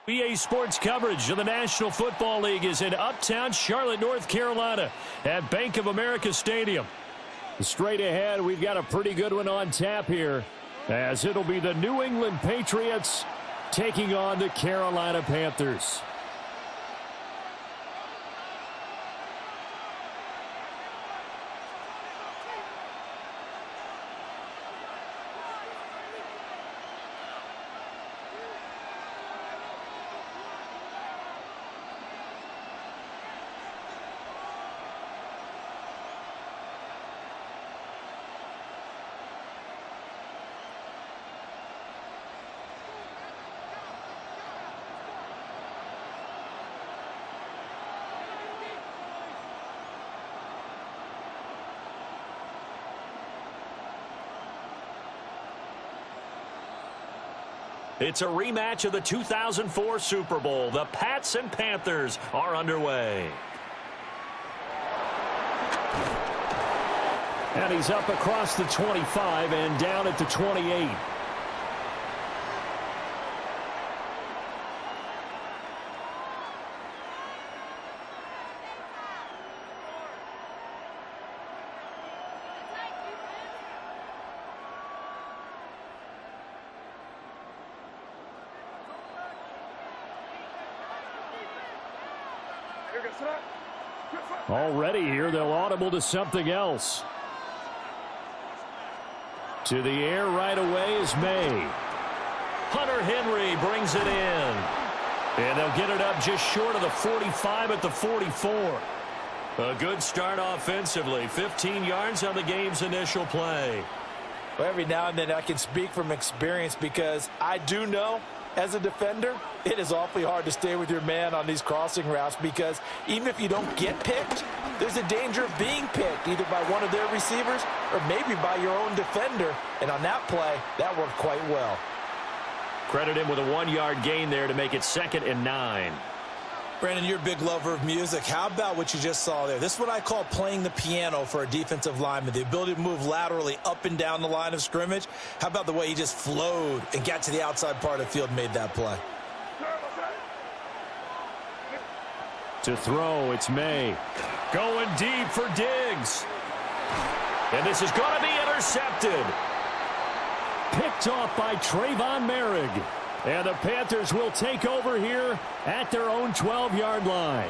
EA Sports coverage of the National Football League is in uptown Charlotte, North Carolina at Bank of America Stadium. Straight ahead, we've got a pretty good one on tap here, as it'll be the New England Patriots taking on the Carolina Panthers. It's a rematch of the 2004 Super Bowl. The Pats and Panthers are underway. And he's up across the 25 and down at the 28. Already here, they'll audible to something else. To the air right away is May. Hunter Henry brings it in. And they'll get it up just short of the 45 at the 44. A good start offensively. 15 yards on the game's initial play. Well, every now and then I can speak from experience, because I do know, as a defender, it is awfully hard to stay with your man on these crossing routes, because even if you don't get picked, there's a danger of being picked either by one of their receivers or maybe by your own defender. And on that play, that worked quite well. Credit him with a 1-yard gain there to make it 2nd and 9. Brandon, you're a big lover of music. How about what you just saw there? This is what I call playing the piano for a defensive lineman, the ability to move laterally up and down the line of scrimmage. How about the way he just flowed and got to the outside part of the field and made that play? To throw, it's May. Going deep for Diggs. And this is going to be intercepted. Picked off by Trayvon Merrick. And the Panthers will take over here at their own 12-yard line.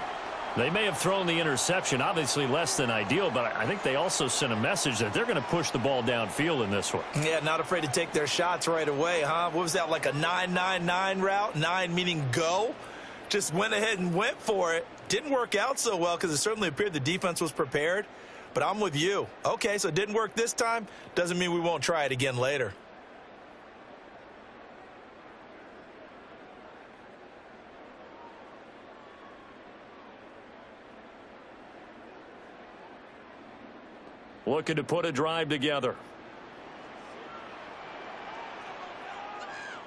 They may have thrown the interception, obviously less than ideal, but I think they also sent a message that they're going to push the ball downfield in this one. Yeah, not afraid to take their shots right away, huh? What was that, like a 9-9-9 route? 9 meaning go? Just went ahead and went for it. Didn't work out so well, because it certainly appeared the defense was prepared. But I'm with you. Okay, so it didn't work this time. Doesn't mean we won't try it again later. Looking to put a drive together.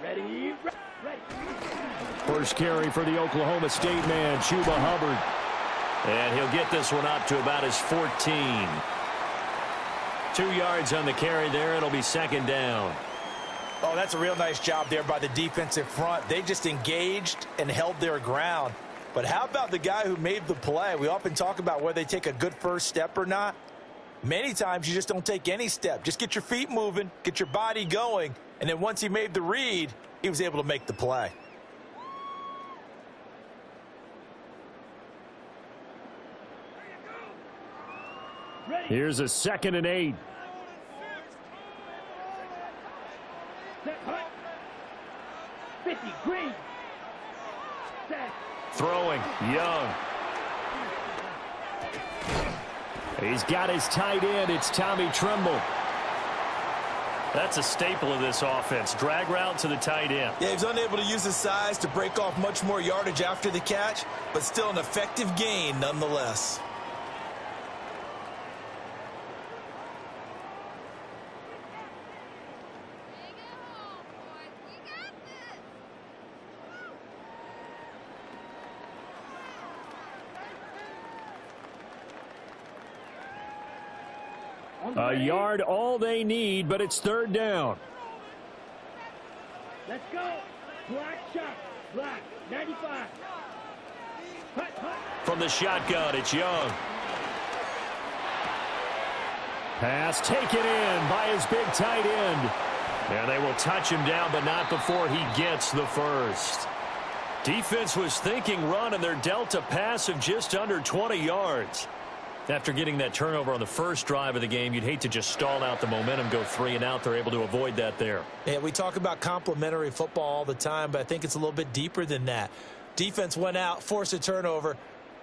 Ready. First carry for the Oklahoma State man, Chuba Hubbard. And he'll get this one up to about his 14. 2 yards on the carry there. It'll be 2nd down. Oh, that's a real nice job there by the defensive front. They just engaged and held their ground. But how about the guy who made the play? We often talk about whether they take a good first step or not. Many times you just don't take any step. Just get your feet moving, get your body going, and then once he made the read, he was able to make the play. Here's a 2nd and 8. Throwing, Young. He's got his tight end. It's Tommy Tremble. That's a staple of this offense. Drag route to the tight end. Yeah, he was unable to use his size to break off much more yardage after the catch, but still an effective gain nonetheless. A yard all they need, but it's 3rd down. Let's go. Black shot. Black. 95. Hut, hut. From the shotgun, it's Young. Pass taken in by his big tight end. And they will touch him down, but not before he gets the first. Defense was thinking run, and they're dealt a pass of just under 20 yards. After getting that turnover on the first drive of the game, you'd hate to just stall out the momentum, go 3 and out. They're able to avoid that there. Yeah, we talk about complementary football all the time, but I think it's a little bit deeper than that. Defense went out, forced a turnover,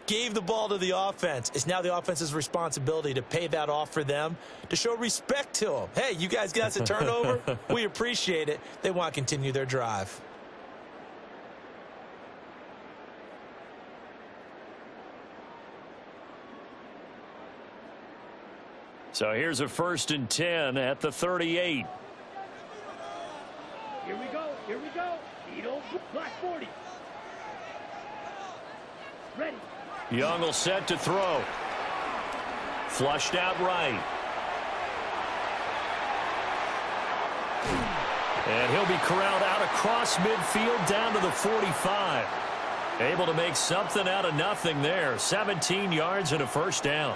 gave the ball to the offense. It's now the offense's responsibility to pay that off for them, to show respect to them. Hey, you guys got us a turnover. We appreciate it. They want to continue their drive. So here's a 1st and 10 at the 38. Here we go. Here we go. Needle. Black 40. Ready. Young will set to throw. Flushed out right. And he'll be corralled out across midfield down to the 45. Able to make something out of nothing there. 17 yards and a first down.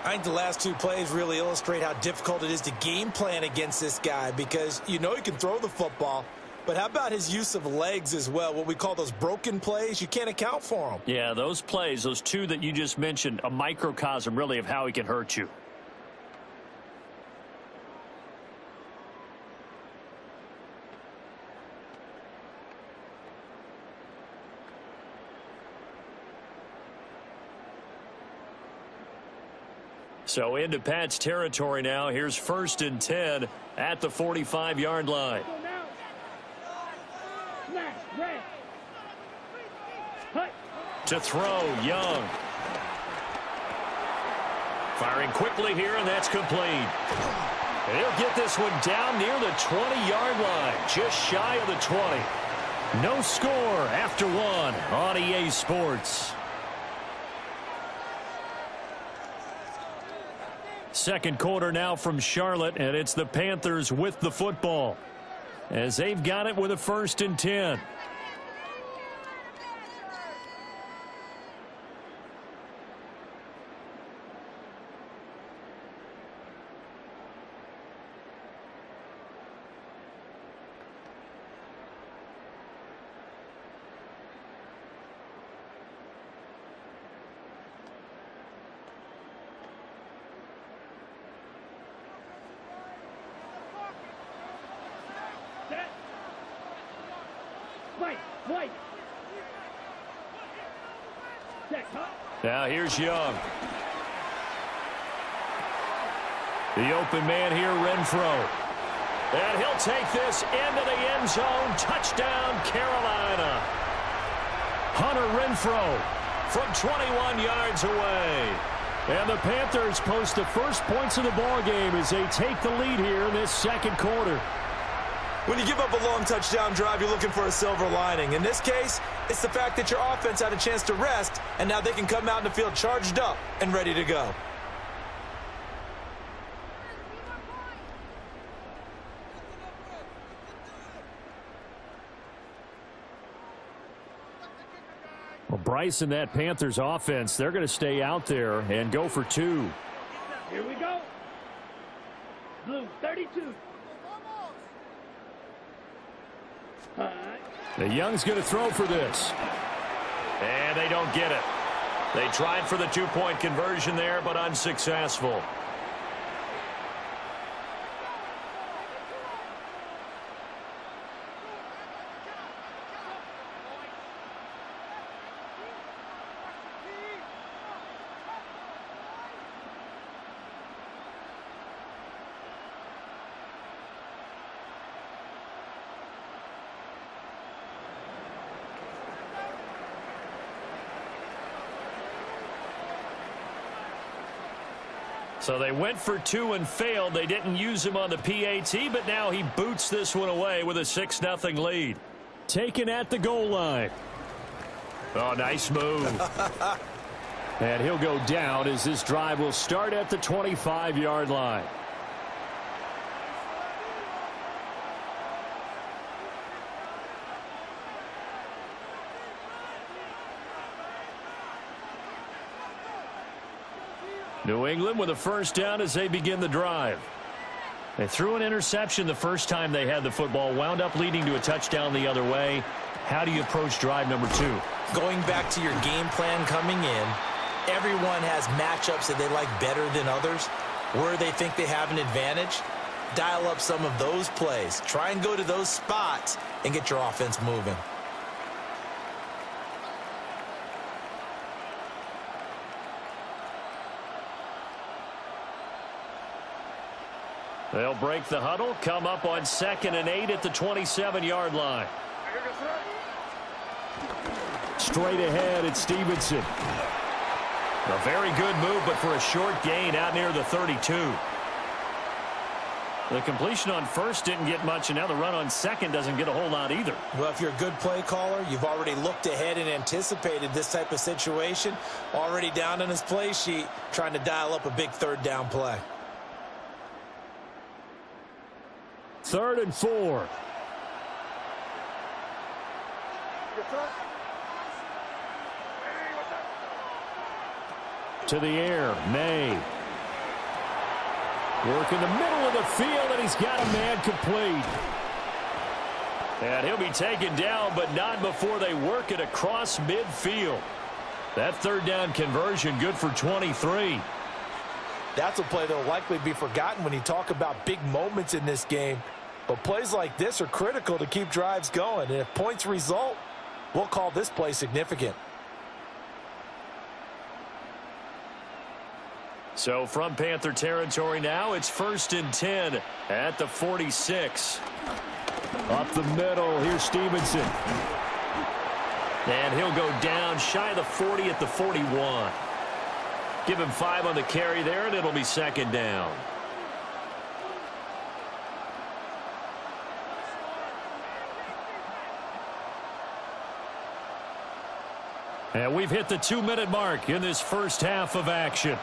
I think the last 2 plays really illustrate how difficult it is to game plan against this guy, because you know he can throw the football, but how about his use of legs as well? What we call those broken plays, you can't account for them. Yeah, those plays, those 2 that you just mentioned, a microcosm really of how he can hurt you. So into Pat's territory now. Here's 1st and 10 at the 45-yard line. Go now. Black. Red. Hut. To throw, Young. Firing quickly here, and that's complete. And he'll get this one down near the 20-yard line, just shy of the 20. No score after 1 on EA Sports. Second quarter now from Charlotte, and it's the Panthers with the football as they've got it with a 1st and 10. White. Check, huh? Now here's Young. The open man here, Renfro. And he'll take this into the end zone. Touchdown, Carolina. Hunter Renfro from 21 yards away. And the Panthers post the first points of the ball game as they take the lead here in this second quarter. When you give up a long touchdown drive, you're looking for a silver lining. In this case, it's the fact that your offense had a chance to rest, and now they can come out in the field charged up and ready to go. Well, Bryce and that Panthers offense, they're going to stay out there and go for 2. Here we go. Blue 32. The Young's going to throw for this. And they don't get it. They tried for the 2-point conversion there, but unsuccessful. So they went for 2 and failed. They didn't use him on the PAT, but now he boots this one away with a 6-0 lead. Taken at the goal line. Oh, nice move. And he'll go down as this drive will start at the 25-yard line. New England with a first down as they begin the drive. They threw an interception the first time they had the football, wound up leading to a touchdown the other way. How do you approach drive number 2? Going back to your game plan coming in, everyone has matchups that they like better than others. Where they think they have an advantage, dial up some of those plays. Try and go to those spots and get your offense moving. They'll break the huddle, come up on 2nd and 8 at the 27-yard line. Straight ahead, it's Stevenson. A very good move, but for a short gain out near the 32. The completion on first didn't get much, and now the run on second doesn't get a whole lot either. Well, if you're a good play caller, you've already looked ahead and anticipated this type of situation. Already down on his play sheet, trying to dial up a big third down play. 3rd and 4. To the air, May. Work in the middle of the field, and he's got a man complete. And he'll be taken down, but not before they work it across midfield. That third down conversion good for 23. That's a play that will likely be forgotten when you talk about big moments in this game. But plays like this are critical to keep drives going. And if points result, we'll call this play significant. So from Panther territory now, it's 1st and 10 at the 46. Up the middle, here's Stevenson. And he'll go down shy of the 40 at the 41. Give him 5 on the carry there, and it'll be 2nd down. And we've hit the 2-minute mark in this first half of action.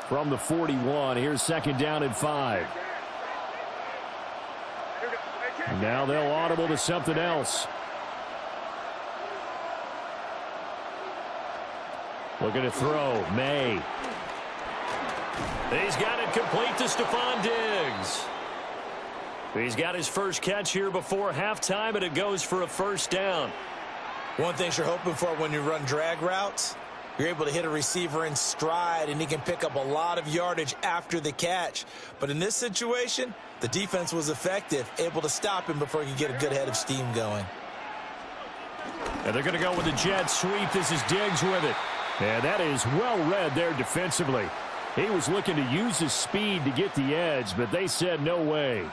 From the 41, here's 2nd down and 5. And now they'll audible to something else. Looking to throw, May. He's got it complete to Stephon Diggs. He's got his first catch here before halftime, and it goes for a first down. One thing you're hoping for when you run drag routes, you're able to hit a receiver in stride, and he can pick up a lot of yardage after the catch. But in this situation, the defense was effective, able to stop him before he could get a good head of steam going. And they're going to go with the jet sweep. This is Diggs with it. And that is well read there defensively. He was looking to use his speed to get the edge, but they said no way.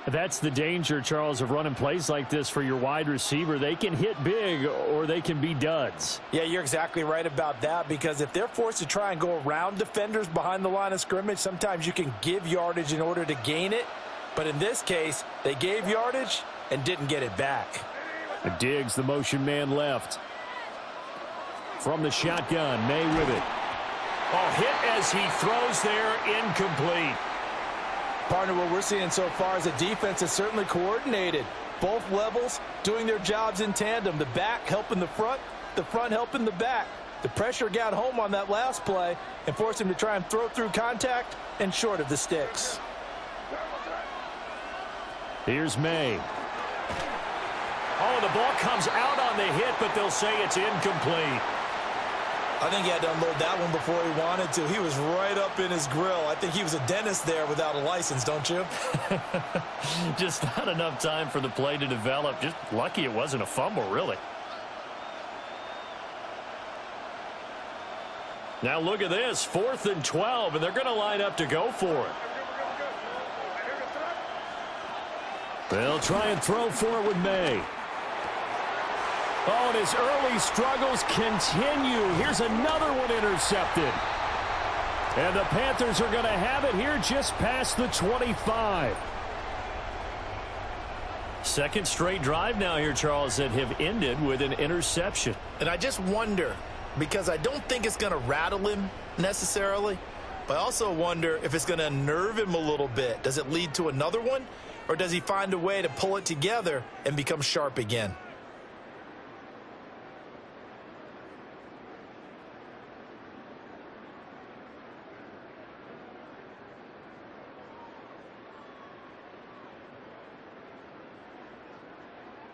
That's the danger, Charles, of running plays like this for your wide receiver. They can hit big or they can be duds. Yeah, you're exactly right about that, because if they're forced to try and go around defenders behind the line of scrimmage, sometimes you can give yardage in order to gain it. But in this case, they gave yardage and didn't get it back. Diggs, the motion man left. From the shotgun, May with it. Oh, hit as he throws there, incomplete. Partner, what we're seeing so far is a defense that's certainly coordinated. Both levels doing their jobs in tandem. The back helping the front helping the back. The pressure got home on that last play and forced him to try and throw through contact and short of the sticks. Here's May. Oh, the ball comes out on the hit, but they'll say it's incomplete. I think he had to unload that one before he wanted to. He was right up in his grill. I think he was a dentist there without a license, don't you? Just not enough time for the play to develop. Just lucky it wasn't a fumble, really. Now look at this, 4th and 12, and they're going to line up to go for it. They'll try and throw for it with May. Oh, and his early struggles continue. Here's another one intercepted. And the Panthers are going to have it here just past the 25. Second straight drive now here, Charles, that have ended with an interception. And I just wonder, because I don't think it's going to rattle him necessarily, but I also wonder if it's going to nerve him a little bit. Does it lead to another one, or does he find a way to pull it together and become sharp again?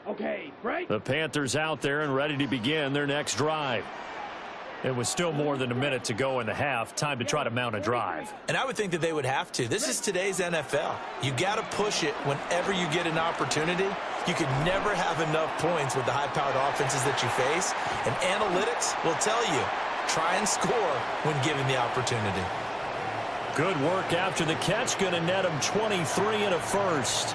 Okay, break. The Panthers out there and ready to begin their next drive. It was still more than a minute to go in the half. Time to try to mount a drive. And I would think that they would have to. This is today's NFL. You got to push it whenever you get an opportunity. You can never have enough points with the high-powered offenses that you face. And analytics will tell you, try and score when given the opportunity. Good work after the catch. Going to net him 23 and a first.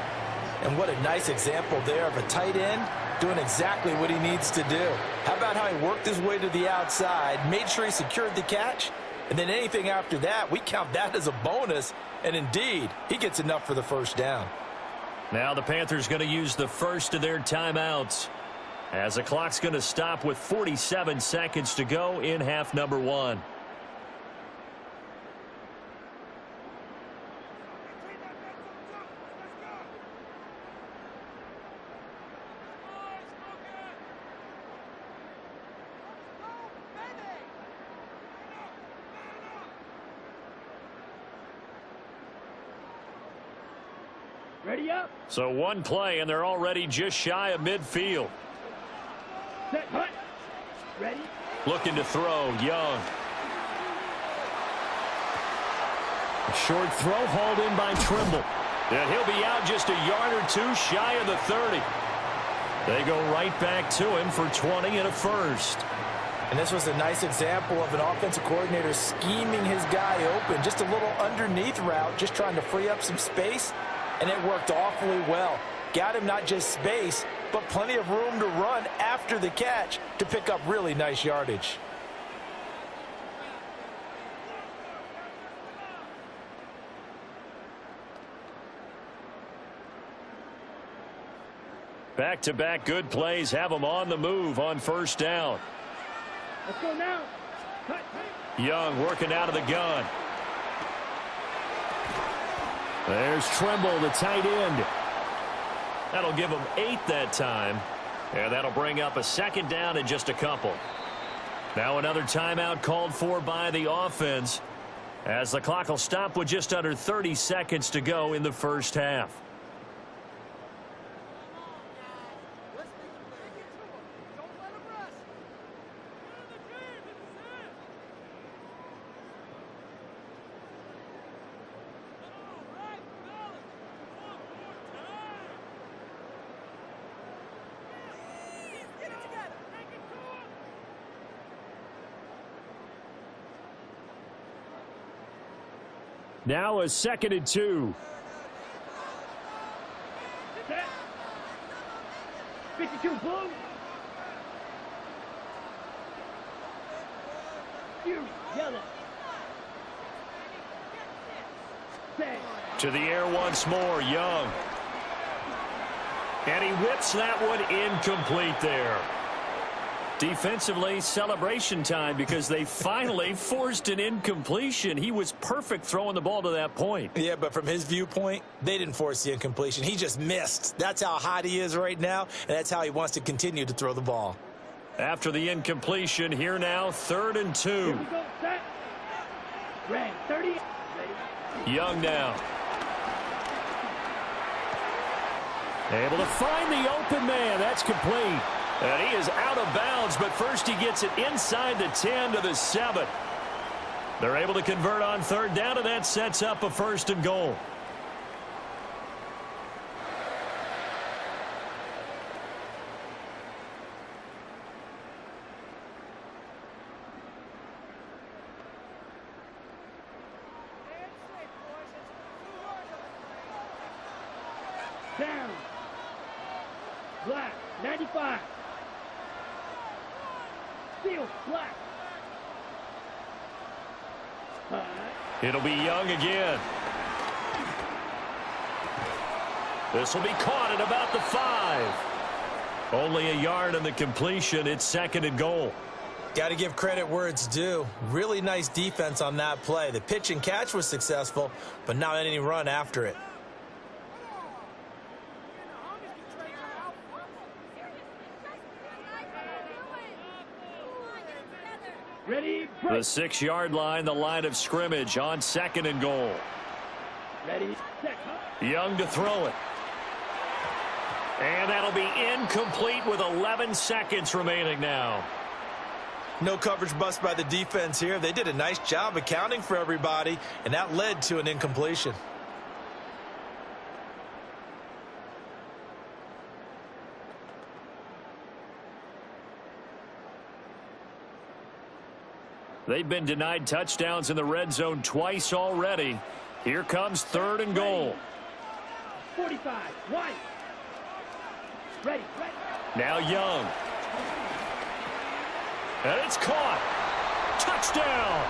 And what a nice example there of a tight end doing exactly what he needs to do. How about how he worked his way to the outside, made sure he secured the catch, and then anything after that, we count that as a bonus. And indeed, he gets enough for the first down. Now the Panthers going to use the first of their timeouts, as the clock's going to stop with 47 seconds to go in half number one. Ready up. So one play, and they're already just shy of midfield. Set, hut. Ready. Looking to throw, Young. A short throw hauled in by Trimble. And he'll be out just a yard or two shy of the 30. They go right back to him for 20 and a first. And this was a nice example of an offensive coordinator scheming his guy open. Just a little underneath route, just trying to free up some space. And it worked awfully well. Got him not just space, but plenty of room to run after the catch to pick up really nice yardage. Back-to-back good plays have them on the move on first down. Let's go now. Cut. Young working out of the gun. There's Trimble, the tight end. That'll give them 8 that time. And that'll bring up a second down in just a couple. Now another timeout called for by the offense, as the clock will stop with just under 30 seconds to go in the first half. Now a 2nd and 2. Set. 52 blue. You yellow. Set. To the air once more, Young. And he whips that one incomplete there. Defensively, celebration time, because they finally forced an incompletion. He was perfect throwing the ball to that point. Yeah, but from his viewpoint, they didn't force the incompletion. He just missed. That's how hot he is right now, and that's how he wants to continue to throw the ball. After the incompletion, here now, 3rd and 2. Here we go. Set. Red. 30. Ready. Young now. Able to find the open man. That's complete. And he is out of bounds, but first he gets it inside the 10 to the 7. They're able to convert on 3rd down, and that sets up a 1st and goal. Down. Black. 95. Steel. Black. It'll be Young again. This will be caught at about the 5. Only a yard on the completion. It's 2nd and goal. Got to give credit where it's due. Really nice defense on that play. The pitch and catch was successful, but not any run after it. Ready, The break. 6-yard line, the line of scrimmage on 2nd and goal. Ready, set. Young to throw it. And that'll be incomplete with 11 seconds remaining now. No coverage bust by the defense here. They did a nice job accounting for everybody, and that led to an incompletion. They've been denied touchdowns in the red zone twice already. Here comes 3rd and goal. 45, White. Ready, ready. Now Young. And it's caught. Touchdown.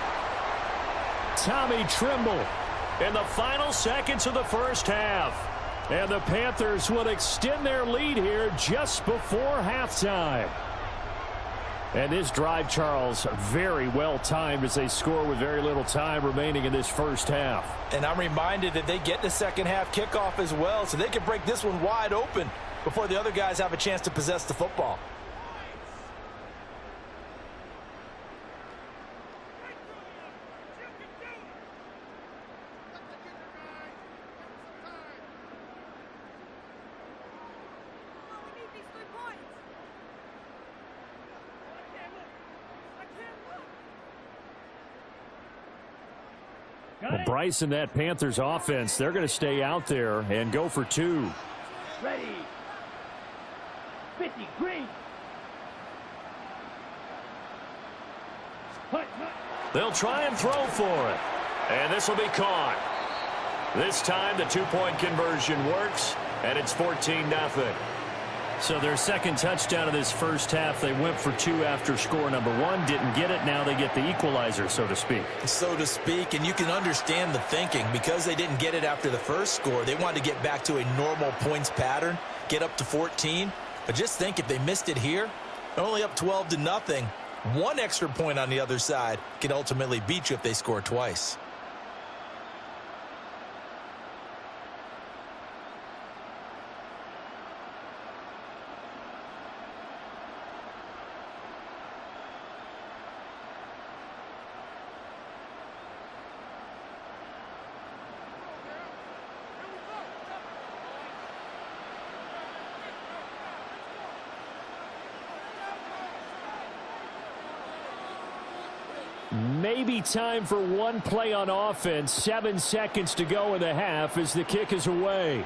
Tommy Trimble in the final seconds of the first half. And the Panthers will extend their lead here just before halftime. And this drive, Charles, very well timed as they score with very little time remaining in this first half. And I'm reminded that they get the second half kickoff as well, so they can break this one wide open before the other guys have a chance to possess the football. Well, Bryce and that Panthers offense, they're going to stay out there and go for 2. Ready. 50, green. Hut, hut. They'll try and throw for it. And this will be caught. This time the 2-point conversion works, and it's 14-0. So their second touchdown of this first half, they went for 2 after score number 1. Didn't get it. Now they get the equalizer, so to speak. So to speak, and you can understand the thinking. Because they didn't get it after the first score, they wanted to get back to a normal points pattern, get up to 14. But just think, if they missed it here, they're only up 12-0. 1 extra point on the other side can ultimately beat you if they score twice. Maybe time for one play on offense. 7 seconds to go in the half as the kick is away.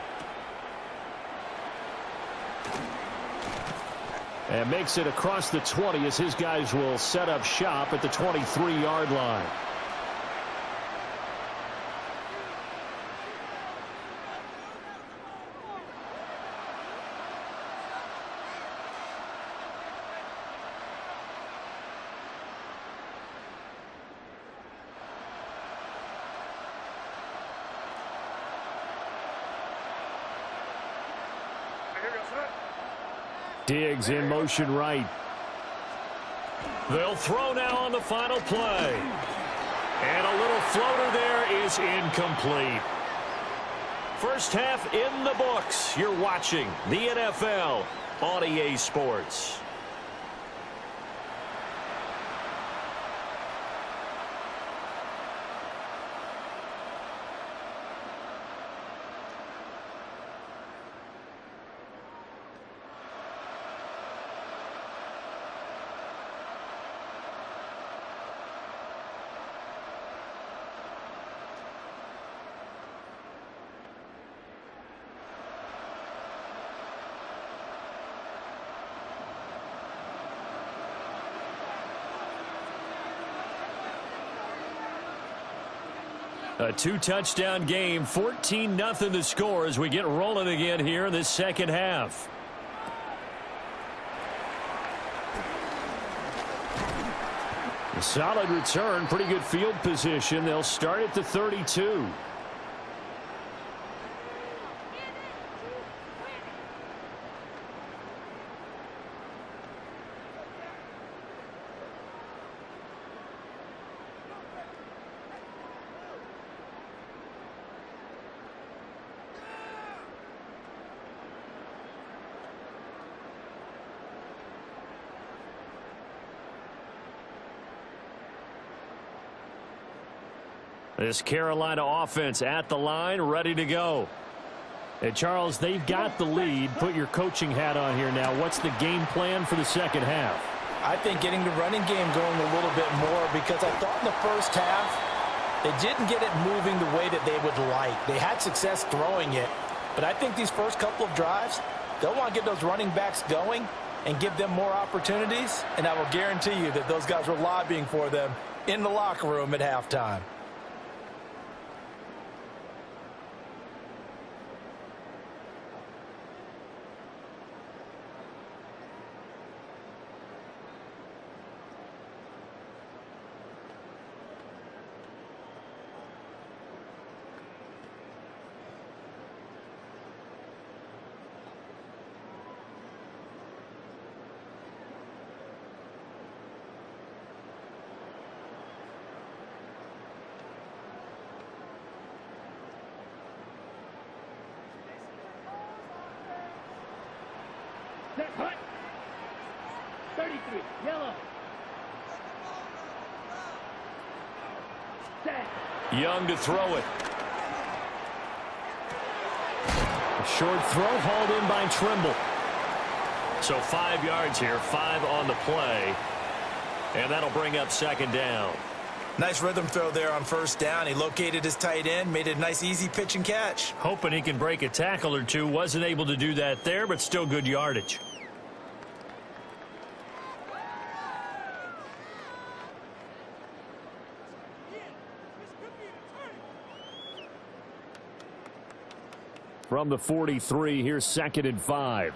And makes it across the 20 as his guys will set up shop at the 23-yard line. Diggs in motion right. They'll throw now on the final play. And a little floater there is incomplete. First half in the books. You're watching the NFL on EA Sports. A 2-touchdown game, 14-0 the score as we get rolling again here in this second half. A solid return, pretty good field position. They'll start at the 32. This Carolina offense at the line, ready to go. And Charles, they've got the lead. Put your coaching hat on here now. What's the game plan for the second half? I think getting the running game going a little bit more, because I thought in the first half they didn't get it moving the way that they would like. They had success throwing it, but I think these first couple of drives, they'll want to get those running backs going and give them more opportunities, and I will guarantee you that those guys were lobbying for them in the locker room at halftime. Set, hut. 33, yellow. Set. Young to throw it. A short throw hauled in by Trimble. So 5 yards here, 5 on the play. And that'll bring up second down. Nice rhythm throw there on first down. He located his tight end, made it a nice easy pitch and catch. Hoping he can break a tackle or two. Wasn't able to do that there, but still good yardage. From the 43, here's 2nd and 5.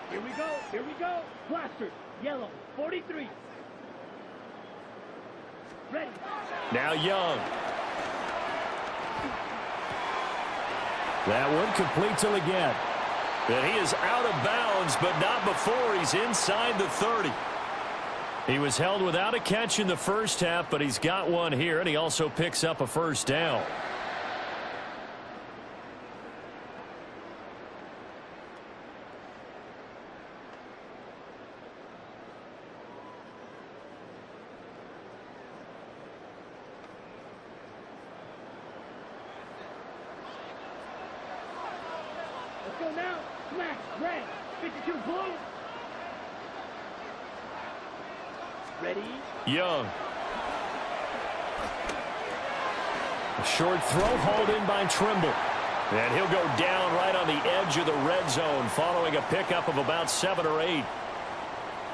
Here we go, here we go. Plastered, yellow, 43. Ready. Now Young. That one complete till again. And he is out of bounds, but not before he's inside the 30. He was held without a catch in the first half, but he's got one here, and he also picks up a first down. Let's go now. Smash, red, 52 blue. Ready. Young. A short throw hauled in by Trimble. And he'll go down right on the edge of the red zone following a pickup of about 7 or 8.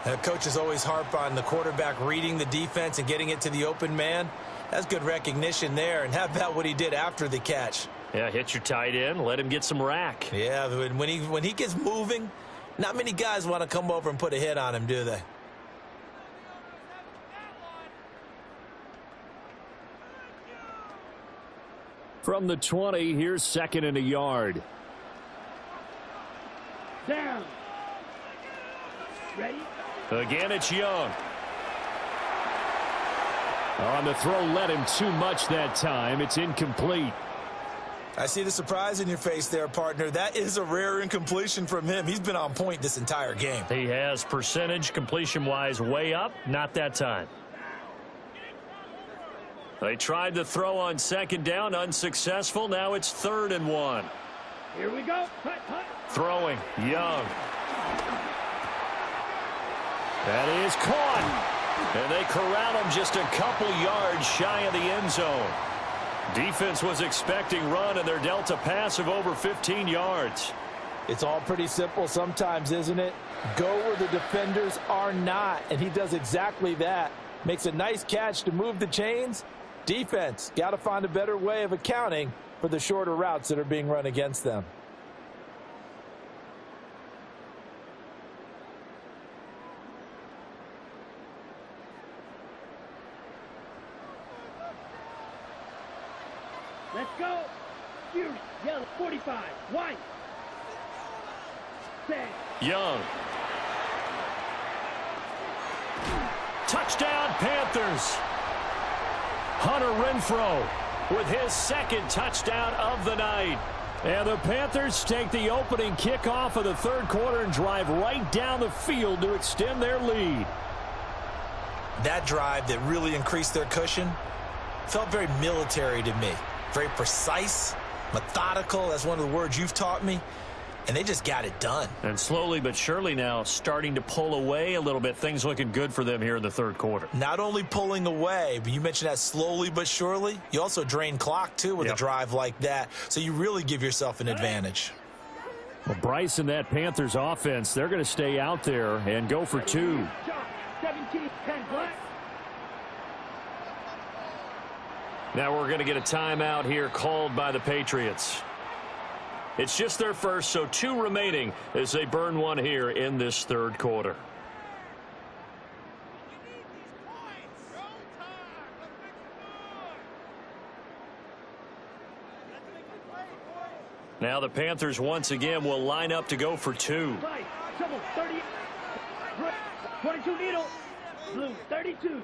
The coaches always harp on the quarterback reading the defense and getting it to the open man. That's good recognition there. And how about what he did after the catch? Yeah, hit your tight end, let him get some rack. Yeah, when he gets moving, not many guys want to come over and put a hit on him, do they? From the 20, here's 2nd and a yard. Down. Ready. Again, it's Young. On the throw, led him too much that time. It's incomplete. I see the surprise in your face there, partner. That is a rare incompletion from him. He's been on point this entire game. He has percentage completion-wise way up. Not that time. They tried to throw on 2nd down, unsuccessful. Now it's 3rd and 1. Here we go. Hut, hut. Throwing, Young. That is caught. And they corral him just a couple yards shy of the end zone. Defense was expecting run, and they're dealt a pass of over 15 yards. It's all pretty simple sometimes, isn't it? Go where the defenders are not, and he does exactly that. Makes a nice catch to move the chains. Defense, got to find a better way of accounting for the shorter routes that are being run against them. Let's go. Fury, yellow, 45, white. Set. Young. Touchdown, Panthers. Hunter Renfrow with his 2nd touchdown of the night. And the Panthers take the opening kickoff of the 3rd quarter and drive right down the field to extend their lead. That drive that really increased their cushion Felt very military to me. Very precise, methodical. That's one of the words you've taught me. And they just got it done. And slowly but surely now starting to pull away a little bit. Things looking good for them here in the third quarter. Not only pulling away, but you mentioned that slowly but surely. You also drain clock, too, with a drive like that. So you really give yourself an advantage. Well, Bryce and that Panthers offense, they're going to stay out there and go for two. 17-10 Black. Now we're going to get a timeout here called by the Patriots. It's just their first, so 2 remaining as they burn one here in this third quarter. Now the Panthers once again will line up to go for 2. Right, double 30. 22 needle. Blue 32.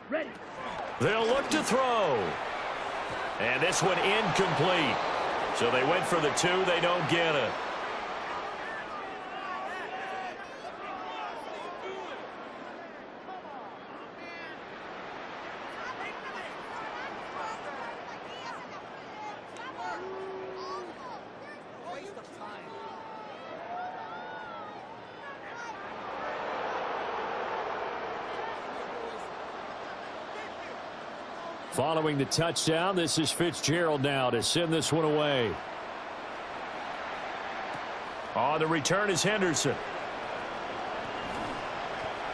Ready. They'll look to throw. And this one incomplete. So they went for the 2. They don't get it. Following the touchdown, this is Fitzgerald now to send this one away. On the return is Henderson.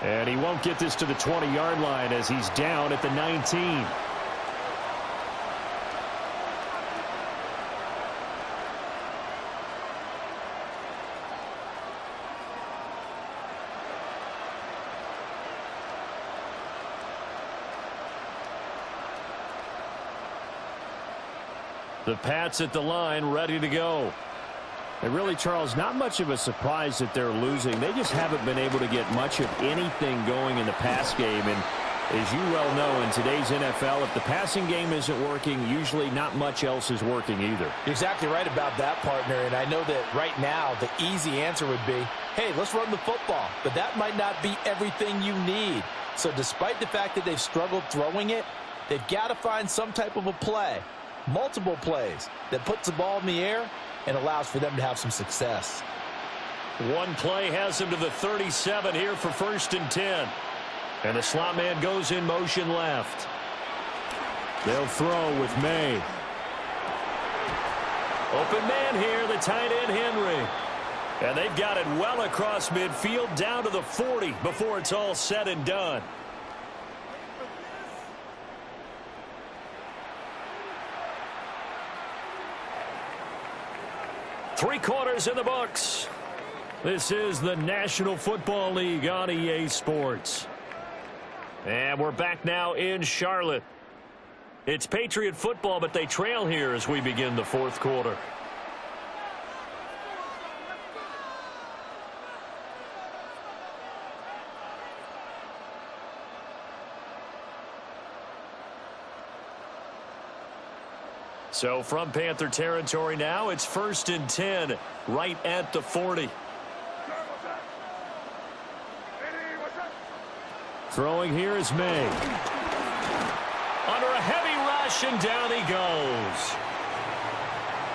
And he won't get this to the 20-yard line as he's down at the 19. The Pats at the line, ready to go. And really, Charles, not much of a surprise that they're losing. They just haven't been able to get much of anything going in the pass game. And as you well know, in today's NFL, if the passing game isn't working, usually not much else is working either. You're exactly right about that, partner. And I know that right now the easy answer would be, hey, let's run the football. But that might not be everything you need. So despite the fact that they've struggled throwing it, they've got to find some type of a play. Multiple plays that puts the ball in the air and allows for them to have some success. One play has them to the 37 here for 1st and 10. And the slot man goes in motion left. They'll throw with May. Open man here, the tight end Henry. And they've got it well across midfield down to the 40 before it's all said and done. Three quarters in the books. This is the National Football League on EA Sports. And we're back now in Charlotte. It's Patriot football, but they trail here as we begin the fourth quarter. So from Panther territory now, it's 1st and 10, right at the 40. Throwing here is May. Under a heavy rush, and down he goes.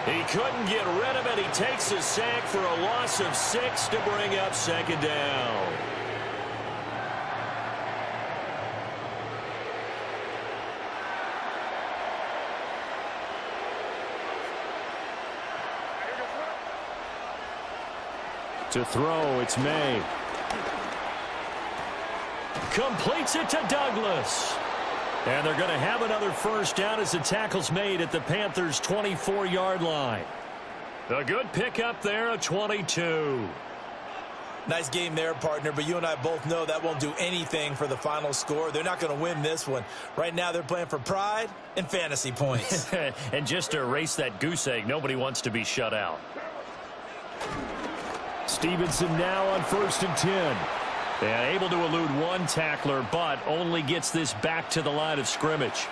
He couldn't get rid of it. He takes a sack for a loss of 6 to bring up 2nd down. To throw, it's May. Completes it to Douglas. And they're going to have another 1st down as the tackle's made at the Panthers' 24-yard line. A good pickup there, a 22. Nice game there, partner, but you and I both know that won't do anything for the final score. They're not going to win this one. Right now they're playing for pride and fantasy points. And just to erase that goose egg, nobody wants to be shut out. Stevenson now on 1st and 10. And able to elude one tackler, but only gets this back to the line of scrimmage.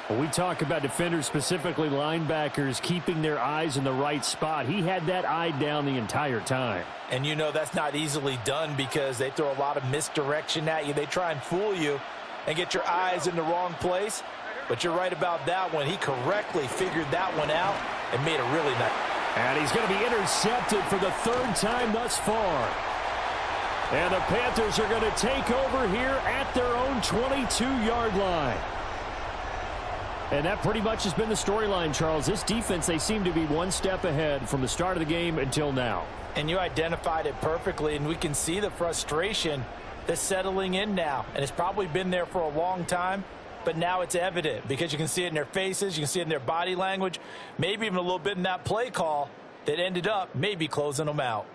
When we talk about defenders, specifically linebackers, keeping their eyes in the right spot, he had that eye down the entire time. And you know that's not easily done because they throw a lot of misdirection at you. They try and fool you and get your eyes in the wrong place. But you're right about that one. He correctly figured that one out and made a really nice. And he's going to be intercepted for the third time thus far. And the Panthers are going to take over here at their own 22-yard line. And that pretty much has been the storyline, Charles. This defense, they seem to be one step ahead from the start of the game until now. And you identified it perfectly, and we can see the frustration that's settling in now. And it's probably been there for a long time, but now it's evident because you can see it in their faces, you can see it in their body language, maybe even a little bit in that play call that ended up maybe closing them out.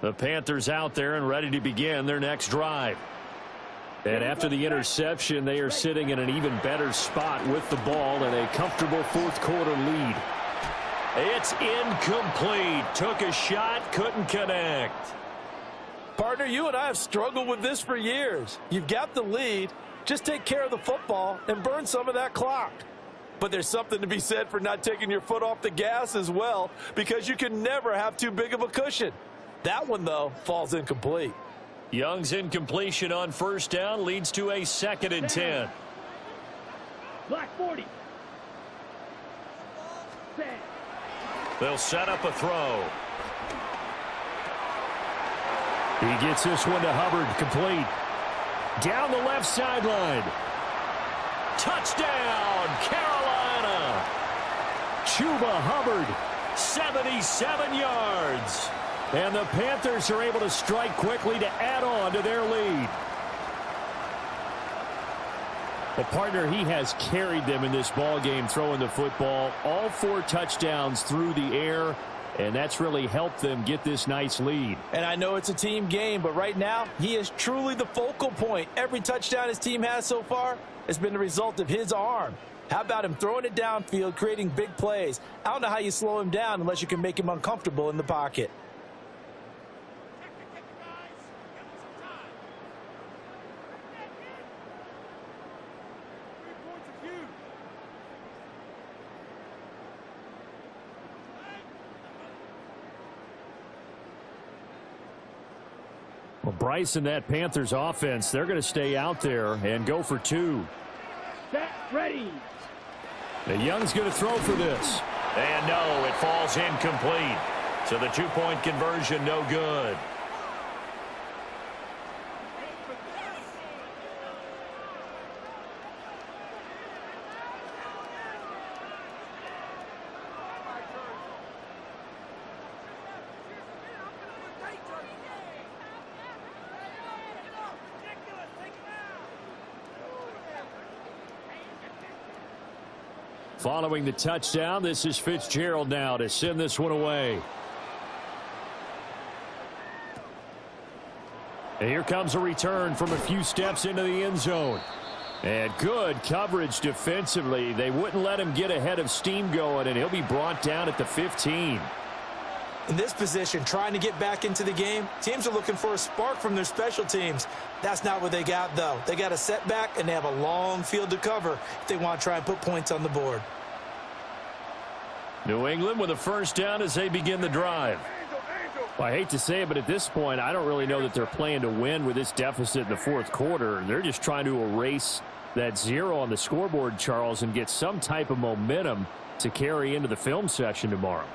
The Panthers out there and ready to begin their next drive. And after the interception, they are sitting in an even better spot with the ball and a comfortable fourth-quarter lead. It's incomplete. Took a shot, couldn't connect. Partner, you and I have struggled with this for years. You've got the lead. Just take care of the football and burn some of that clock. But there's something to be said for not taking your foot off the gas as well, because you can never have too big of a cushion. That one, though, falls incomplete. Young's incompletion on first down leads to a 2nd and 10. Black 40. They'll set up a throw. He gets this one to Hubbard, complete. Down the left sideline. Touchdown, Carolina. Chuba Hubbard, 77 yards. And the Panthers are able to strike quickly to add on to their lead. The partner, he has carried them in this ball game, throwing the football. All 4 touchdowns through the air, and that's really helped them get this nice lead. And I know it's a team game, but right now, he is truly the focal point. Every touchdown his team has so far has been the result of his arm. How about him throwing it downfield, creating big plays? I don't know how you slow him down unless you can make him uncomfortable in the pocket. Well, Bryce and that Panthers offense, they're going to stay out there and go for 2. Set, ready. The Young's going to throw for this. And no, it falls incomplete. So the 2-point conversion, no good. Following the touchdown, this is Fitzgerald now to send this one away. And here comes a return from a few steps into the end zone. And good coverage defensively. They wouldn't let him get ahead of steam going, and he'll be brought down at the 15. In this position, trying to get back into the game, teams are looking for a spark from their special teams. That's not what they got, though. They got a setback, and they have a long field to cover if they want to try and put points on the board. New England with a first down as they begin the drive. Well, I hate to say it, but at this point, I don't really know that they're playing to win with this deficit in the fourth quarter. They're just trying to erase that 0 on the scoreboard, Charles, and get some type of momentum to carry into the film session tomorrow.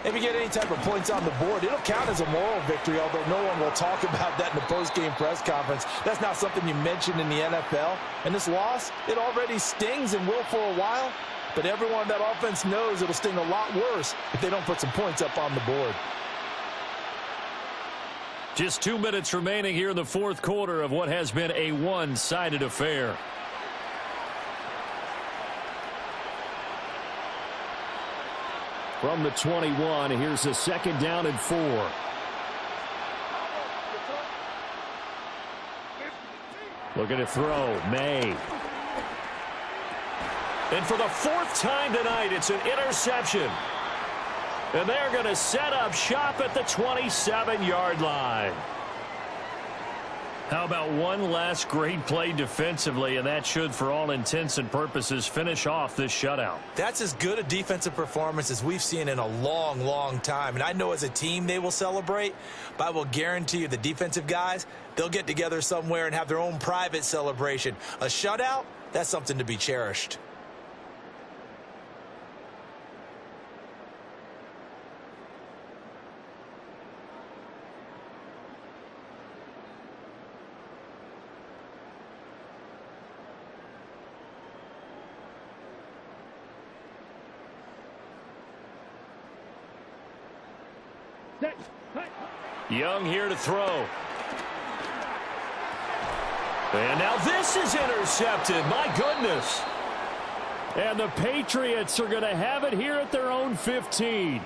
If you get any type of points on the board, it'll count as a moral victory, although no one will talk about that in the post-game press conference. That's not something you mentioned in the NFL. And this loss, it already stings and will for a while, but everyone on that offense knows it'll sting a lot worse if they don't put some points up on the board. Just 2 minutes remaining here in the fourth quarter of what has been a one-sided affair. From the 21, here's a 2nd down and 4. Looking to throw, May. And for the 4th time tonight, it's an interception. And they're going to set up shop at the 27-yard line. How about one last great play defensively, and that should, for all intents and purposes, finish off this shutout. That's as good a defensive performance as we've seen in a long, long time. And I know as a team they will celebrate, but I will guarantee you the defensive guys, they'll get together somewhere and have their own private celebration. A shutout, that's something to be cherished. Young here to throw. And now this is intercepted. My goodness. And the Patriots are going to have it here at their own 15.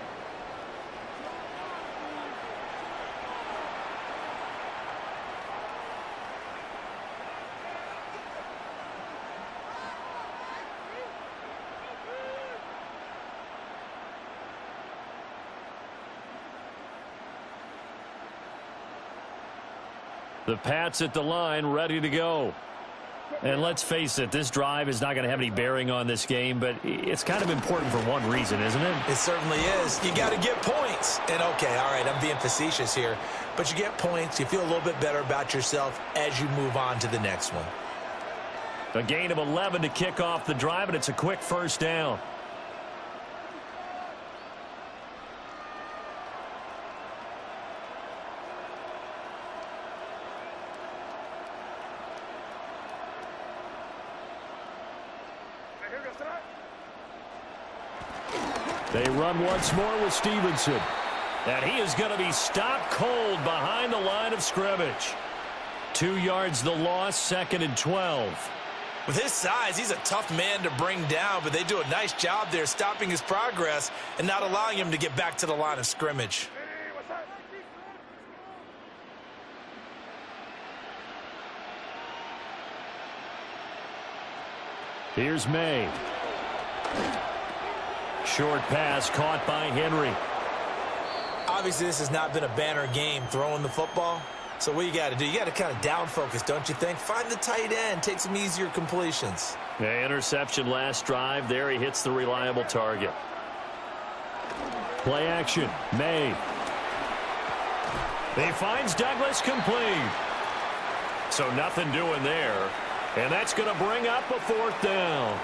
The Pats at the line, ready to go. And let's face it, this drive is not going to have any bearing on this game, but it's kind of important for one reason, isn't it? It certainly is. You got to get points. And, okay, all right, I'm being facetious here. But you get points. You feel a little bit better about yourself as you move on to the next one. A gain of 11 to kick off the drive, and it's a quick first down. They run once more with Stevenson. And he is going to be stopped cold behind the line of scrimmage. 2 yards the loss, 2nd and 12. With his size, he's a tough man to bring down, but they do a nice job there stopping his progress and not allowing him to get back to the line of scrimmage. Here's May. Short pass caught by Henry. Obviously, this has not been a banner game throwing the football. So what you got to do, you got to kind of down focus, don't you think? Find the tight end, take some easier completions. Yeah, interception last drive. There he hits the reliable target. Play action, May. He finds Douglas complete. So nothing doing there. And that's going to bring up a 4th down.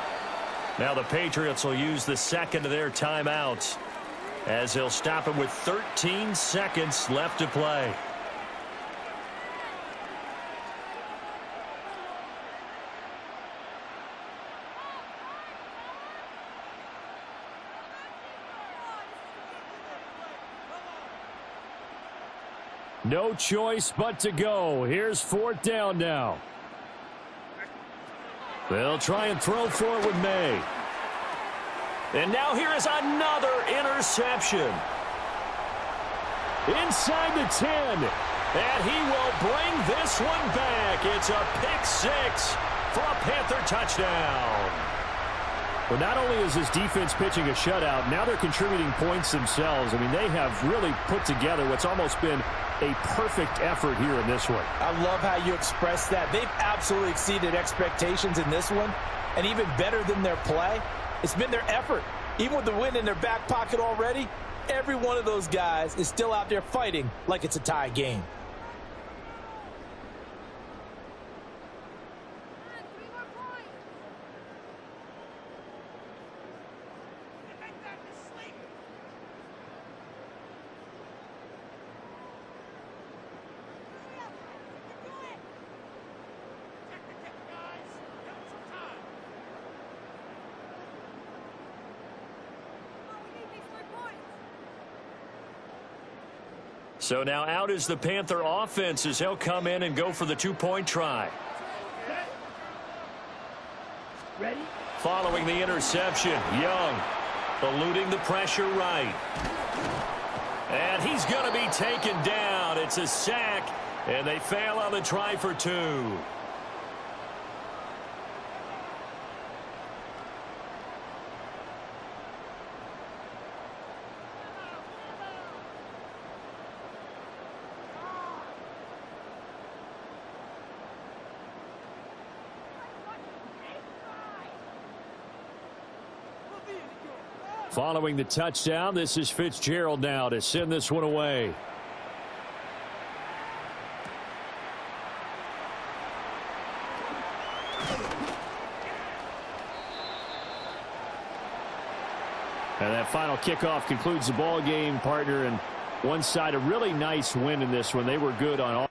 Now the Patriots will use the second of their timeouts as they'll stop it with 13 seconds left to play. No choice but to go. Here's 4th down now. They'll try and throw for it with May. And now here is another interception. Inside the 10. And he will bring this one back. It's a pick-6 for a Panther touchdown. Well, not only is this defense pitching a shutout, now they're contributing points themselves. I mean, they have really put together what's almost been a perfect effort here in this one. I love how you express that. They've absolutely exceeded expectations in this one, and even better than their play, it's been their effort. Even with the win in their back pocket already, every one of those guys is still out there fighting like it's a tie game. So now out is the Panther offense as he'll come in and go for the 2-point try. Ready? Following the interception, Young eluding the pressure right. And he's going to be taken down. It's a sack, and they fail on the try for 2. Following the touchdown, this is Fitzgerald now to send this one away. And that final kickoff concludes the ball game, partner. And one side, a really nice win in this one. They were good on all.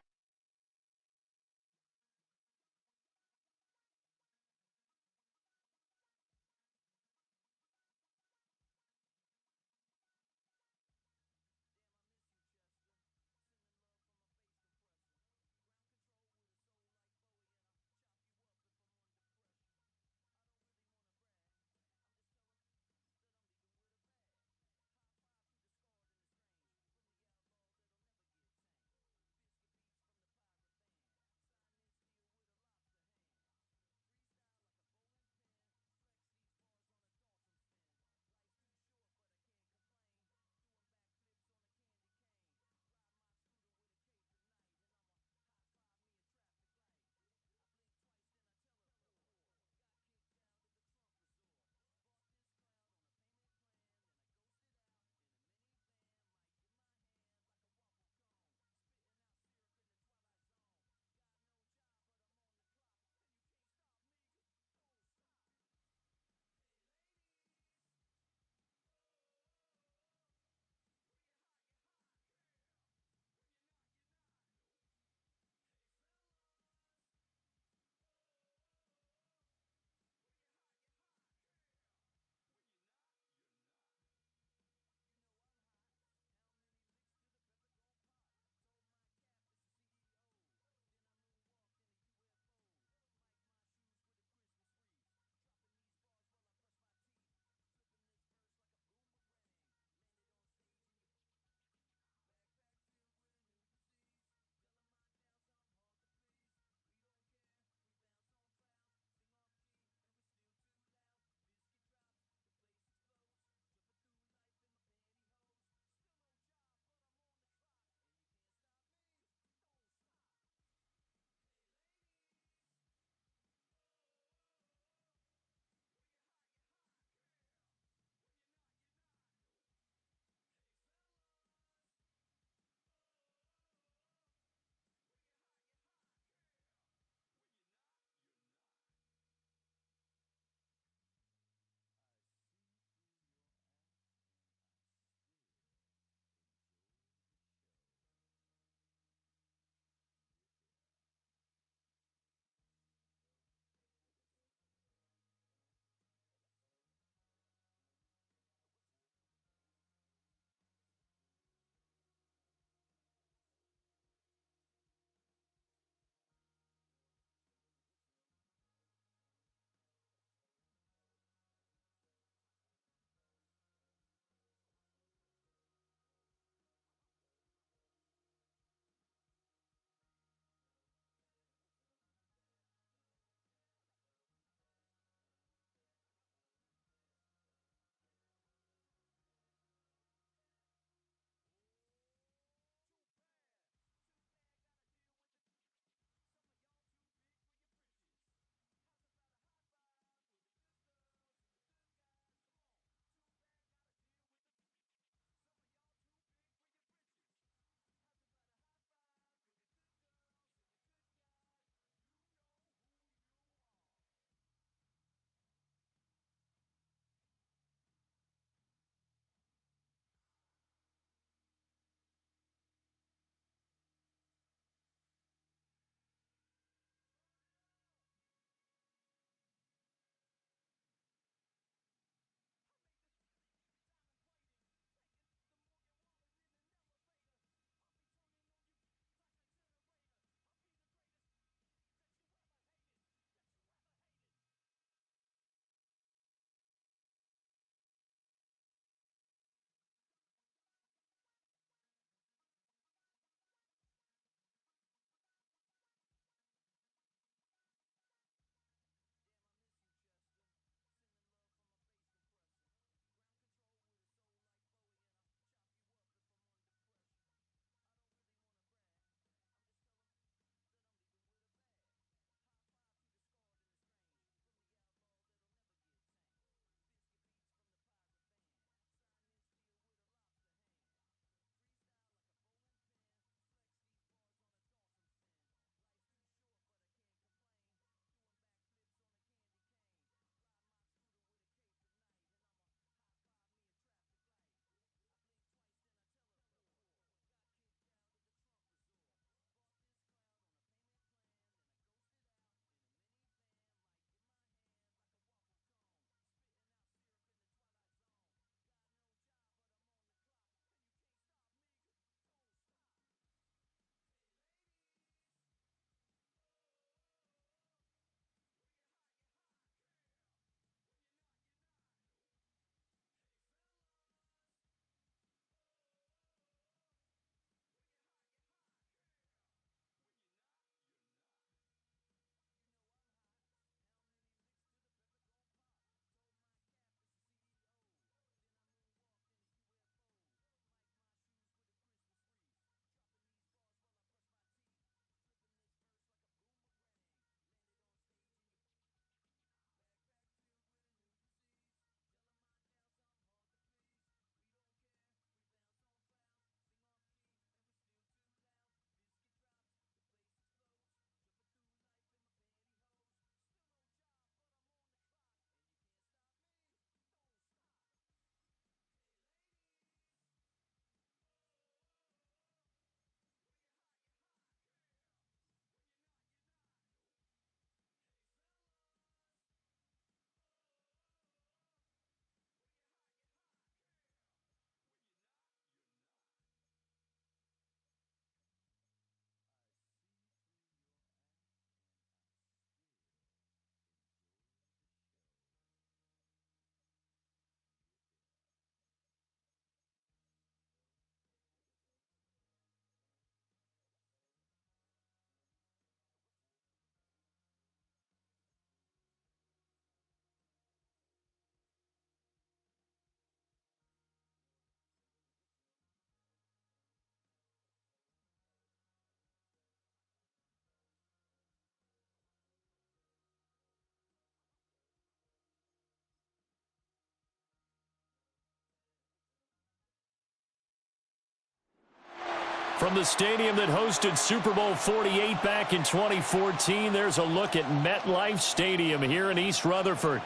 From the stadium that hosted Super Bowl 48 back in 2014, there's a look at MetLife Stadium here in East Rutherford.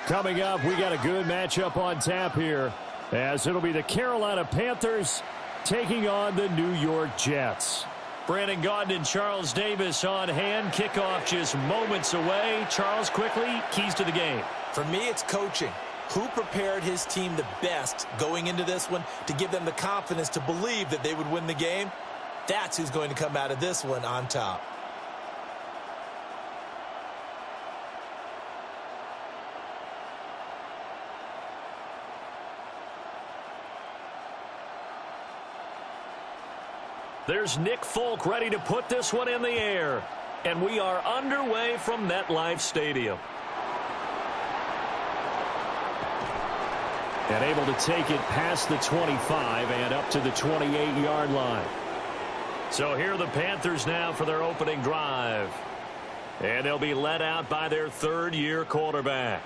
Coming up, we got a good matchup on tap here, as it'll be the Carolina Panthers taking on the New York Jets. Brandon Gaudin and Charles Davis on hand. Kickoff just moments away. Charles, quickly, keys to the game. For me, it's coaching. Who prepared his team the best going into this one to give them the confidence to believe that they would win the game? That's who's going to come out of this one on top. There's Nick Folk ready to put this one in the air. And we are underway from MetLife Stadium. And able to take it past the 25 and up to the 28-yard line. So here are the Panthers now for their opening drive. And they'll be led out by their third-year quarterback.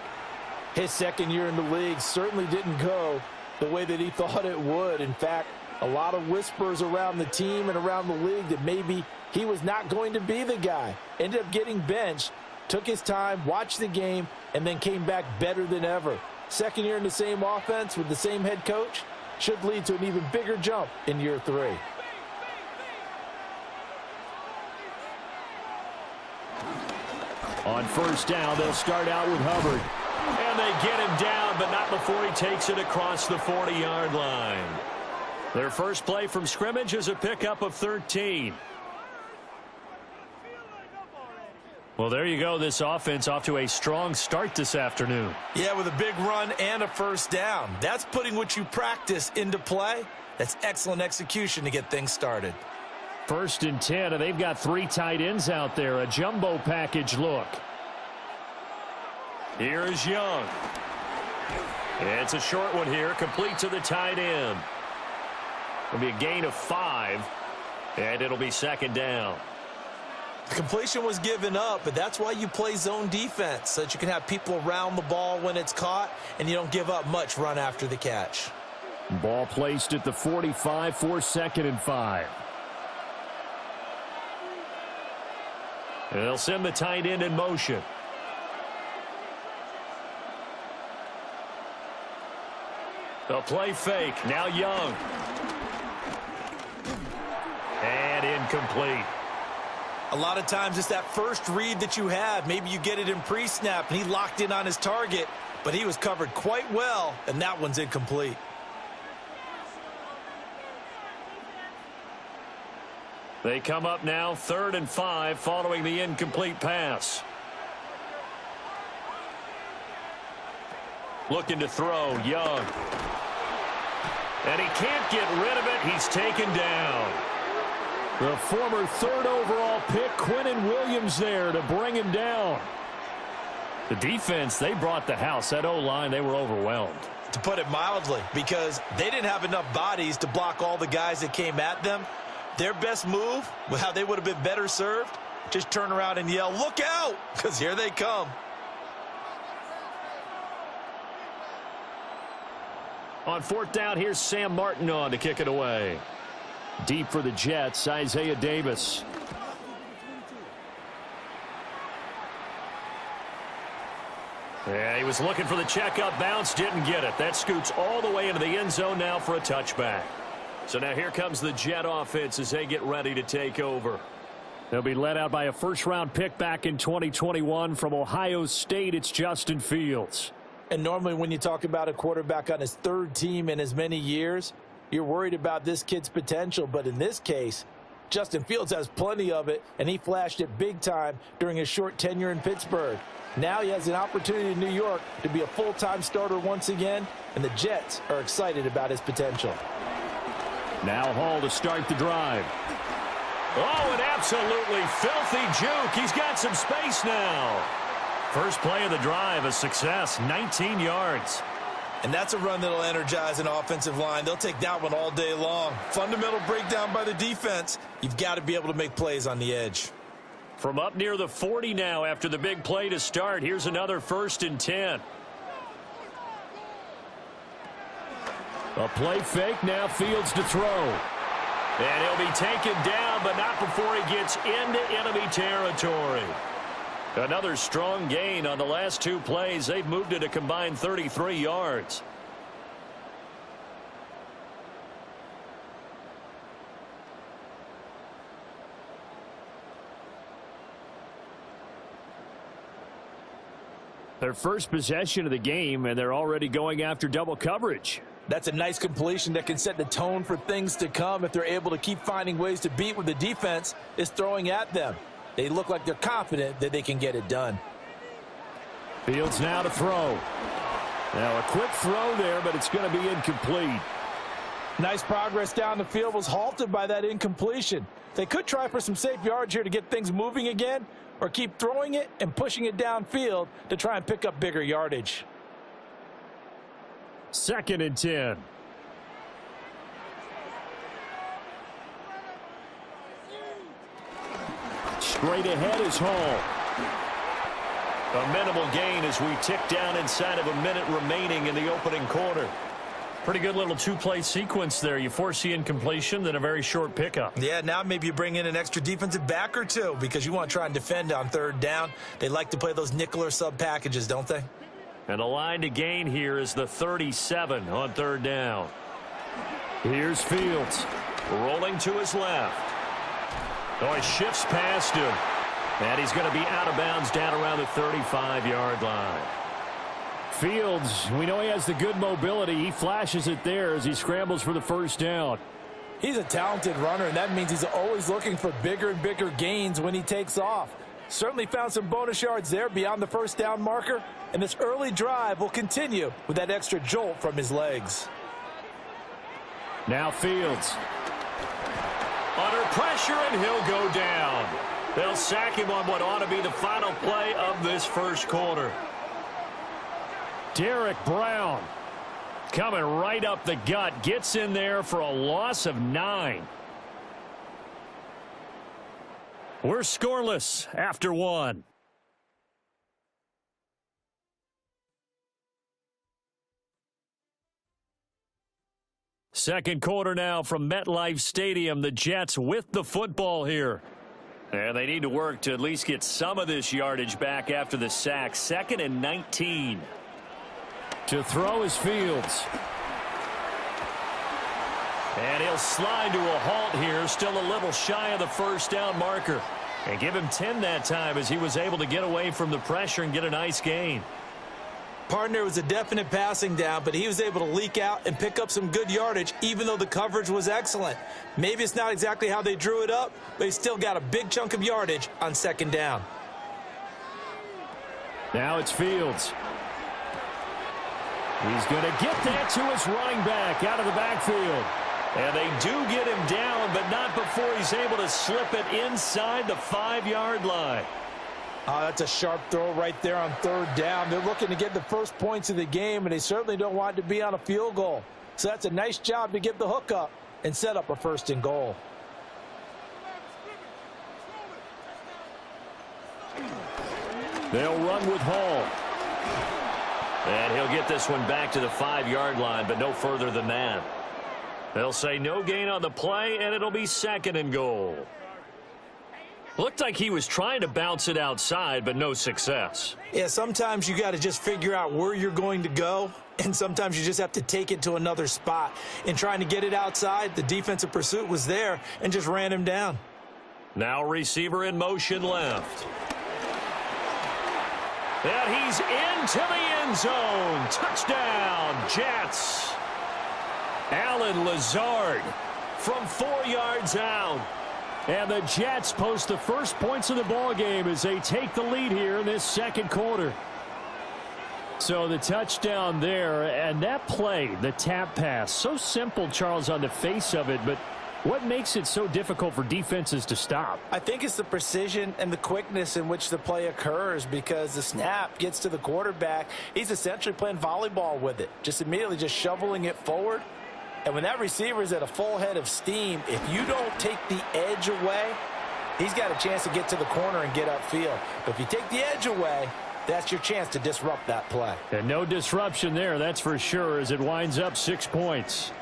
His second year in the league certainly didn't go the way that he thought it would. In fact, a lot of whispers around the team and around the league that maybe he was not going to be the guy. Ended up getting benched, took his time, watched the game, and then came back better than ever. Second year in the same offense with the same head coach should lead to an even bigger jump in year 3. On first down, they'll start out with Hubbard. And they get him down, but not before he takes it across the 40-yard line. Their first play from scrimmage is a pickup of 13. Well, there you go. This offense off to a strong start this afternoon. Yeah, with a big run and a first down. That's putting what you practice into play. That's excellent execution to get things started. 1st and 10, and they've got 3 tight ends out there. A jumbo package look. Here is Young. It's a short one here, complete to the tight end. It'll be a gain of 5, and it'll be second down. The completion was given up, but that's why you play zone defense, so that you can have people around the ball when it's caught, and you don't give up much run after the catch. Ball placed at the 45 for 2nd and 5. And they'll send the tight end in motion. They'll play fake. Now Young. And incomplete. A lot of times it's that first read that you have. Maybe you get it in pre-snap, and he locked in on his target, but he was covered quite well, and that one's incomplete. They come up now 3rd and 5 following the incomplete pass. Looking to throw, Young. And he can't get rid of it. He's taken down. The former 3rd overall pick, Quinnen Williams, there to bring him down. The defense, they brought the house. That O-line, they were overwhelmed. To put it mildly, because they didn't have enough bodies to block all the guys that came at them. Their best move, well, how they would have been better served, just turn around and yell, "Look out!" because here they come. On 4th down, here's Sam Martin on to kick it away. Deep for the Jets, Isaiah Davis. Yeah, he was looking for the checkup bounce, didn't get it. That scoots all the way into the end zone now for a touchback. So now here comes the Jet offense as they get ready to take over. They'll be led out by a first-round pick back in 2021 from Ohio State. It's Justin Fields. And normally when you talk about a quarterback on his 3rd team in as many years, you're worried about this kid's potential. But in this case, Justin Fields has plenty of it, and he flashed it big time during his short tenure in Pittsburgh. Now he has an opportunity in New York to be a full-time starter once again, and the Jets are excited about his potential. Now Hall to start the drive. Oh, an absolutely filthy juke. He's got some space now. First play of the drive, a success, 19 yards. And that's a run that'll energize an offensive line. They'll take that one all day long. Fundamental breakdown by the defense. You've got to be able to make plays on the edge. From up near the 40 now after the big play to start. Here's another 1st and 10. A play fake, now Fields to throw. And he'll be taken down, but not before he gets into enemy territory. Another strong gain on the last two plays. They've moved it a combined 33 yards. Their first possession of the game, and they're already going after double coverage. That's a nice completion that can set the tone for things to come if they're able to keep finding ways to beat what the defense is throwing at them. They look like they're confident that they can get it done. Fields now to throw. Now a quick throw there, but it's going to be incomplete. Nice progress down the field was halted by that incompletion. They could try for some safe yards here to get things moving again, or keep throwing it and pushing it downfield to try and pick up bigger yardage. 2nd and 10. Straight ahead is Hall. A minimal gain as we tick down inside of a minute remaining in the opening quarter. Pretty good little two-play sequence there. You force the incompletion, then a very short pickup. Yeah, now maybe you bring in an extra defensive back or two because you want to try and defend on 3rd down. They like to play those nickel or sub packages, don't they? And the line to gain here is the 37 on 3rd down. Here's Fields rolling to his left. Oh, he shifts past him. And he's going to be out of bounds down around the 35-yard line. Fields, we know he has the good mobility. He flashes it there as he scrambles for the 1st down. He's a talented runner, and that means he's always looking for bigger and bigger gains when he takes off. Certainly found some bonus yards there beyond the 1st down marker, and this early drive will continue with that extra jolt from his legs. Now Fields. Under pressure, and he'll go down. They'll sack him on what ought to be the final play of this 1st quarter. Derek Brown coming right up the gut, gets in there for a loss of 9. We're scoreless after 1. Second quarter now from MetLife Stadium. The Jets with the football here. And they need to work to at least get some of this yardage back after the sack. 2nd and 19. To throw is Fields. And he'll slide to a halt here, still a little shy of the 1st down marker. And give him 10 that time as he was able to get away from the pressure and get a nice gain. Partner was a definite passing down, but he was able to leak out and pick up some good yardage, even though the coverage was excellent. Maybe it's not exactly how they drew it up, but he still got a big chunk of yardage on 2nd down. Now it's Fields. He's going to get that to his running back out of the backfield. And they do get him down, but not before he's able to slip it inside the 5-yard line. That's a sharp throw right there on 3rd down. They're looking to get the first points of the game, and they certainly don't want it to be on a field goal. So that's a nice job to get the hook up and set up a 1st and goal. They'll run with Hall. And he'll get this one back to the 5-yard line, but no further than that. They'll say no gain on the play, and it'll be 2nd and goal. Looked like he was trying to bounce it outside, but no success. Yeah, sometimes you got to just figure out where you're going to go, and sometimes you just have to take it to another spot. In trying to get it outside, the defensive pursuit was there and just ran him down. Now receiver in motion left. And he's into the end zone. Touchdown, Jets. Allen Lazard from 4 yards out. And the Jets post the first points of the ball game as they take the lead here in this 2nd quarter. So the touchdown there, and that play, the tap pass, so simple, Charles, on the face of it, but what makes it so difficult for defenses to stop? I think it's the precision and the quickness in which the play occurs, because the snap gets to the quarterback. He's essentially playing volleyball with it, just immediately just shoveling it forward. And when that receiver is at a full head of steam, if you don't take the edge away, he's got a chance to get to the corner and get upfield. But if you take the edge away, that's your chance to disrupt that play. And no disruption there, that's for sure, as it winds up 6 points.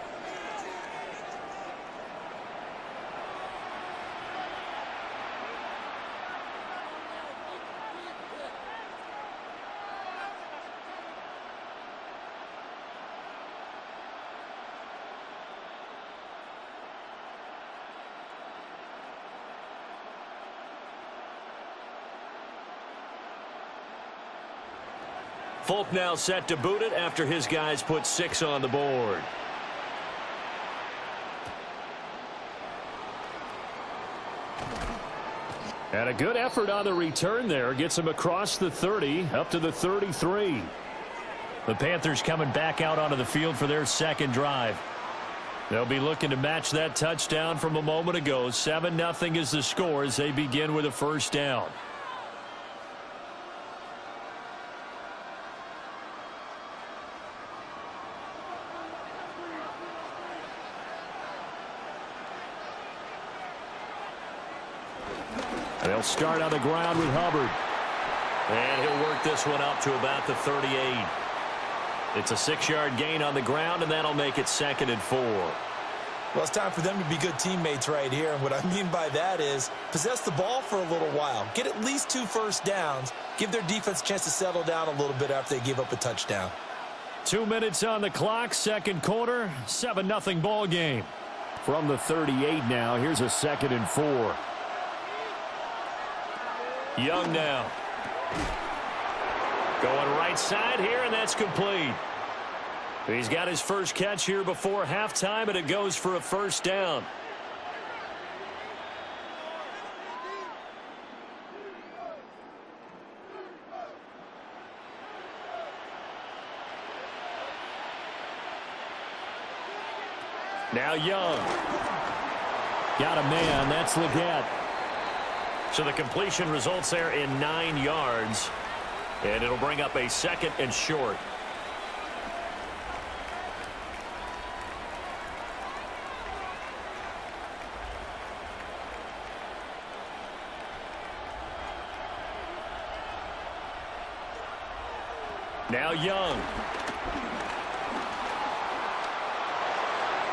Folk now set to boot it after his guys put 6 on the board. And a good effort on the return there. Gets him across the 30, up to the 33. The Panthers coming back out onto the field for their second drive. They'll be looking to match that touchdown from a moment ago. 7-0 is the score as they begin with a first down. They'll start on the ground with Hubbard. And he'll work this one up to about the 38. It's a 6-yard gain on the ground, and that'll make it 2nd and 4. Well, it's time for them to be good teammates right here. And what I mean by that is possess the ball for a little while. Get at least 2 first downs. Give their defense a chance to settle down a little bit after they give up a touchdown. 2 minutes on the clock, second quarter, 7-0 ball game. From the 38 now, here's a 2nd and 4. Young now. Going right side here, and that's complete. He's got his first catch here before halftime, and it goes for a first down. Now Young. Got a man. That's Leggett. So the completion results there in 9 yards. And it'll bring up a 2nd and short. Now Young.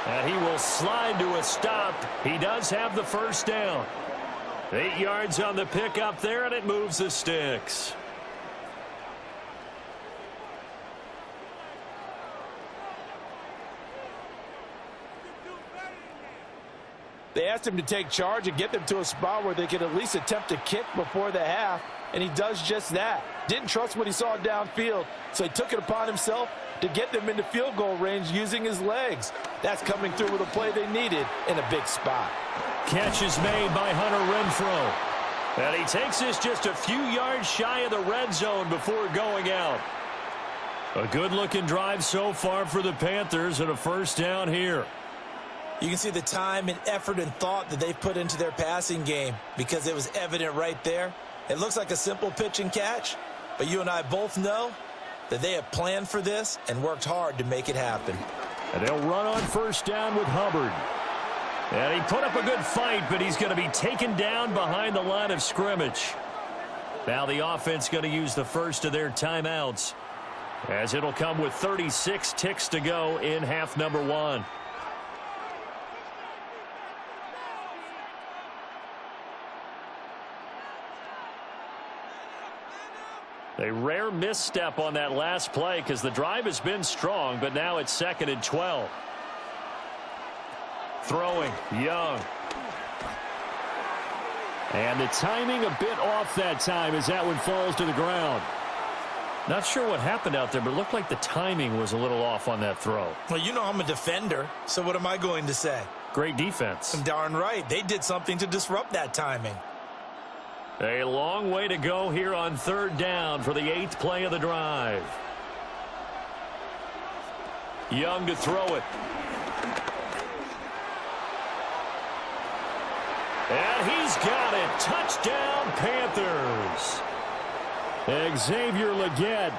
And he will slide to a stop. He does have the first down. 8 yards on the pickup there, and it moves the sticks. They asked him to take charge and get them to a spot where they could at least attempt to kick before the half, and he does just that. Didn't trust what he saw downfield, so he took it upon himself to get them into field goal range using his legs. That's coming through with a play they needed in a big spot. Catch is made by Hunter Renfrow. And he takes this just a few yards shy of the red zone before going out. A good-looking drive so far for the Panthers, and a first down here. You can see the time and effort and thought that they've put into their passing game because it was evident right there. It looks like a simple pitch and catch, but you and I both know that they have planned for this and worked hard to make it happen. And they'll run on first down with Hubbard. And he put up a good fight, but he's going to be taken down behind the line of scrimmage. Now the offense going to use the first of their timeouts, as it'll come with 36 ticks to go in half number 1. A rare misstep on that last play because the drive has been strong, but now it's 2nd and 12. Throwing, Young. And the timing a bit off that time as that one falls to the ground. Not sure what happened out there, but it looked like the timing was a little off on that throw. Well, you know I'm a defender, so what am I going to say? Great defense. Darn right. They did something to disrupt that timing. A long way to go here on 3rd down for the 8th play of the drive. Young to throw it. And he's got it. Touchdown, Panthers. Xavier Leggett,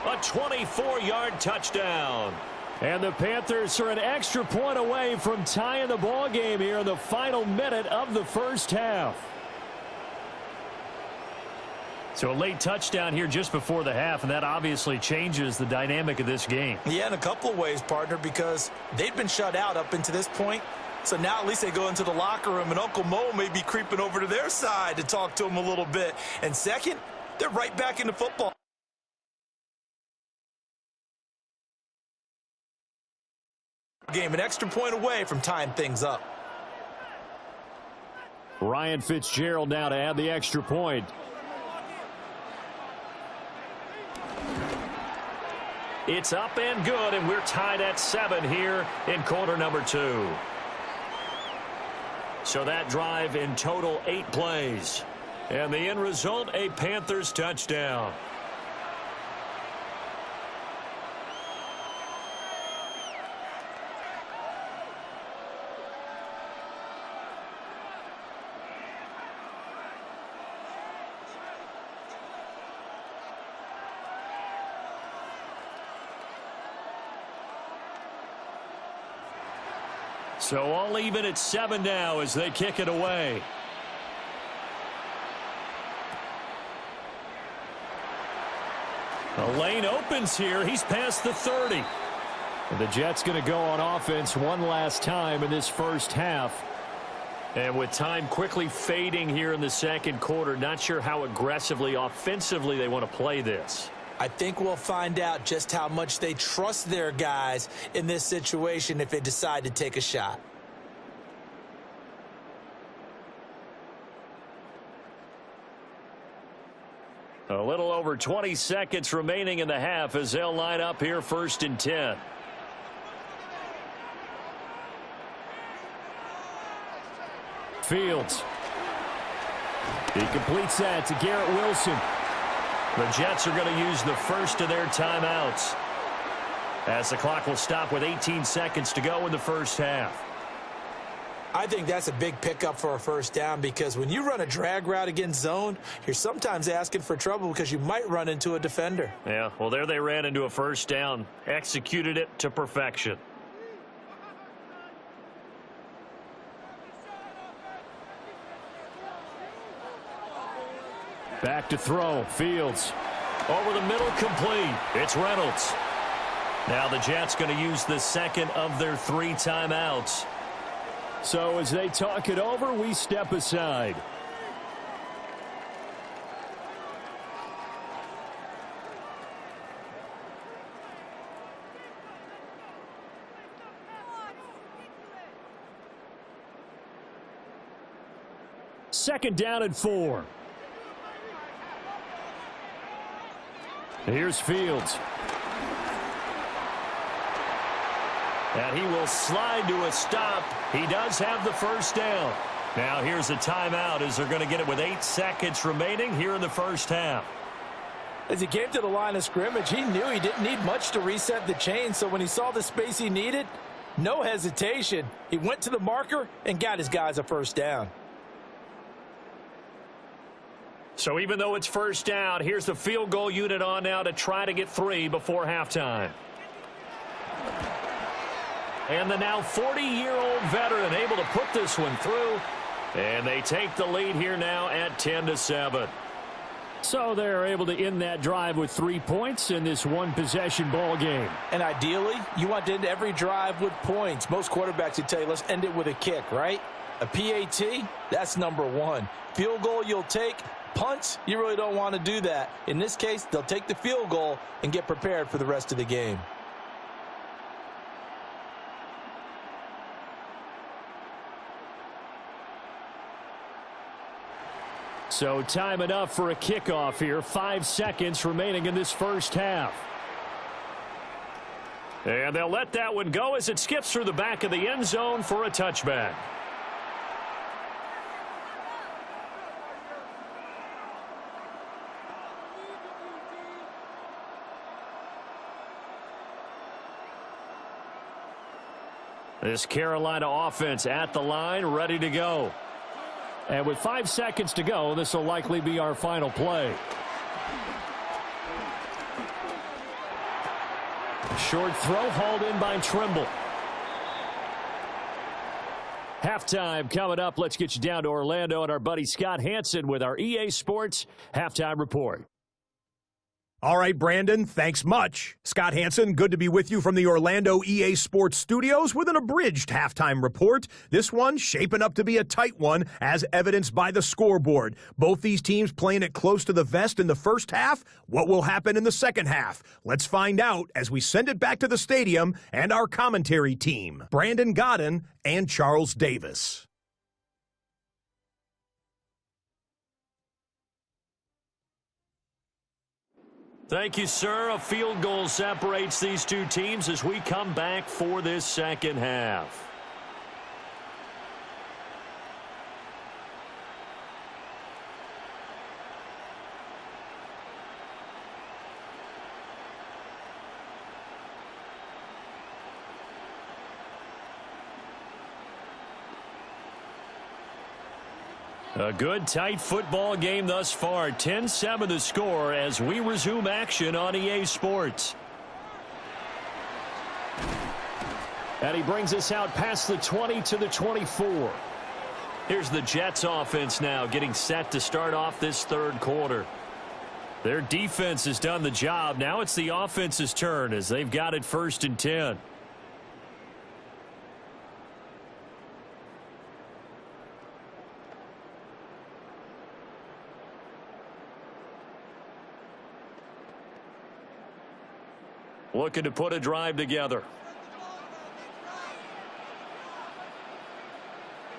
a 24-yard touchdown. And the Panthers are an extra point away from tying the ball game here in the final minute of the first half. So a late touchdown here just before the half, and that obviously changes the dynamic of this game. Yeah, in a couple of ways, partner, because they've been shut out up until this point. So now at least they go into the locker room, and Uncle Mo may be creeping over to their side to talk to him a little bit. And second, they're right back into football game, an extra point away from tying things up. Ryan Fitzgerald now to add the extra point. It's up and good, and we're tied at 7 here in quarter number 2. So that drive in total 8 plays. And the end result, a Panthers touchdown. So all even at 7 now as they kick it away. The lane opens here. He's past the 30. And the Jets going to go on offense one last time in this first half. And with time quickly fading here in the second quarter, not sure how aggressively, offensively they want to play this. I think we'll find out just how much they trust their guys in this situation if they decide to take a shot. A little over 20 seconds remaining in the half as they'll line up here 1st and 10. Fields. He completes that to Garrett Wilson. The Jets are going to use the first of their timeouts as the clock will stop with 18 seconds to go in the first half. I think that's a big pickup for a first down because when you run a drag route against zone, you're sometimes asking for trouble because you might run into a defender. Yeah, well, there they ran into a first down, executed it to perfection. Back to throw. Fields. Over the middle, complete. It's Reynolds. Now the Jets going to use the second of their 3 timeouts. So as they talk it over, we step aside. Second down and 4. Here's Fields. And he will slide to a stop. He does have the first down. Now here's a timeout as they're going to get it with 8 seconds remaining here in the first half. As he came to the line of scrimmage, he knew he didn't need much to reset the chain. So when he saw the space he needed, no hesitation. He went to the marker and got his guys a first down. So even though it's first down, here's the field goal unit on now to try to get 3 before halftime. And the now 40-year-old veteran able to put this one through. And they take the lead here now at 10-7. So they're able to end that drive with 3 points in this one-possession ball game. And ideally, you want to end every drive with points. Most quarterbacks would tell you, let's end it with a kick, right? A PAT, that's number 1. Field goal you'll take. Punts, you really don't want to do that. In this case, they'll take the field goal and get prepared for the rest of the game. So time enough for a kickoff here. 5 seconds remaining in this first half. And they'll let that one go as it skips through the back of the end zone for a touchback. This Carolina offense at the line, ready to go. And with 5 seconds to go, this will likely be our final play. Short throw hauled in by Trimble. Halftime coming up. Let's get you down to Orlando and our buddy Scott Hansen with our EA Sports Halftime Report. All right, Brandon, thanks much. Scott Hansen, good to be with you from the Orlando EA Sports Studios with an abridged halftime report. This one shaping up to be a tight one, as evidenced by the scoreboard. Both these teams playing it close to the vest in the first half. What will happen in the second half? Let's find out as we send it back to the stadium and our commentary team, Brandon Godden and Charles Davis. Thank you, sir. A field goal separates these two teams as we come back for this second half. A good, tight football game thus far. 10-7 the score as we resume action on EA Sports. And he brings us out past the 20 to the 24. Here's the Jets offense now getting set to start off this third quarter. Their defense has done the job. Now it's the offense's turn as they've got it 1st and 10. Looking to put a drive together.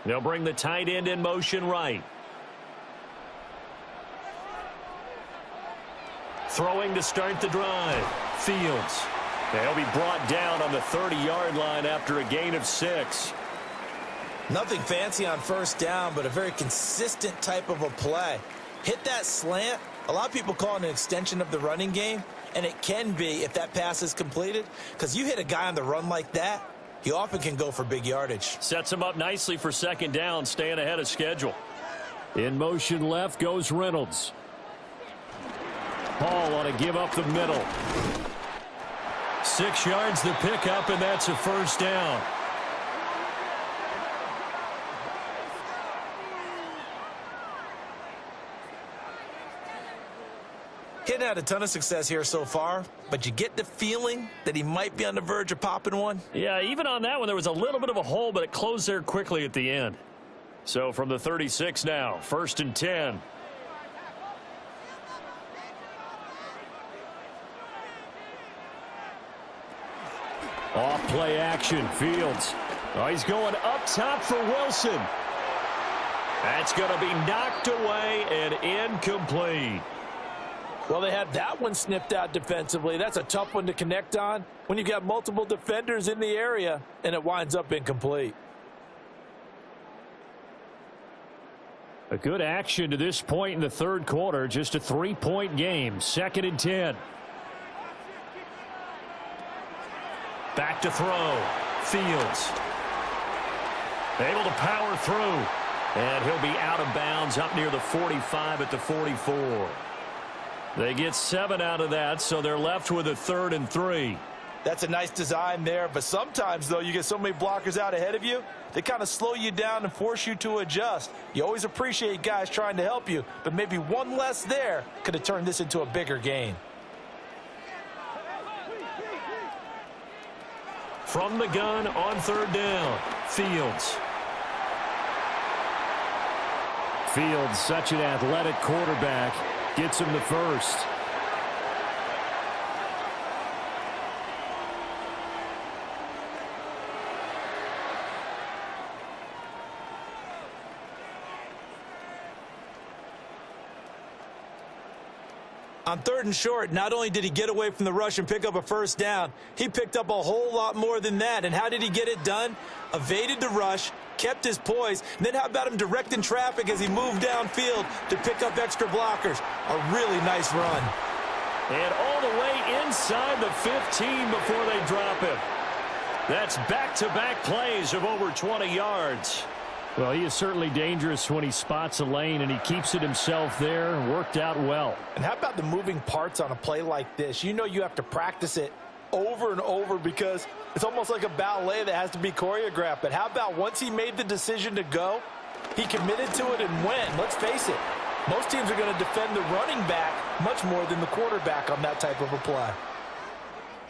They'll bring the tight end in motion right. Throwing to start the drive. Fields. They'll be brought down on the 30-yard line after a gain of 6. Nothing fancy on 1st down, but a very consistent type of a play. Hit that slant. A lot of people call it an extension of the running game. And it can be if that pass is completed, because you hit a guy on the run like that, he often can go for big yardage. Sets him up nicely for 2nd down, staying ahead of schedule. In motion left goes Reynolds. Hall on a give up the middle. 6 yards the pickup, and that's a 1st down. He hadn't had a ton of success here so far, but you get the feeling that he might be on the verge of popping one. Yeah, even on that one, there was a little bit of a hole, but it closed there quickly at the end. So from the 36 now, 1st and 10. Off play action, Fields. Oh, he's going up top for Wilson. That's going to be knocked away and incomplete. Well, they had that one snipped out defensively. That's a tough one to connect on when you've got multiple defenders in the area, and it winds up incomplete. A good action to this point in the third quarter. Just a 3-point game. 2nd and 10. Back to throw. Fields. Able to power through. And he'll be out of bounds up near the 45 at the 44. They get 7 out of that, so they're left with a 3rd and 3. That's a nice design there, but sometimes, though, you get so many blockers out ahead of you, they kind of slow you down and force you to adjust. You always appreciate guys trying to help you, but maybe one less there could have turned this into a bigger gain. From the gun on 3rd down, Fields. Fields, such an athletic quarterback. Gets him the 1st. On 3rd and short, not only did he get away from the rush and pick up a 1st down, he picked up a whole lot more than that. And how did he get it done? Evaded the rush, kept his poise, and then how about him directing traffic as he moved downfield to pick up extra blockers? A really nice run. And all the way inside the 15 before they drop him. That's back-to-back plays of over 20 yards. Well, he is certainly dangerous when he spots a lane, and he keeps it himself there. Worked out well. And how about the moving parts on a play like this? You know you have to practice it over and over because it's almost like a ballet that has to be choreographed. But how about once he made the decision to go, he committed to it and went. Let's face it, most teams are going to defend the running back much more than the quarterback on that type of a play.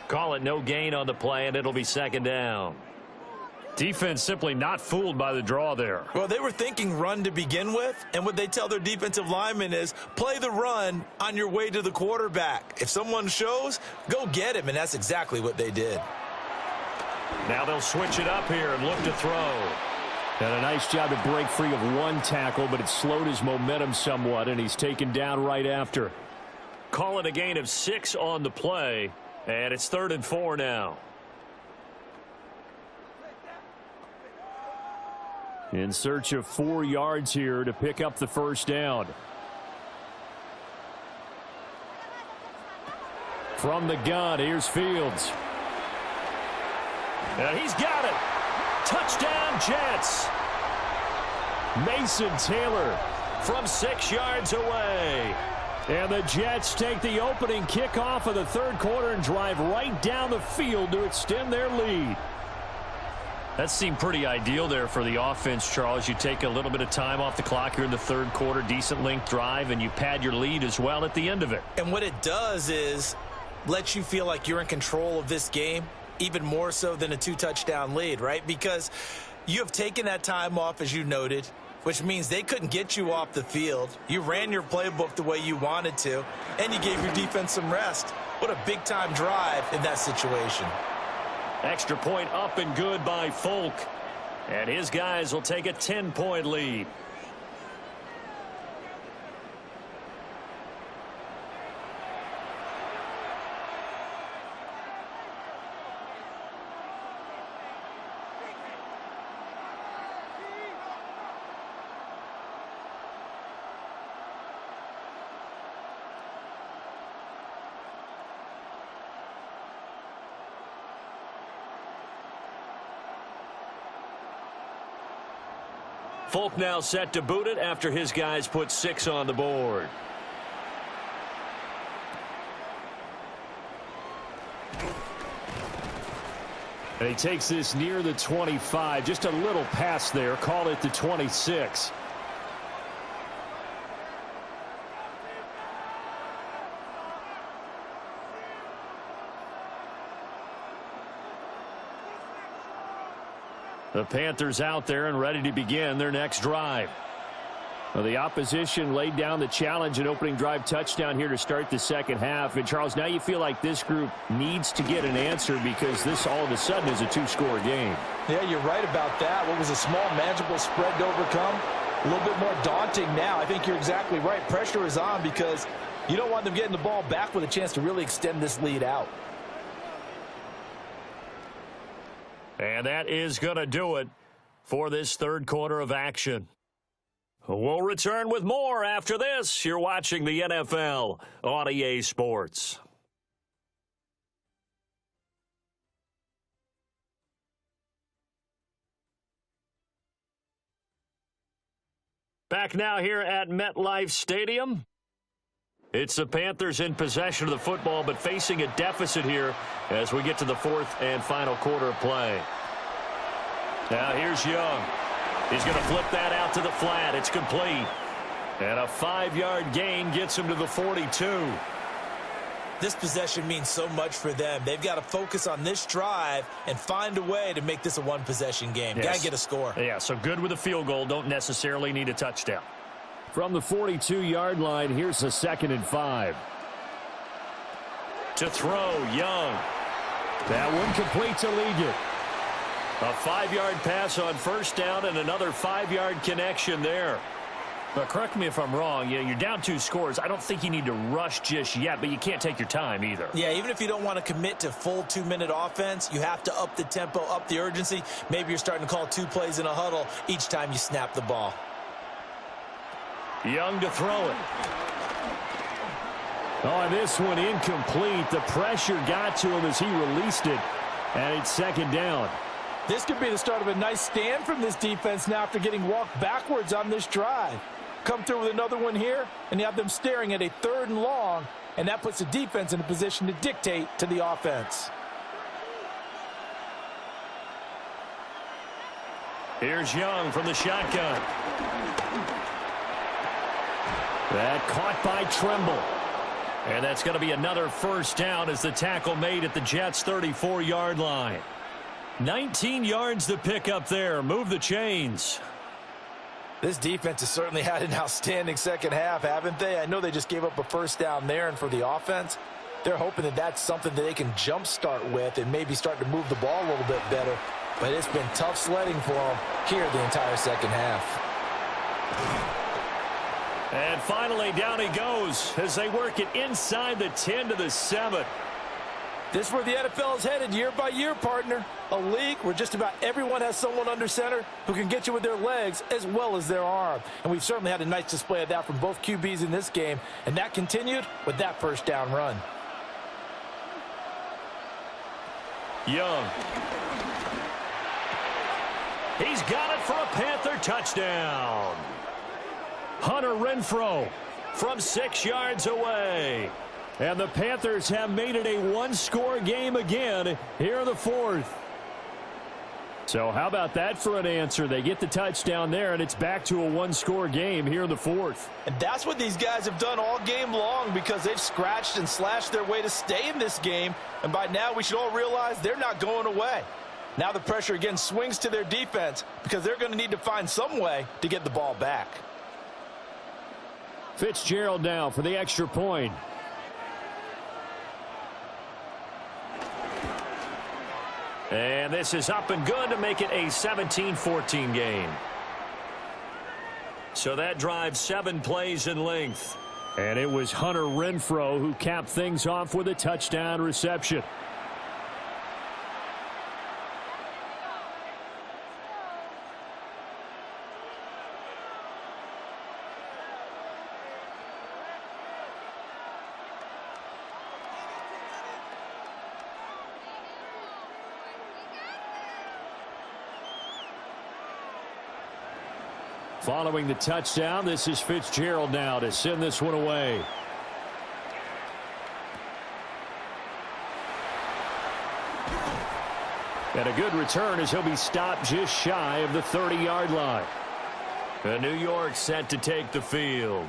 Call it no gain on the play, and it'll be 2nd down. Defense simply not fooled by the draw there. Well, they were thinking run to begin with, and what they tell their defensive linemen is play the run on your way to the quarterback. If someone shows, go get him, and that's exactly what they did. Now they'll switch it up here and look to throw. And a nice job to break free of one tackle, but it slowed his momentum somewhat, and he's taken down right after. Call it a gain of 6 on the play, and it's 3rd and 4 now. In search of 4 yards here to pick up the first down. From the gun, here's Fields. And he's got it. Touchdown, Jets. Mason Taylor from 6 yards away. And the Jets take the opening kickoff of the 3rd quarter and drive right down the field to extend their lead. That seemed pretty ideal there for the offense, Charles. You take a little bit of time off the clock here in the 3rd quarter, decent length drive, and you pad your lead as well at the end of it. And what it does is let you feel like you're in control of this game, even more so than a 2-touchdown lead, right? Because you have taken that time off, as you noted, which means they couldn't get you off the field. You ran your playbook the way you wanted to, and you gave your defense some rest. What a big-time drive in that situation. Extra point up and good by Folk. And his guys will take a 10-point lead. Folk now set to boot it after his guys put 6 on the board. And he takes this near the 25. Just a little pass there. Call it the 26. The Panthers out there and ready to begin their next drive. Well, the opposition laid down the challenge and opening drive touchdown here to start the second half. And, Charles, now you feel like this group needs to get an answer because this all of a sudden is a 2-score game. Yeah, you're right about that. What was a small, manageable spread to overcome? A little bit more daunting now. I think you're exactly right. Pressure is on because you don't want them getting the ball back with a chance to really extend this lead out. And that is going to do it for this 3rd quarter of action. We'll return with more after this. You're watching the NFL on EA Sports. Back now here at MetLife Stadium. It's the Panthers in possession of the football, but facing a deficit here as we get to the 4th and final quarter of play. Now here's Young. He's going to flip that out to the flat. It's complete. And a 5-yard gain gets him to the 42. This possession means so much for them. They've got to focus on this drive and find a way to make this a 1-possession game. Yes. Got to get a score. Yeah, so good with a field goal. Don't necessarily need a touchdown. From the 42-yard line, here's a 2nd and 5. To throw, Young. That one complete to Ligon. A 5-yard pass on first down and another 5-yard connection there. But correct me if I'm wrong. You're down 2 scores. I don't think you need to rush just yet, but you can't take your time either. Yeah, even if you don't want to commit to full 2-minute offense, you have to up the tempo, up the urgency. Maybe you're starting to call 2 plays in a huddle each time you snap the ball. Young to throw it. Oh, and this one incomplete. The pressure got to him as he released it, and it's 2nd down. This could be the start of a nice stand from this defense now after getting walked backwards on this drive. Come through with another one here, and you have them staring at a 3rd and long, and that puts the defense in a position to dictate to the offense. Here's Young from the shotgun. That caught by Tremble. And that's going to be another first down as the tackle made at the Jets' 34-yard line. 19 yards to pick up there. Move the chains. This defense has certainly had an outstanding second half, haven't they? I know they just gave up a first down there, and for the offense, they're hoping that that's something that they can jumpstart with and maybe start to move the ball a little bit better. But it's been tough sledding for them here the entire second half. And finally, down he goes as they work it inside the 10 to the 7. This is where the NFL is headed year by year, partner. A league where just about everyone has someone under center who can get you with their legs as well as their arm. And we've certainly had a nice display of that from both QBs in this game. And that continued with that first down run. Young. He's got it for a Panther touchdown. Hunter Renfrow from 6 yards away. And the Panthers have made it a one-score game again here in the fourth. So how about that for an answer? They get the touchdown there, and it's back to a one-score game here in the fourth. And that's what these guys have done all game long because they've scratched and slashed their way to stay in this game. And by now we should all realize they're not going away. Now the pressure again swings to their defense because they're going to need to find some way to get the ball back. Fitzgerald now for the extra point. And this is up and good to make it a 17-14 game. So that drives 7 plays in length. And it was Hunter Renfrow who capped things off with a touchdown reception. Following the touchdown, this is Fitzgerald now to send this one away. And a good return as he'll be stopped just shy of the 30-yard line. And New York set to take the field.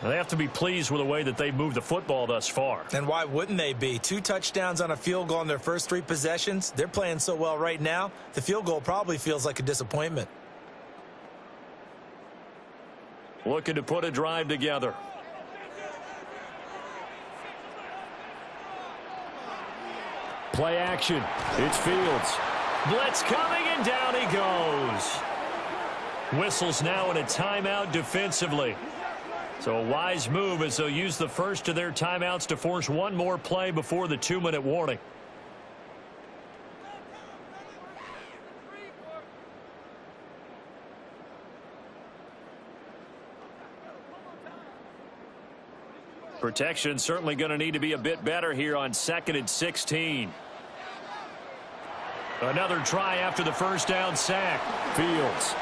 Now, they have to be pleased with the way that they've moved the football thus far. And why wouldn't they be? 2 touchdowns on a field goal in their first 3 possessions. They're playing so well right now, the field goal probably feels like a disappointment. Looking to put a drive together. Play action. It's Fields. Blitz coming, and down he goes. Whistles now in a timeout defensively. So a wise move as they'll use the first of their timeouts to force one more play before the 2-minute warning. Protection certainly going to need to be a bit better here on 2nd and 16. Another try after the first down sack. Fields.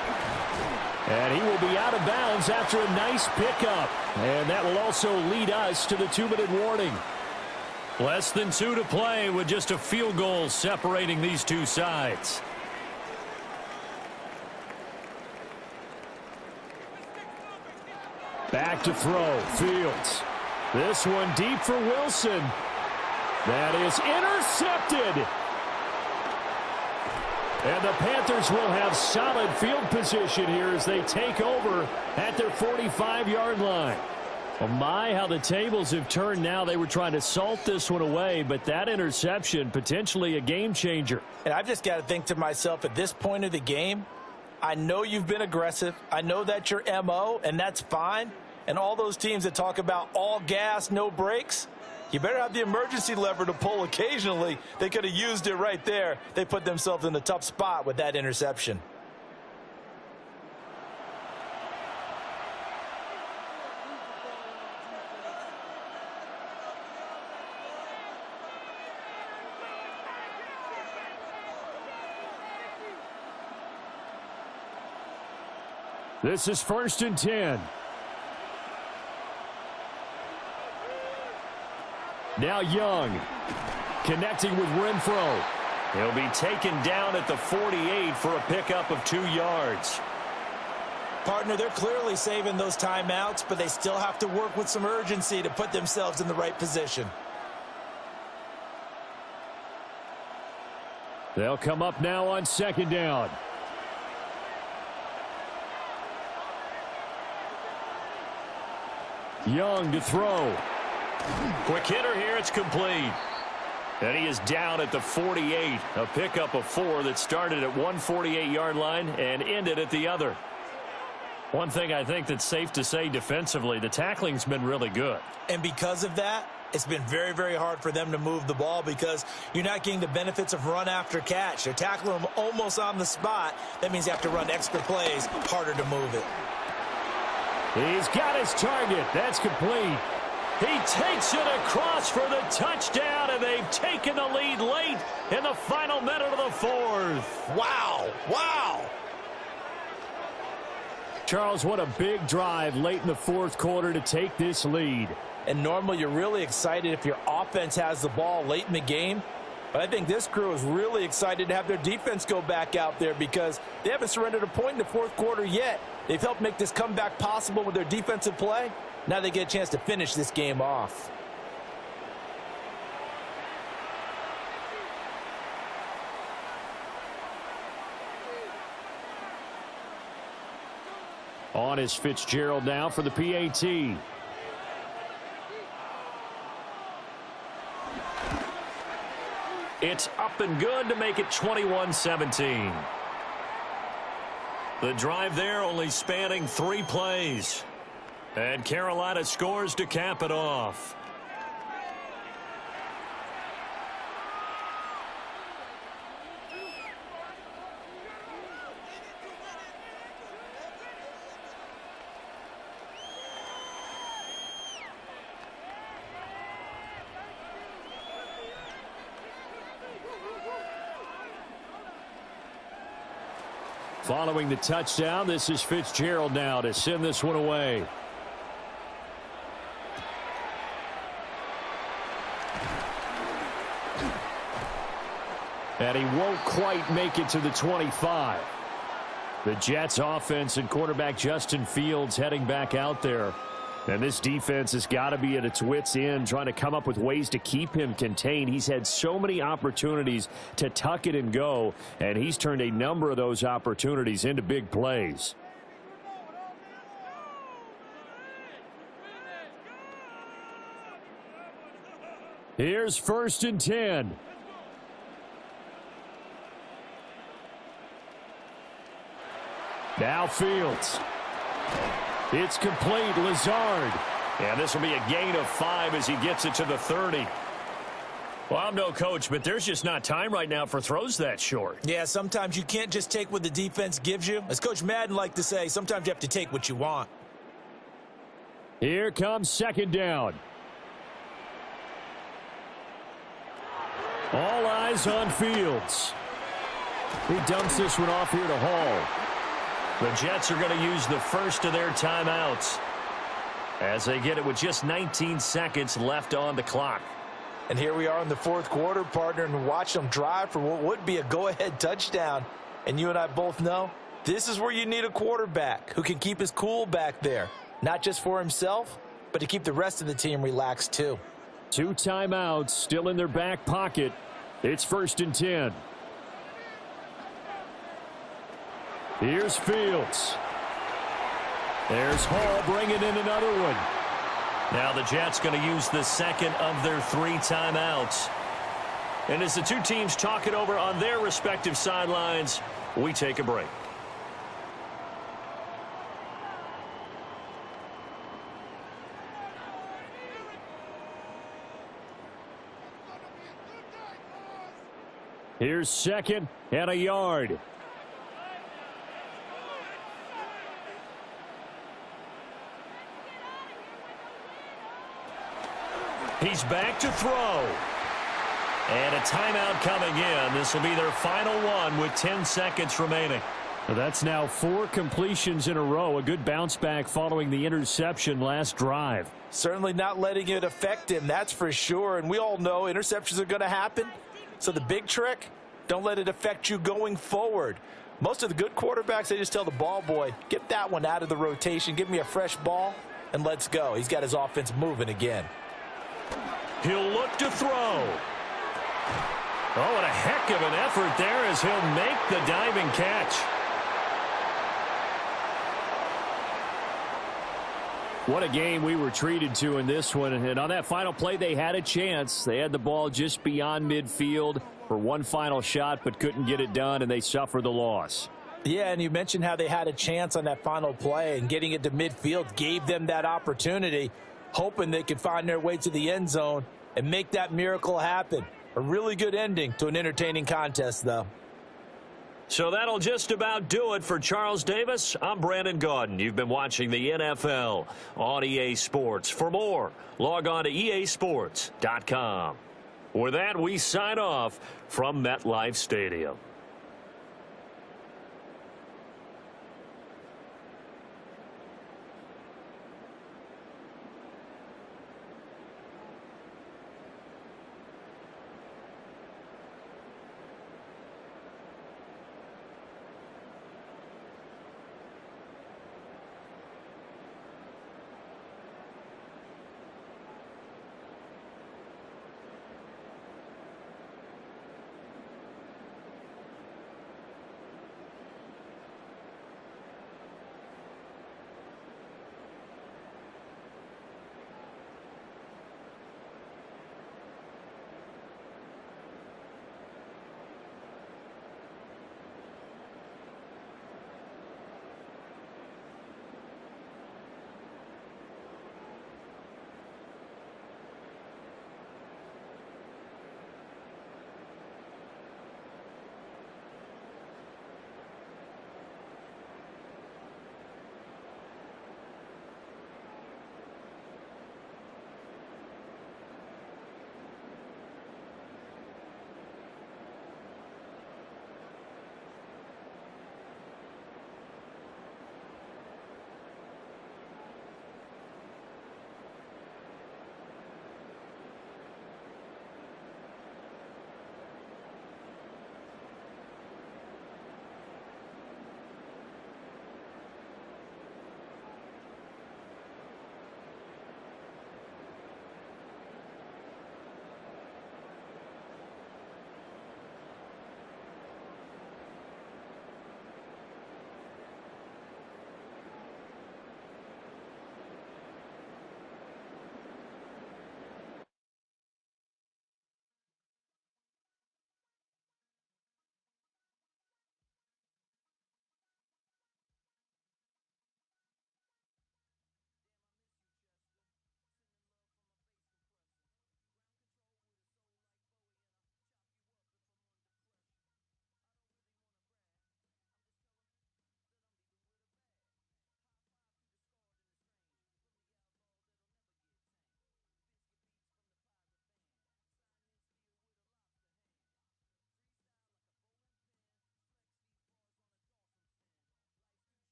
And he will be out of bounds after a nice pickup. And that will also lead us to the 2-minute warning. Less than 2 to play with just a field goal separating these two sides. Back to throw. Fields. This one deep for Wilson. That is intercepted. And the Panthers will have solid field position here as they take over at their 45-yard line. Oh my, how the tables have turned now. They were trying to salt this one away, but that interception potentially a game changer. And I've just got to think to myself at this point of the game, I know you've been aggressive. I know that's your MO, and that's fine. And all those teams that talk about all gas, no brakes, you better have the emergency lever to pull occasionally. They could have used it right there. They put themselves in a tough spot with that interception. This is 1st and 10. Now Young connecting with Renfrow. He'll be taken down at the 48 for a pickup of 2 yards. Partner, they're clearly saving those timeouts, but they still have to work with some urgency to put themselves in the right position. They'll come up now on 2nd down. Young to throw. Quick hitter here, it's complete. And he is down at the 48. A pickup of 4 that started at one 48-yard line and ended at the other. One thing I think that's safe to say defensively, the tackling's been really good. And because of that, it's been very, very hard for them to move the ball because you're not getting the benefits of run after catch. They're tackling them almost on the spot. That means you have to run extra plays, harder to move it. He's got his target. That's complete. He takes it across for the touchdown, and they've taken the lead late in the final minute of the fourth. Wow. Wow. Charles, what a big drive late in the fourth quarter to take this lead. And normally you're really excited if your offense has the ball late in the game. But I think this crew is really excited to have their defense go back out there because they haven't surrendered a point in the fourth quarter yet. They've helped make this comeback possible with their defensive play. Now they get a chance to finish this game off. On is Fitzgerald now for the PAT. It's up and good to make it 21-17. The drive there only spanning 3 plays. And Carolina scores to cap it off. Following the touchdown, this is Fitzgerald now to send this one away. And he won't quite make it to the 25. The Jets offense and quarterback Justin Fields heading back out there. And this defense has got to be at its wits' end, trying to come up with ways to keep him contained. He's had so many opportunities to tuck it and go, and he's turned a number of those opportunities into big plays. Here's 1st and 10. Now Fields. It's complete. Lazard. And this will be a gain of 5 as he gets it to the 30. Well, I'm no coach, but there's just not time right now for throws that short. Yeah, sometimes you can't just take what the defense gives you. As Coach Madden liked to say, sometimes you have to take what you want. Here comes 2nd down. All eyes on Fields. He dumps this one off here to Hall. The Jets are going to use the first of their timeouts as they get it with just 19 seconds left on the clock. And here we are in the fourth quarter, partner, and watch them drive for what would be a go-ahead touchdown. And you and I both know this is where you need a quarterback who can keep his cool back there, not just for himself, but to keep the rest of the team relaxed too. 2 timeouts still in their back pocket. It's 1st and 10. Here's Fields. There's Hall bringing in another one. Now the Jets going to use the second of their 3 timeouts. And as the two teams talk it over on their respective sidelines, we take a break. Here's 2nd and a yard. He's back to throw. And a timeout coming in. This will be their final one with 10 seconds remaining. That's now 4 completions in a row. A good bounce back following the interception last drive. Certainly not letting it affect him, that's for sure. And we all know interceptions are going to happen. So the big trick, don't let it affect you going forward. Most of the good quarterbacks, they just tell the ball boy, get that one out of the rotation, give me a fresh ball, and let's go. He's got his offense moving again. He'll look to throw. Oh, what a heck of an effort there as he'll make the diving catch. What a game we were treated to in this one. And on that final play, they had a chance. They had the ball just beyond midfield for one final shot, but couldn't get it done, and they suffer the loss. Yeah, and you mentioned how they had a chance on that final play, and getting it to midfield gave them that opportunity, hoping they could find their way to the end zone and make that miracle happen. A really good ending to an entertaining contest, though. So that'll just about do it for Charles Davis. I'm Brandon Gaudin. You've been watching the NFL on EA Sports. For more, log on to easports.com. With that, we sign off from MetLife Stadium.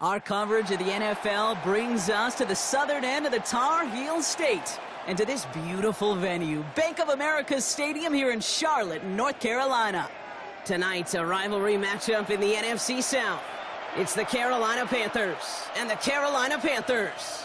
Our coverage of the NFL brings us to the southern end of the Tar Heel State and to this beautiful venue, Bank of America Stadium here in Charlotte, North Carolina. Tonight's a rivalry matchup in the NFC South. It's the Carolina Panthers and the Carolina Panthers.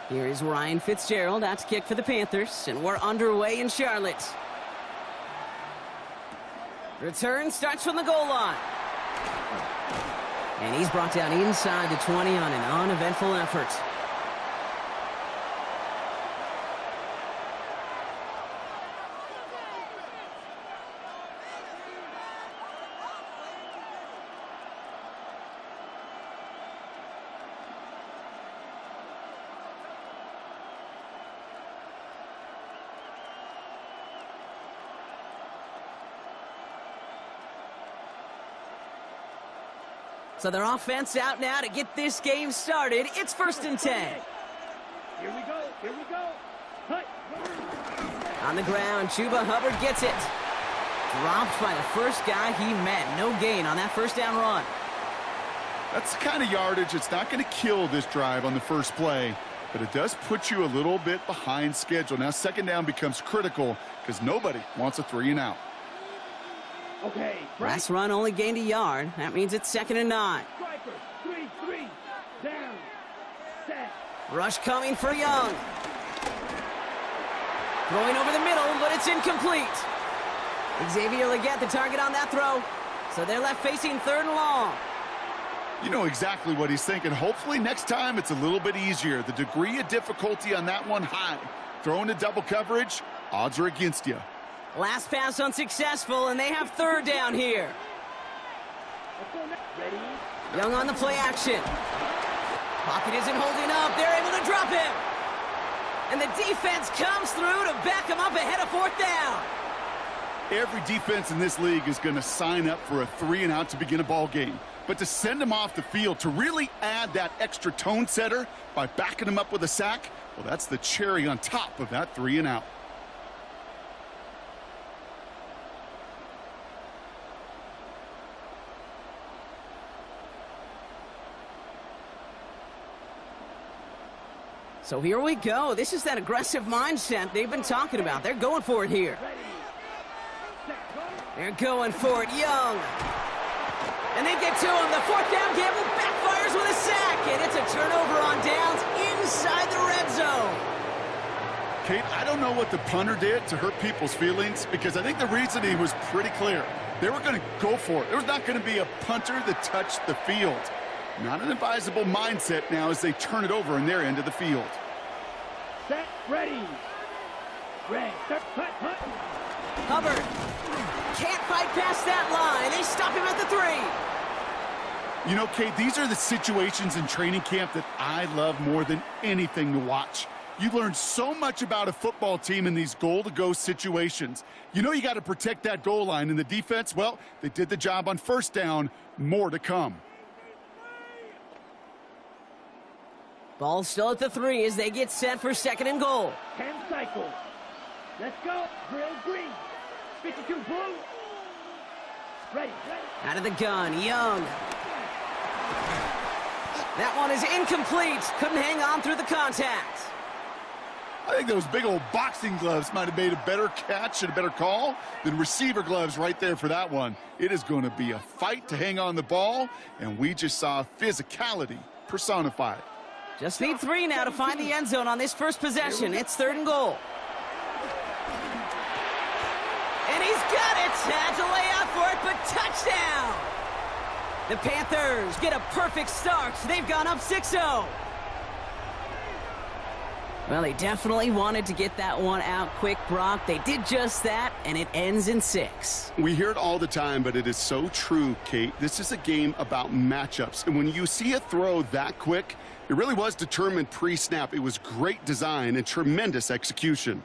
Here is Ryan Fitzgerald out to kick for the Panthers, and we're underway in Charlotte. Return starts from the goal line. And he's brought down inside the 20 on an uneventful effort. So their offense out now to get this game started. It's 1st and 10. Here we go. Here we go. Hut. On the ground, Chuba Hubbard gets it. Dropped by the first guy he met. No gain on that first down run. That's the kind of yardage it's not going to kill this drive on the first play, but it does put you a little bit behind schedule. Now 2nd down becomes critical because nobody wants a 3 and out. Okay. Last run only gained a yard. That means it's 2nd and 9. Striker. 3-3. Down. Set. Rush coming for Young. Throwing over the middle, but it's incomplete. Xavier Legette the target on that throw. So they're left facing 3rd and long. You know exactly what he's thinking. Hopefully next time it's a little bit easier. The degree of difficulty on that one high. Throwing to double coverage, odds are against you. Last pass unsuccessful, and they have 3rd down here. Ready. Young on the play action. Pocket isn't holding up. They're able to drop him. And the defense comes through to back him up ahead of 4th down. Every defense in this league is going to sign up for a 3 and out to begin a ball game. But to send him off the field, to really add that extra tone setter by backing him up with a sack, well, that's the cherry on top of that 3 and out. So here we go. This is that aggressive mindset they've been talking about. They're going for it here. They're going for it. Young. And they get to him. The 4th down gamble backfires with a sack. And it's a turnover on downs inside the red zone. Kate, I don't know what the punter did to hurt people's feelings, because I think the reasoning was pretty clear. They were going to go for it. There was not going to be a punter that touched the field. Not an advisable mindset now as they turn it over in their end of the field. Set. Ready. Red. Hut. Hut. Hubbard can't fight past that line. They stop him at the 3. You know, Kate, these are the situations in training camp that I love more than anything to watch. You learn so much about a football team in these goal-to-go situations. You know you got to protect that goal line, and the defense, well, they did the job on 1st down. More to come. Ball still at the 3 as they get set for 2nd and goal. 10 cycles. Let's go. Drill green. 52 blue. Ready. Out of the gun, Young. That one is incomplete. Couldn't hang on through the contact. I think those big old boxing gloves might have made a better catch and a better call than receiver gloves right there for that one. It is going to be a fight to hang on the ball, and we just saw physicality personified. Just need 3 now to find the end zone on this first possession. It's 3rd and goal. And he's got it. Had to lay out for it, but touchdown. The Panthers get a perfect start. They've gone up 6-0. Well, they definitely wanted to get that one out quick, Brock. They did just that, and it ends in 6. We hear it all the time, but it is so true, Kate. This is a game about matchups. And when you see a throw that quick, it really was determined pre-snap. It was great design and tremendous execution.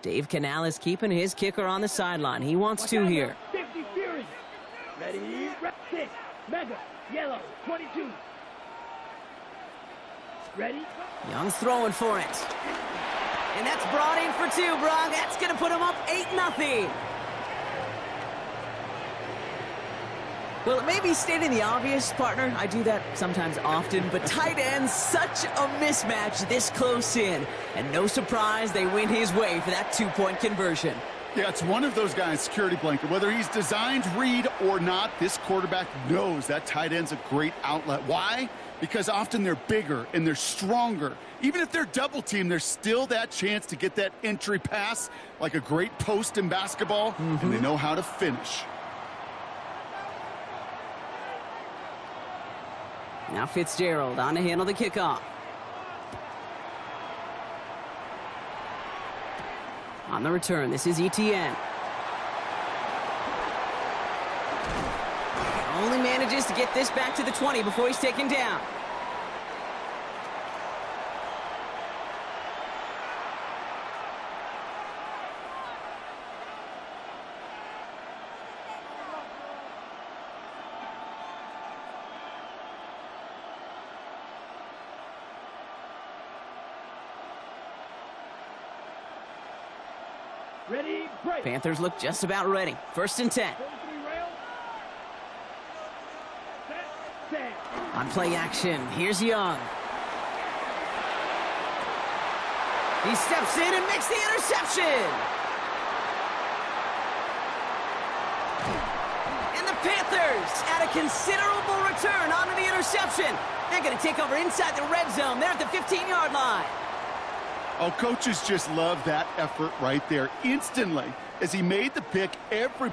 Dave Canales keeping his kicker on the sideline. He wants two here. 50 Fury. Ready, rep 6. Mega, yellow, 22. Ready? Young's throwing for it. And that's brought in for 2, Brock. That's going to put him up 8-0. Well, it may be stating the obvious, partner. I do that sometimes often, but tight ends, such a mismatch this close in. And no surprise, they win his way for that 2-point conversion. Yeah, it's one of those guys, security blanket. Whether he's designed read or not, this quarterback knows that tight end's a great outlet. Why? Because often they're bigger and they're stronger. Even if they're double teamed, there's still that chance to get that entry pass like a great post in basketball, and they know how to finish. Now Fitzgerald on to handle the kickoff. On the return, this is ETN. Only manages to get this back to the 20 before he's taken down. Ready, break. Panthers look just about ready. 1st and 10. 33 rail. Set, set. On play action, here's Young. He steps in and makes the interception. And the Panthers add a considerable return onto the interception. They're going to take over inside the red zone. They're at the 15-yard line. Oh, coaches just love that effort right there. Instantly, as he made the pick, every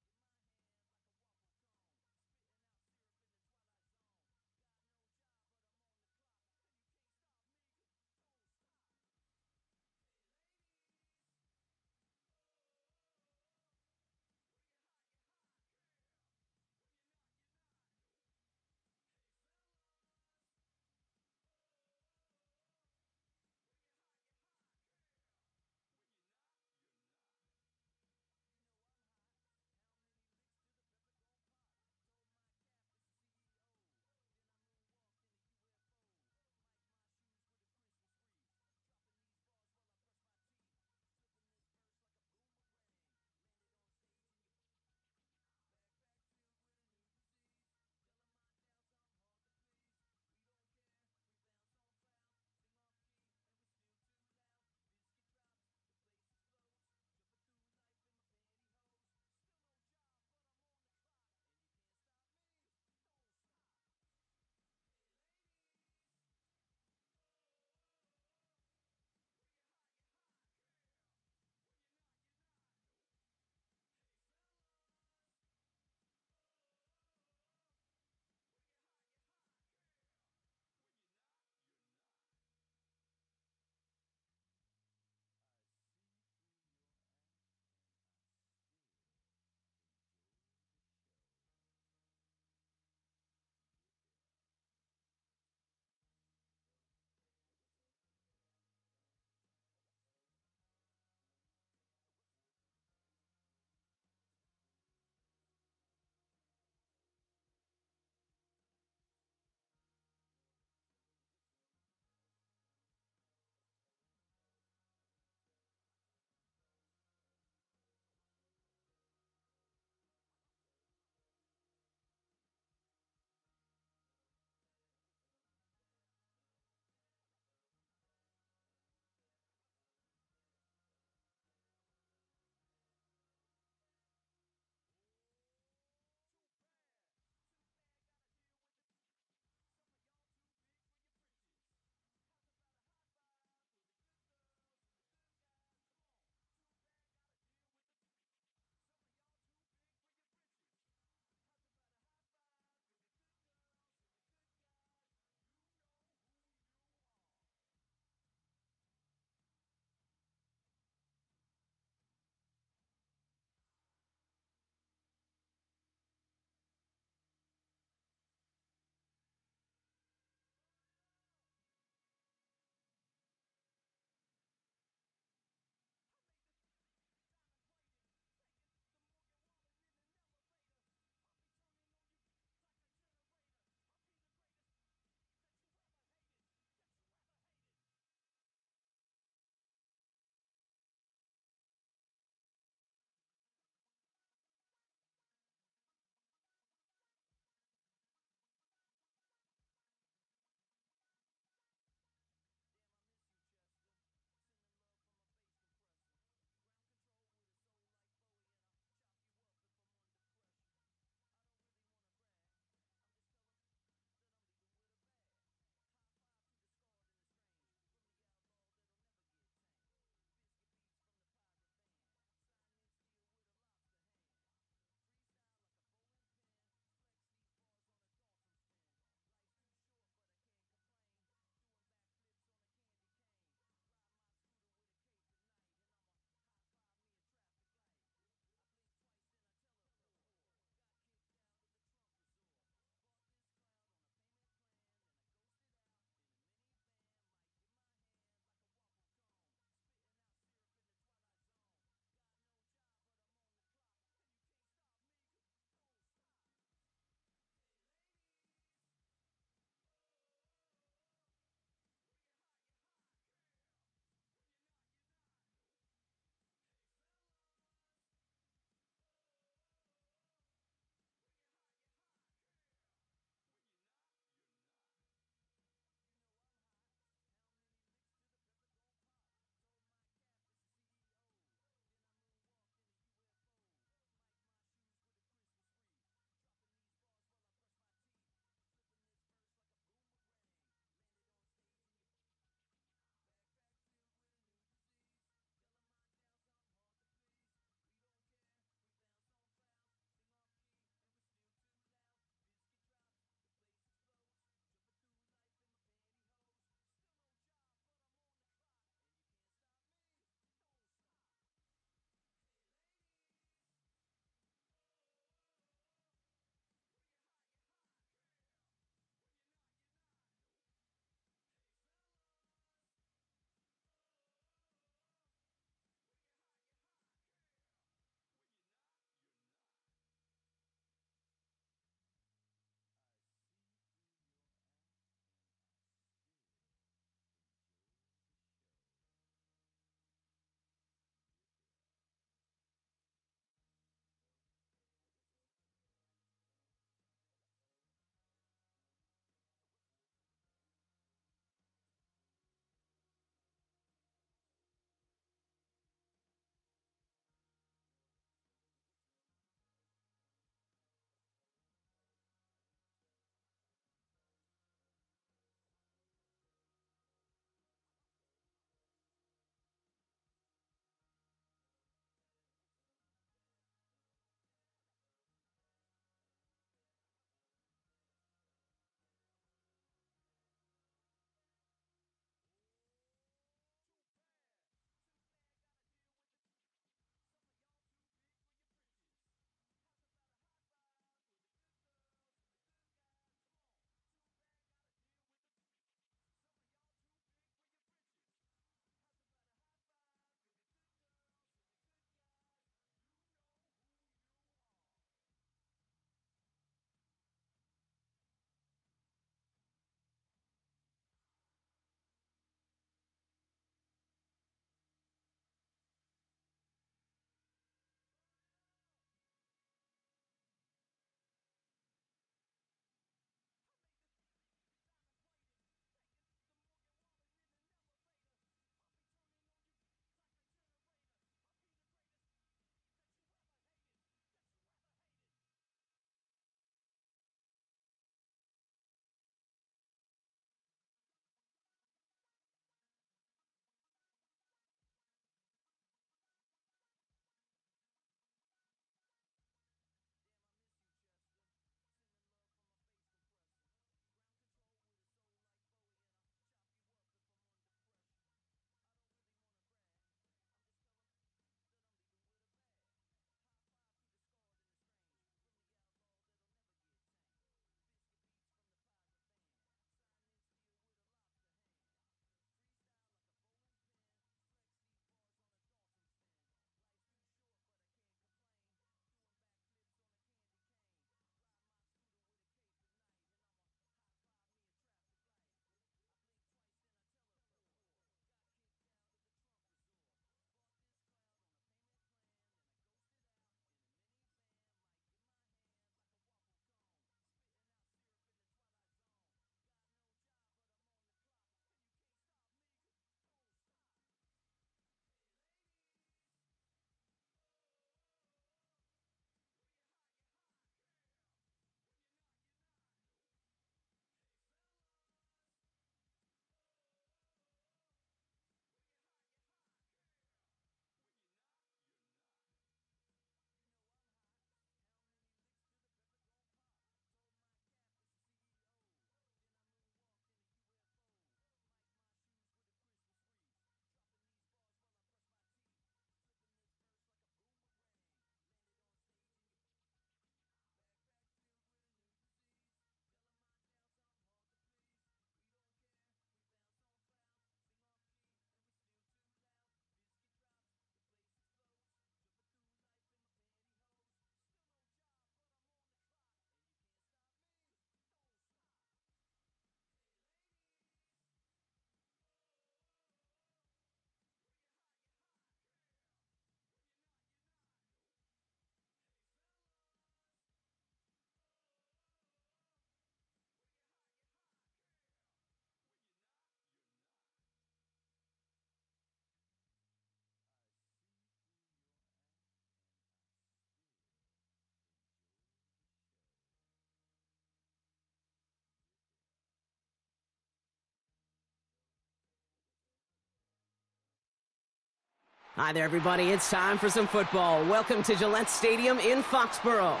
Hi there, everybody. It's time for some football. Welcome to Gillette Stadium in Foxborough.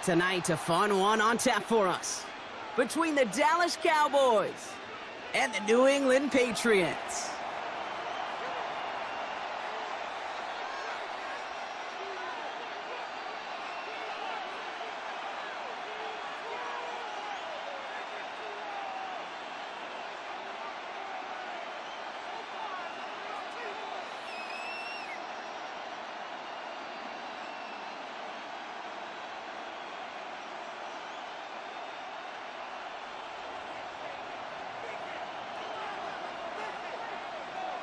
Tonight, a fun one on tap for us between the Dallas Cowboys and the New England Patriots.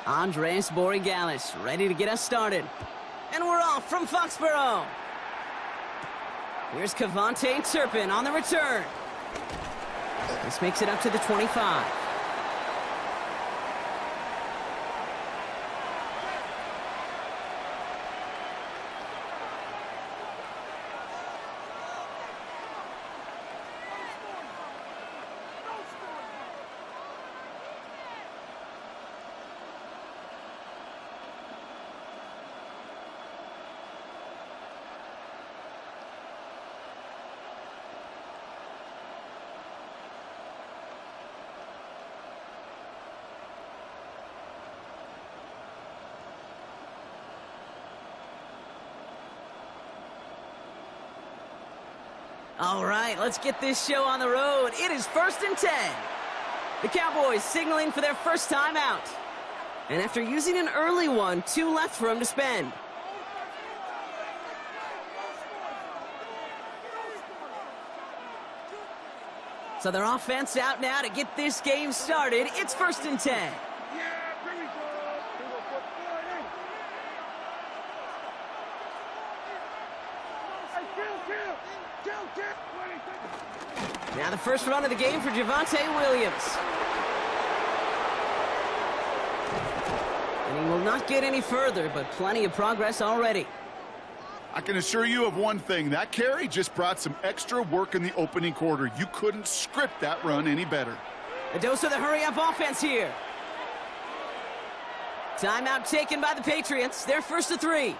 Andres Borregalis ready to get us started. And we're off from Foxborough. Here's Cavante Turpin on the return. This makes it up to the 25. All right, let's get this show on the road. It is 1st and 10. The Cowboys signaling for their first time out. And after using an early one, 2 left for them to spend. So their offense out now to get this game started. It's 1st and 10. Now the first run of the game for Javonte Williams. And he will not get any further, but plenty of progress already. I can assure you of one thing. That carry just brought some extra work in the opening quarter. You couldn't script that run any better. A dose of the hurry-up offense here. Timeout taken by the Patriots. They're 1st to 3.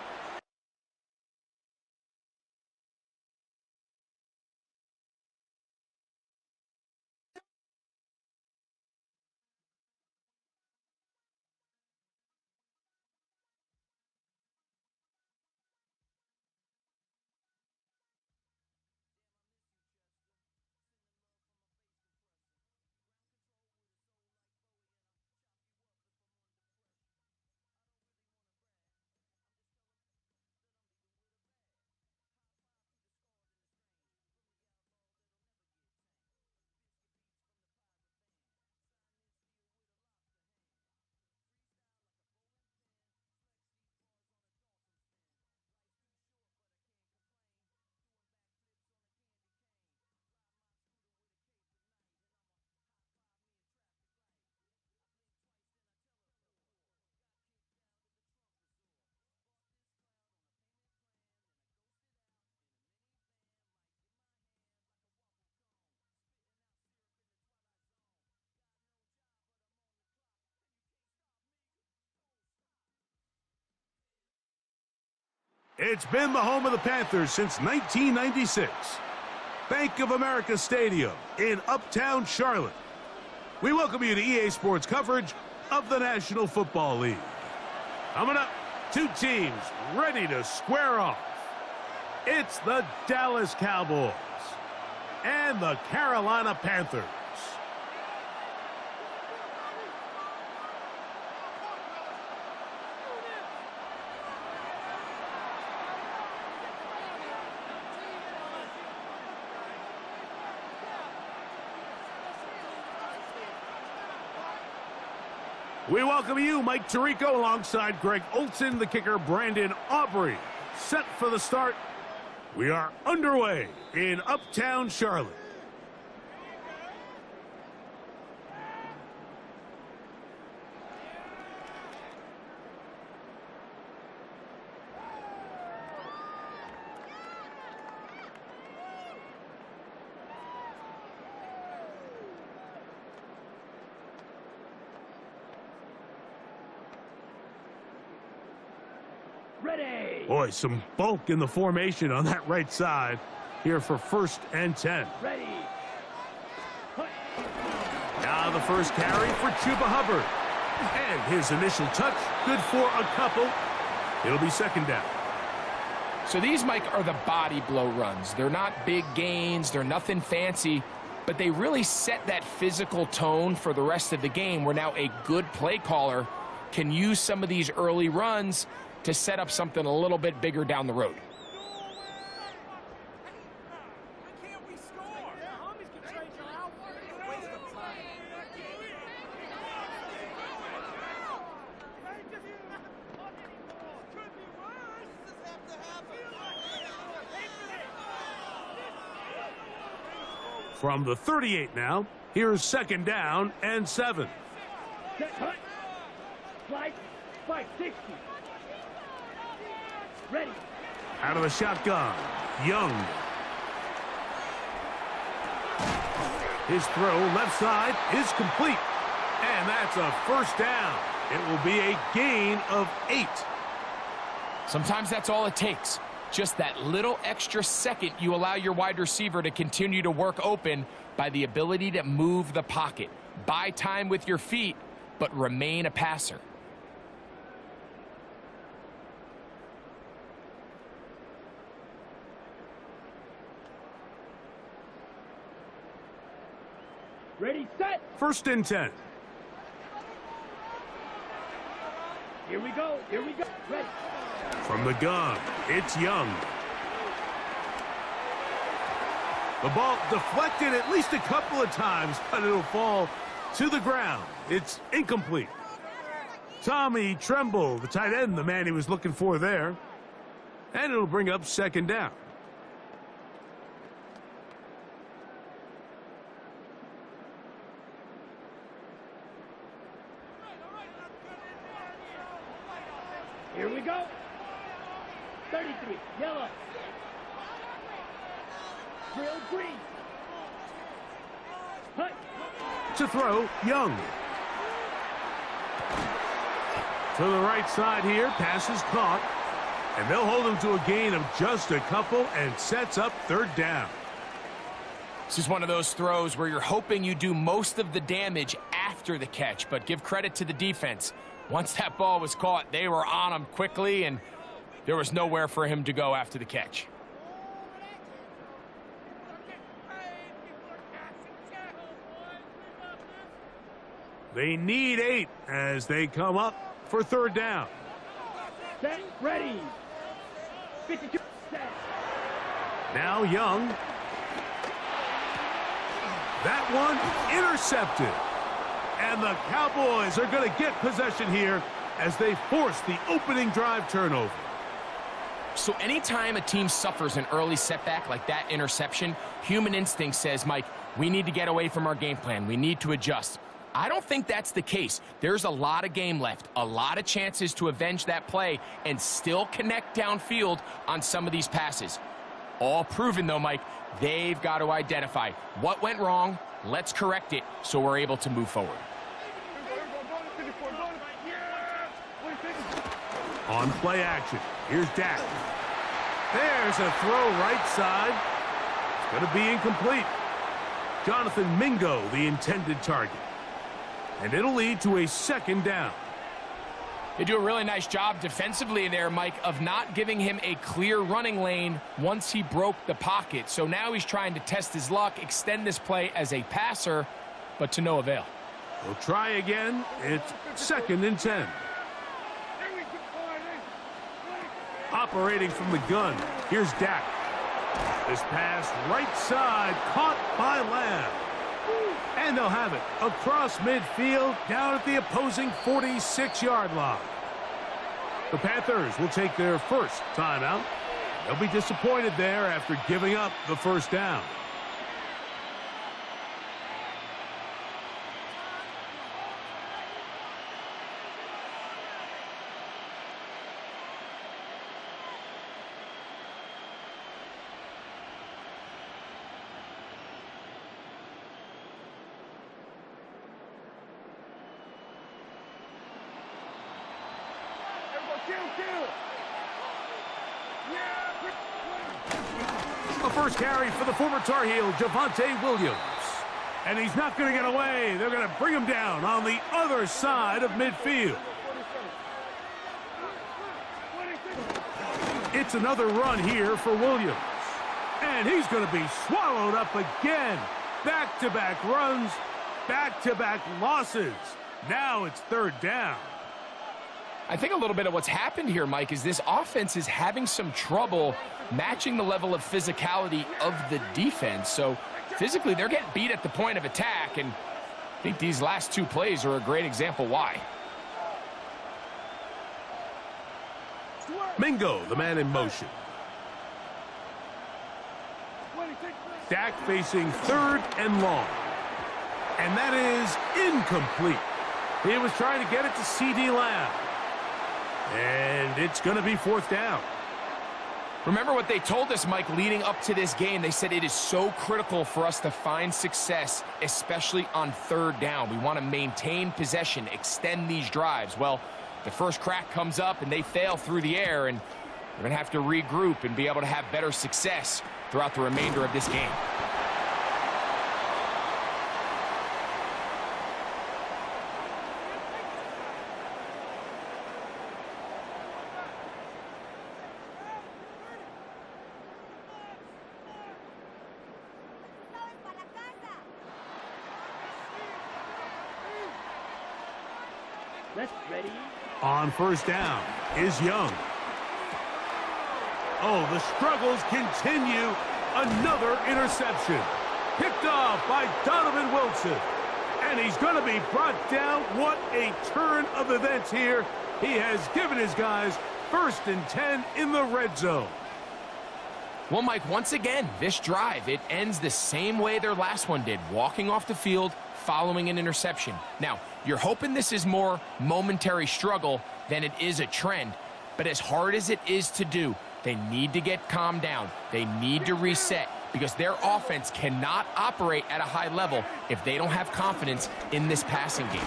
It's been the home of the Panthers since 1996. Bank of America Stadium in Uptown Charlotte. We welcome you to EA Sports coverage of the National Football League. Coming up, 2 teams ready to square off. It's the Dallas Cowboys and the Carolina Panthers. We welcome you, Mike Tirico, alongside Greg Olson, the kicker, Brandon Aubrey. Set for the start. We are underway in Uptown Charlotte. Ready. Boy, some bulk in the formation on that right side here for 1st and 10. Ready. Now the first carry for Chuba Hubbard. And his initial touch, good for a couple. It'll be 2nd down. So these, Mike, are the body blow runs. They're not big gains. They're nothing fancy. But they really set that physical tone for the rest of the game where now a good play caller can use some of these early runs to set up something a little bit bigger down the road. From the 38 now, here's 2nd down and 7. Set, hut. Slide. 560. Ready. Out of the shotgun, Young. His throw left side is complete. And that's a 1st down. It will be a gain of 8. Sometimes that's all it takes. Just that little extra second you allow your wide receiver to continue to work open by the ability to move the pocket. Buy time with your feet, but remain a passer. Ready, set. 1st and 10. Here we go. Here we go. Ready. From the gun, it's Young. The ball deflected at least a couple of times, but it'll fall to the ground. It's incomplete. Tommy Tremble, the tight end, the man he was looking for there. And it'll bring up 2nd down. Here we go. 33. Yellow. Drill green. Hut. To throw, Young. To the right side here, pass is caught. And they'll hold him to a gain of just a couple and sets up 3rd down. This is one of those throws where you're hoping you do most of the damage after the catch, but give credit to the defense. Once that ball was caught, they were on him quickly, and there was nowhere for him to go after the catch. They need 8 as they come up for 3rd down. Set. Ready. 52. Set. Now Young. That one intercepted. And the Cowboys are going to get possession here as they force the opening drive turnover. So anytime a team suffers an early setback like that interception, human instinct says, Mike, we need to get away from our game plan. We need to adjust. I don't think that's the case. There's a lot of game left, a lot of chances to avenge that play and still connect downfield on some of these passes. All proven, though, Mike, they've got to identify what went wrong. Let's correct it so we're able to move forward. On play action, here's Dak. There's a throw right side. It's going to be incomplete. Jonathan Mingo, the intended target. And it'll lead to a 2nd down. They do a really nice job defensively there, Mike, of not giving him a clear running lane once he broke the pocket. So now he's trying to test his luck, extend this play as a passer, but to no avail. We'll try again. It's 2nd and 10. Operating from the gun, here's Dak. This pass right side, caught by Lamb. And they'll have it across midfield, down at the opposing 46-yard line. The Panthers will take their first timeout. They'll be disappointed there after giving up the 1st down. The first carry for the former Tar Heel, Javonte Williams. And he's not going to get away. They're going to bring him down on the other side of midfield. It's another run here for Williams. And he's going to be swallowed up again. Back-to-back runs, back-to-back losses. Now it's third down. I think a little bit of what's happened here, Mike, is this offense is having some trouble matching the level of physicality of the defense. So physically, they're getting beat at the point of attack, and I think these last two plays are a great example why. Mingo, the man in motion. Dak facing third and long. And that is incomplete. He was trying to get it to C.D. Lamb. And it's going to be fourth down. Remember what they told us, Mike, leading up to this game. They said it is so critical for us to find success, especially on third down. We want to maintain possession, extend these drives. Well, the first crack comes up and they fail through the air, and we're going to have to regroup and be able to have better success throughout the remainder of this game. Let's ready. On first down is Young. Oh, the struggles continue. Another interception. Picked off by Donovan Wilson. And he's going to be brought down. What a turn of events here. He has given his guys 1st and 10 in the red zone. Well, Mike, once again, this drive, it ends the same way their last one did, walking off the field, following an interception. Now, you're hoping this is more momentary struggle than it is a trend, but as hard as it is to do, they need to get calmed down. They need to reset because their offense cannot operate at a high level if they don't have confidence in this passing game.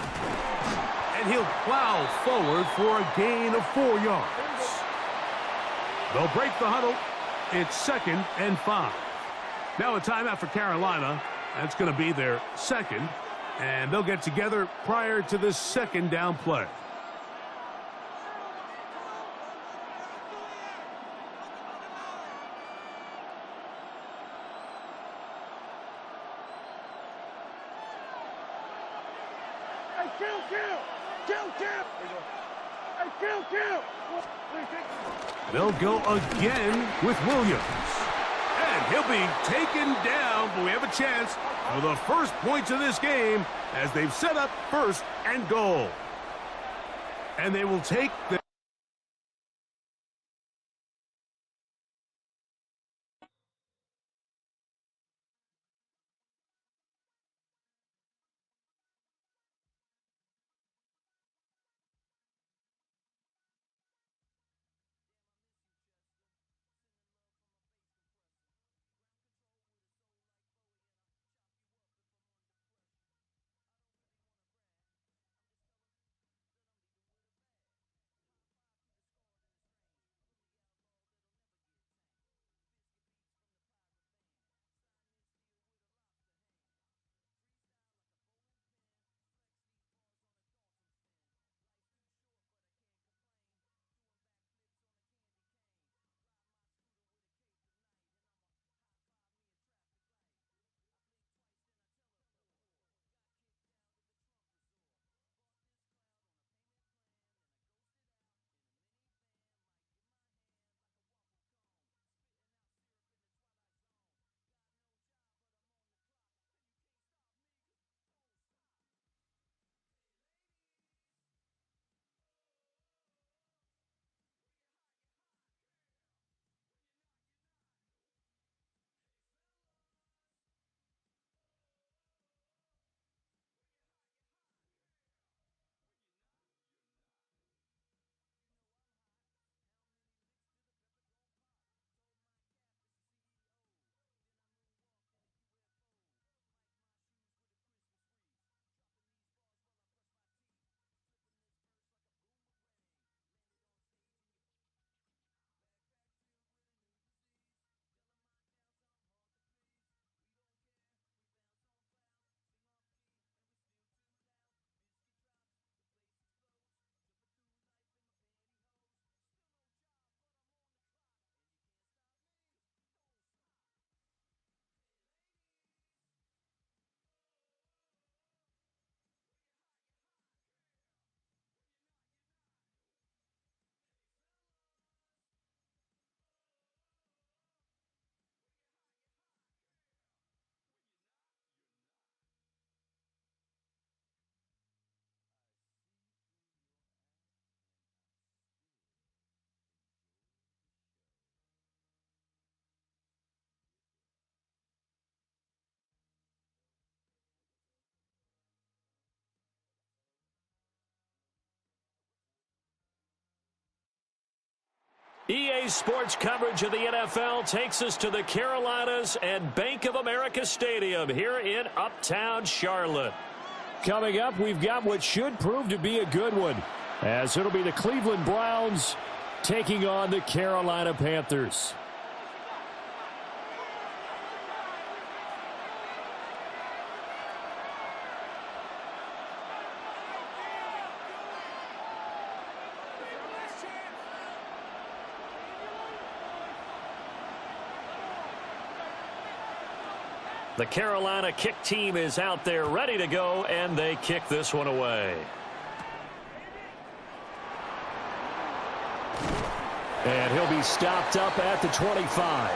And he'll plow forward for a gain of 4 yards. They'll break the huddle. It's 2nd and 5. Now a timeout for Carolina. That's going to be their second. And they'll get together prior to the 2nd down play. They'll go again with Williams. And he'll be taken down, but we have a chance for the first points of this game as they've set up 1st and goal. And they will take the EA Sports coverage of the NFL takes us to the Carolinas and Bank of America Stadium here in Uptown Charlotte. Coming up, we've got what should prove to be a good one, as it'll be the Cleveland Browns taking on the Carolina Panthers. The Carolina kick team is out there ready to go, and they kick this one away. And he'll be stopped up at the 25.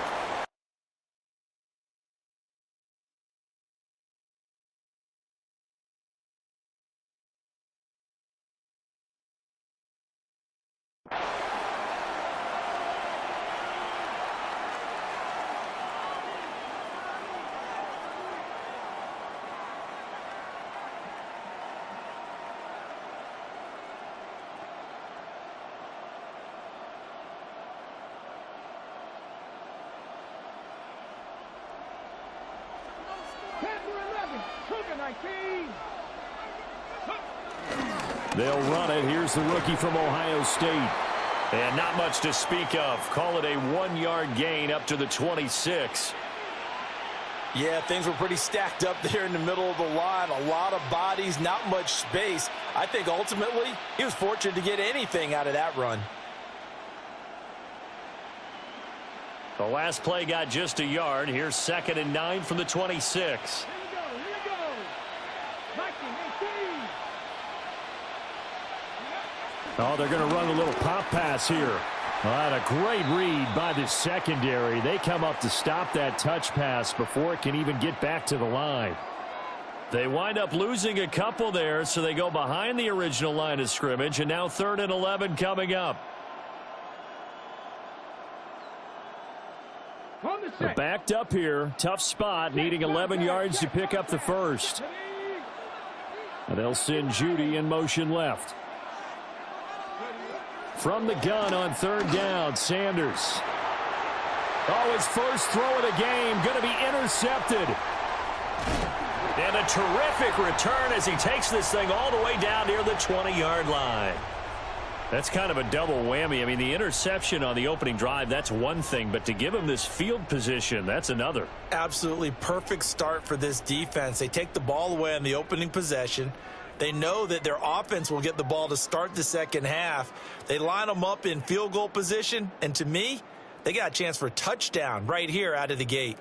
They'll run it. Here's the rookie from Ohio State. And not much to speak of. Call it a 1-yard gain up to the 26. Yeah, things were pretty stacked up there in the middle of the line. A lot of bodies, not much space. I think ultimately he was fortunate to get anything out of that run. The last play got just a yard. Here's 2nd and 9 from the 26. Oh, they're going to run a little pop pass here. Well, a great read by the secondary. They come up to stop that touch pass before it can even get back to the line. They wind up losing a couple there, so they go behind the original line of scrimmage, and now 3rd and 11 coming up. They're backed up here. Tough spot, needing 11 yards to pick up the first. And they'll send Judy in motion left. From the gun on 3rd down, Sanders. Oh, his first throw of the game going to be intercepted. And a terrific return as he takes this thing all the way down near the 20-yard line. That's kind of a double whammy. I mean, the interception on the opening drive, that's one thing, but to give him this field position, that's another. Absolutely perfect start for this defense. They take the ball away on the opening possession. They know that their offense will get the ball to start the second half. They line them up in field goal position, and to me, they got a chance for a touchdown right here out of the gate.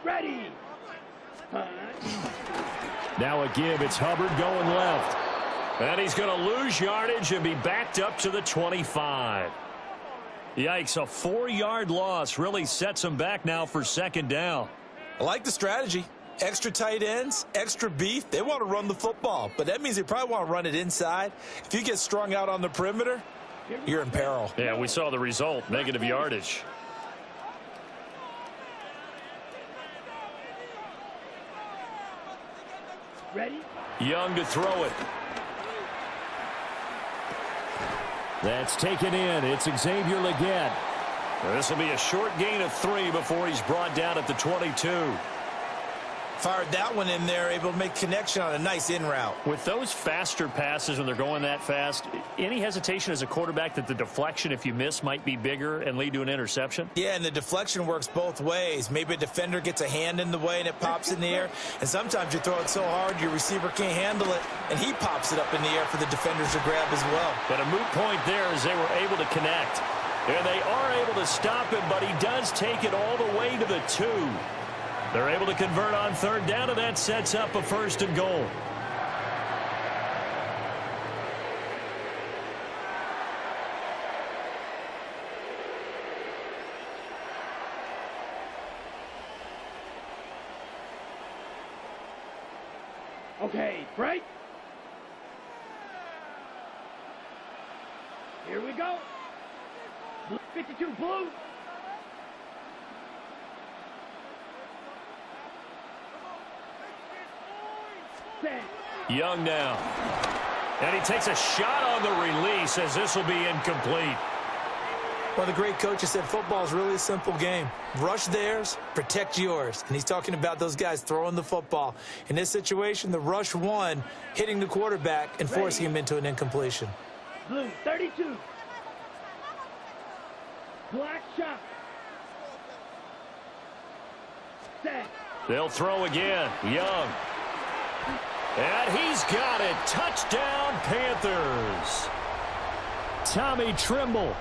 Ready. Now a give. It's Hubbard going left. And he's going to lose yardage and be backed up to the 25. Yikes, a 4-yard loss really sets him back now for 2nd down. I like the strategy. Extra tight ends, extra beef. They want to run the football, but that means they probably want to run it inside. If you get strung out on the perimeter, you're in peril. Yeah, we saw the result, negative yardage. Ready? Young to throw it. That's taken in. It's Xavier Legette. This will be a short gain of 3 before he's brought down at the 22. Fired that one in there, able to make connection on a nice in route. With those faster passes when they're going that fast, any hesitation as a quarterback that the deflection, if you miss, might be bigger and lead to an interception? Yeah, and the deflection works both ways. Maybe a defender gets a hand in the way and it pops in the air, and sometimes you throw it so hard your receiver can't handle it, and he pops it up in the air for the defenders to grab as well. But a moot point there as they were able to connect. And they are able to stop him, but he does take it all the way to the 2. They're able to convert on 3rd down, and that sets up a 1st and goal. Okay, break. Here we go. 52 blue. Set. Young now. And he takes a shot on the release as this will be incomplete. One of the great coaches said football is really a simple game. Rush theirs, protect yours. And he's talking about those guys throwing the football. In this situation, the rush one, hitting the quarterback and forcing him into an incompletion. Blue, 32. Black shot. Set. They'll throw again. Young. And he's got it. Touchdown, Panthers. Tommy Trimble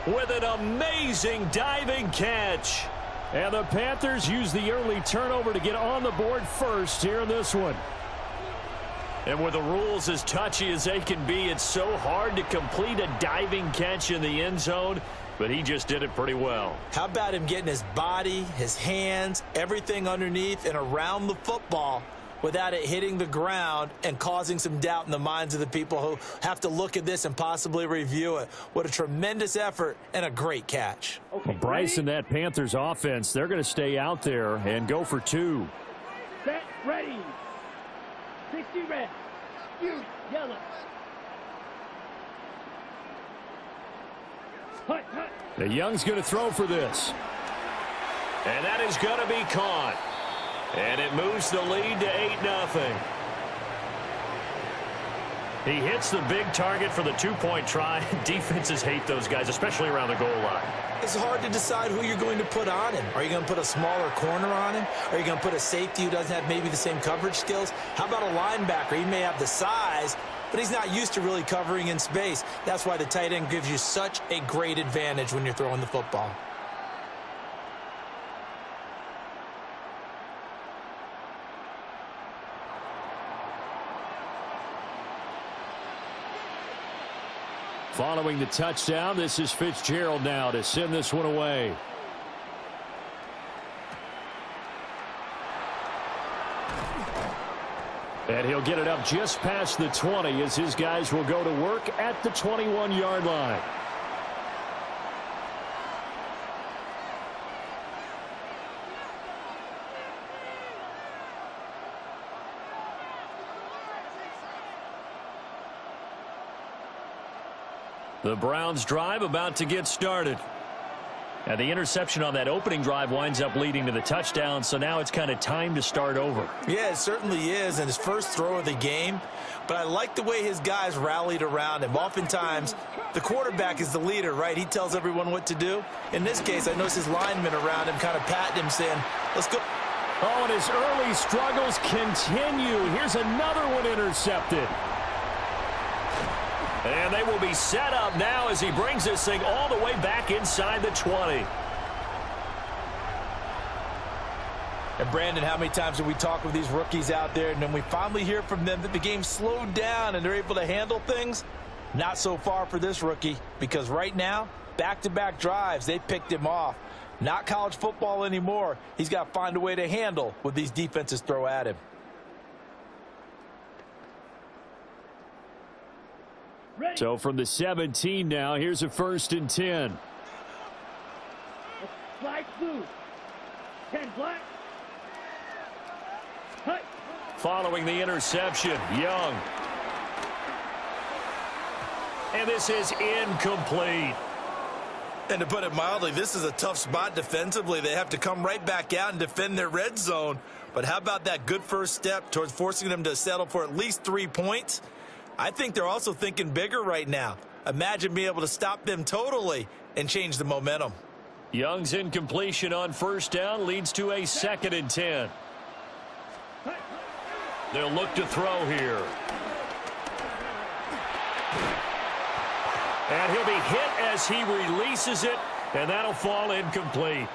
with an amazing diving catch. And the Panthers use the early turnover to get on the board first here in this one. And with the rules as touchy as they can be, it's so hard to complete a diving catch in the end zone, but he just did it pretty well. How about him getting his body, his hands, everything underneath and around the football without it hitting the ground and causing some doubt in the minds of the people who have to look at this and possibly review it. What a tremendous effort and a great catch. Okay, Well, Bryce and that Panthers offense, they're going to stay out there and go for two. Set, ready. 60 red. Skew, yellow. Hut, hut. The Young's going to throw for this. And that is going to be caught. And it moves the lead to 8-0. He hits the big target for the two-point try. Defenses hate those guys, especially around the goal line. It's hard to decide who you're going to put on him. Are you going to put a smaller corner on him? Are you going to put a safety who doesn't have maybe the same coverage skills? How about a linebacker? He may have the size, but he's not used to really covering in space. That's why the tight end gives you such a great advantage when you're throwing the football. Following the touchdown, this is Fitzgerald now to send this one away. And he'll get it up just past the 20 as his guys will go to work at the 21-yard line. The Browns drive about to get started. And the interception on that opening drive winds up leading to the touchdown, so now it's kind of time to start over. Yeah, it certainly is, and his first throw of the game. But I like the way his guys rallied around him. Oftentimes, the quarterback is the leader, right? He tells everyone what to do. In this case, I noticed his linemen around him kind of patting him, saying, let's go. Oh, and his early struggles continue. Here's another one intercepted. And they will be set up now as he brings this thing all the way back inside the 20. And Brandon, how many times have we talked with these rookies out there, and then we finally hear from them that the game slowed down and they're able to handle things? Not so far for this rookie, because right now, back-to-back drives, they picked him off. Not college football anymore. He's got to find a way to handle what these defenses throw at him. So from the 17 now, here's a 1st and 10. Flag blue. 10 black. Hut. Following the interception, Young. And this is incomplete. And to put it mildly, this is a tough spot defensively. They have to come right back out and defend their red zone. But how about that good first step towards forcing them to settle for at least 3 points? I think they're also thinking bigger right now. Imagine being able to stop them totally and change the momentum. Young's incompletion on 1st down leads to a 2nd and 10. They'll look to throw here. And he'll be hit as he releases it, and that'll fall incomplete.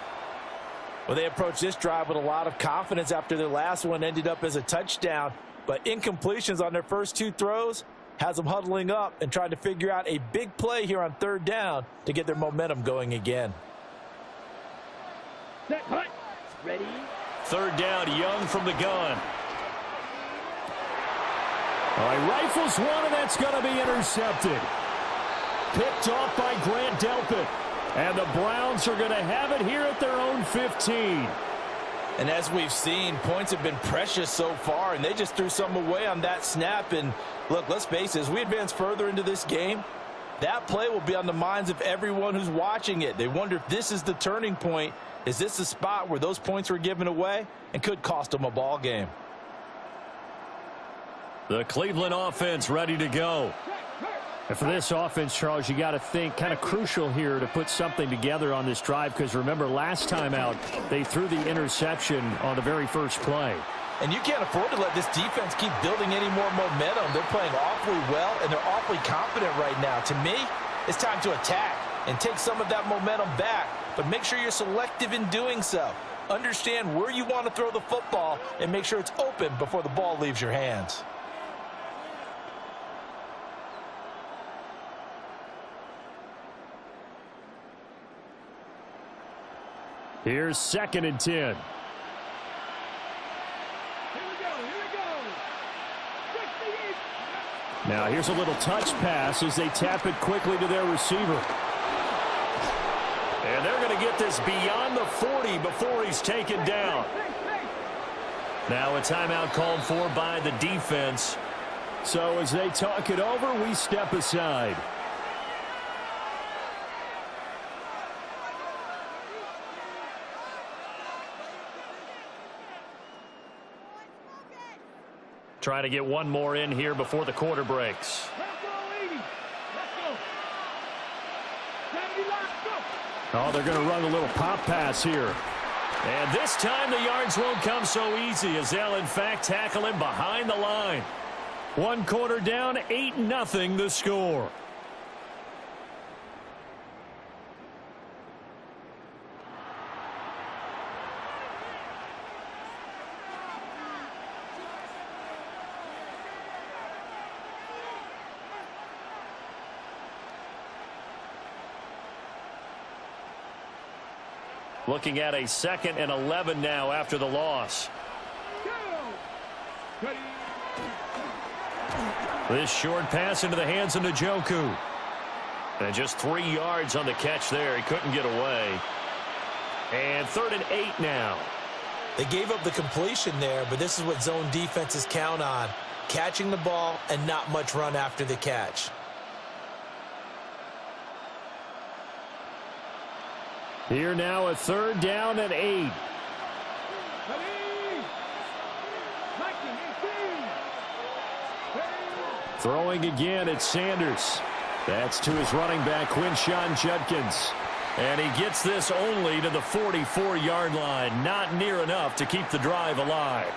Well, they approached this drive with a lot of confidence after their last one ended up as a touchdown. But incompletions on their first 2 throws has them huddling up and trying to figure out a big play here on 3rd down to get their momentum going again. Set, hut. Ready. 3rd down, Young from the gun. All right, rifles one, and that's going to be intercepted. Picked off by Grant Delpit. And the Browns are going to have it here at their own 15. And as we've seen, points have been precious so far, and they just threw some away on that snap. And look, let's face it, as we advance further into this game, that play will be on the minds of everyone who's watching it. They wonder if this is the turning point. Is this the spot where those points were given away and could cost them a ball game? The Cleveland offense ready to go. And for this offense, Charles, you got to think kind of crucial here to put something together on this drive, because remember last time out they threw the interception on the very first play. And you can't afford to let this defense keep building any more momentum. They're playing awfully well, and they're awfully confident right now. To me, it's time to attack and take some of that momentum back, but make sure you're selective in doing so. Understand where you want to throw the football and make sure it's open before the ball leaves your hands. Here's 2nd and 10. Here we go. 68. Now here's a little touch pass as they tap it quickly to their receiver. And they're going to get this beyond the 40 before he's taken down. Now a timeout called for by the defense. So as they talk it over, we step aside. Trying to get one more in here before the quarter breaks. Oh, they're going to run a little pop pass here. And this time the yards won't come so easy, as they'll in fact tackle him behind the line. 1 quarter down, 8-0 the score. Looking at a 2nd and 11 now after the loss. This short pass into the hands of Njoku. And just 3 yards on the catch there. He couldn't get away. And 3rd and 8 now. They gave up the completion there, but this is what zone defenses count on. Catching the ball and not much run after the catch. Here now a 3rd down and 8. Throwing again, it's Sanders. That's to his running back, Quinshon Judkins. And he gets this only to the 44-yard line. Not near enough to keep the drive alive.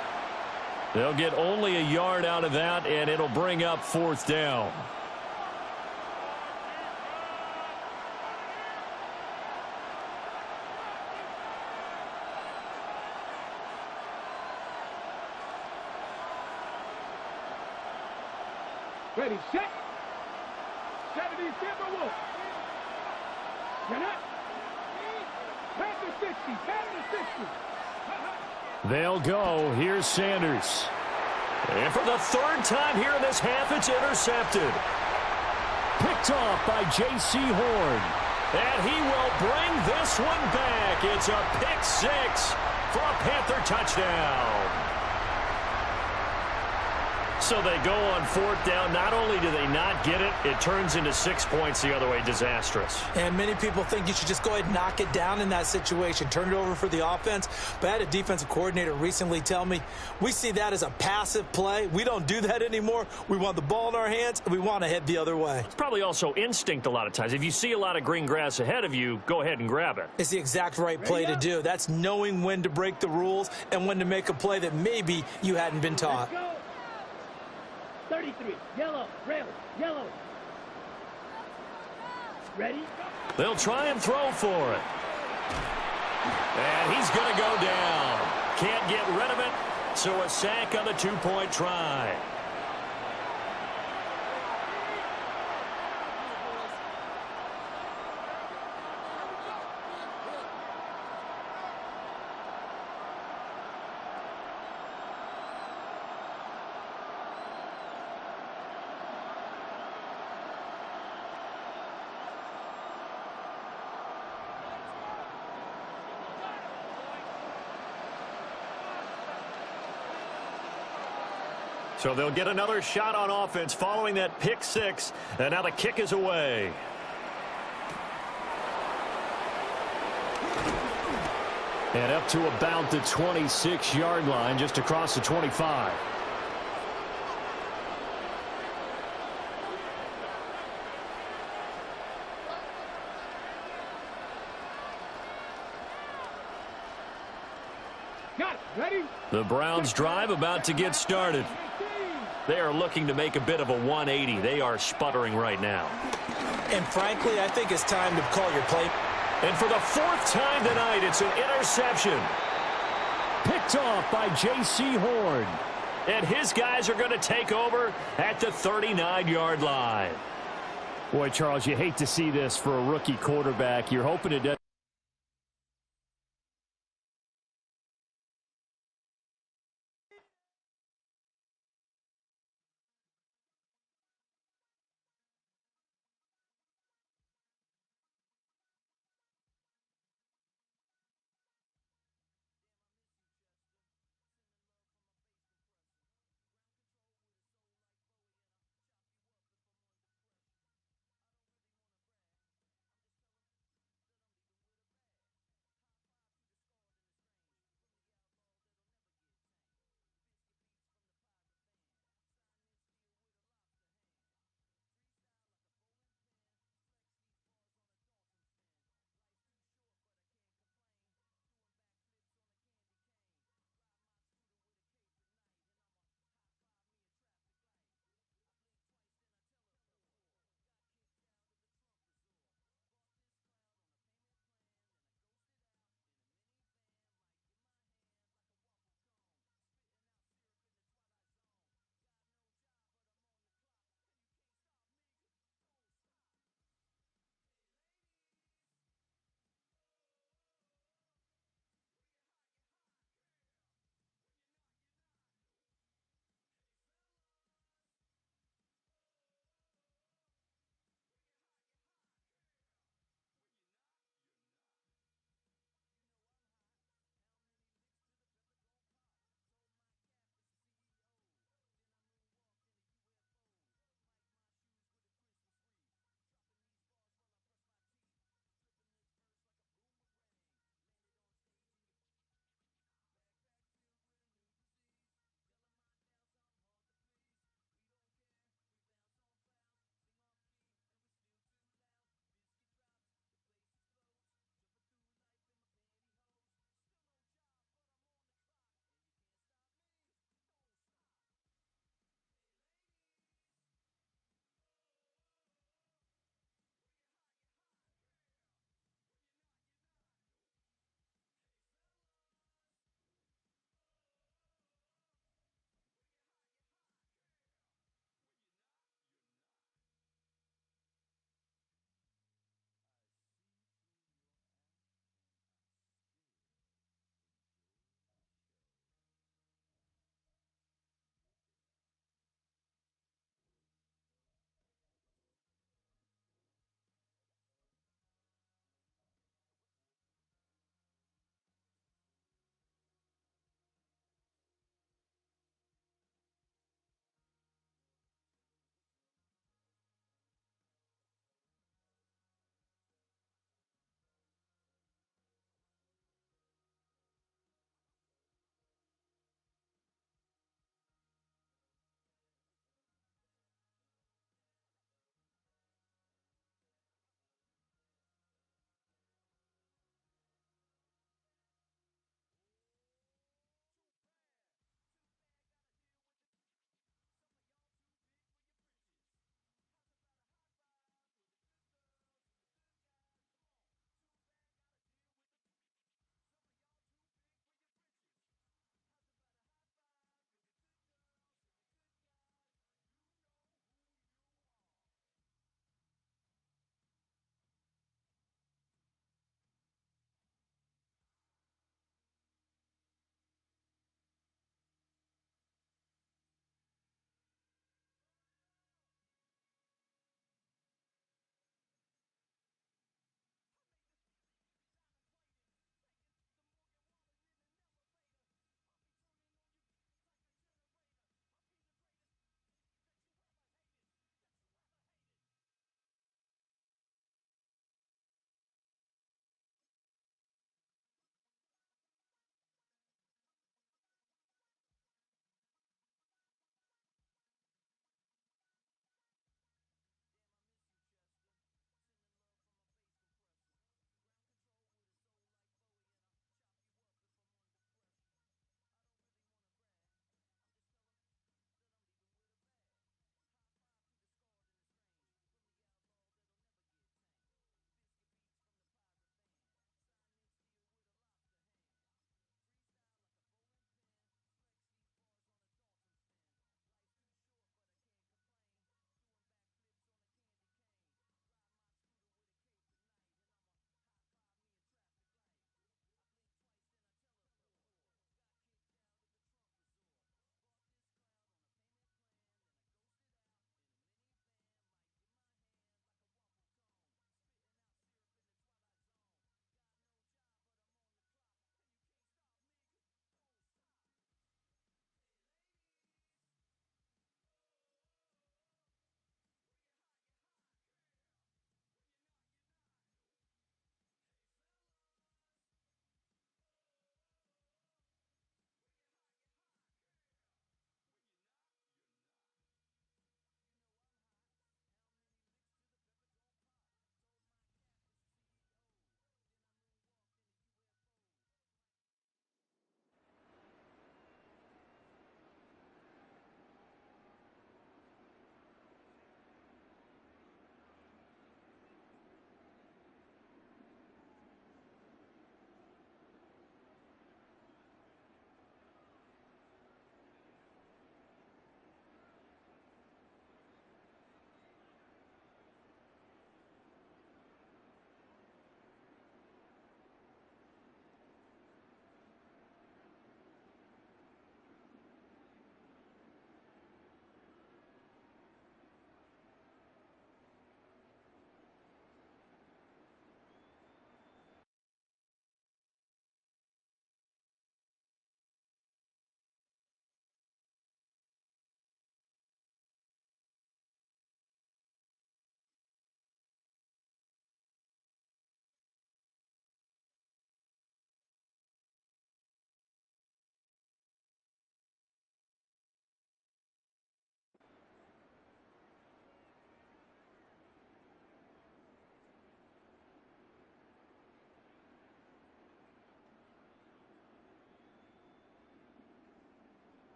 They'll get only a yard out of that, and it'll bring up 4th down. Ready, set. 70, Timberwolf. You're not. Back to 60. Back to 60. They'll go. Here's Sanders. And for the 3rd time here in this half, it's intercepted. Picked off by J.C. Horn. And he will bring this one back. It's a pick 6 for a Panther touchdown. So they go on 4th down. Not only do they not get it, it turns into 6 points the other way. Disastrous. And many people think you should just go ahead and knock it down in that situation. Turn it over for the offense. But I had a defensive coordinator recently tell me, we see that as a passive play. We don't do that anymore. We want the ball in our hands, and we want to head the other way. It's probably also instinct a lot of times. If you see a lot of green grass ahead of you, go ahead and grab it. It's the exact right play to do. That's knowing when to break the rules and when to make a play that maybe you hadn't been taught. 33, yellow, rail, yellow. Ready? They'll try and throw for it. And he's going to go down. Can't get rid of it, so a sack on the 2-point try. So they'll get another shot on offense following that pick six, and now the kick is away. And up to about the 26-yard line, just across the 25. The Browns drive about to get started. They are looking to make a bit of a 180. They are sputtering right now. And frankly, I think it's time to call your play. And for the fourth time tonight, it's an interception. Picked off by J.C. Horn. And his guys are going to take over at the 39-yard line. Boy, Charles, you hate to see this for a rookie quarterback. You're hoping it doesn't.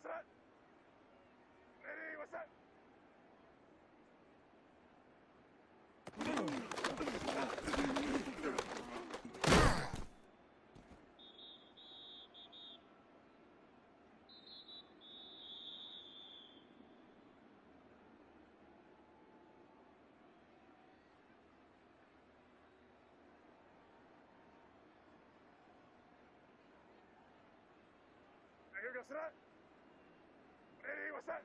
what's that? Ready, what's that? Here goes that. Ready, what's that?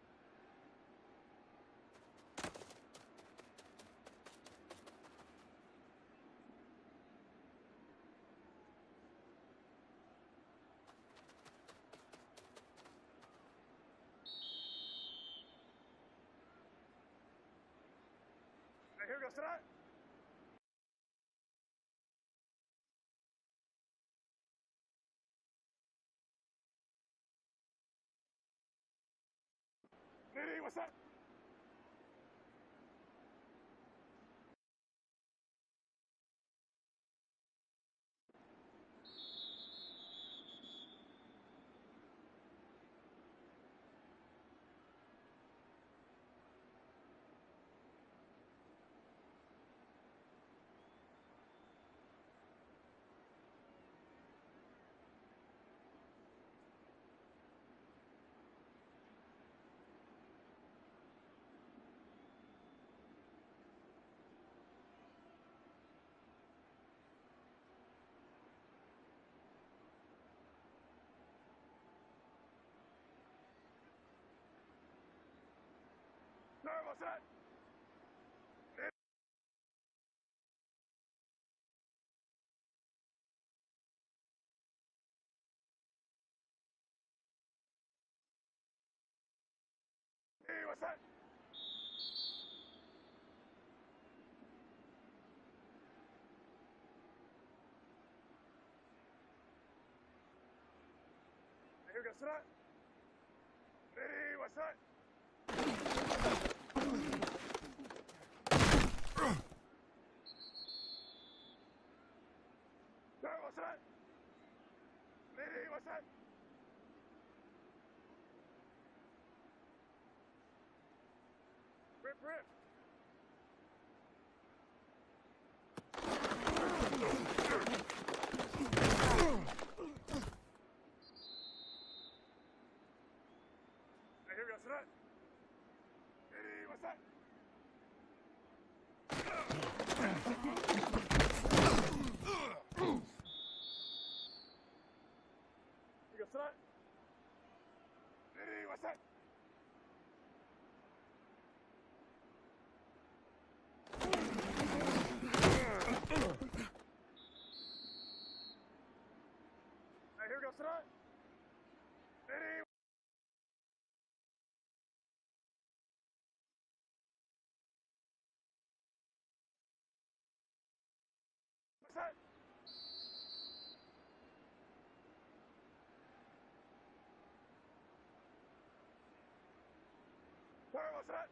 Here goes that. Ready, what's that? No, what's that? Hey, what's that? Here goes that. Ready, what's that? No, what's that? Ready, what's that? Rip, rip. Here goes that. Ready, what's that? Here goes that. Ready, what's that? Here goes that. Ready. What's that? What's that?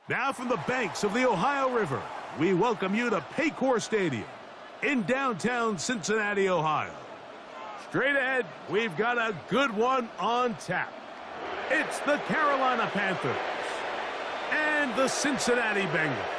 Now from the banks of the Ohio River, we welcome you to Paycor Stadium in downtown Cincinnati, Ohio. Straight ahead, we've got a good one on tap. It's the Carolina Panthers and the Cincinnati Bengals.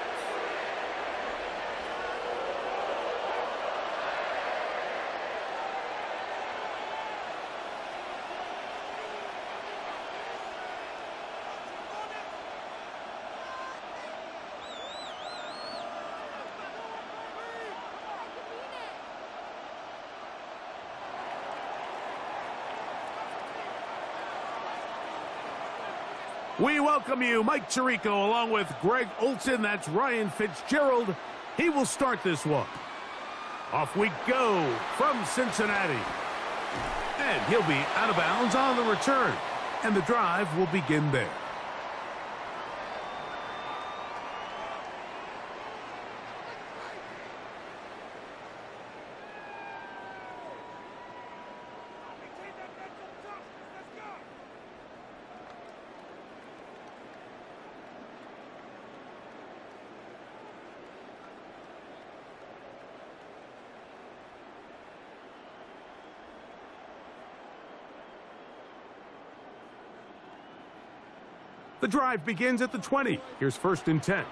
We welcome you, Mike Tirico, along with Greg Olson. That's Ryan Fitzgerald. He will start this one. Off we go from Cincinnati. And he'll be out of bounds on the return. And the drive will begin there. The drive begins at the 20. Here's 1st and 10.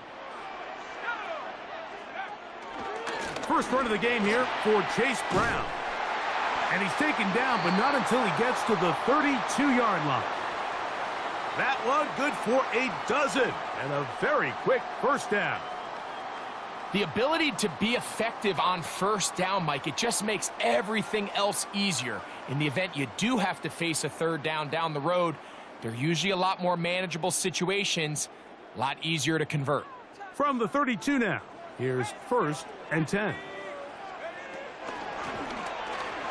First run of the game here for Chase Brown. And he's taken down, but not until he gets to the 32-yard line. That one good for a dozen and a very quick first down. The ability to be effective on first down, Mike, it just makes everything else easier. In the event you do have to face a third down the road, they're usually a lot more manageable situations, a lot easier to convert. From the 32 now, here's 1st and 10.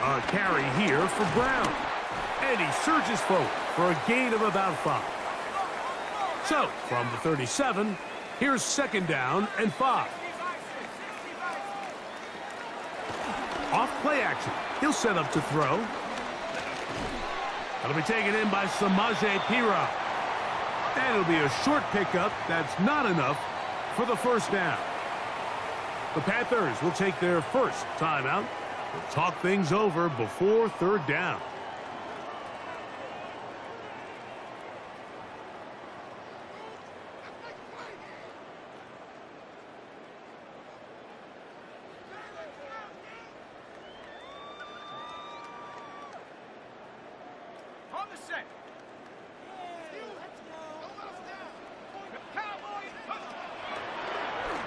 A carry here for Brown. And he surges forward for a gain of about 5. So, from the 37, here's 2nd down and 5. Off play action. He'll set up to throw. It'll be taken in by Msmatriixog. And it'll be a short pickup that's not enough for the first down. The Panthers will take their first timeout. They'll talk things over before third down.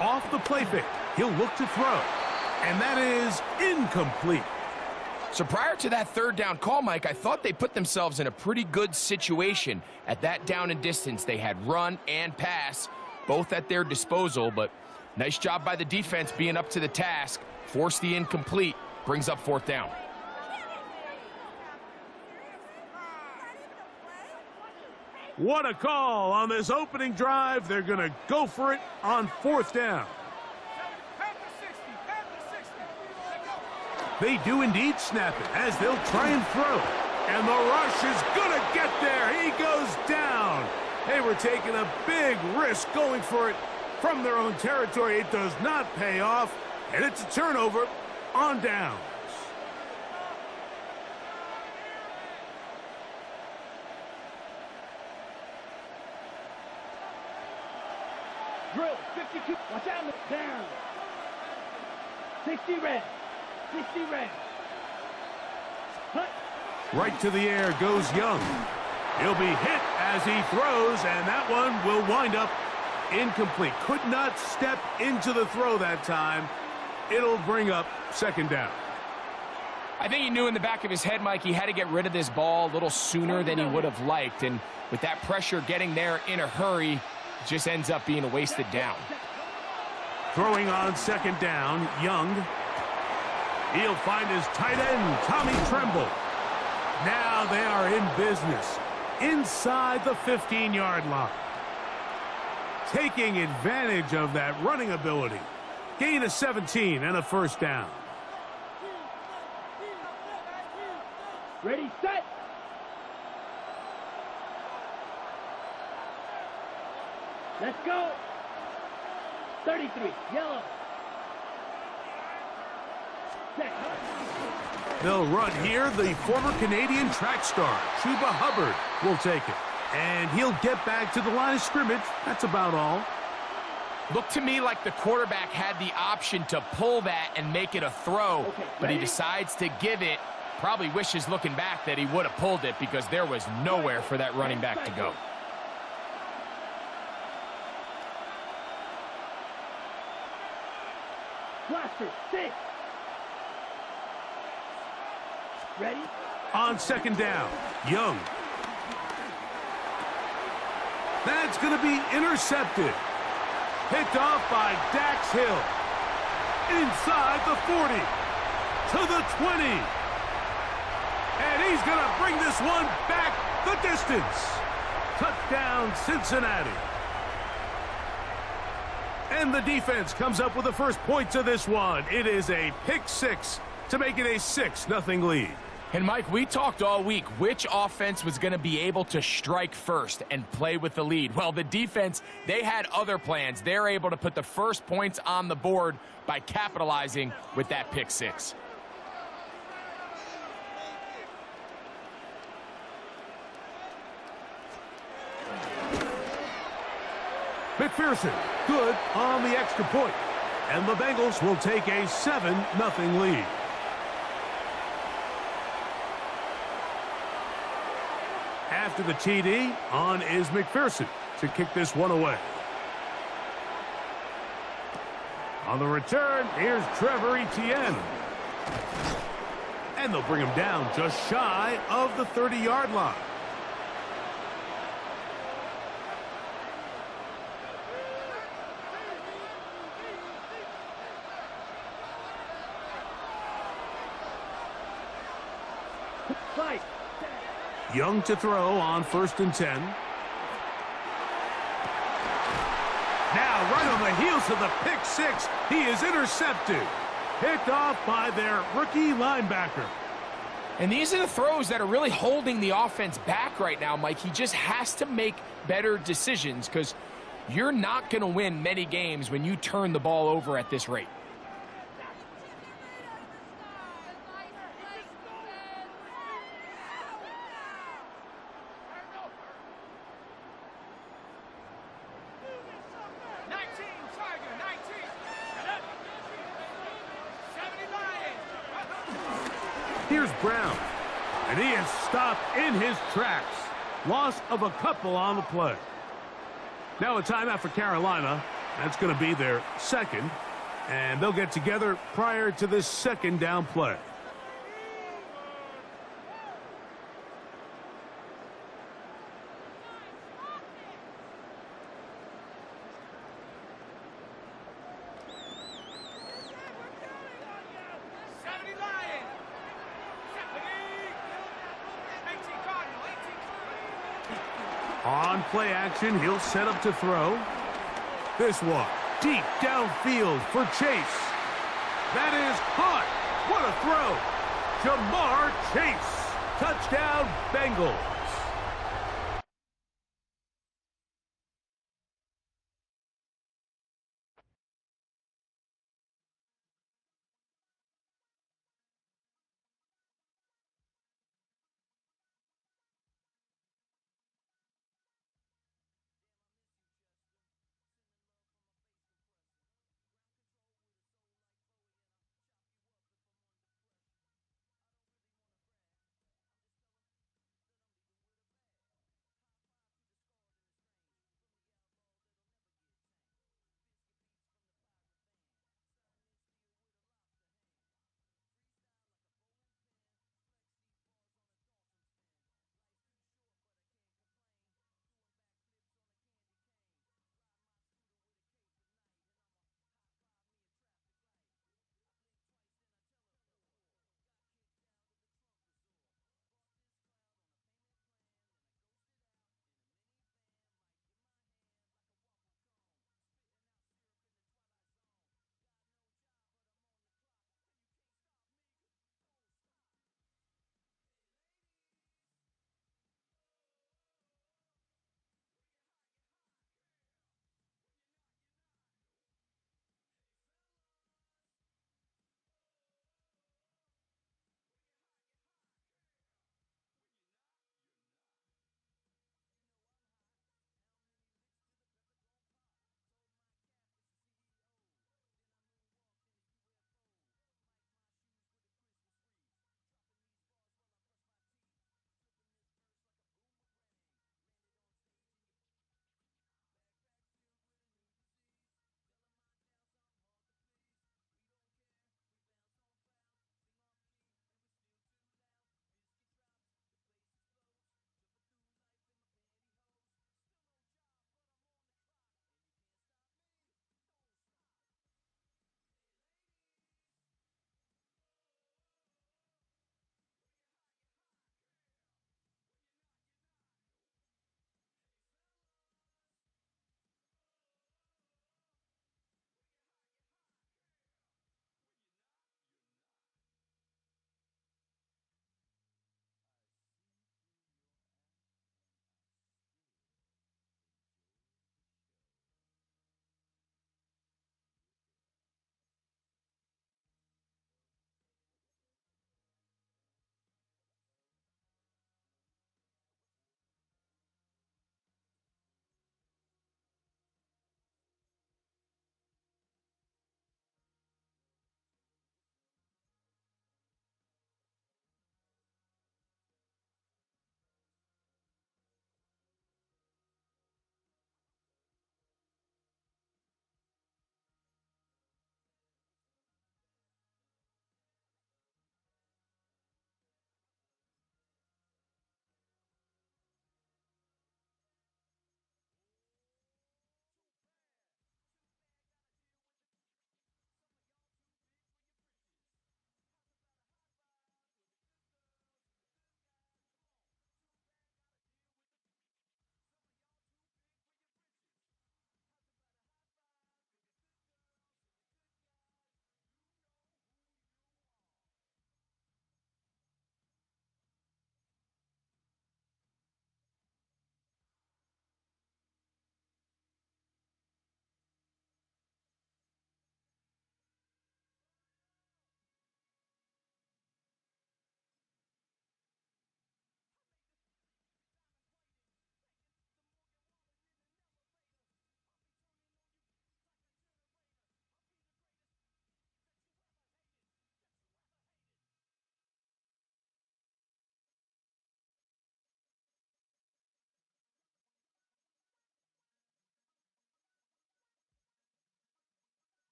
Off the play fake, he'll look to throw. And that is incomplete. So prior to that third down call, Mike, I thought they put themselves in a pretty good situation. At that down and distance, they had run and pass, both at their disposal, but nice job by the defense being up to the task. Force the incomplete, brings up 4th down. What a call on this opening drive. They're going to go for it on 4th down. They do indeed snap it as they'll try and throw. And the rush is going to get there. He goes down. They were taking a big risk going for it from their own territory. It does not pay off. And it's a turnover on downs. Drill, 52. Watch out, down. 60 red. 60 red. Hunt. Right to the air goes Young. He'll be hit as he throws, and that one will wind up incomplete. Could not step into the throw that time. It'll bring up 2nd down. I think he knew in the back of his head, Mike, he had to get rid of this ball a little sooner than he would have liked. And with that pressure getting there in a hurry, it just ends up being a wasted down. Throwing on 2nd down, Young. He'll find his tight end, Tommy Tremble. Now they are in business inside the 15-yard line. Taking advantage of that running ability. Gain of 17 and a first down. Ready, set. Let's go. 33, yellow. Set. They'll run here. The former Canadian track star, Chuba Hubbard, will take it. And he'll get back to the line of scrimmage. That's about all. Looked to me like the quarterback had the option to pull that and make it a throw, but he decides to give it. Probably wishes looking back that he would have pulled it because there was nowhere for that running back to go. Blaster, 6. Ready? On second down, Young. That's going to be intercepted. Picked off by Dax Hill. Inside the 40. To the 20. And he's going to bring this one back the distance. Touchdown, Cincinnati. And the defense comes up with the first points of this one. It is a pick 6 to make it a 6-0 lead. And, Mike, we talked all week which offense was going to be able to strike first and play with the lead. Well, the defense, they had other plans. They're able to put the first points on the board by capitalizing with that pick 6. McPherson, good on the extra point. And the Bengals will take a 7-0 lead. After the TD, on is McPherson to kick this one away. On the return, here's Trevor Etienne. And they'll bring him down just shy of the 30-yard line. Fight. Young to throw on 1st and 10. Now, right on the heels of the pick 6, he is intercepted. Picked off by their rookie linebacker. And these are the throws that are really holding the offense back right now, Mike. He just has to make better decisions because you're not going to win many games when you turn the ball over at this rate. Here's Brown, and he is stopped in his tracks. Loss of a couple on the play. Now a timeout for Carolina. That's going to be their second, and they'll get together prior to this second down play. On play action, he'll set up to throw. This one, deep downfield for Chase. That is caught. What a throw. Jamar Chase. Touchdown, Bengals.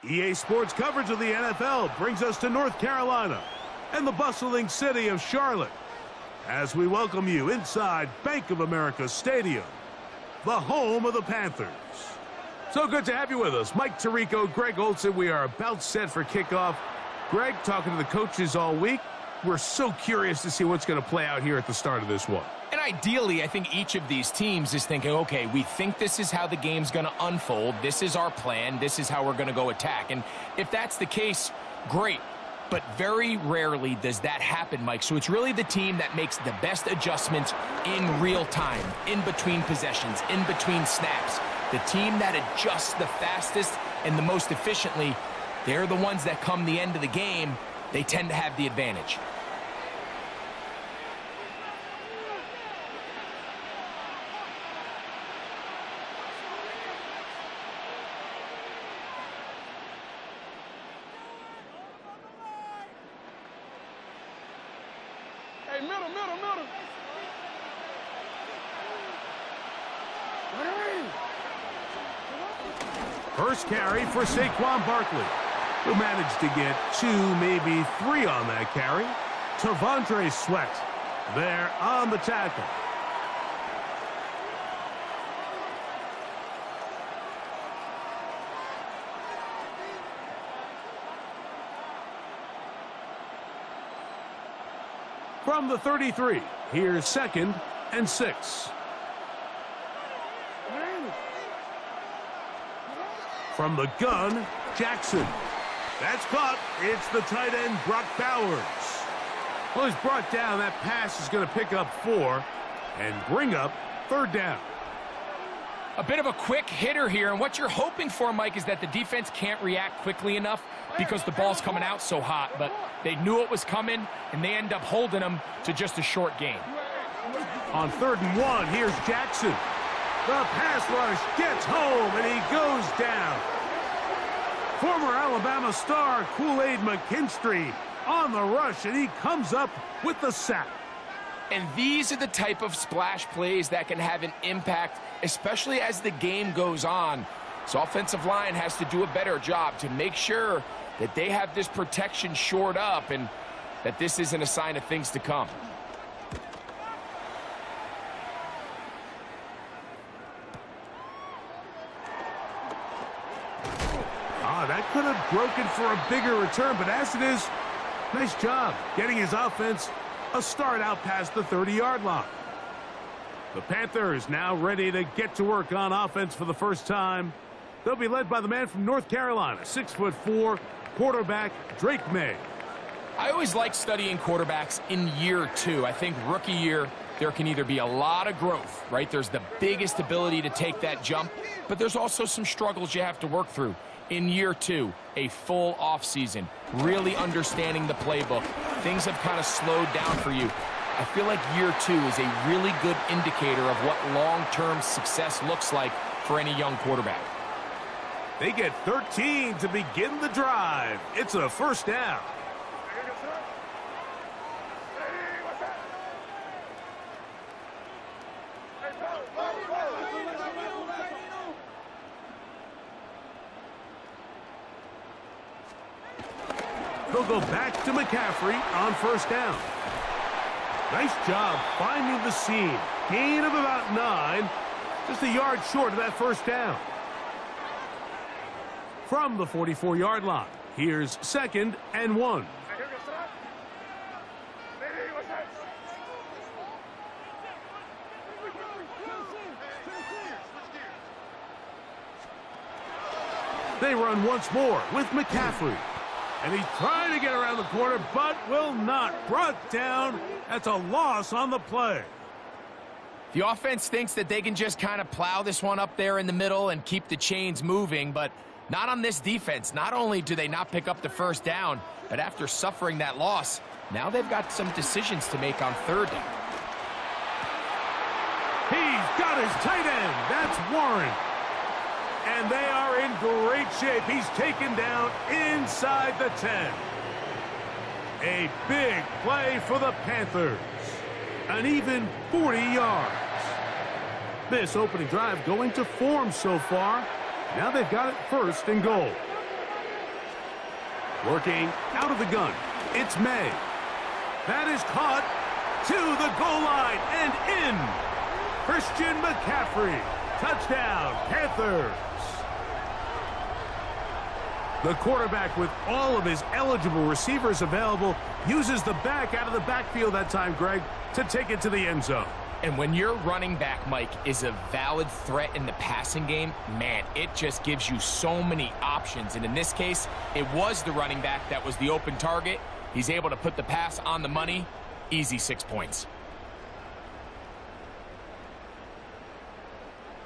EA Sports coverage of the NFL brings us to North Carolina and the bustling city of Charlotte as we welcome you inside Bank of America Stadium, the home of the Panthers. So good to have you with us. Mike Tirico, Greg Olson. We are about set for kickoff. Greg, talking to the coaches all week. We're so curious to see what's going to play out here at the start of this one. And ideally, I think each of these teams is thinking, okay, we think this is how the game's going to unfold. This is our plan. This is how we're going to go attack. And if that's the case, great. But very rarely does that happen, Mike. So it's really the team that makes the best adjustments in real time, in between possessions, in between snaps. The team that adjusts the fastest and the most efficiently, they're the ones that come the end of the game. They tend to have the advantage. Hey, middle. First carry for Saquon Barkley, who managed to get 2, maybe 3 on that carry. Tavondre Sweat there on the tackle. From the 33, here's 2nd and 6. From the gun, Jackson. That's caught. It's the tight end, Brock Bowers. Well, he's brought down. That pass is going to pick up 4 and bring up 3rd down. A bit of a quick hitter here, and what you're hoping for, Mike, is that the defense can't react quickly enough because the ball's coming out so hot, but they knew it was coming, and they end up holding them to just a short gain. On 3rd and 1, here's Jackson. The pass rush gets home, and he goes down. Former Alabama star Kool-Aid McKinstry on the rush, and he comes up with the sack. And these are the type of splash plays that can have an impact, especially as the game goes on. So offensive line has to do a better job to make sure that they have this protection shored up and that this isn't a sign of things to come. That could have broken for a bigger return, but as it is, nice job getting his offense a start out past the 30-yard line. The Panthers now ready to get to work on offense for the first time. They'll be led by the man from North Carolina, 6'4", quarterback Drake May. I always like studying quarterbacks in year 2. I think rookie year, there can either be a lot of growth, right? There's the biggest ability to take that jump, but there's also some struggles you have to work through. In year 2, a full offseason, really understanding the playbook. Things have kind of slowed down for you. I feel like year 2 is a really good indicator of what long-term success looks like for any young quarterback. They get 13 to begin the drive. It's a 1st down. They'll go back to McCaffrey on 1st down. Nice job finding the seam. Gain of about 9. Just a yard short of that 1st down. From the 44-yard line, here's 2nd and 1. They run once more with McCaffrey. And he's trying to get around the corner, but will not. Brought down. That's a loss on the play. The offense thinks that they can just kind of plow this one up there in the middle and keep the chains moving, but not on this defense. Not only do they not pick up the 1st down, but after suffering that loss, now they've got some decisions to make on 3rd down. He's got his tight end. That's Warren. And they are in great shape. He's taken down inside the 10. A big play for the Panthers. An even 40 yards. This opening drive going to form so far. Now they've got it 1st and goal. Working out of the gun, it's May. That is caught to the goal line and in. Christian McCaffrey, touchdown, Panthers. The quarterback, with all of his eligible receivers available, uses the back out of the backfield that time, Greg, to take it to the end zone. And when your running back, Mike, is a valid threat in the passing game, man, it just gives you so many options. And in this case, it was the running back that was the open target. He's able to put the pass on the money. Easy 6 points.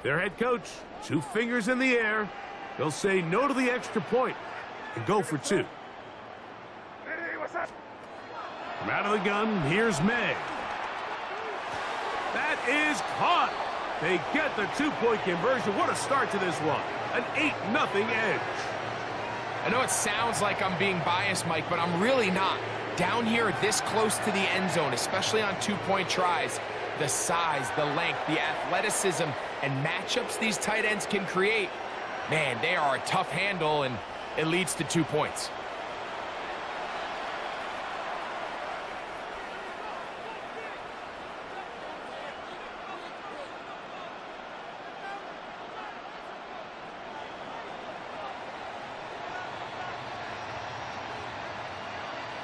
Their head coach, 2 fingers in the air. He'll say no to the extra point and go for 2. From out of the gun, here's May. That is caught. They get the 2-point conversion. What a start to this one. An 8-0 edge. I know it sounds like I'm being biased, Mike, but I'm really not. Down here this close to the end zone, especially on 2-point tries, the size, the length, the athleticism, and matchups these tight ends can create, man, they are a tough handle, and it leads to 2 points.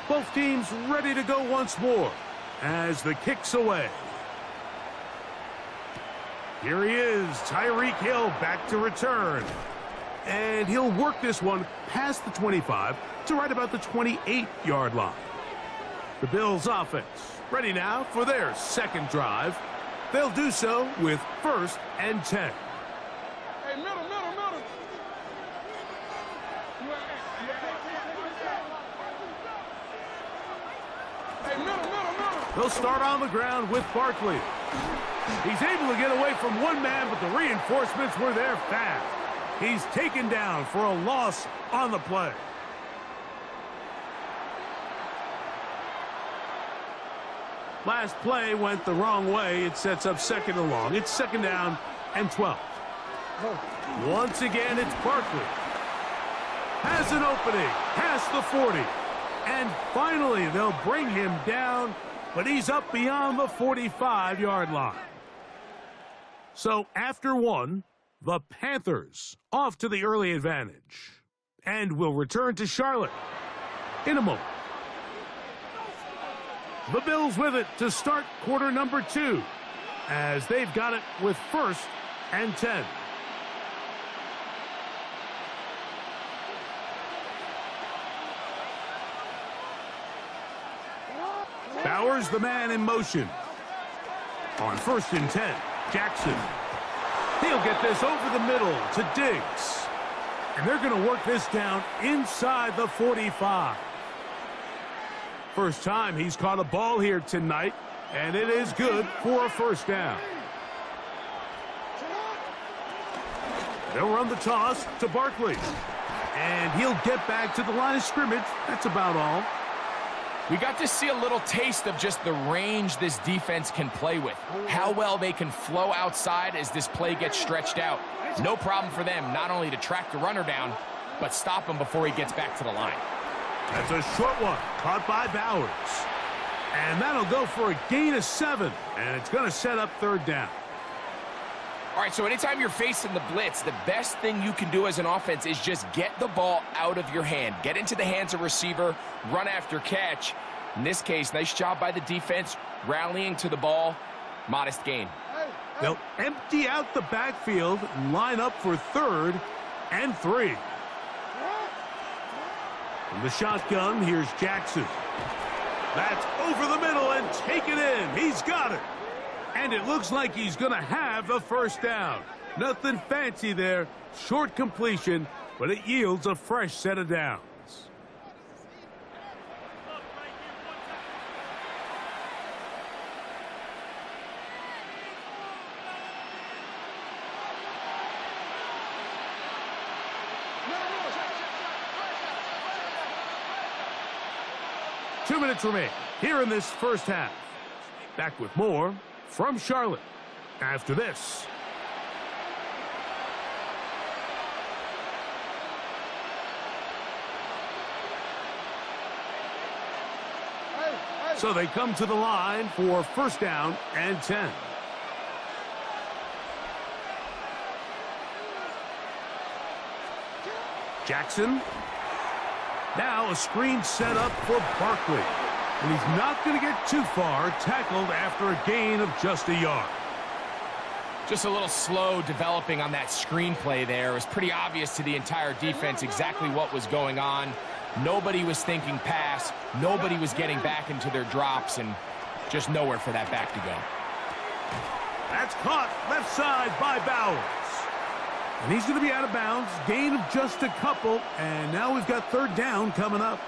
Both teams ready to go once more as the kick's away. Here he is, Tyreek Hill back to return. And he'll work this one past the 25 to right about the 28-yard line. The Bills offense ready now for their second drive. They'll do so with 1st and 10. Hey, middle. They'll start on the ground with Barkley. He's able to get away from one man, but the reinforcements were there fast. He's taken down for a loss on the play. Last play went the wrong way. It sets up 2nd and long. It's 2nd down and 12. Once again, it's Barkley. Has an opening past the 40. And finally, they'll bring him down, but he's up beyond the 45-yard line. So after 1, the Panthers off to the early advantage. And will return to Charlotte in a moment. The Bills with it to start quarter number 2, as they've got it with 1st and 10. Bowers, the man in motion. On 1st and 10, Jackson. He'll get this over the middle to Diggs. And they're going to work this down inside the 45. First time he's caught a ball here tonight, and it is good for a 1st down. They'll run the toss to Barkley. And he'll get back to the line of scrimmage. That's about all. We got to see a little taste of just the range this defense can play with. How well they can flow outside as this play gets stretched out. No problem for them not only to track the runner down, but stop him before he gets back to the line. That's a short one, caught by Bowers. And that'll go for a gain of 7, and it's going to set up 3rd down. All right, so anytime you're facing the blitz, the best thing you can do as an offense is just get the ball out of your hand. Get into the hands of receiver, run after catch. In this case, nice job by the defense, rallying to the ball. Modest gain. They'll empty out the backfield and line up for 3rd and 3. From the shotgun, here's Jackson. That's over the middle and taken in. He's got it. And it looks like he's going to have a 1st down. Nothing fancy there. Short completion, but it yields a fresh set of downs. Two minutes remain here in this 1st half. Back with more from Charlotte after this. So they come to the line for first down and 10. Jackson. Now a screen set up for Barkley. And he's not going to get too far, tackled after a gain of just a yard. Just a little slow developing on that screenplay there. It was pretty obvious to the entire defense exactly what was going on. Nobody was thinking pass. Nobody was getting back into their drops, and just nowhere for that back to go. That's caught left side by Bowers. And he's going to be out of bounds. Gain of just a couple, and now we've got third down coming up.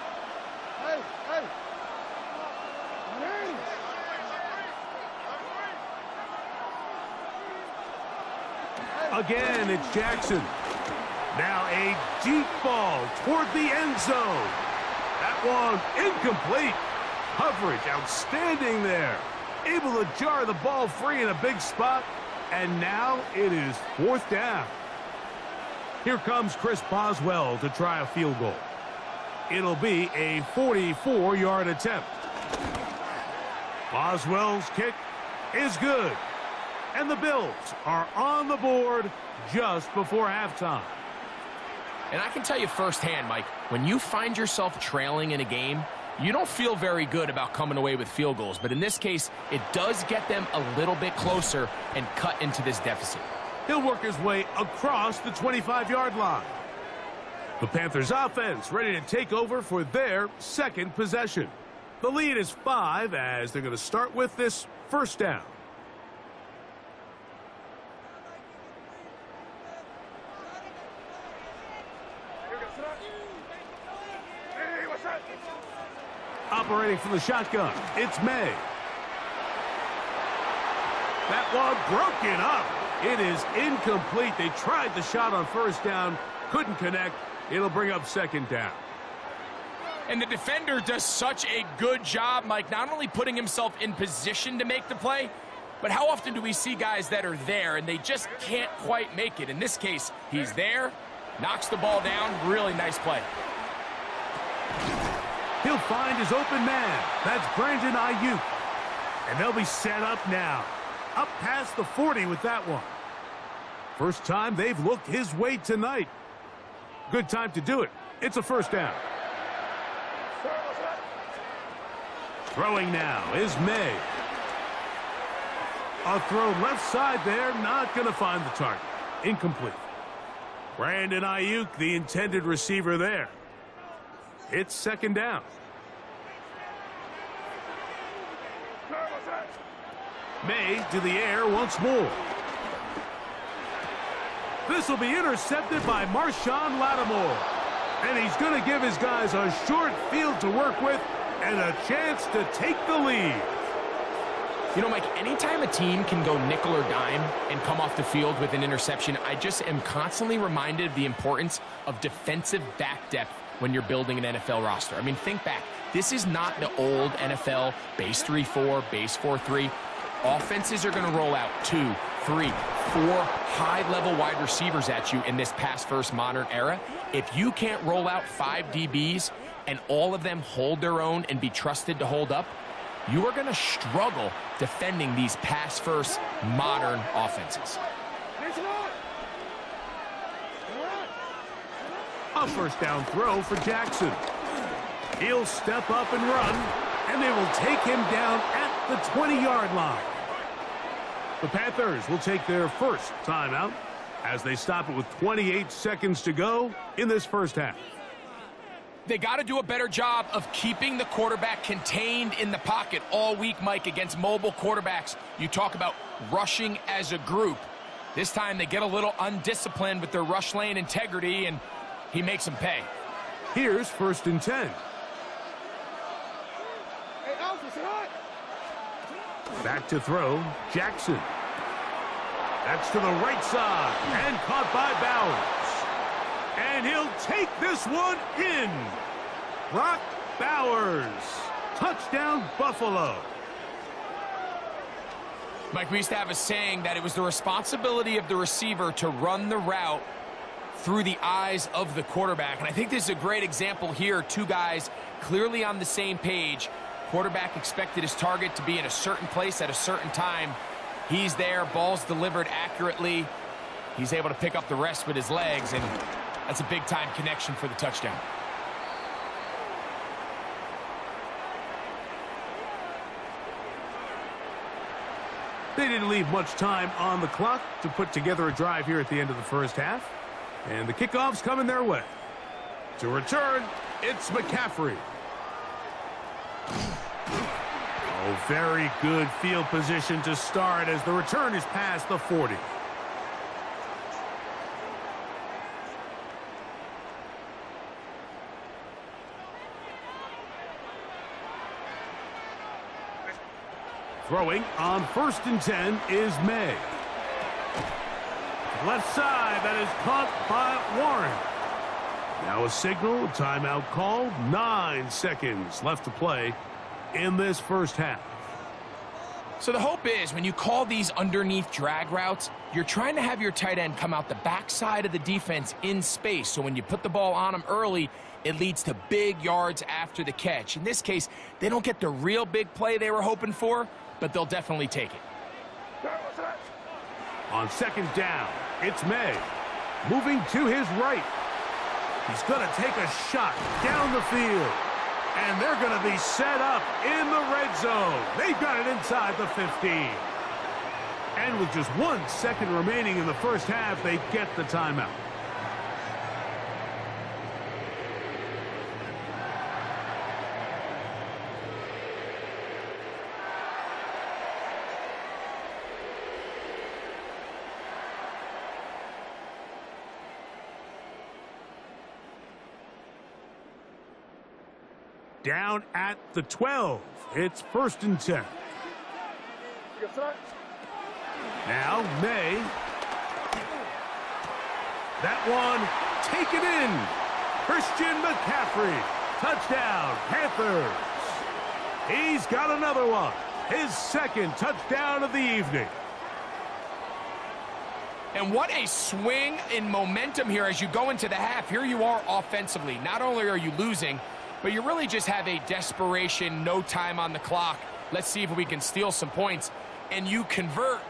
Hey, hey. Again, it's Jackson. Now a deep ball toward the end zone. That one incomplete. Coverage outstanding there. Able to jar the ball free in a big spot. And now it is fourth down. Here comes Chris Boswell to try a field goal. It'll be a 44-yard attempt. Boswell's kick is good. And the Bills are on the board just before halftime. And I can tell you firsthand, Mike, when you find yourself trailing in a game, you don't feel very good about coming away with field goals. But in this case, it does get them a little bit closer and cut into this deficit. He'll work his way across the 25-yard line. The Panthers offense ready to take over for their second possession. The lead is 5 as they're going to start with this first down. Operating from the shotgun, it's May. That one broken up. It is incomplete. They tried the shot on first down, couldn't connect. It'll bring up second down. And the defender does such a good job, Mike, not only putting himself in position to make the play, but how often do we see guys that are there and they just can't quite make it? In this case, he's there, knocks the ball down. Really nice play. He'll find his open man. That's Brandon Ayuk. And they'll be set up now. Up past the 40 with that one. First time they've looked his way tonight. Good time to do it. It's a first down. Throwing now is May. A throw left side there, not going to find the target. Incomplete. Brandon Ayuk, the intended receiver there. It's second down. May to the air once more. This will be intercepted by Marshawn Lattimore. And he's going to give his guys a short field to work with and a chance to take the lead. You know, Mike, anytime a team can go nickel or dime and come off the field with an interception, I just am constantly reminded of the importance of defensive back depth when you're building an NFL roster. I mean, think back. This is not the old NFL base 3-4, base 4-3. Offenses are going to roll out 2, 3, 4 high-level wide receivers at you in this pass-first modern era. If you can't roll out 5 DBs and all of them hold their own and be trusted to hold up, you are going to struggle defending these pass-first modern offenses. A first down throw for Jackson. He'll step up and run, and they will take him down at the 20-yard line. The Panthers will take their first timeout as they stop it with 28 seconds to go in this first half. They got to do a better job of keeping the quarterback contained in the pocket all week, Mike, against mobile quarterbacks. You talk about rushing as a group. This time they get a little undisciplined with their rush lane integrity, and he makes them pay. Here's first and 10. Back to throw, Jackson. That's to the right side, and caught by Bowers. And he'll take this one in. Brock Bowers. Touchdown, Buffalo. Mike, we used to have a saying that it was the responsibility of the receiver to run the route through the eyes of the quarterback. And I think this is a great example here. 2 guys clearly on the same page, Quarterback expected his target to be in a certain place at a certain time. He's there, ball's delivered accurately. He's able to pick up the rest with his legs, and that's a big-time connection for the touchdown. They didn't leave much time on the clock to put together a drive here at the end of the first half. And the kickoff's coming their way. To return, it's McCaffrey. Oh, very good field position to start as the return is past the 40. Throwing on 1st and 10 is May. Left side, that is caught by Warren. Now a signal, timeout called. 9 seconds left to play in this first half. So the hope is when you call these underneath drag routes, you're trying to have your tight end come out the backside of the defense in space. So when you put the ball on him early, it leads to big yards after the catch. In this case, they don't get the real big play they were hoping for, but they'll definitely take it. On 2nd down, it's May. Moving to his right. He's going to take a shot down the field. And they're going to be set up in the red zone. They've got it inside the 15. And with just 1 second remaining in the first half, they get the timeout. Down at the 12. It's 1st and 10. Now May. That one taken in. Christian McCaffrey. Touchdown, Panthers. He's got another one. His 2nd touchdown of the evening. And what a swing in momentum here as you go into the half. Here you are offensively. Not only are you losing, but you really just have a desperation, no time on the clock. Let's see if we can steal some points. And you convert.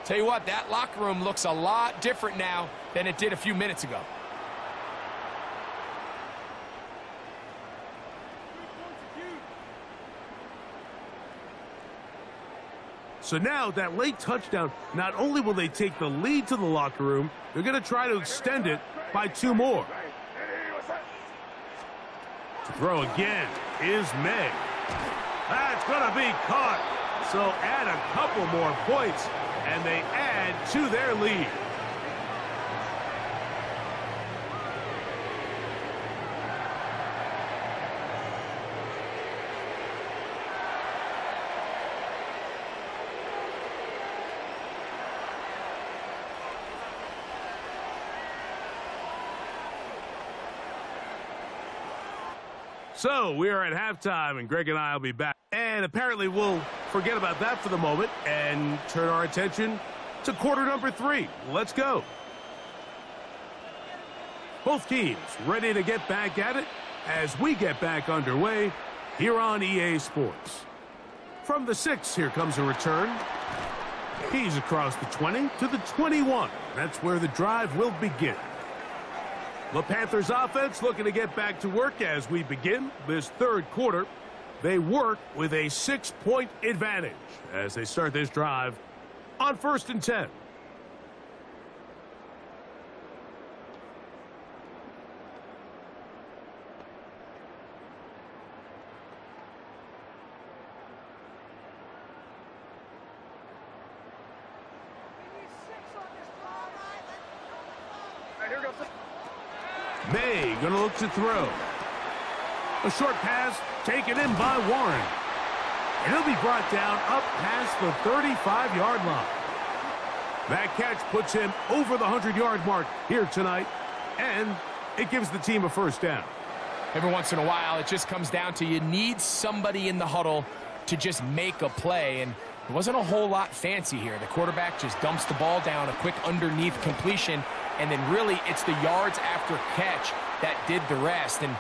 Tell you what, that locker room looks a lot different now than it did a few minutes ago. So now that late touchdown, not only will they take the lead to the locker room, they're going to try to extend it by 2 more. To throw again is May. That's going to be caught. So add a couple more points, and they add to their lead. So we are at halftime, and Greg and I will be back. And apparently we'll forget about that for the moment and turn our attention to quarter number 3. Let's go. Both teams ready to get back at it as we get back underway here on EA Sports. From the 6, here comes a return. He's across the 20 to the 21. That's where the drive will begin. The Panthers offense looking to get back to work as we begin this 3rd quarter. They work with a 6-point advantage as they start this drive on 1st and 10. May going to look to throw. A short pass taken in by Warren. And he'll be brought down up past the 35-yard line. That catch puts him over the 100-yard mark here tonight, and it gives the team a 1st down. Every once in a while, it just comes down to you need somebody in the huddle to just make a play, and it wasn't a whole lot fancy here. The quarterback just dumps the ball down, a quick underneath completion, and then really it's the yards after catch that did the rest. And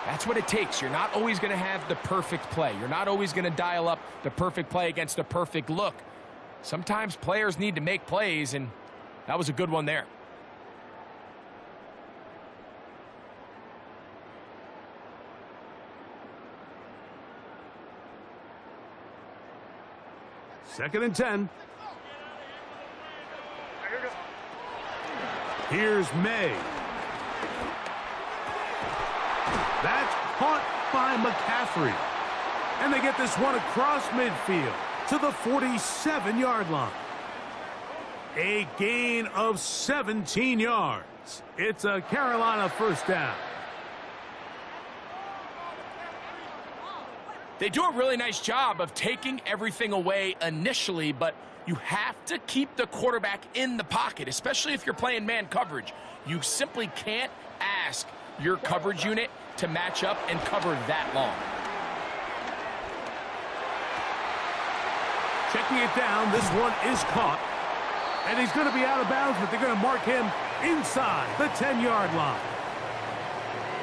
That's what it takes. You're not always going to have the perfect play. You're not always going to dial up the perfect play against a perfect look. Sometimes players need to make plays, and that was a good one there. Second and 10. Here's May. That's caught by McCaffrey. And they get this one across midfield to the 47-yard line. A gain of 17 yards. It's a Carolina first down. They do a really nice job of taking everything away initially, but you have to keep the quarterback in the pocket, especially if you're playing man coverage. You simply can't ask your coverage unit to match up and cover that long. Checking it down, this one is caught. And he's going to be out of bounds, but they're going to mark him inside the 10-yard line.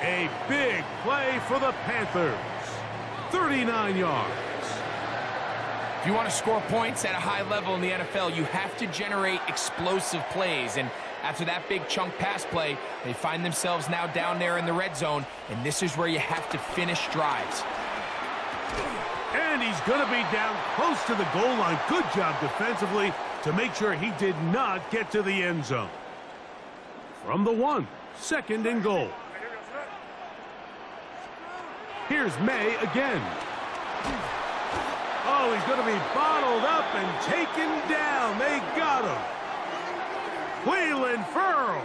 A big play for the Panthers. 39 yards. If you want to score points at a high level in the NFL, you have to generate explosive plays. And after that big chunk pass play, they find themselves now down there in the red zone, and this is where you have to finish drives. And he's going to be down close to the goal line. Good job defensively to make sure he did not get to the end zone. From the 1, second and goal. Here's May again. Oh, he's going to be bottled up and taken down. They got him. Cleveland Ferrell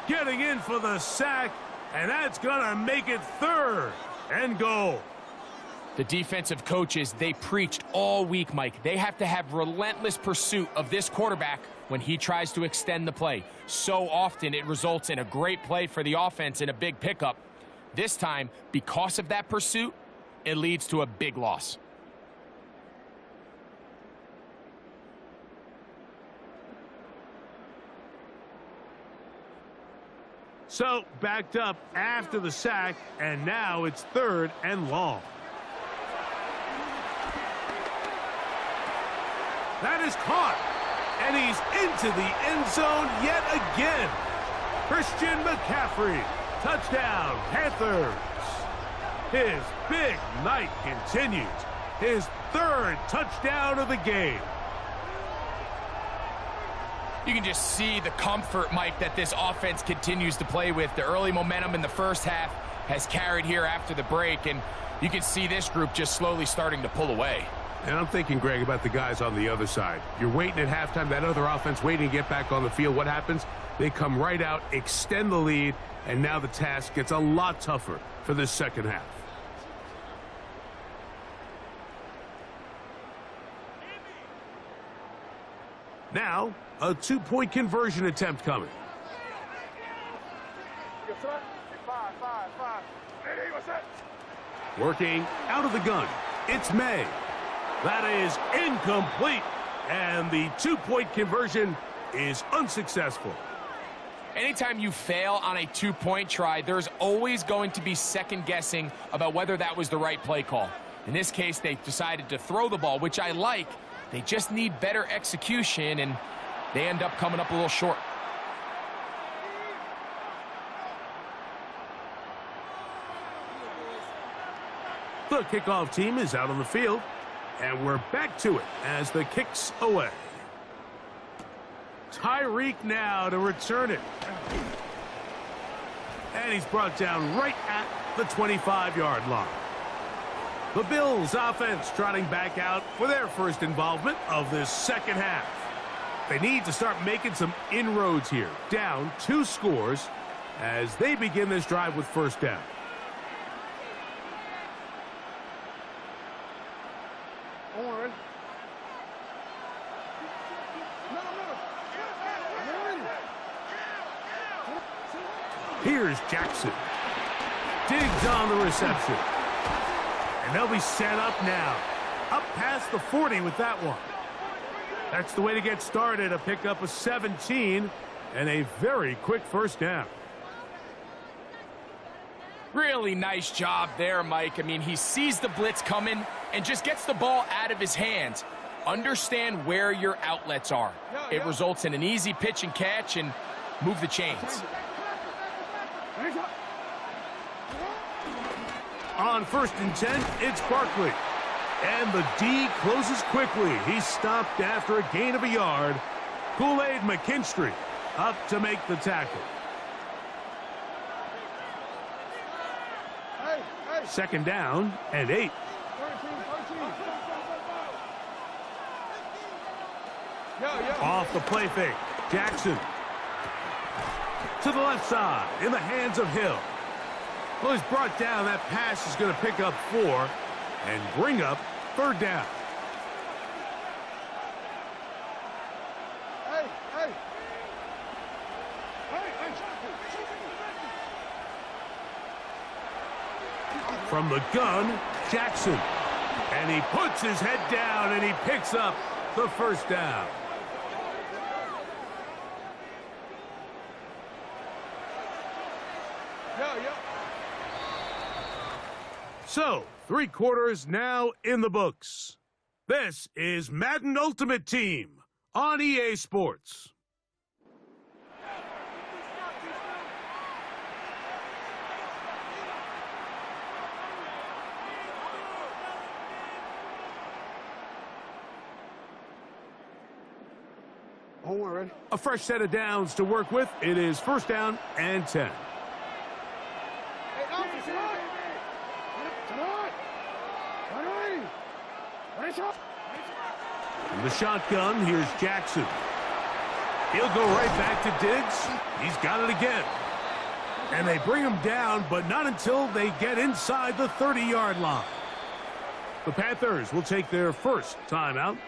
getting in for the sack, and that's going to make it third and goal. The defensive coaches, they preached all week, Mike. They have to have relentless pursuit of this quarterback when he tries to extend the play. So often it results in a great play for the offense and a big pickup. This time, because of that pursuit, it leads to a big loss. So, backed up after the sack, and now it's third and long. That is caught, and he's into the end zone yet again. Christian McCaffrey, touchdown, Panthers. His big night continues. His third touchdown of the game. You can just see the comfort, Mike, that this offense continues to play with. The early momentum in the first half has carried here after the break, and you can see this group just slowly starting to pull away. And I'm thinking, Greg, about the guys on the other side. You're waiting at halftime, that other offense waiting to get back on the field. What happens? They come right out, extend the lead, and now the task gets a lot tougher for this second half. Now, a two-point conversion attempt coming. Working out of the gun. It's May. That is incomplete. And the two-point conversion is unsuccessful. Anytime you fail on a two-point try, there's always going to be second-guessing about whether that was the right play call. In this case, they decided to throw the ball, which I like. They just need better execution, and they end up coming up a little short. The kickoff team is out on the field, and we're back to it as the kick's away. Tyreek now to return it. And he's brought down right at the 25-yard line. The Bills offense trotting back out for their first involvement of this second half. They need to start making some inroads here. Down 2 scores as they begin this drive with first down. Here's Jackson. Digs on the reception. And they'll be set up now. Up past the 40 with that one. That's the way to get started. A pickup of 17 and a very quick first down. Really nice job there, Mike. I mean, he sees the blitz coming and just gets the ball out of his hands. Understand where your outlets are. It results in an easy pitch and catch and move the chains. On 1st and 10, it's Barkley. And the D closes quickly. He's stopped after a gain of a yard. Kool-Aid McKinstry up to make the tackle. Second down and 8. Off the play fake. Jackson. To the left side in the hands of Hill. Well, he's brought down. That pass is going to pick up 4 and bring up 3rd down. From the gun, Jackson. And he puts his head down and he picks up the 1st down. So, 3 quarters now in the books. This is Madden Ultimate Team on EA Sports. A fresh set of downs to work with. It is 1st down and 10. In the shotgun, here's Jackson. He'll go right back to Diggs. He's got it again. And they bring him down, but not until they get inside the 30-yard line. The Panthers will take their first timeout.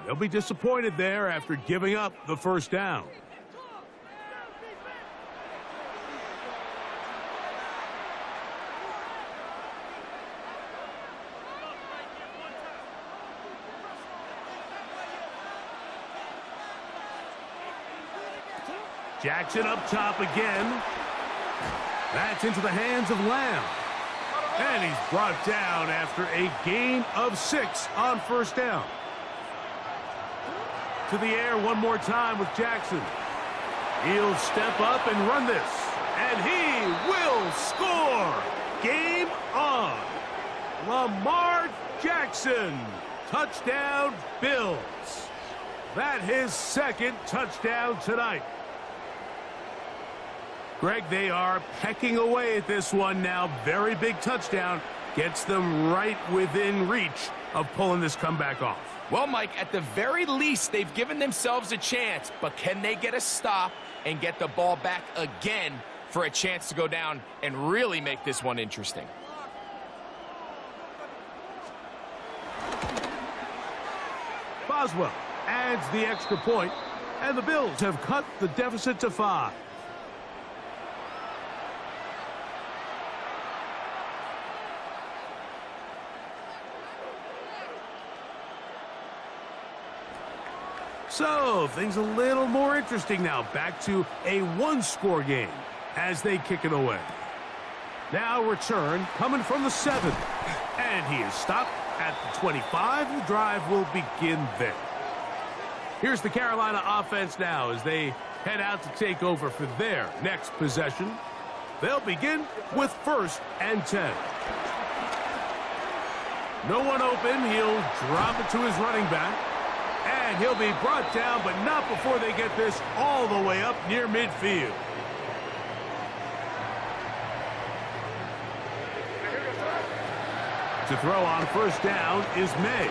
They'll be disappointed there after giving up the 1st down. Jackson up top again. That's into the hands of Lamb. And he's brought down after a gain of 6 on 1st down. To the air one more time with Jackson. He'll step up and run this. And he will score. Game on. Lamar Jackson. Touchdown, Bills. That his 2nd touchdown tonight. Greg, they are pecking away at this one now. Very big touchdown. Gets them right within reach of pulling this comeback off. Well, Mike, at the very least, they've given themselves a chance, but can they get a stop and get the ball back again for a chance to go down and really make this one interesting? Boswell adds the extra point, and the Bills have cut the deficit to 5. So, things a little more interesting now. Back to a 1-score game as they kick it away. Now return coming from the 7. And he is stopped at the 25. The drive will begin there. Here's the Carolina offense now as they head out to take over for their next possession. They'll begin with 1st and 10. No one open. He'll drop it to his running back. And he'll be brought down, but not before they get this all the way up near midfield. To throw on 1st down is May.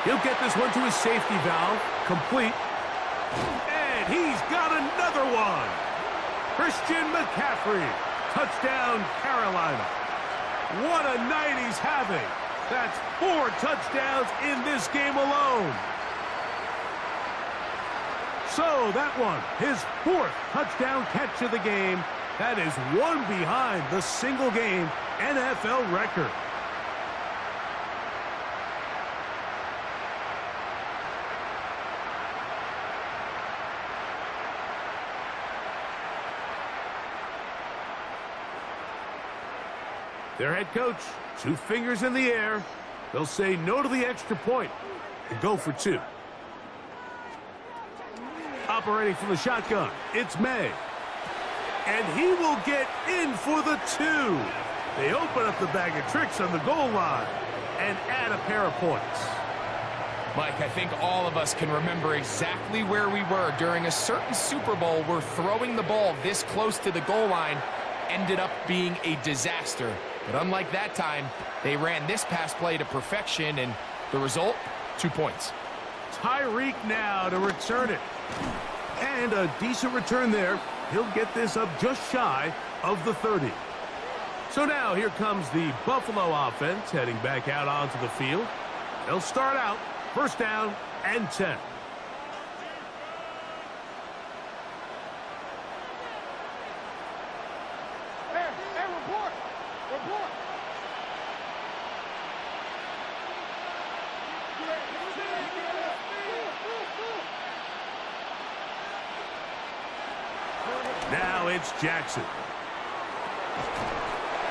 He'll get this one to his safety valve, complete. And he's got another one. Christian McCaffrey, touchdown Carolina. What a night he's having. That's 4 touchdowns in this game alone. So that one, his 4th touchdown catch of the game. That is one behind the single-game NFL record. Their head coach, 2 fingers in the air. They'll say no to the extra point and go for 2. Operating from the shotgun, it's May. And he will get in for the 2. They open up the bag of tricks on the goal line and add a pair of points. Mike, I think all of us can remember exactly where we were during a certain Super Bowl where throwing the ball this close to the goal line ended up being a disaster. But unlike that time, they ran this pass play to perfection, and the result, 2 points. Tyreek now to return it. And a decent return there. He'll get this up just shy of the 30. So now here comes the Buffalo offense heading back out onto the field. They'll start out first down and 10. Hey, report! Report! Now it's Jackson.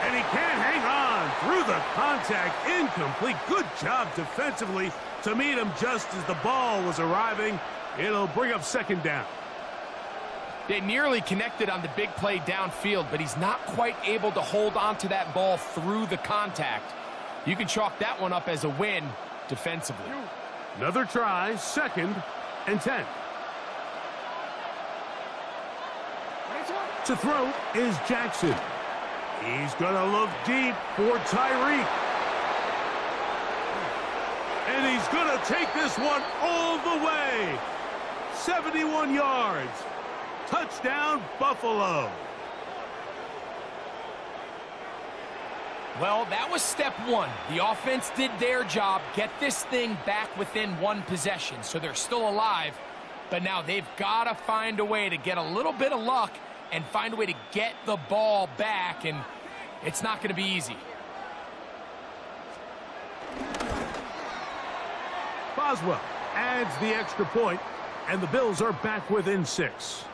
And he can't hang on through the contact. Incomplete. Good job defensively to meet him just as the ball was arriving. It'll bring up second down. They nearly connected on the big play downfield, but he's not quite able to hold on to that ball through the contact. You can chalk that one up as a win defensively. Another try, second and 10. To throw is Jackson. He's going to look deep for Tyreek. And he's going to take this one all the way. 71 yards. Touchdown, Buffalo. Well, that was step 1. The offense did their job, get this thing back within 1 possession, so they're still alive. But now they've got to find a way to get a little bit of luck and find a way to get the ball back, and it's not going to be easy. Boswell adds the extra point, and the Bills are back within 6.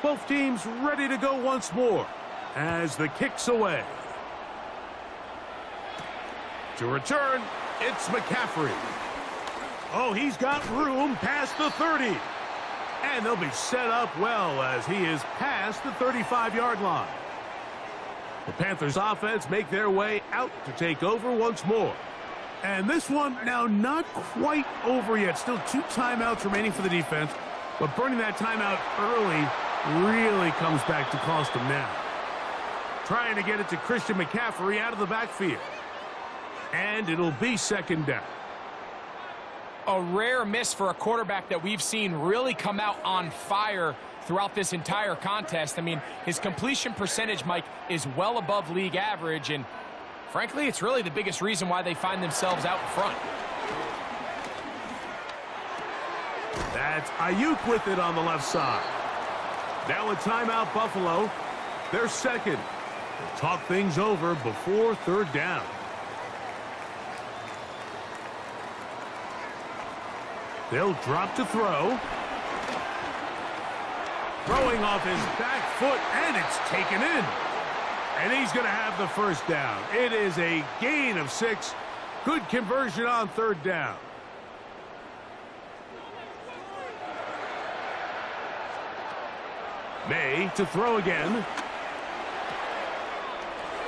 Both teams ready to go once more as the kick's away. To return, it's McCaffrey. Oh, he's got room past the 30. And they'll be set up well as he is past the 35-yard line. The Panthers offense make their way out to take over once more. And this one now not quite over yet. Still 2 timeouts remaining for the defense. But burning that timeout early really comes back to cost them now. Trying to get it to Christian McCaffrey out of the backfield. And it'll be second down. A rare miss for a quarterback that we've seen really come out on fire throughout this entire contest. I mean, his completion percentage, Mike, is well above league average, and frankly, it's really the biggest reason why they find themselves out in front. That's Ayuk with it on the left side. Now a timeout, Buffalo. They're second. They'll talk things over before third down. They'll drop to throw. Throwing off his back foot, and it's taken in. And he's going to have the first down. It is a gain of 6. Good conversion on third down. May to throw again.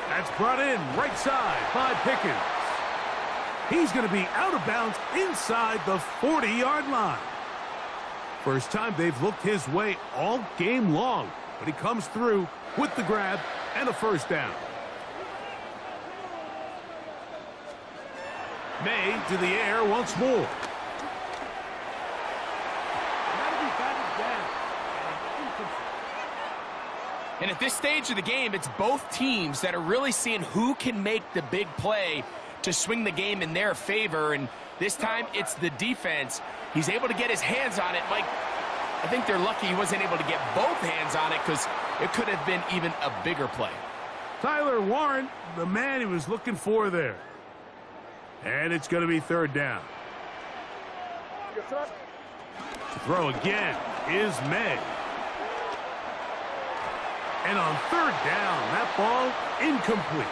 That's brought in right side by Pickens. He's going to be out of bounds inside the 40-yard line. First time they've looked his way all game long, but he comes through with the grab and a first down. May to the air once more. And at this stage of the game, it's both teams that are really seeing who can make the big play to swing the game in their favor, and this time it's the defense. He's able to get his hands on it. Mike, I think they're lucky he wasn't able to get both hands on it because it could have been even a bigger play. Tyler Warren, the man he was looking for there. And it's going to be third down. To throw again is May. And on third down, that ball incomplete.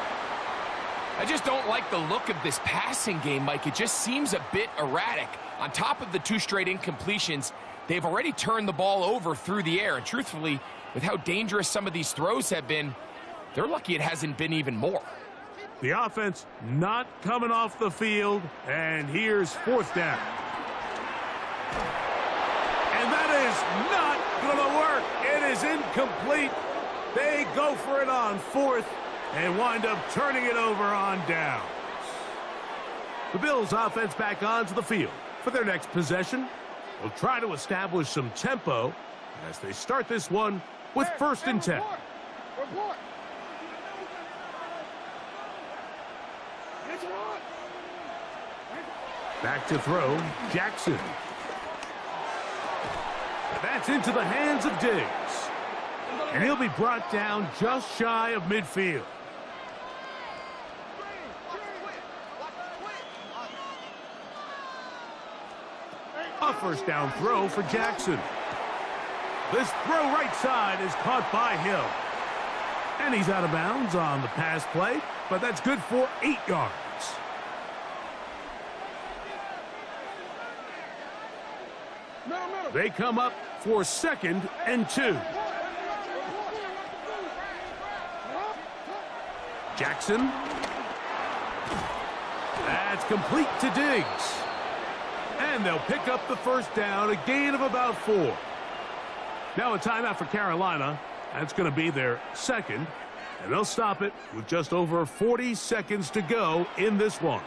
I just don't like the look of this passing game, Mike. It just seems a bit erratic. On top of the 2 straight incompletions, they've already turned the ball over through the air. And truthfully, with how dangerous some of these throws have been, they're lucky it hasn't been even more. The offense not coming off the field, and here's 4th down. And that is not going to work. It is incomplete. They go for it on 4th and wind up turning it over on downs. The Bills offense back onto the field for their next possession. They'll try to establish some tempo as they start this one with 1st and 10. Report. Back to throw, Jackson. That's into the hands of Diggs. And he'll be brought down just shy of midfield. A 1st down throw for Jackson. This throw right side is caught by Hill. And he's out of bounds on the pass play, but that's good for 8 yards. They come up for 2nd and 2. Jackson. That's complete to Diggs. And they'll pick up the 1st down, a gain of about 4. Now a timeout for Carolina. That's going to be their 2nd. And they'll stop it with just over 40 seconds to go in this one.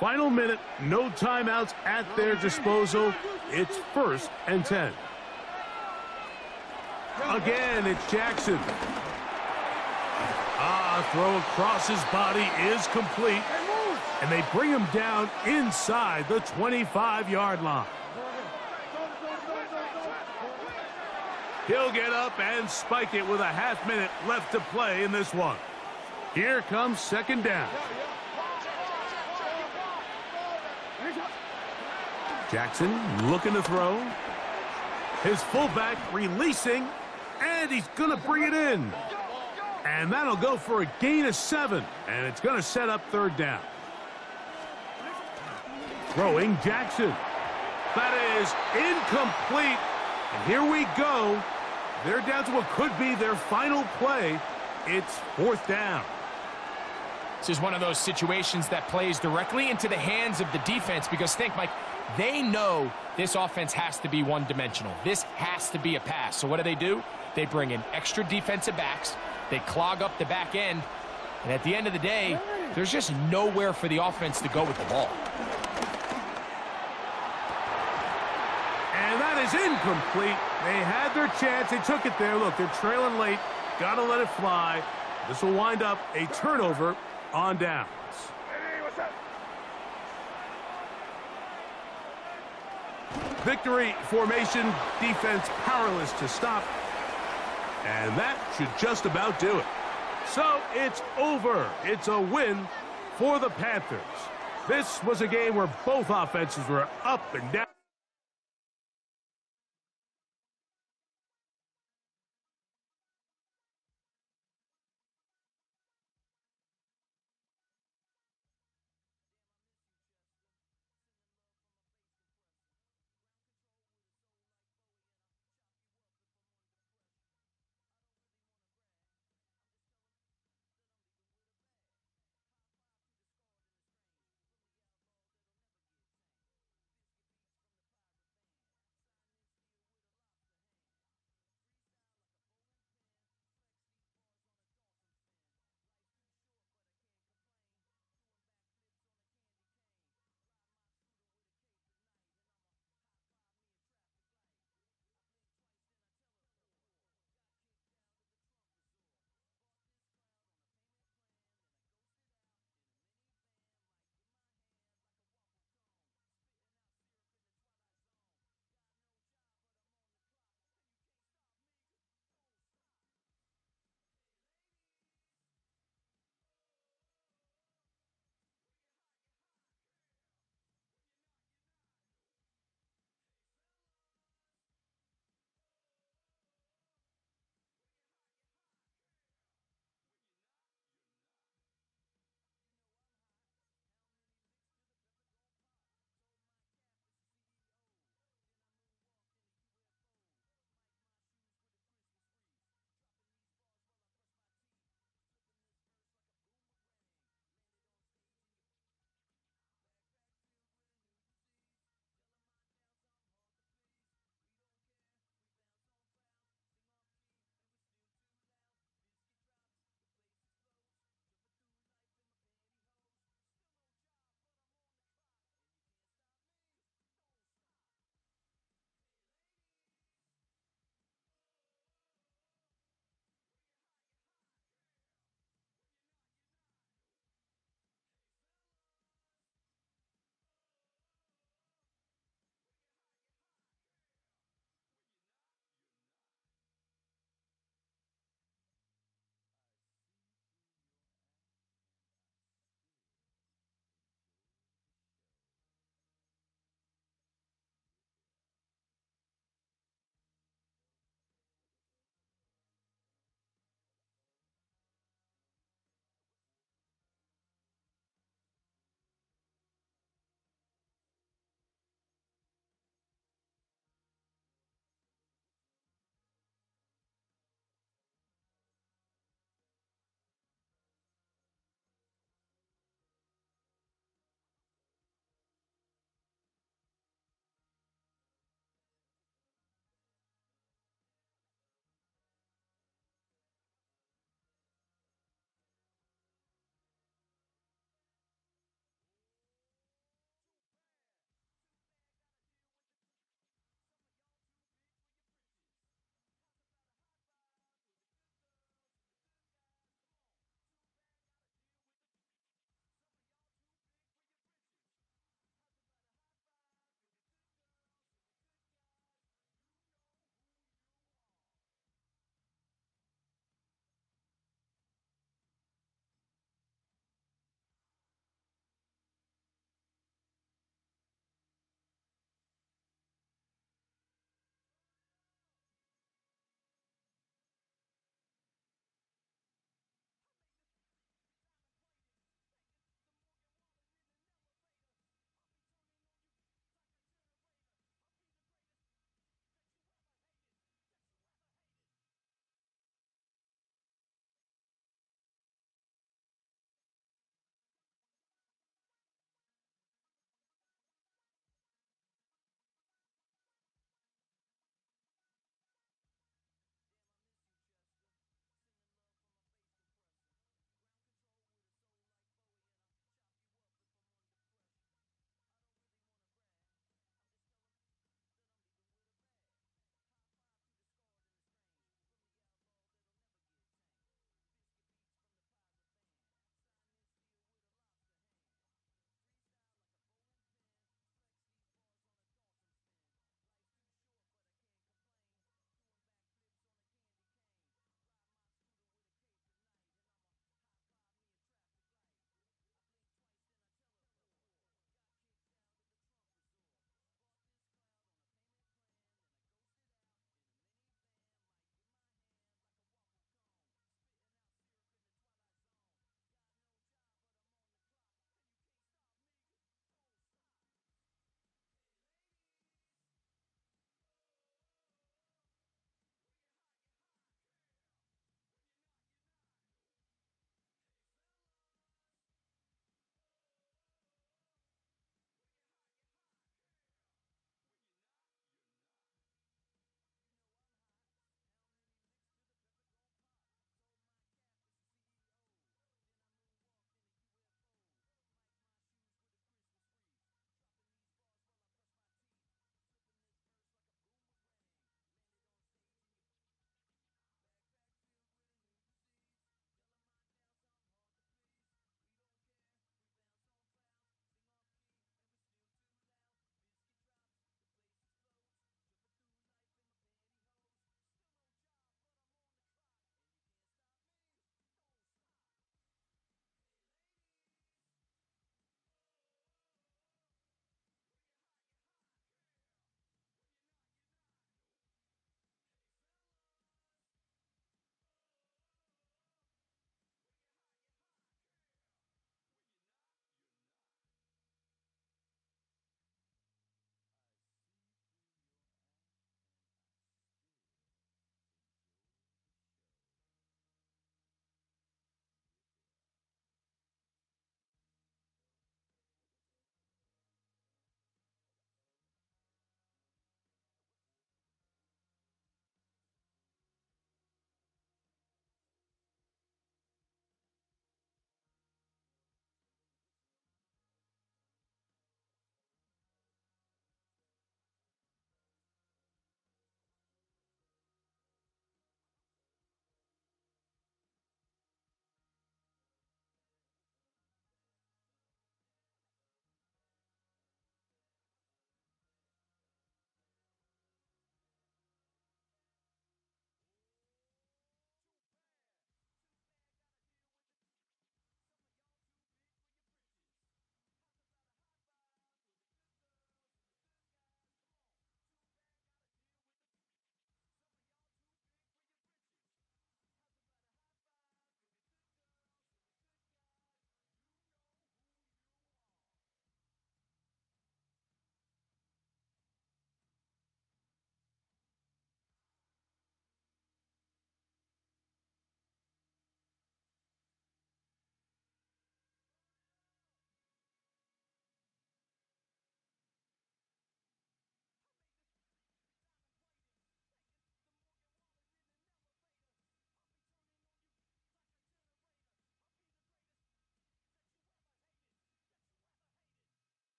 Final minute, no timeouts at their disposal. It's 1st and 10. Again, it's Jackson. Throw across his body is complete. And they bring him down inside the 25-yard line. He'll get up and spike it with a half-minute left to play in this one. Here comes 2nd down. Jackson looking to throw. His fullback releasing, and he's going to bring it in. And that'll go for a gain of 7, and it's going to set up 3rd down. Throwing Jackson. That is incomplete. And here we go. They're down to what could be their final play. It's 4th down. This is one of those situations that plays directly into the hands of the defense because think, Mike, they know this offense has to be one-dimensional. This has to be a pass. So what do? They bring in extra defensive backs. They clog up the back end. And at the end of the day, there's just nowhere for the offense to go with the ball. And that is incomplete. They had their chance. They took it there. Look, they're trailing late. Got to let it fly. This will wind up a turnover on downs. Victory formation, defense powerless to stop. And that should just about do it. So it's over. It's a win for the Panthers. This was a game where both offenses were up and down.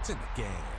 It's in the game.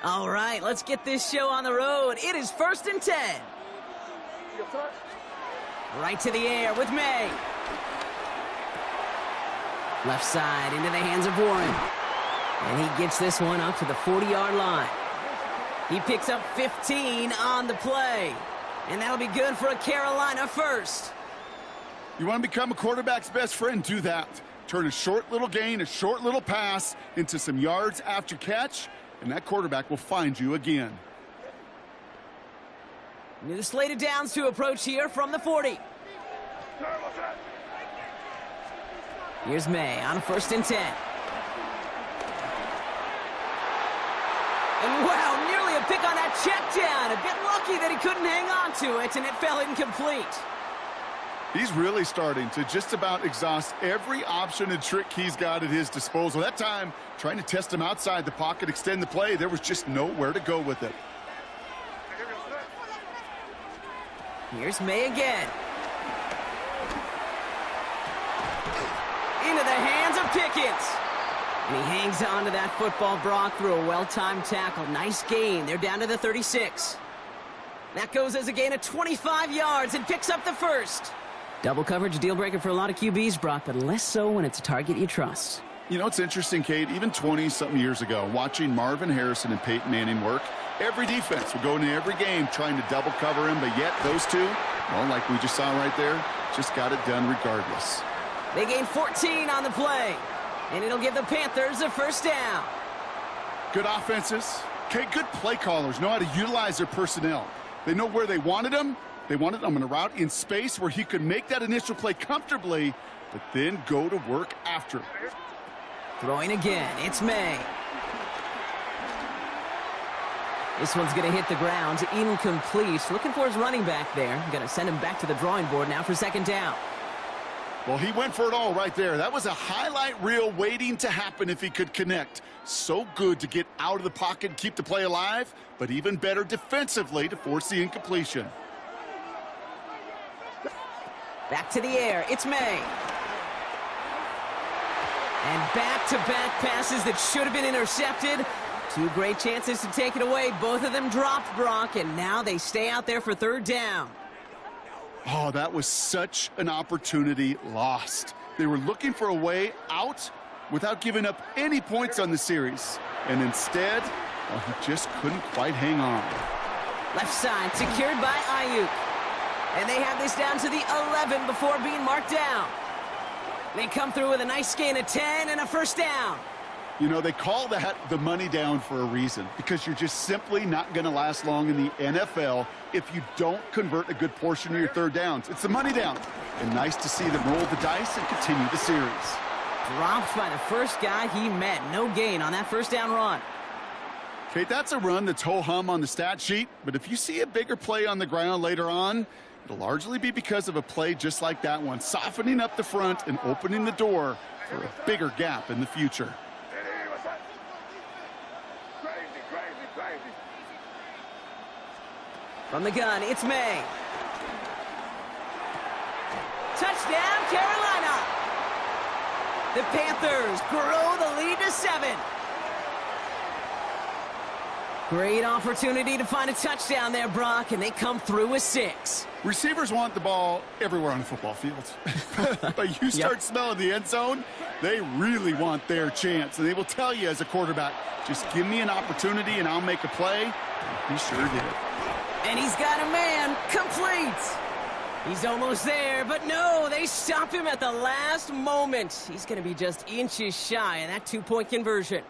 All right, let's get this show on the road. It is 1st and 10. Right to the air with May. Left side into the hands of Warren. And he gets this one up to the 40-yard line. He picks up 15 on the play. And that'll be good for a Carolina first. You want to become a quarterback's best friend? Do that. Turn a short little gain, a short little pass into some yards after catch, and that quarterback will find you again. New slate of downs to approach here from the 40. Here's May on 1st and 10. And wow, nearly a pick on that check down. A bit lucky that he couldn't hang on to it, and it fell incomplete. He's really starting to just about exhaust every option and trick he's got at his disposal. That time, trying to test him outside the pocket, extend the play, there was just nowhere to go with it. Here's May again. Into the hands of Pickens. And he hangs on to that football, Brock, through a well-timed tackle. Nice gain. They're down to the 36. That goes as a gain of 25 yards and picks up the first. Double coverage, deal breaker for a lot of QBs, Brock, but less so when it's a target you trust. You know, it's interesting, Kate, even 20-something years ago, watching Marvin Harrison and Peyton Manning work, every defense would go into every game trying to double cover him, but yet those two, well, like we just saw right there, just got it done regardless. They gain 14 on the play, and it'll give the Panthers a first down. Good offenses. Okay, good play callers know how to utilize their personnel. They know where they wanted them. They wanted him in a route in space where he could make that initial play comfortably, but then go to work after. Throwing again, it's May. This one's going to hit the ground, incomplete. Looking for his running back there. Going to send him back to the drawing board now for 2nd down. Well, he went for it all right there. That was a highlight reel waiting to happen if he could connect. So good to get out of the pocket and keep the play alive, but even better defensively to force the incompletion. Back to the air, it's May. And back-to-back passes that should have been intercepted. 2 great chances to take it away. Both of them dropped, Brock, and now they stay out there for 3rd down. Oh, that was such an opportunity lost. They were looking for a way out without giving up any points on the series. And instead, well, he just couldn't quite hang on. Left side secured by Ayuk. And they have this down to the 11 before being marked down. They come through with a nice gain of 10 and a first down. You know, they call that the money down for a reason, because you're just simply not going to last long in the NFL if you don't convert a good portion of your 3rd downs. It's the money down. And nice to see them roll the dice and continue the series. Dropped by the first guy he met. No gain on that first down run. Kate, that's a run that's ho-hum on the stat sheet, but if you see a bigger play on the ground later on, it'll largely be because of a play just like that one, softening up the front and opening the door for a bigger gap in the future. From the gun, it's May. Touchdown, Carolina! The Panthers grow the lead to 7. Great opportunity to find a touchdown there, Brock, and they come through with 6. Receivers want the ball everywhere on the football field. But you start smelling the end zone, they really want their chance. And they will tell you as a quarterback, just give me an opportunity and I'll make a play. And he sure did. And he's got a man complete. He's almost there, but no, they stop him at the last moment. He's going to be just inches shy of that 2-point conversion.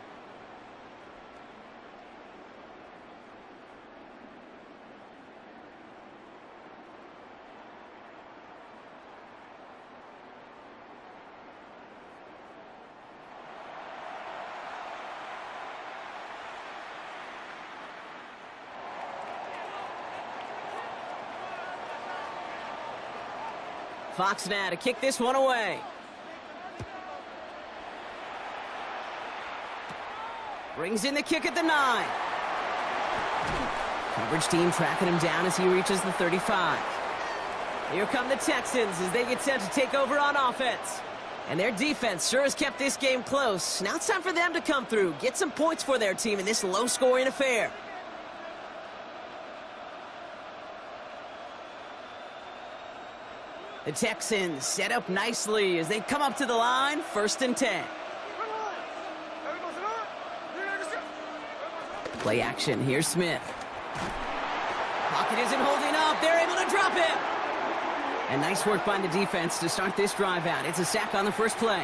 Fox now to kick this one away. Brings in the kick at the 9. Coverage team tracking him down as he reaches the 35. Here come the Texans as they get set to take over on offense. And their defense sure has kept this game close. Now it's time for them to come through, get some points for their team in this low-scoring affair. The Texans set up nicely as they come up to the line, 1st and 10. Play action, here's Smith. Pocket isn't holding up, they're able to drop it. And nice work by the defense to start this drive out. It's a sack on the first play.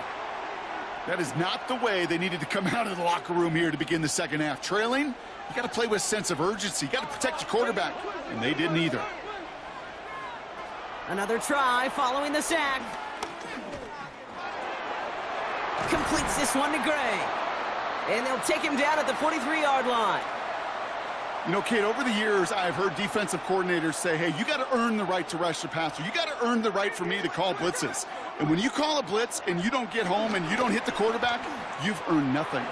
That is not the way they needed to come out of the locker room here to begin the second half. Trailing, you got to play with a sense of urgency. You got to protect your quarterback, and they didn't either. Another try following the sack. Completes this one to Gray. And they'll take him down at the 43-yard line. You know, Kate, over the years, I've heard defensive coordinators say, hey, you got to earn the right to rush the passer. You got to earn the right for me to call blitzes. And when you call a blitz and you don't get home and you don't hit the quarterback, you've earned nothing.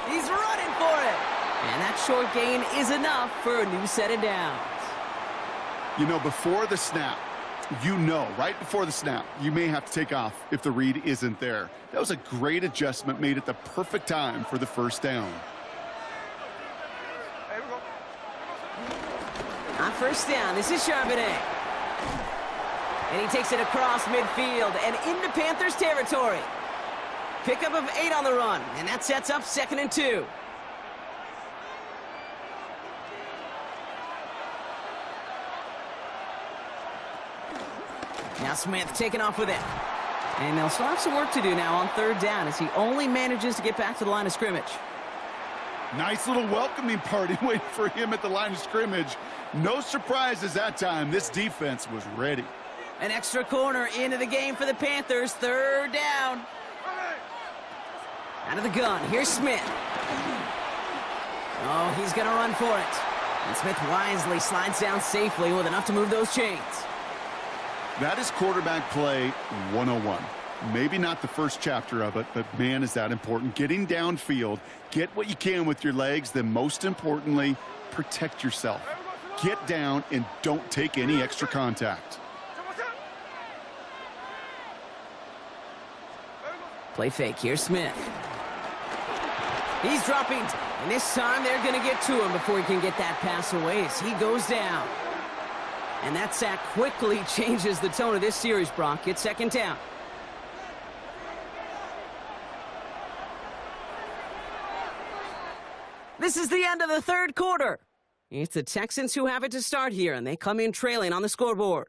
He's running for it. And that short gain is enough for a new set of downs. You know, before the snap, right before the snap, you may have to take off if the read isn't there. That was a great adjustment made at the perfect time for the first down. On first down, this is Charbonnet. And he takes it across midfield and into Panthers territory. Pickup of 8 on the run, and that sets up 2nd and 2. Now Smith taking off with it. And they'll still have some work to do now on 3rd down as he only manages to get back to the line of scrimmage. Nice little welcoming party waiting for him at the line of scrimmage. No surprises that time. This defense was ready. An extra corner into the game for the Panthers. 3rd down. Out of the gun. Here's Smith. Oh, he's going to run for it. And Smith wisely slides down safely with enough to move those chains. That is quarterback play 101. Maybe not the first chapter of it, but man, is that important. Getting downfield, get what you can with your legs, then most importantly, protect yourself. Get down and don't take any extra contact. Play fake. Here's Smith. He's dropping, and this time they're going to get to him before he can get that pass away as he goes down. And that sack quickly changes the tone of this series, Brock. It's 2nd down. This is the end of the 3rd quarter. It's the Texans who have it to start here, and they come in trailing on the scoreboard.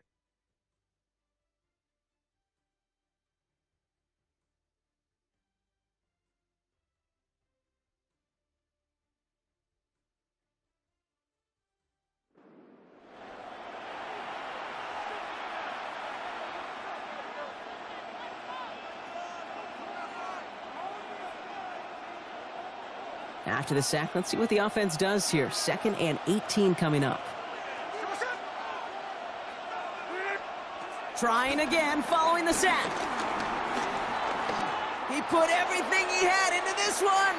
After the sack, let's see what the offense does here. 2nd and 18 coming up. Trying again following the sack. He put everything he had into this one.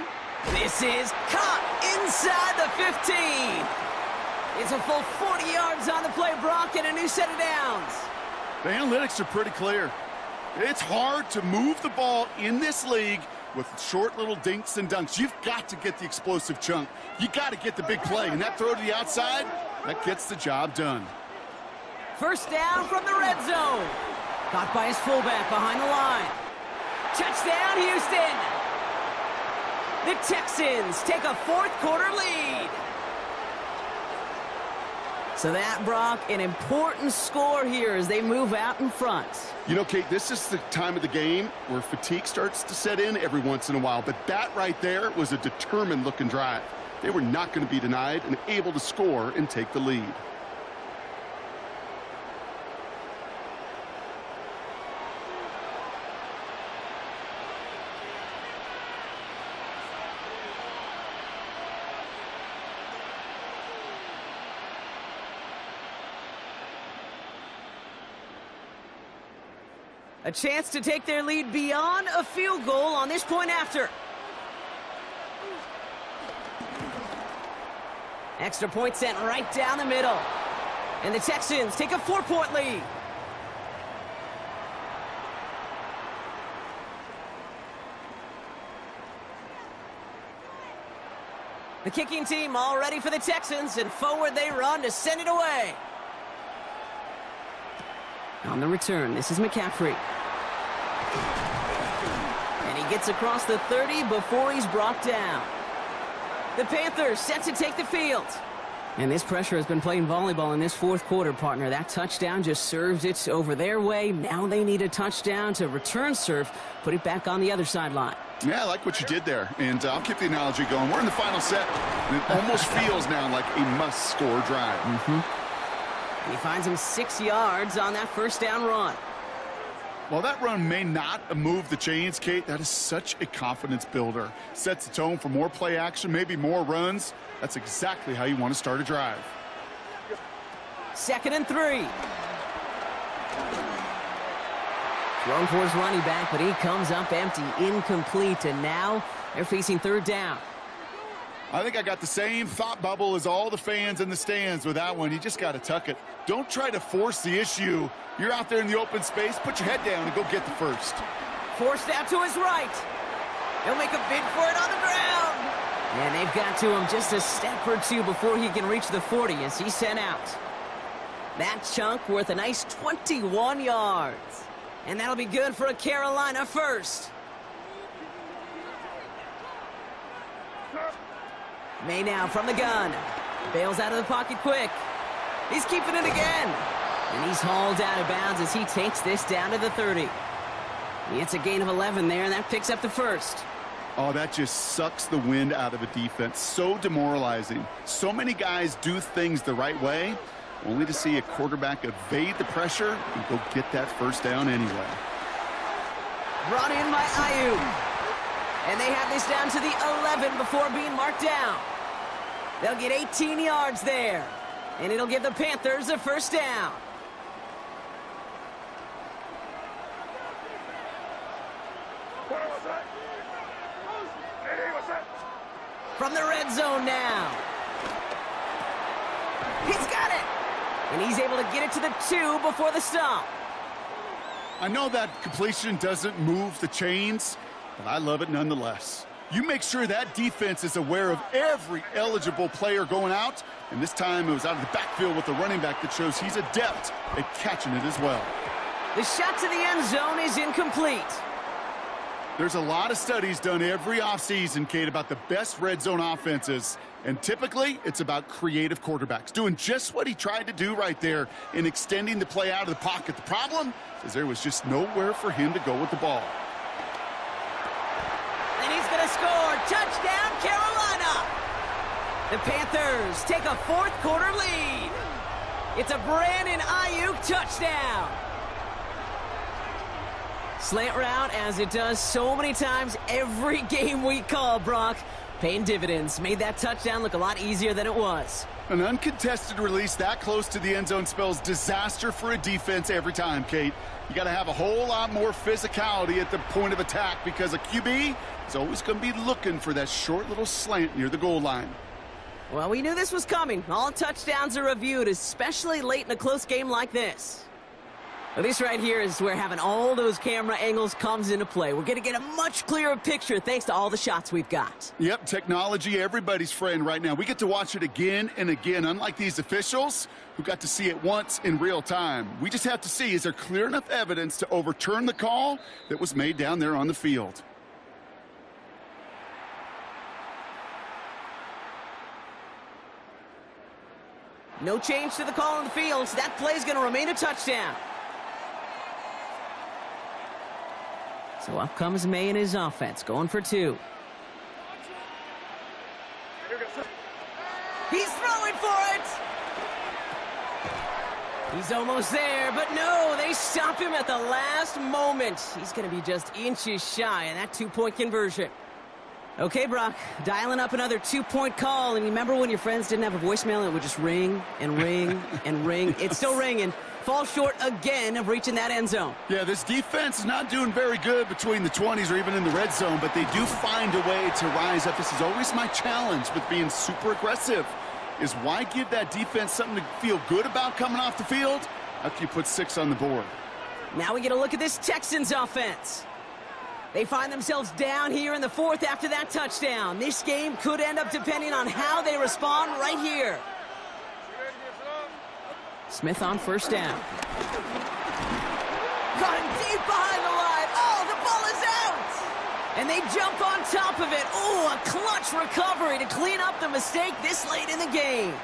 This is caught inside the 15. It's a full 40 yards on the play, Brock, and a new set of downs. The analytics are pretty clear. It's hard to move the ball in this league with short little dinks and dunks. You've got to get the explosive chunk. You got to get the big play, and that throw to the outside, that gets the job done. First down from the red zone. Caught by his fullback behind the line. Touchdown, Houston. The Texans take a 4th quarter lead. So that, Brock, an important score here as they move out in front. You know, Kate, this is the time of the game where fatigue starts to set in every once in a while. But that right there was a determined-looking drive. They were not going to be denied and able to score and take the lead. A chance to take their lead beyond a field goal on this point after. Extra point sent right down the middle. And the Texans take a 4-point lead. The kicking team all ready for the Texans, and forward they run to send it away. On the return, this is McCaffrey. And he gets across the 30 before he's brought down. The Panthers set to take the field. And this pressure has been playing volleyball in this fourth quarter, partner. That touchdown just serves it over their way. Now they need a touchdown to return serve, put it back on the other sideline. Yeah, I like what you did there, and I'll keep the analogy going. We're in the final set, and it almost feels now like a must-score drive. And he finds him 6 yards on that first down run. While that run may not move the chains, Kate, that is such a confidence builder. Sets the tone for more play action, maybe more runs. That's exactly how you want to start a drive. 2nd and 3. Thrown for his running back, but he comes up empty, incomplete, and now they're facing 3rd down. I think I got the same thought bubble as all the fans in the stands with that one. You just got to tuck it. Don't try to force the issue. You're out there in the open space. Put your head down and go get the first. Forced out to his right. He'll make a bid for it on the ground. And they've got to him just a step or two before he can reach the 40 as he's sent out. That chunk worth a nice 21 yards. And that'll be good for a Carolina first. May now from the gun. Bails out of the pocket quick. He's keeping it again. And he's hauled out of bounds as he takes this down to the 30. It's a gain of 11 there, and that picks up the first. Oh, that just sucks the wind out of a defense. So demoralizing. So many guys do things the right way, only to see a quarterback evade the pressure and go get that first down anyway. Brought in by Ayuk. And they have this down to the 11 before being marked down. They'll get 18 yards there. And it'll give the Panthers a first down. From the red zone now. He's got it. And he's able to get it to the 2 before the stop. I know that completion doesn't move the chains, but I love it nonetheless. You make sure that defense is aware of every eligible player going out, and this time it was out of the backfield with the running back that shows he's adept at catching it as well. The shot to the end zone is incomplete. There's a lot of studies done every offseason, Kate, about the best red zone offenses, and typically it's about creative quarterbacks doing just what he tried to do right there in extending the play out of the pocket. The problem is there was just nowhere for him to go with the ball. And he's going to score. Touchdown, Carolina. The Panthers take a fourth quarter lead. It's a Brandon Ayuk touchdown. Slant route, as it does so many times every game we call, Brock. Paying dividends. Made that touchdown look a lot easier than it was. An uncontested release that close to the end zone spells disaster for a defense every time, Kate. You got to have a whole lot more physicality at the point of attack because a QB is always going to be looking for that short little slant near the goal line. Well, we knew this was coming. All touchdowns are reviewed, especially late in a close game like this. Well, this right here is where having all those camera angles comes into play. We're going to get a much clearer picture thanks to all the shots we've got. Yep, technology, everybody's friend right now. We get to watch it again and again, unlike these officials who got to see it once in real time. We just have to see, is there clear enough evidence to overturn the call that was made down there on the field? No change to the call on the field, so that play is going to remain a touchdown. So up comes May and his offense, going for 2. He's throwing for it! He's almost there, but no, they stop him at the last moment. He's going to be just inches shy in that 2-point conversion. Okay, Brock, dialing up another 2-point call, and remember when your friends didn't have a voicemail and it would just ring and ring and ring? It's still ringing. Fall short again of reaching that end zone. Yeah, this defense is not doing very good between the 20s or even in the red zone, but they do find a way to rise up. This is always my challenge with being super aggressive, is why give that defense something to feel good about coming off the field after you put 6 on the board? Now we get a look at this Texans offense. They find themselves down here in the fourth after that touchdown. This game could end up depending on how they respond right here. Smith on first down. Got him deep behind the line. Oh, the ball is out! And they jump on top of it. Oh, a clutch recovery to clean up the mistake this late in the game.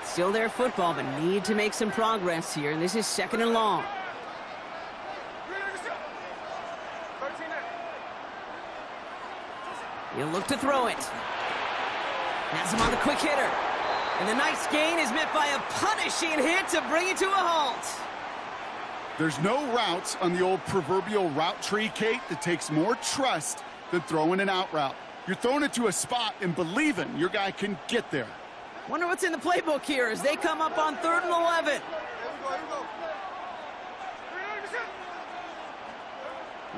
Still their football, but need to make some progress here. And this is 2nd and long. He'll look to throw it. Has him on the quick hitter. And the nice gain is met by a punishing hit to bring it to a halt. There's no routes on the old proverbial route tree, Kate, that takes more trust than throwing an out route. You're throwing it to a spot and believing your guy can get there. Wonder what's in the playbook here as they come up on 3rd and 11.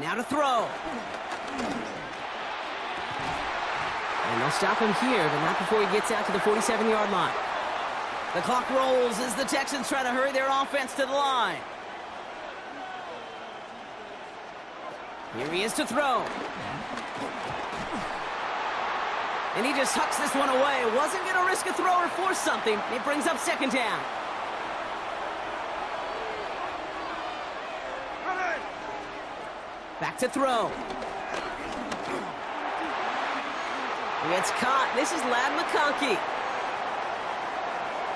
Now to throw. And they'll stop him here, but not before he gets out to the 47-yard line. The clock rolls as the Texans try to hurry their offense to the line. Here he is to throw. And he just hucks this one away. Wasn't going to risk a throw or force something. It brings up 2nd down. Back to throw. It's caught. This is Ladd McConkey.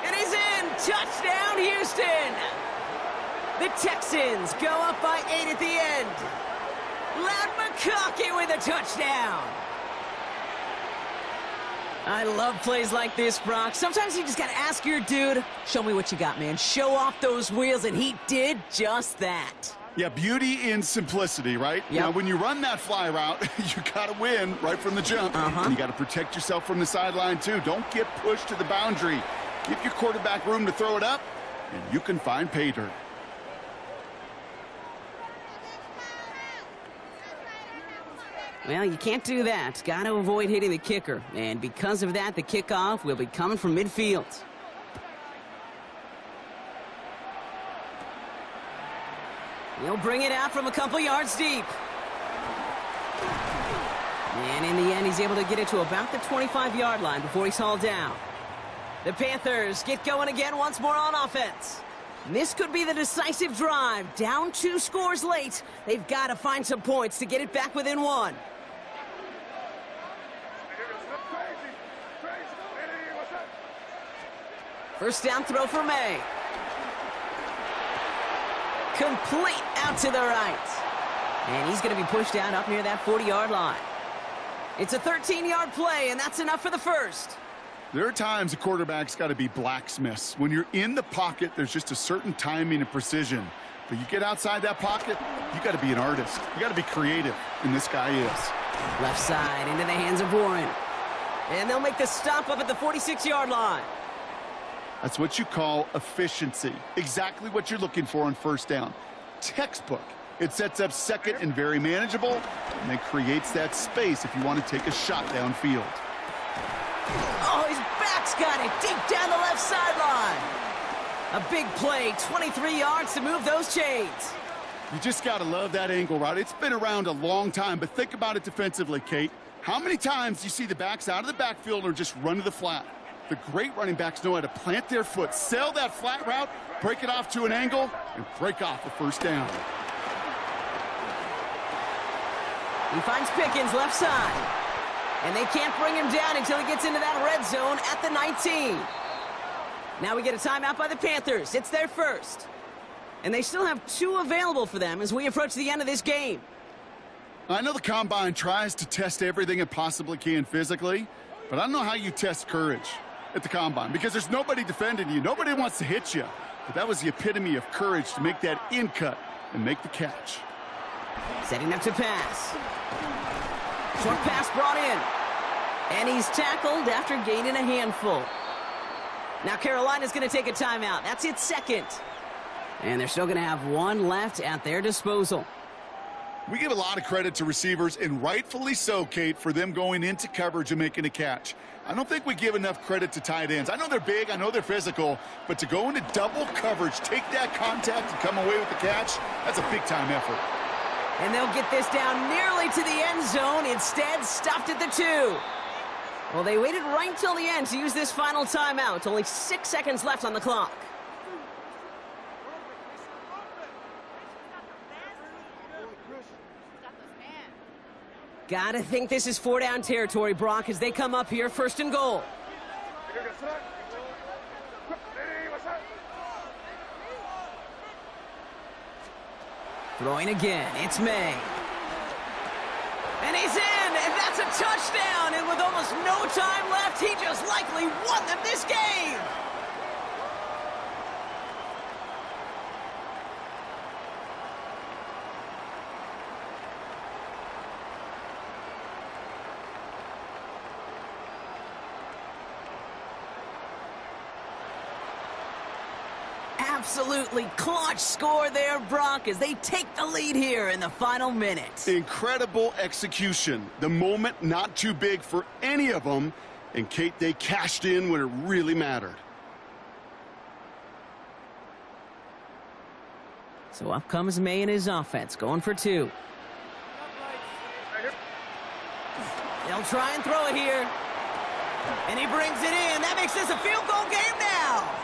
It is in. Touchdown, Houston. The Texans go up by 8 at the end. Ladd McConkey with a touchdown. I love plays like this, Brock. Sometimes you just got to ask your dude, show me what you got, man. Show off those wheels, and he did just that. Yeah, beauty in simplicity, right? Yep. Now, when you run that fly route, you got to win right from the jump. And you got to protect yourself from the sideline, too. Don't get pushed to the boundary. Give your quarterback room to throw it up, and you can find pay dirt. Well, you can't do that. Got to avoid hitting the kicker. And because of that, the kickoff will be coming from midfield. He'll bring it out from a couple yards deep. And in the end, he's able to get it to about the 25-yard line before he's hauled down. The Panthers get going again once more on offense. This could be the decisive drive. Down 2 scores late. They've got to find some points to get it back within 1. First down throw for May. Complete out to the right. And he's going to be pushed out up near that 40-yard line. It's a 13-yard play, and that's enough for the first. There are times a quarterback's got to be blacksmiths. When you're in the pocket, there's just a certain timing and precision. But you get outside that pocket, you got to be an artist. You got to be creative, and this guy is. Left side into the hands of Warren. And they'll make the stop up at the 46-yard line. That's what you call efficiency. Exactly what you're looking for on first down. Textbook. It sets up second and very manageable, and then creates that space if you want to take a shot downfield. Oh, his back's got it deep down the left sideline. A big play, 23 yards to move those chains. You just got to love that angle route. It's been around a long time, but think about it defensively, Kate. How many times do you see the backs out of the backfield or just run to the flat? The great running backs know how to plant their foot, sell that flat route, break it off to an angle, and break off the first down. He finds Pickens left side. And they can't bring him down until he gets into that red zone at the 19. Now we get a timeout by the Panthers. It's their first. And they still have 2 available for them as we approach the end of this game. I know the Combine tries to test everything it possibly can physically, but I don't know how you test courage at the Combine because there's nobody defending you. Nobody wants to hit you. But that was the epitome of courage to make that in cut and make the catch. Setting up to pass. Short pass brought in. And he's tackled after gaining a handful. Now Carolina's going to take a timeout. That's its second. And they're still going to have 1 left at their disposal. We give a lot of credit to receivers, and rightfully so, Kate, for them going into coverage and making a catch. I don't think we give enough credit to tight ends. I know they're big, I know they're physical, but to go into double coverage, take that contact and come away with the catch, that's a big-time effort. And they'll get this down nearly to the end zone. Instead, stopped at the 2. Well, they waited right till the end to use this final timeout. Only 6 seconds left on the clock. Gotta think this is 4-down territory, Brock, as they come up here, 1st and goal. Throwing again, it's May. And he's in, and that's a touchdown. And with almost no time left, he just likely won them this game. Absolutely clutch score there, Brock, as they take the lead here in the final minute. Incredible execution. The moment not too big for any of them. And, Kate, they cashed in when it really mattered. So up comes May and his offense, going for 2. They'll try and throw it here. And he brings it in. That makes this a field goal game now.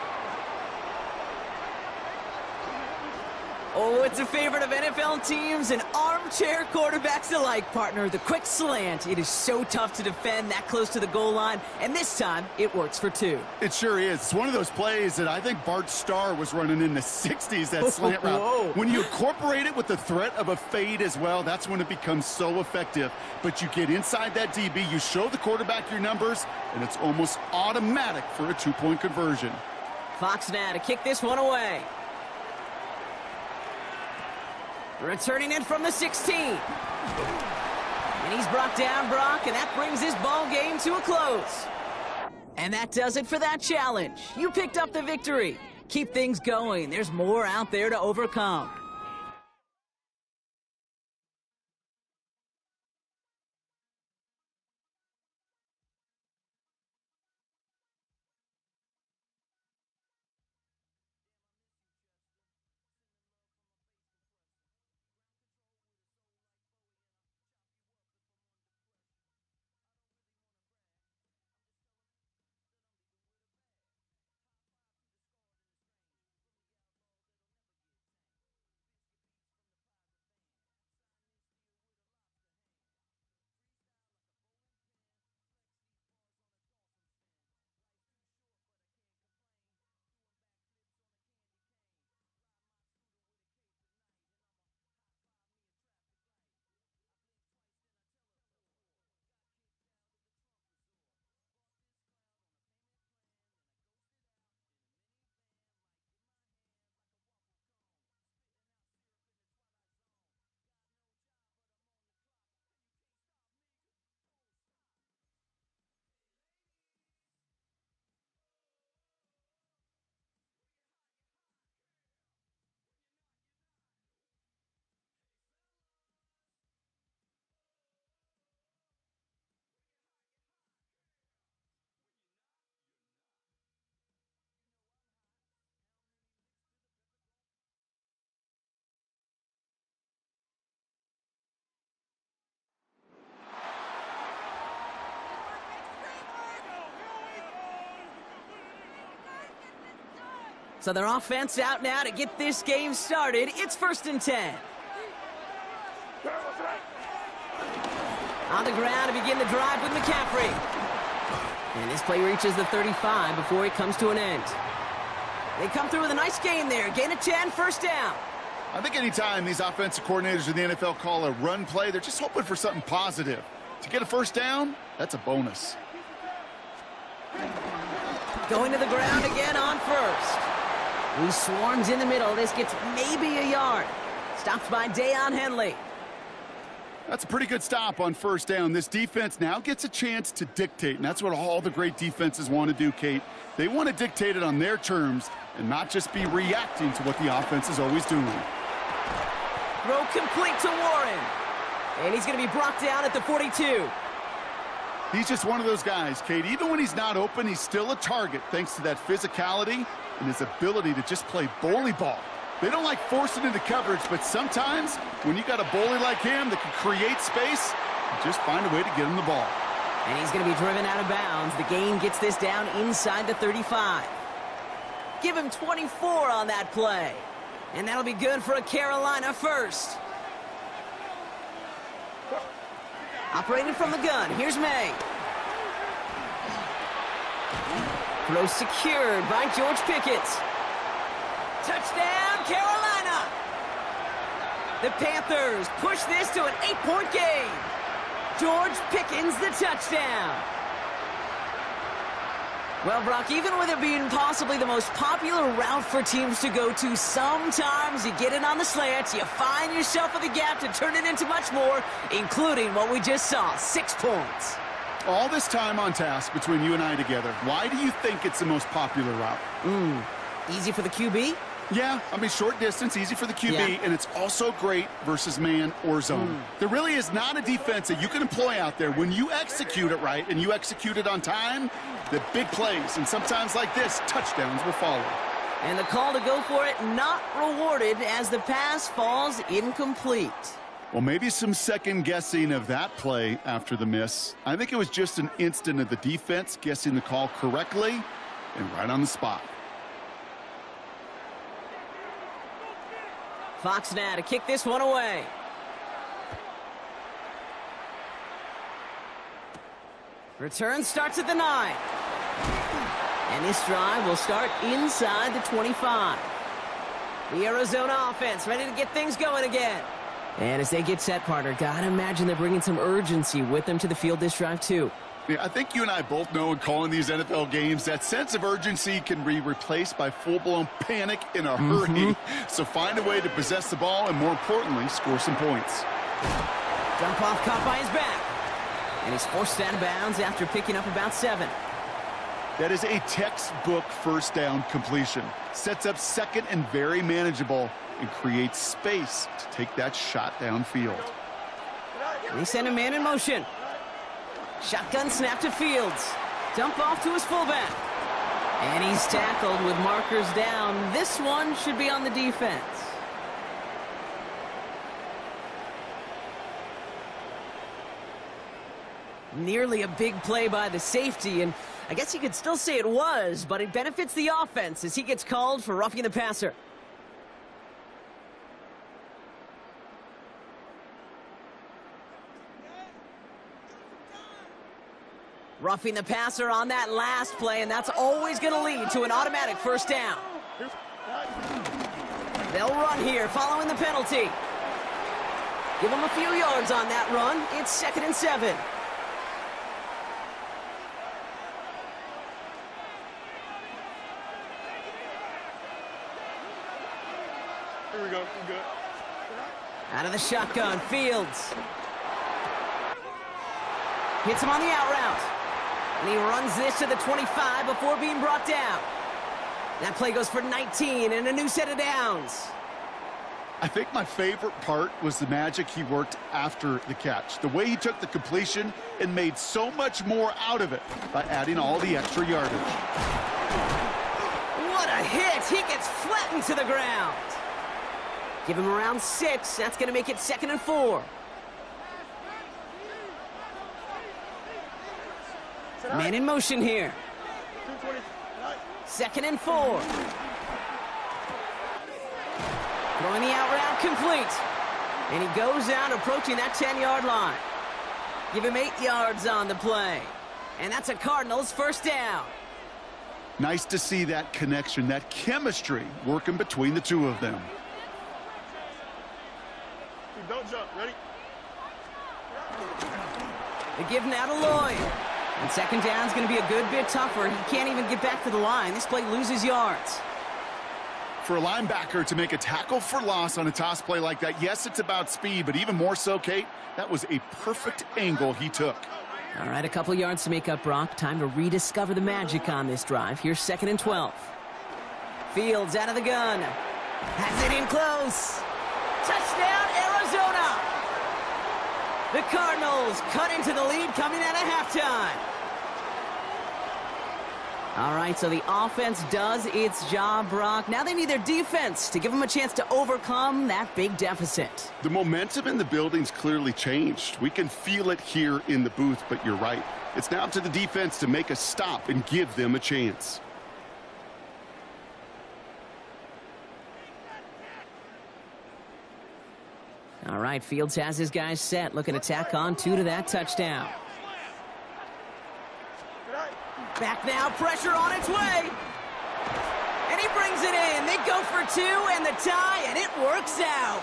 Oh, it's a favorite of NFL teams and armchair quarterbacks alike, partner. The quick slant. It is so tough to defend that close to the goal line, and this time it works for 2. It sure is. It's one of those plays that I think Bart Starr was running in the 60s, that slant route. Whoa. When you incorporate it with the threat of a fade as well, that's when it becomes so effective. But you get inside that DB, you show the quarterback your numbers, and it's almost automatic for a 2-point conversion. Fox now to kick this one away. Returning it from the 16. And he's brought down, Brock, and that brings this ball game to a close. And that does it for that challenge. You picked up the victory. Keep things going. There's more out there to overcome. So their offense out now to get this game started. It's 1st and 10. On the ground to begin the drive with McCaffrey. And this play reaches the 35 before it comes to an end. They come through with a nice gain there. Gain of 10, 1st down. I think anytime these offensive coordinators in the NFL call a run play, they're just hoping for something positive. To get a 1st down, that's a bonus. Going to the ground again on 1st. He swarms in the middle. This gets maybe a yard. Stopped by Deion Henley. That's a pretty good stop on 1st down. This defense now gets a chance to dictate, and that's what all the great defenses want to do, Kate. They want to dictate it on their terms and not just be reacting to what the offense is always doing. Throw complete to Warren. And he's going to be brought down at the 42. He's just one of those guys, Kate. Even when he's not open, he's still a target thanks to that physicality and his ability to just play bully ball. They don't like forcing into coverage, but sometimes when you got a bully like him that can create space, just find a way to get him the ball. And he's going to be driven out of bounds. The gain gets this down inside the 35. Give him 24 on that play. And that'll be good for a Carolina first. Operating from the gun, here's May. Throw secured by George Pickett. Touchdown, Carolina! The Panthers push this to an 8-point game. George Pickens the touchdown. Well, Brock, even with it being possibly the most popular route for teams to go to, sometimes you get it on the slants, you find yourself in the gap to turn it into much more, including what we just saw, 6 points. All this time on task between you and I together, why do you think it's the most popular route? Easy for the QB? Yeah, I mean, short distance, easy for the QB, and it's also great versus man or zone. There really is not a defense that you can employ out there when you execute it right and you execute it on time, the big plays, and sometimes like this, touchdowns will follow. And the call to go for it not rewarded as the pass falls incomplete. Well, maybe some second guessing of that play after the miss. I think it was just an instant of the defense guessing the call correctly and right on the spot. Fox now to kick this one away. Return starts at the 9. And this drive will start inside the 25. The Arizona offense ready to get things going again. And as they get set, partner, gotta imagine they're bringing some urgency with them to the field this drive too. Yeah, I think you and I both know in calling these NFL games that sense of urgency can be replaced by full-blown panic in a hurry. So find a way to possess the ball and, more importantly, score some points. Dump off caught by his back. And he's forced out of bounds after picking up about 7. That is a textbook first down completion. Sets up second and very manageable and creates space to take that shot downfield. They send a man in motion. Shotgun snap to Fields. Dump off to his fullback. And he's tackled with markers down. This one should be on the defense. Nearly a big play by the safety, and I guess you could still say it was, but it benefits the offense as he gets called for roughing the passer. Roughing the passer on that last play, and that's always going to lead to an automatic first down. They'll run here following the penalty. Give them a few yards on that run. It's 2nd and 7. Here we go. We're good. Out of the shotgun, Fields. Hits him on the out route. And he runs this to the 25 before being brought down. That play goes for 19 and a new set of downs. I think my favorite part was the magic he worked after the catch. The way he took the completion and made so much more out of it by adding all the extra yardage. What a hit! He gets flattened to the ground. Give him around 6. That's going to make it 2nd and 4. Man in motion here. 2nd and 4. Throwing the out route complete. And he goes out approaching that 10-yard line. Give him 8 yards on the play. And that's a Cardinals first down. Nice to see that connection, that chemistry working between the two of them. Don't jump. Ready? They give now to Lloyd. And 2nd down is going to be a good bit tougher. He can't even get back to the line. This play loses yards. For a linebacker to make a tackle for loss on a toss play like that, yes, it's about speed, but even more so, Kate, that was a perfect angle he took. All right, a couple yards to make up, Brock. Time to rediscover the magic on this drive. Here's 2nd and 12. Fields out of the gun. Has it in close. Touchdown, Arizona! The Cardinals cut into the lead coming out of halftime. All right, so the offense does its job, Brock. Now they need their defense to give them a chance to overcome that big deficit. The momentum in the building's clearly changed. We can feel it here in the booth, but you're right. It's now up to the defense to make a stop and give them a chance. All right, Fields has his guys set, looking to tack on 2 to that touchdown. Back now, pressure on its way. And he brings it in. They go for 2 and the tie, and it works out.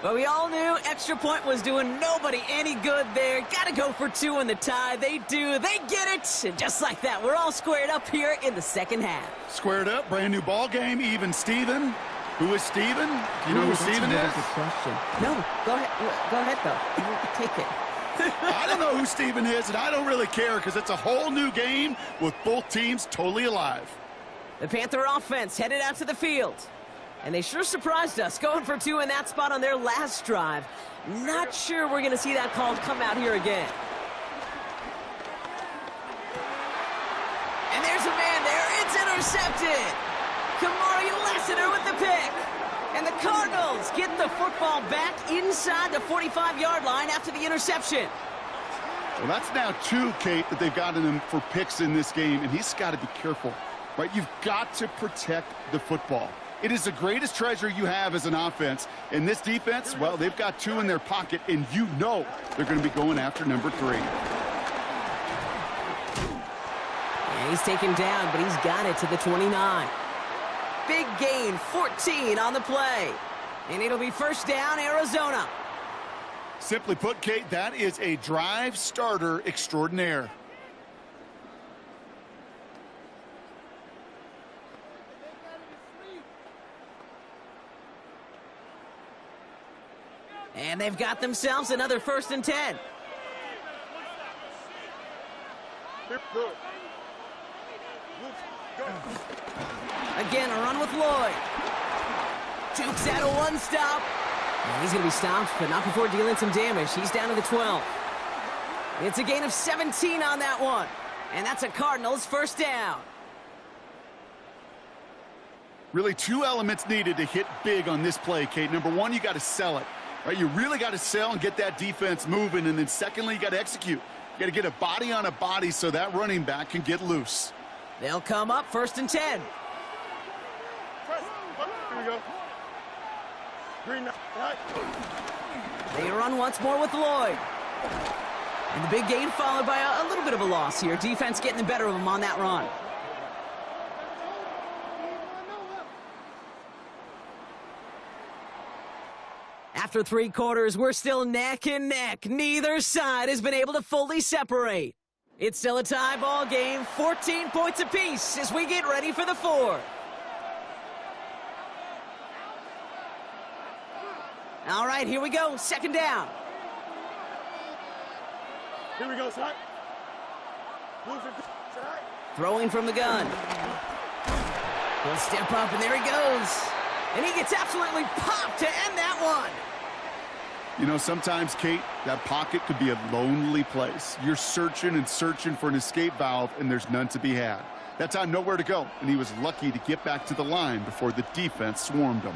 Well, we all knew extra point was doing nobody any good there. Got to go for 2 in the tie. They do. They get it. And just like that, we're all squared up here in the second half. Squared up, brand new ball game, even Steven. Who is Steven? Do you know who Steven is? That's a good question. No, go ahead. Go ahead, though. Take it. I don't know who Steven is, and I don't really care because it's a whole new game with both teams totally alive. The Panther offense headed out to the field. And they sure surprised us, going for 2 in that spot on their last drive. Not sure we're going to see that call come out here again. And there's a man there. It's intercepted. Kamari Lassiter with the pick. And the Cardinals get the football back inside the 45-yard line after the interception. Well, that's now 2, Kate, that they've gotten him for picks in this game, and he's got to be careful, right? You've got to protect the football. It is the greatest treasure you have as an offense. And this defense, well, they've got 2 in their pocket, and you know they're going to be going after number 3. And he's taken down, but he's got it to the 29. Big gain, 14 on the play. And it'll be first down, Arizona. Simply put, Kate, that is a drive starter extraordinaire. And they've got themselves another 1st and 10. Again, a run with Lloyd. Jukes out a 1 stop. And he's going to be stopped, but not before dealing some damage. He's down to the 12. It's a gain of 17 on that one. And that's a Cardinals 1st down. Really 2 elements needed to hit big on this play, Kate. Number 1, you got to sell it. Right, you really got to sell and get that defense moving. And then secondly, you got to execute. You got to get a body on a body so that running back can get loose. They'll come up 1st and 10. Here we go. Green light. They run once more with Lloyd. And the big gain followed by a little bit of a loss here. Defense getting the better of them on that run. After 3 quarters, we're still neck and neck. Neither side has been able to fully separate. It's still a tie ball game, 14 points apiece as we get ready for the 4th. All right, here we go, 2nd down. Here we go, side. Throwing from the gun. He'll step up, and there he goes. And he gets absolutely popped to end that one. You know, sometimes, Kate, that pocket could be a lonely place. You're searching and searching for an escape valve, and there's none to be had. That time, nowhere to go, and he was lucky to get back to the line before the defense swarmed him.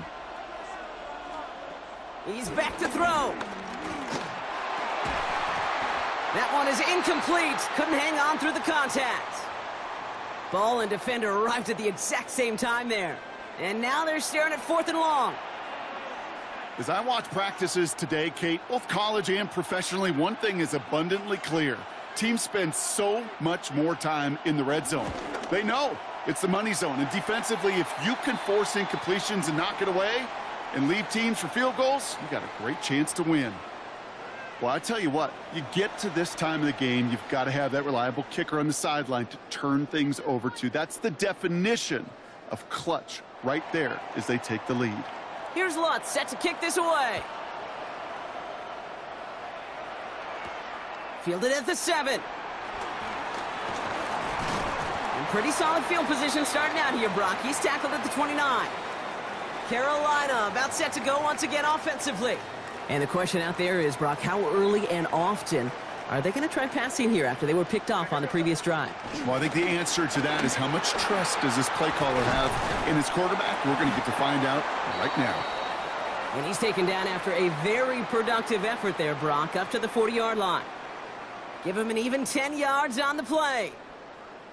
He's back to throw. That one is incomplete. Couldn't hang on through the contact. Ball and defender arrived at the exact same time there. And now they're staring at 4th and long. As I watch practices today, Kate, both college and professionally, one thing is abundantly clear. Teams spend so much more time in the red zone. They know it's the money zone. And defensively, if you can force incompletions and knock it away and leave teams for field goals, you got a great chance to win. Well, I tell you what, you get to this time of the game, you've got to have that reliable kicker on the sideline to turn things over to. That's the definition of clutch right there as they take the lead. Here's Lutz set to kick this away. Fielded at the 7. And pretty solid field position starting out here, Brock. He's tackled at the 29. Carolina about set to go once again offensively. And the question out there is, Brock, how early and often are they going to try passing here after they were picked off on the previous drive? Well, I think the answer to that is how much trust does this play caller have in his quarterback? We're going to get to find out right now. And he's taken down after a very productive effort there, Brock, up to the 40-yard line. Give him an even 10 yards on the play.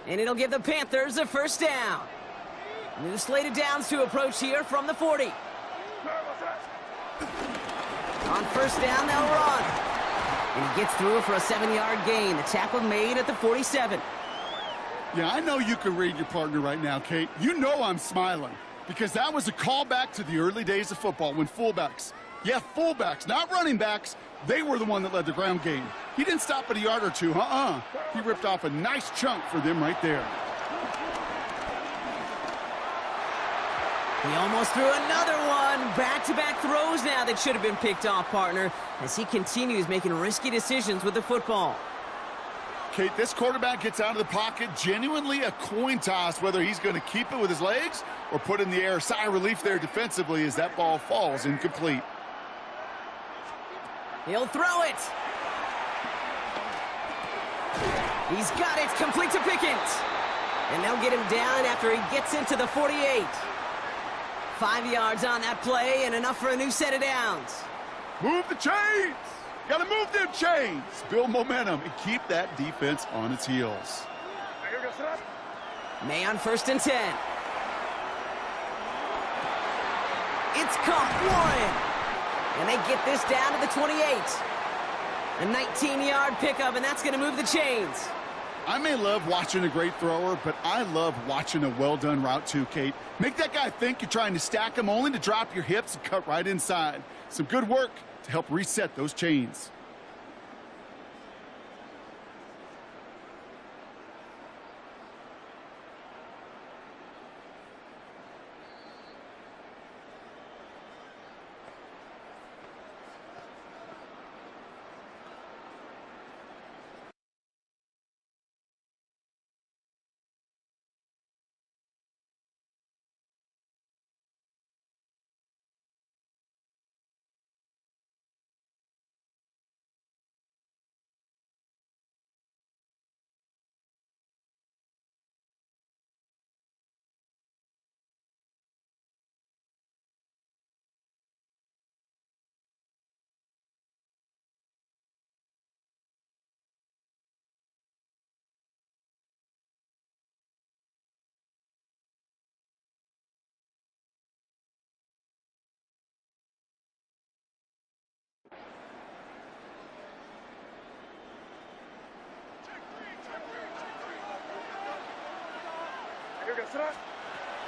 And it'll give the Panthers a first down. New slated downs to approach here from the 40. On first down, they'll run. And he gets through for a 7-yard gain. The tackle made at the 47. Yeah, I know you can read your partner right now, Kate. You know I'm smiling because that was a callback to the early days of football when fullbacks, fullbacks, not running backs, they were the one that led the ground game. He didn't stop at a yard or two, He ripped off a nice chunk for them right there. He almost threw another one. Back-to-back throws now that should have been picked off, partner, as he continues making risky decisions with the football. Kate, this quarterback gets out of the pocket, genuinely a coin toss, whether he's going to keep it with his legs or put it in the air. Sigh of relief there defensively as that ball falls incomplete. He'll throw it. He's got it, complete to Pickens. And they'll get him down after he gets into the 48. 5 yards on that play and enough for a new set of downs. Move the chains. Got to move them chains. Build momentum and keep that defense on its heels. May on 1st and 10. It's caught one. And they get this down to the 28. A 19-yard pickup, and that's going to move the chains. I may love watching a great thrower, but I love watching a well-done route too, Kate. Make that guy think you're trying to stack him only to drop your hips and cut right inside. Some good work to help reset those chains.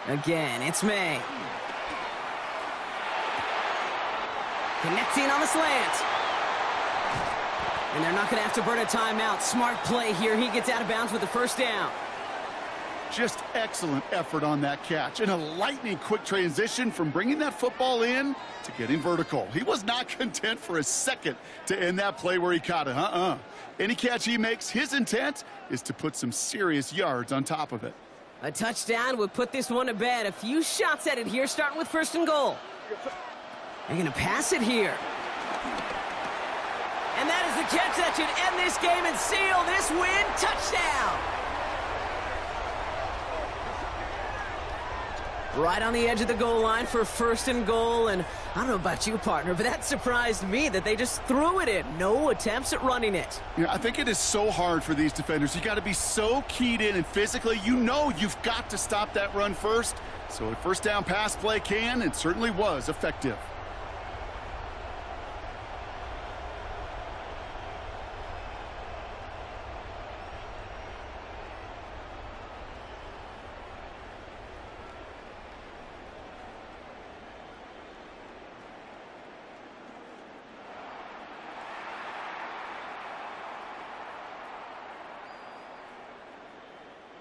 Again, it's May. Connecting on the slant. And they're not going to have to burn a timeout. Smart play here. He gets out of bounds with the first down. Just excellent effort on that catch. And a lightning quick transition from bringing that football in to getting vertical. He was not content for a second to end that play where he caught it. Any catch he makes, his intent is to put some serious yards on top of it. A touchdown would put this one to bed. A few shots at it here, starting with 1st and goal. They're going to pass it here. And that is the catch that should end this game and seal this win. Touchdown! Right on the edge of the goal line for 1st and goal. And I don't know about you, partner, but that surprised me that they just threw it in. No attempts at running it. Yeah, I think it is so hard for these defenders. You got to be so keyed in and physically, you know you've got to stop that run first. So a first down pass play can and certainly was effective.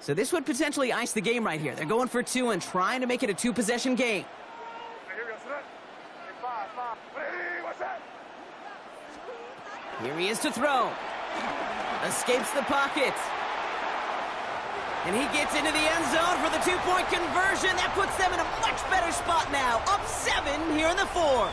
So this would potentially ice the game right here. They're going for 2 and trying to make it a 2-possession game. Here he is to throw. Escapes the pocket. And he gets into the end zone for the 2-point conversion. That puts them in a much better spot now. Up here in the fourth.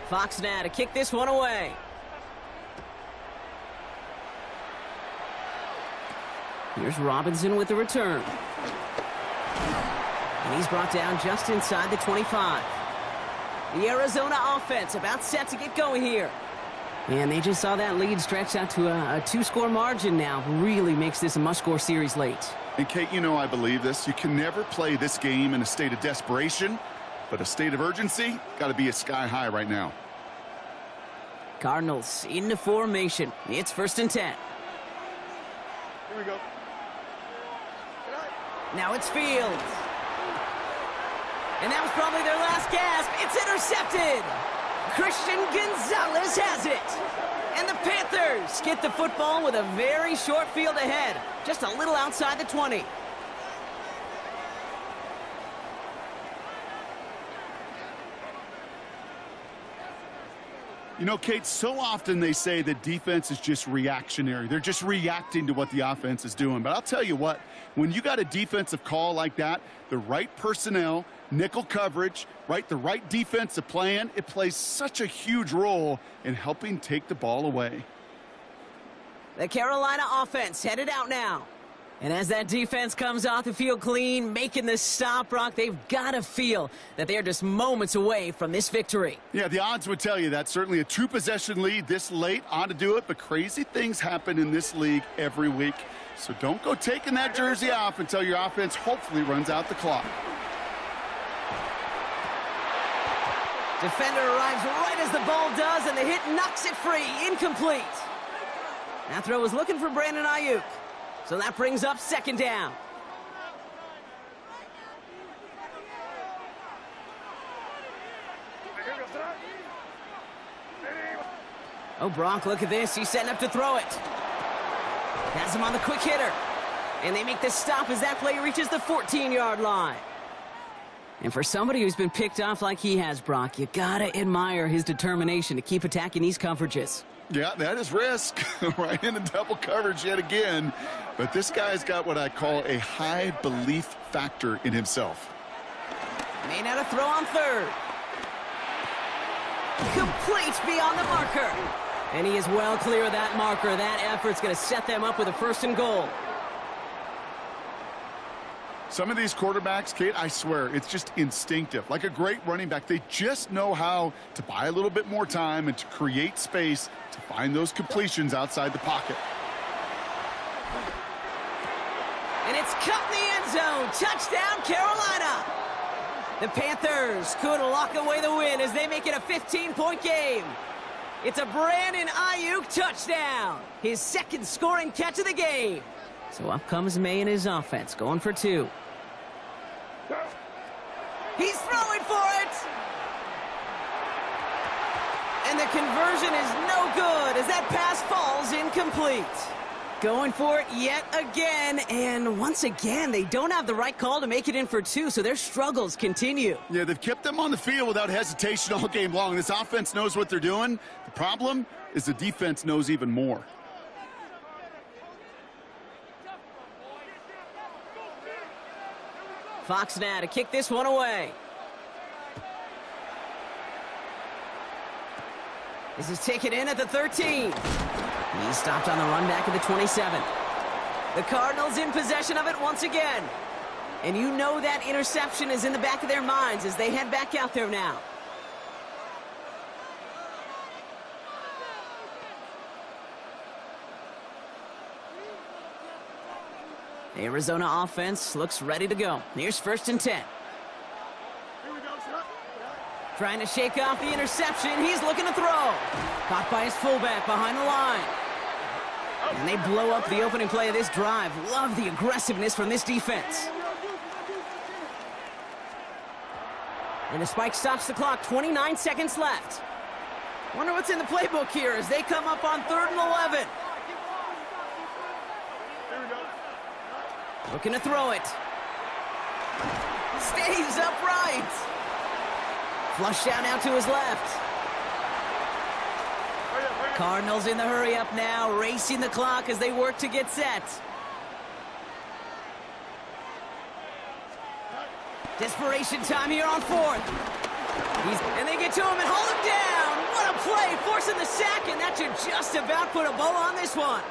Fox now to kick this one away. Here's Robinson with the return. And he's brought down just inside the 25. The Arizona offense about set to get going here. And they just saw that lead stretch out to a two-score margin now. Really makes this a must-score series late. And Kate, you know I believe this. You can never play this game in a state of desperation, but a state of urgency got to be sky high right now. Cardinals into formation. It's 1st and 10. Here we go. Now it's Fields. And that was probably their last gasp. It's intercepted. Christian Gonzalez has it. And the Panthers get the football with a very short field ahead. Just a little outside the 20. You know, Kate, so often they say that defense is just reactionary. They're just reacting to what the offense is doing. But I'll tell you what, when you got a defensive call like that, the right personnel, nickel coverage, the right defensive plan, it plays such a huge role in helping take the ball away. The Carolina offense headed out now. And as that defense comes off the field clean, making the stop, Brock, they've got to feel that they're just moments away from this victory. Yeah, the odds would tell you that. Certainly a two-possession lead this late ought to do it, but crazy things happen in this league every week. So don't go taking that jersey off until your offense hopefully runs out the clock. Defender arrives right as the ball does, and the hit knocks it free. Incomplete. That throw was looking for Brandon Ayuk. So that brings up 2nd down. Oh, Brock, look at this. He's setting up to throw it. Has him on the quick hitter. And they make the stop as that play reaches the 14-yard line. And for somebody who's been picked off like he has, Brock, you gotta admire his determination to keep attacking these coverages. Yeah, that is risk. Right into double coverage yet again. But this guy's got what I call a high belief factor in himself. May not have throw on 3rd. Complete beyond the marker. And he is well clear of that marker. That effort's going to set them up with a 1st and goal. Some of these quarterbacks, Kate, I swear, it's just instinctive. Like a great running back, they just know how to buy a little bit more time and to create space to find those completions outside the pocket. And it's cut in the end zone. Touchdown, Carolina. The Panthers could lock away the win as they make it a 15-point game. It's a Brandon Ayuk touchdown. His 2nd scoring catch of the game. So up comes May and his offense, going for 2. He's throwing for it! And the conversion is no good as that pass falls incomplete. Going for it yet again, and once again, they don't have the right call to make it in for 2, so their struggles continue. Yeah, they've kept them on the field without hesitation all game long. This offense knows what they're doing. The problem is the defense knows even more. Fox now to kick this one away. This is taken in at the 13. He's stopped on the run back at the 27. The Cardinals in possession of it once again. And you know that interception is in the back of their minds as they head back out there now. The Arizona offense looks ready to go. Here's 1st and 10. Here we go, son. Trying to shake off the interception. He's looking to throw. Caught by his fullback behind the line. And they blow up the opening play of this drive. Love the aggressiveness from this defense. And the spike stops the clock. 29 seconds left. Wonder what's in the playbook here as they come up on 3rd and 11. Looking to throw it. Stays upright. Flush down out to his left. Cardinals in the hurry up now, racing the clock as they work to get set. Desperation time here on fourth. And they get to him and hold him down. What a play, forcing the sack, and that should just about put a bow on this one.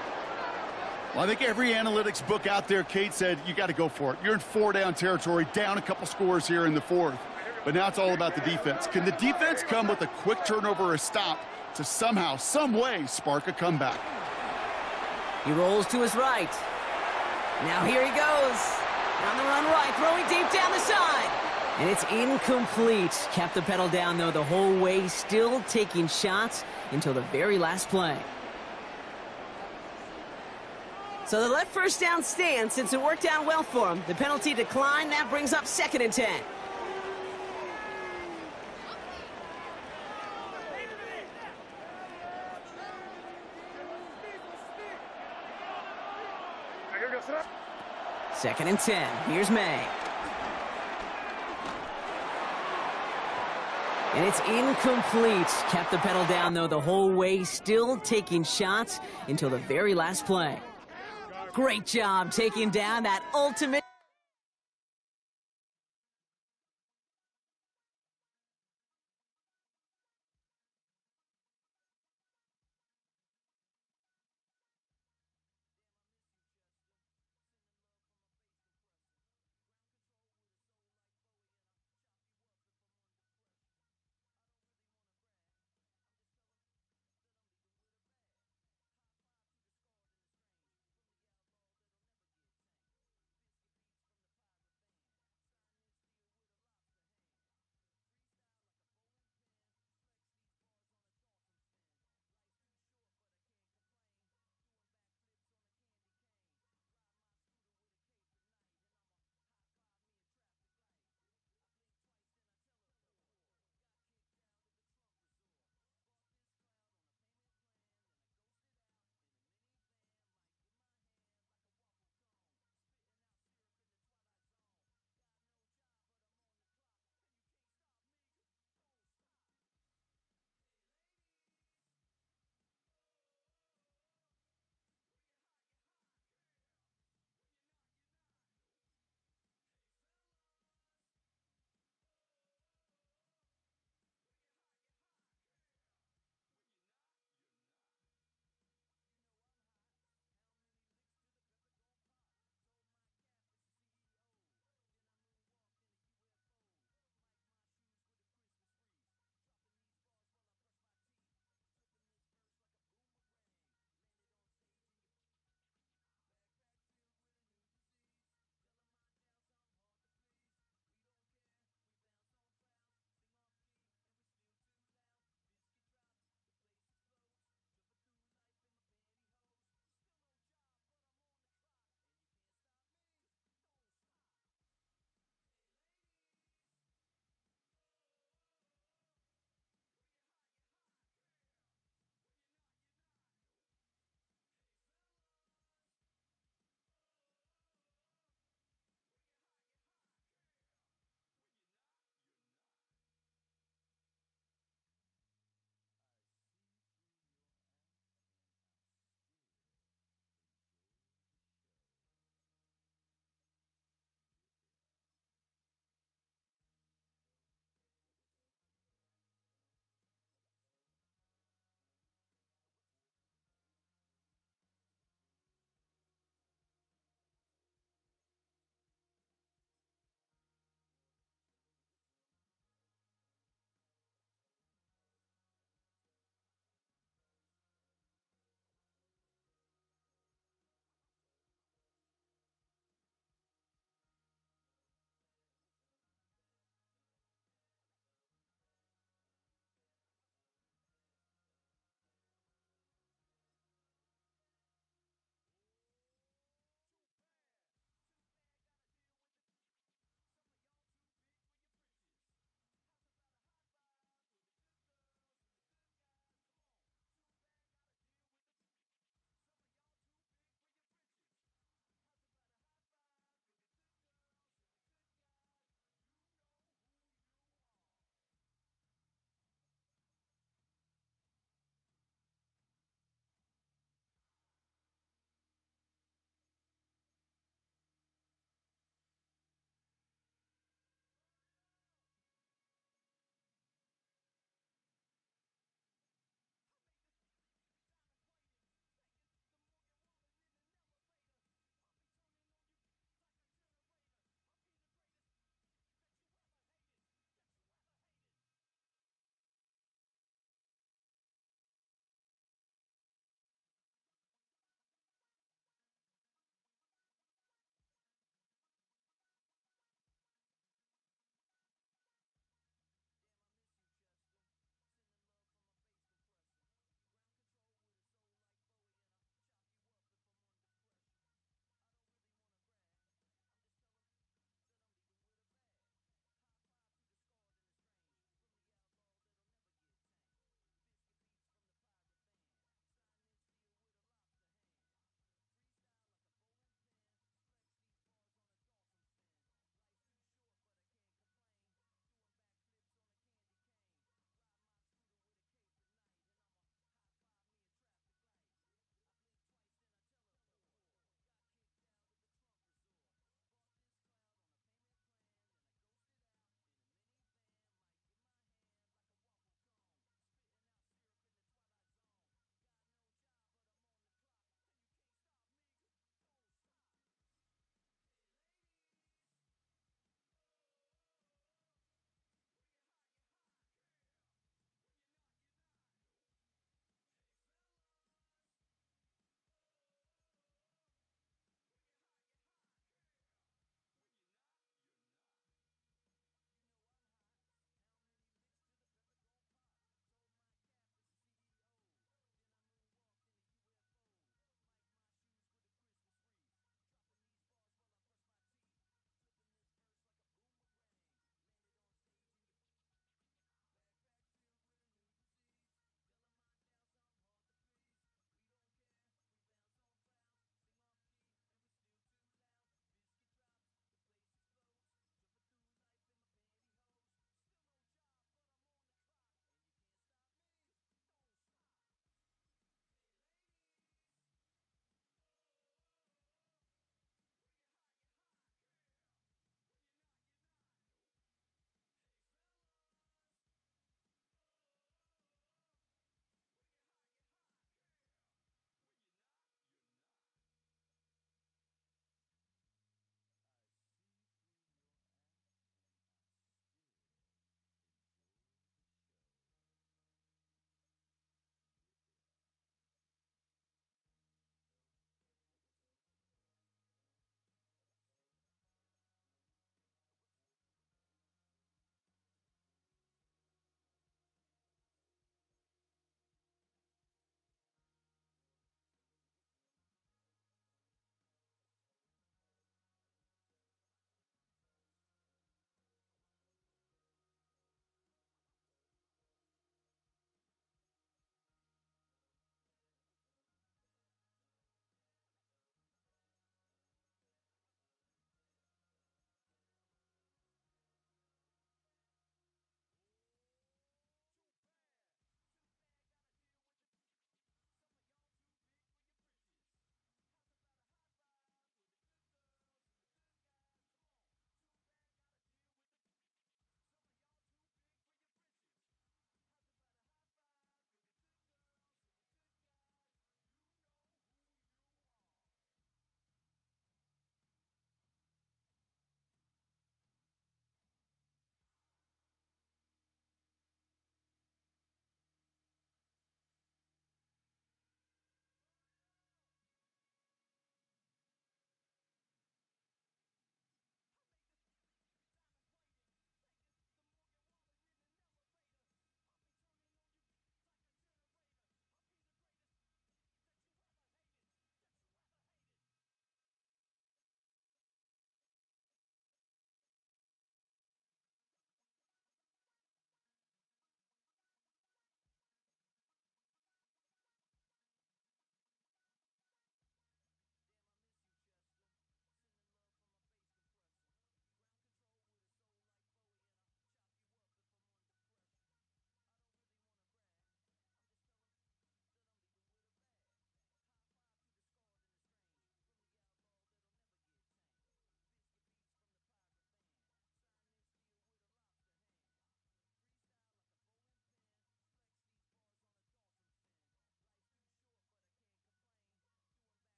Well, I think every analytics book out there, Kate, said you got to go for it. You're in 4-down territory, down a couple scores here in the fourth. But now it's all about the defense. Can the defense come with a quick turnover or a stop to somehow, some way, spark a comeback? He rolls to his right. Now here he goes. On the run right, throwing deep down the side. And it's incomplete. Kept the pedal down, though, the whole way, still taking shots until the very last play. So the left first down stand since it worked out well for him. The penalty declined. That brings up 2nd and 10. Second and 10. Here's May. And it's incomplete. Kept the pedal down, though, the whole way, still taking shots until the very last play. Great job taking down that ultimate.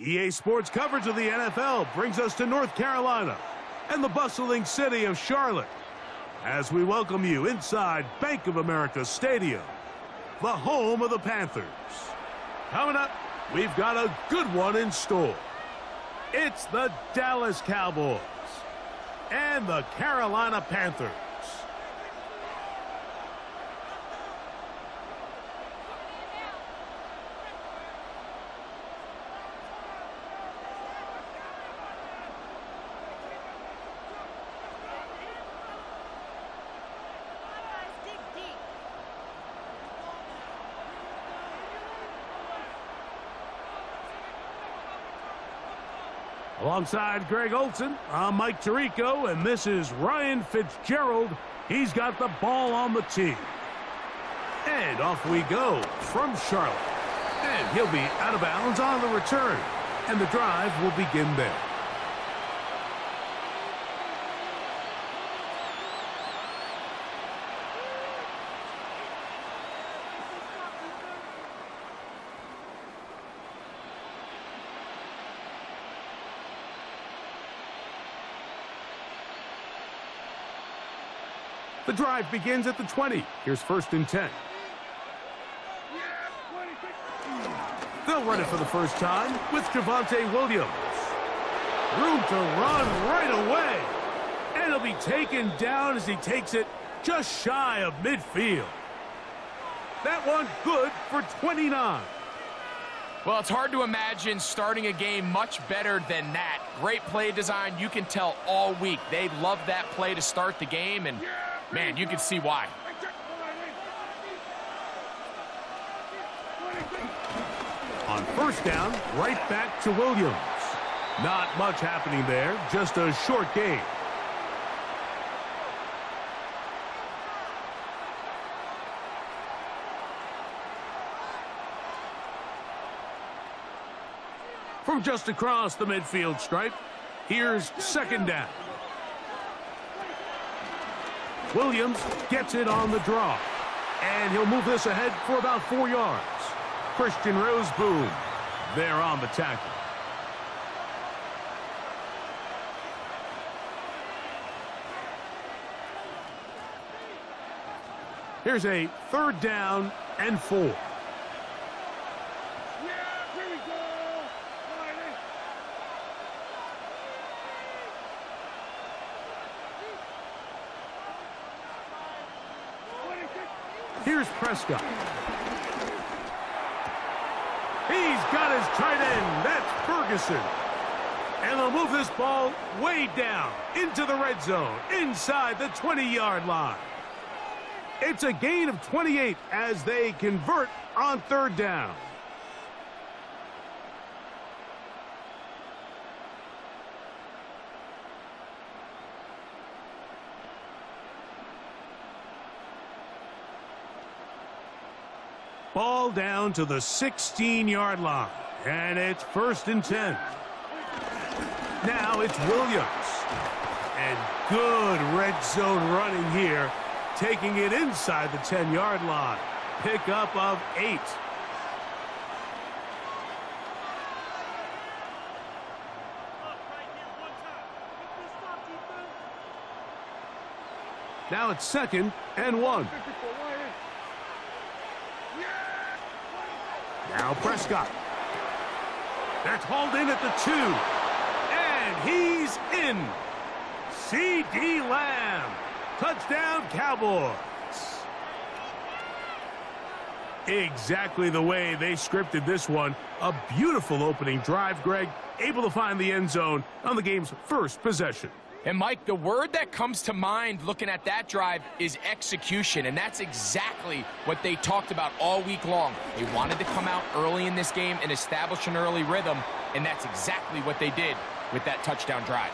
EA Sports coverage of the NFL brings us to North Carolina and the bustling city of Charlotte as we welcome you inside Bank of America Stadium, the home of the Panthers. Coming up, we've got a good one in store. It's the Dallas Cowboys and the Carolina Panthers. Alongside Greg Olson, I'm Mike Tirico, and this is Ryan Fitzgerald. He's got the ball on the tee. And off we go from Charlotte. And he'll be out of bounds on the return. And the drive will begin there. The drive begins at the 20. Here's 1st and 10. They'll run it for the first time with Javonte Williams. Room to run right away. And he'll be taken down as he takes it just shy of midfield. That one good for 29. Well, it's hard to imagine starting a game much better than that. Great play design. You can tell all week. They love that play to start the game, and man, you can see why. On 1st down, right back to Williams. Not much happening there, just a short gain. From just across the midfield stripe, here's 2nd down. Williams gets it on the draw, and he'll move this ahead for about 4 yards. Christian Roseboom there on the tackle. Here's a 3rd down and 4. Here's Prescott. He's got his tight end. That's Ferguson. And they'll move this ball way down into the red zone, inside the 20-yard line. It's a gain of 28 as they convert on 3rd down. Ball down to the 16-yard line, and it's 1st and 10. Now it's Williams, and good red zone running here, taking it inside the 10-yard line. Pickup of 8. Now it's 2nd and 1. Now Prescott. That's hauled in at the 2. And he's in. C.D. Lamb. Touchdown, Cowboys. Exactly the way they scripted this one. A beautiful opening drive, Greg. Able to find the end zone on the game's first possession. And, Mike, the word that comes to mind looking at that drive is execution, and that's exactly what they talked about all week long. They wanted to come out early in this game and establish an early rhythm, and that's exactly what they did with that touchdown drive.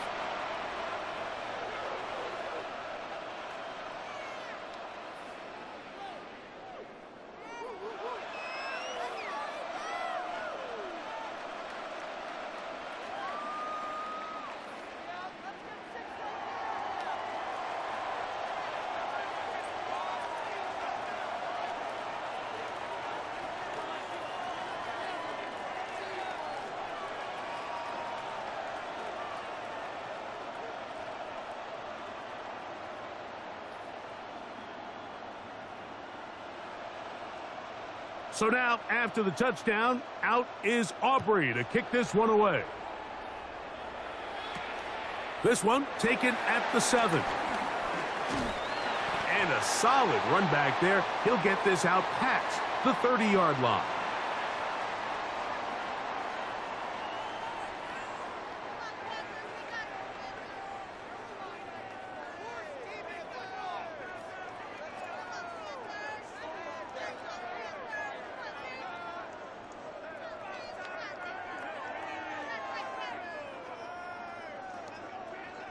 So now, after the touchdown, out is Aubrey to kick this one away. This one taken at the 7. And a solid run back there. He'll get this out past the 30-yard line.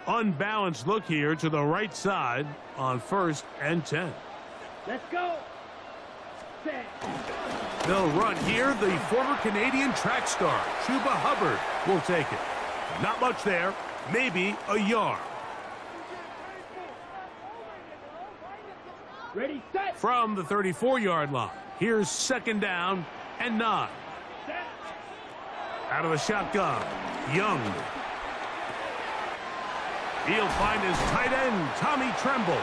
Unbalanced look here to the right side on 1st and 10. Let's go. Set. They'll run here. The former Canadian track star, Chuba Hubbard, will take it. Not much there. Maybe a yard. Ready, set. From the 34-yard line, here's 2nd down and 9. Set. Out of the shotgun, Young. He'll find his tight end, Tommy Tremble.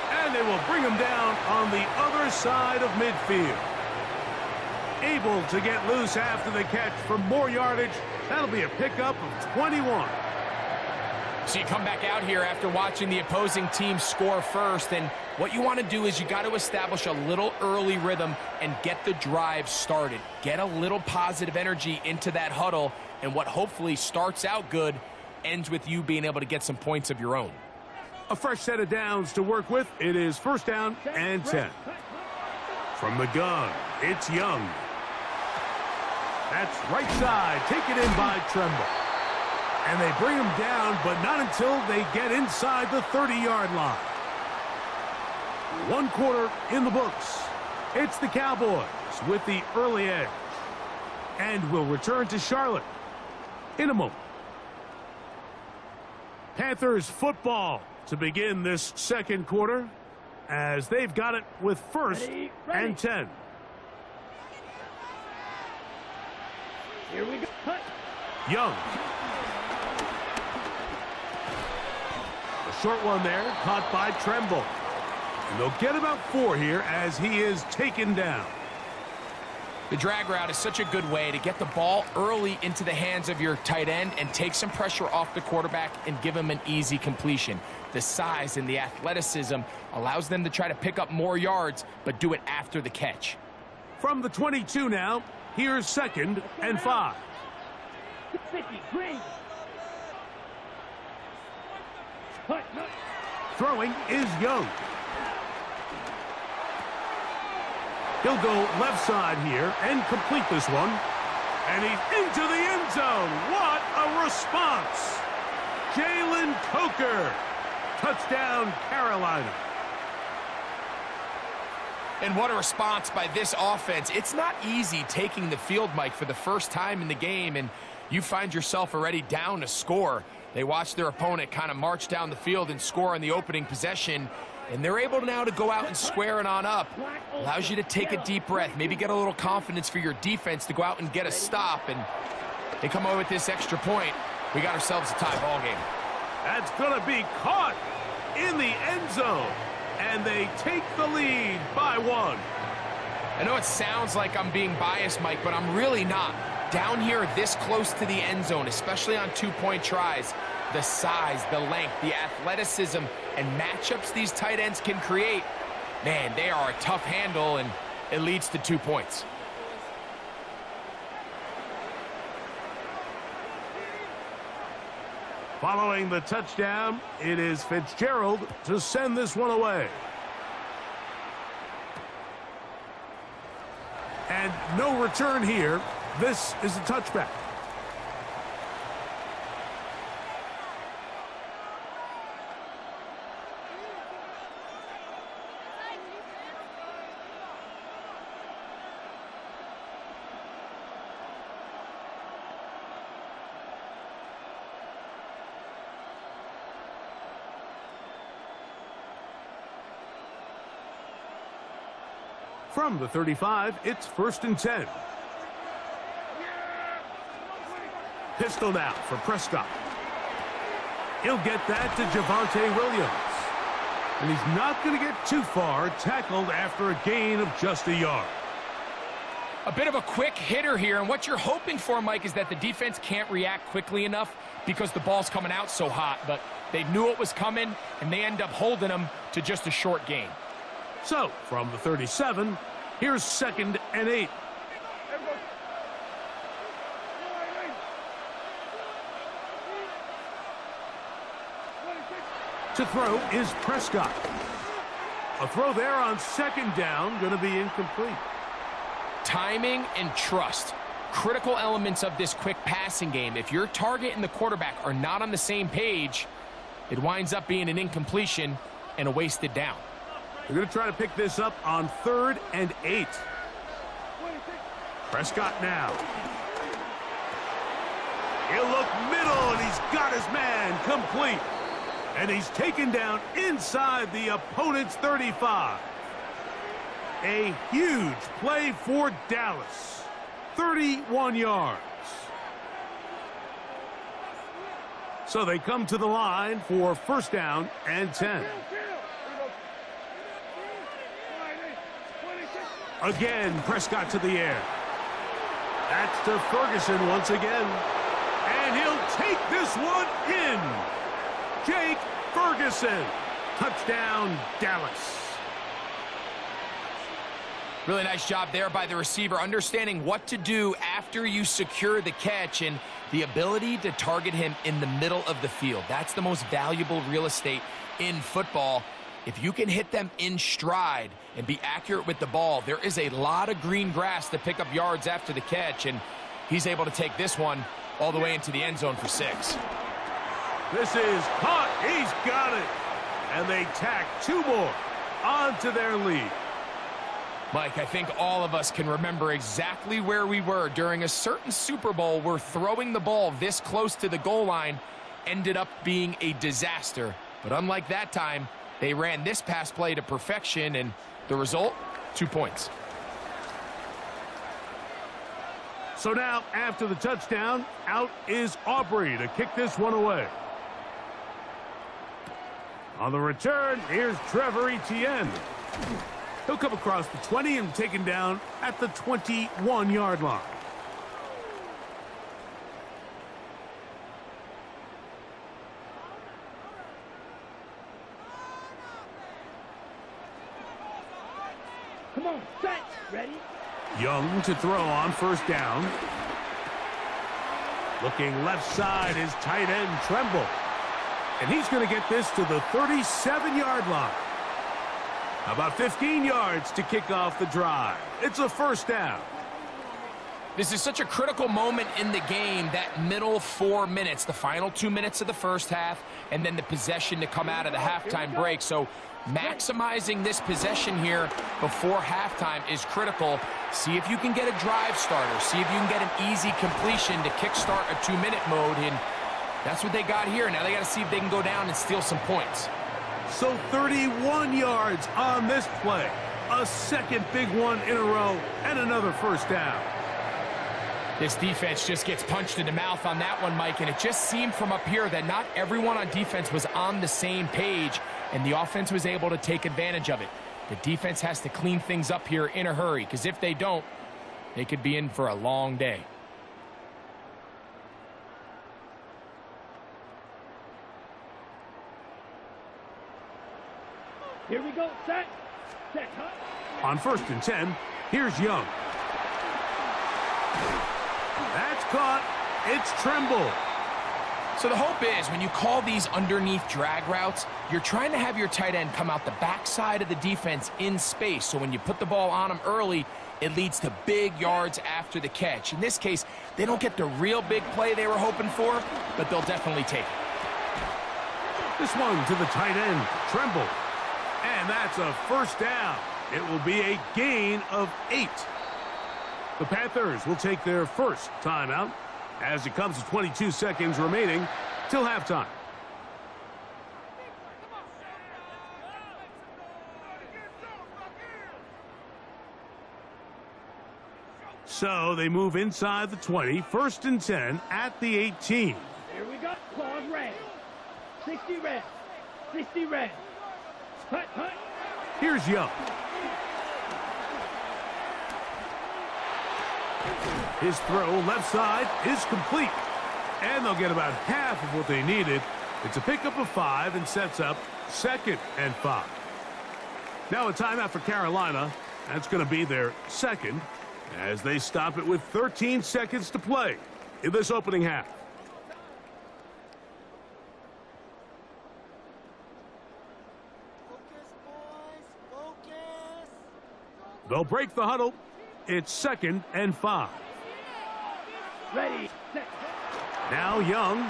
And they will bring him down on the other side of midfield. Able to get loose after the catch for more yardage. That'll be a pickup of 21. So you come back out here after watching the opposing team score first, and what you want to do is you got to establish a little early rhythm and get the drive started. Get a little positive energy into that huddle, and what hopefully starts out good ends with you being able to get some points of your own. A fresh set of downs to work with. It is 1st down and 10. From the gun, it's Young. That's right side, taken in by Tremble. And they bring him down, but not until they get inside the 30-yard line. 1 quarter in the books. It's the Cowboys with the early edge. And we'll return to Charlotte in a moment. Panthers football to begin this 2nd quarter as they've got it with 1st and 10. Here we go. Cut. Young. A short one there, caught by Tremble. And they'll get about 4 here as he is taken down. The drag route is such a good way to get the ball early into the hands of your tight end and take some pressure off the quarterback and give him an easy completion. The size and the athleticism allows them to try to pick up more yards, but do it after the catch. From the 22 now, here's 2nd and 5. 50, green. Cut. Throwing is Young. He'll go left side here and complete this one. And he's into the end zone. What a response. Jalen Coker. Touchdown, Carolina. And what a response by this offense. It's not easy taking the field, Mike, for the first time in the game, and you find yourself already down to score. They watch their opponent kind of march down the field and score on the opening possession, and they're able now to go out and square it on up. Allows you to take a deep breath, maybe get a little confidence for your defense to go out and get a stop, and they come away with this extra point. We got ourselves a tie ball game. That's going to be caught in the end zone, and they take the lead by 1. I know it sounds like I'm being biased, Mike, but I'm really not. Down here this close to the end zone, especially on 2-point tries, the size, the length, the athleticism, and matchups these tight ends can create, man, they are a tough handle, and it leads to 2 points. Following the touchdown, it is Fitzgerald to send this one away. And no return here. This is a touchback. From the 35, it's 1st and 10. Pistol now for Prescott. He'll get that to Javonte Williams. And he's not going to get too far, tackled after a gain of just a yard. A bit of a quick hitter here, and what you're hoping for, Mike, is that the defense can't react quickly enough because the ball's coming out so hot, but they knew it was coming, and they end up holding them to just a short gain. So, from the 37, here's 2nd and 8. To throw is Prescott. A throw there on 2nd down, going to be incomplete. Timing and trust, critical elements of this quick passing game. If your target and the quarterback are not on the same page, it winds up being an incompletion and a wasted down. They're going to try to pick this up on 3rd and 8. Prescott now. He'll look middle, and he's got his man complete. And he's taken down inside the opponent's 35. A huge play for Dallas. 31 yards. So they come to the line for 1st down and 10. Again, Prescott to the air. That's to Ferguson once again. And he'll take this one in. Jake Ferguson. Touchdown, Dallas. Really nice job there by the receiver, understanding what to do after you secure the catch and the ability to target him in the middle of the field. That's the most valuable real estate in football. If you can hit them in stride and be accurate with the ball, there is a lot of green grass to pick up yards after the catch, and he's able to take this one all the way into the end zone for 6. This is caught. He's got it. And they tack 2 more onto their lead. Mike, I think all of us can remember exactly where we were during a certain Super Bowl where throwing the ball this close to the goal line ended up being a disaster. But unlike that time, they ran this pass play to perfection, and the result, 2 points. So now, after the touchdown, out is Aubrey to kick this one away. On the return, here's Trevor Etienne. He'll come across the 20 and taken down at the 21-yard line. Come on, set, ready? Young to throw on 1st down. Looking left side is tight end Tremble. And he's going to get this to the 37-yard line. About 15 yards to kick off the drive. It's a 1st down. This is such a critical moment in the game, that middle 4 minutes, the final 2 minutes of the first half, and then the possession to come out of the halftime break. So maximizing this possession here before halftime is critical. See if you can get a drive starter. See if you can get an easy completion to kickstart a 2-minute mode, and that's what they got here. Now they got to see if they can go down and steal some points. So 31 yards on this play. A 2nd big one in a row, and another 1st down. This defense just gets punched in the mouth on that one, Mike, and it just seemed from up here that not everyone on defense was on the same page, and the offense was able to take advantage of it. The defense has to clean things up here in a hurry, because if they don't, they could be in for a long day. Here we go, set, cut. On 1st and 10, here's Young. That's caught. It's Tremble. So the hope is when you call these underneath drag routes, you're trying to have your tight end come out the backside of the defense in space. So when you put the ball on him early, it leads to big yards after the catch. In this case, they don't get the real big play they were hoping for, but they'll definitely take it. This one to the tight end, Tremble. And that's a 1st down. It will be a gain of 8. The Panthers will take their 1st timeout as it comes to 22 seconds remaining till halftime. So they move inside the 20, 1st and 10 at the 18. Here we go, claws red. 60 red. 60 red. Hut. Here's Young. His throw left side is complete. And they'll get about half of what they needed. It's a pickup of 5 and sets up 2nd and 5. Now a timeout for Carolina. That's going to be their 2nd as they stop it with 13 seconds to play in this opening half. They'll break the huddle. It's 2nd and 5. Ready, set. Now Young.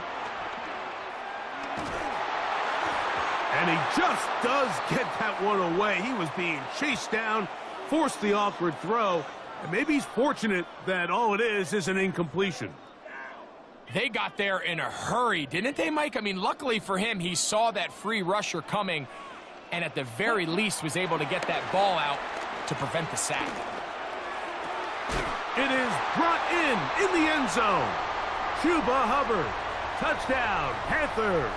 And he just does get that one away. He was being chased down, forced the awkward throw. And maybe he's fortunate that all it is an incompletion. They got there in a hurry, didn't they, Mike? I mean, luckily for him, he saw that free rusher coming and at the very least was able to get that ball out to prevent the sack. It is brought in the end zone. Chuba Hubbard. Touchdown, Panthers.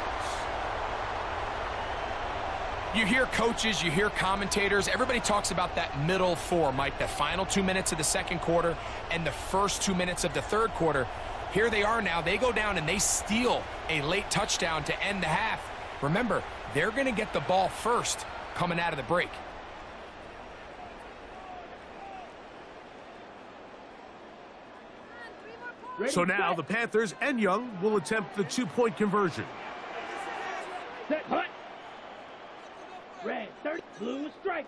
You hear coaches, you hear commentators, everybody talks about that middle 4, Mike, the final 2 minutes of the second quarter and the first 2 minutes of the third quarter. Here they are now. They go down and they steal a late touchdown to end the half. Remember, they're going to get the ball first coming out of the break. So now the Panthers and Young will attempt the 2-point conversion. Set, hut. Red, 30, blue, striker.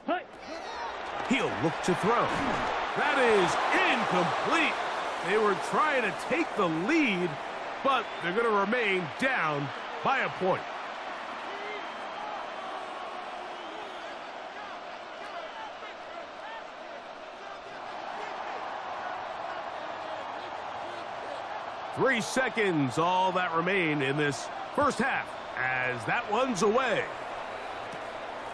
Hut. He'll look to throw. That is incomplete. They were trying to take the lead, but they're going to remain down by a point. Three seconds, all that remain in this first half, as that one's away.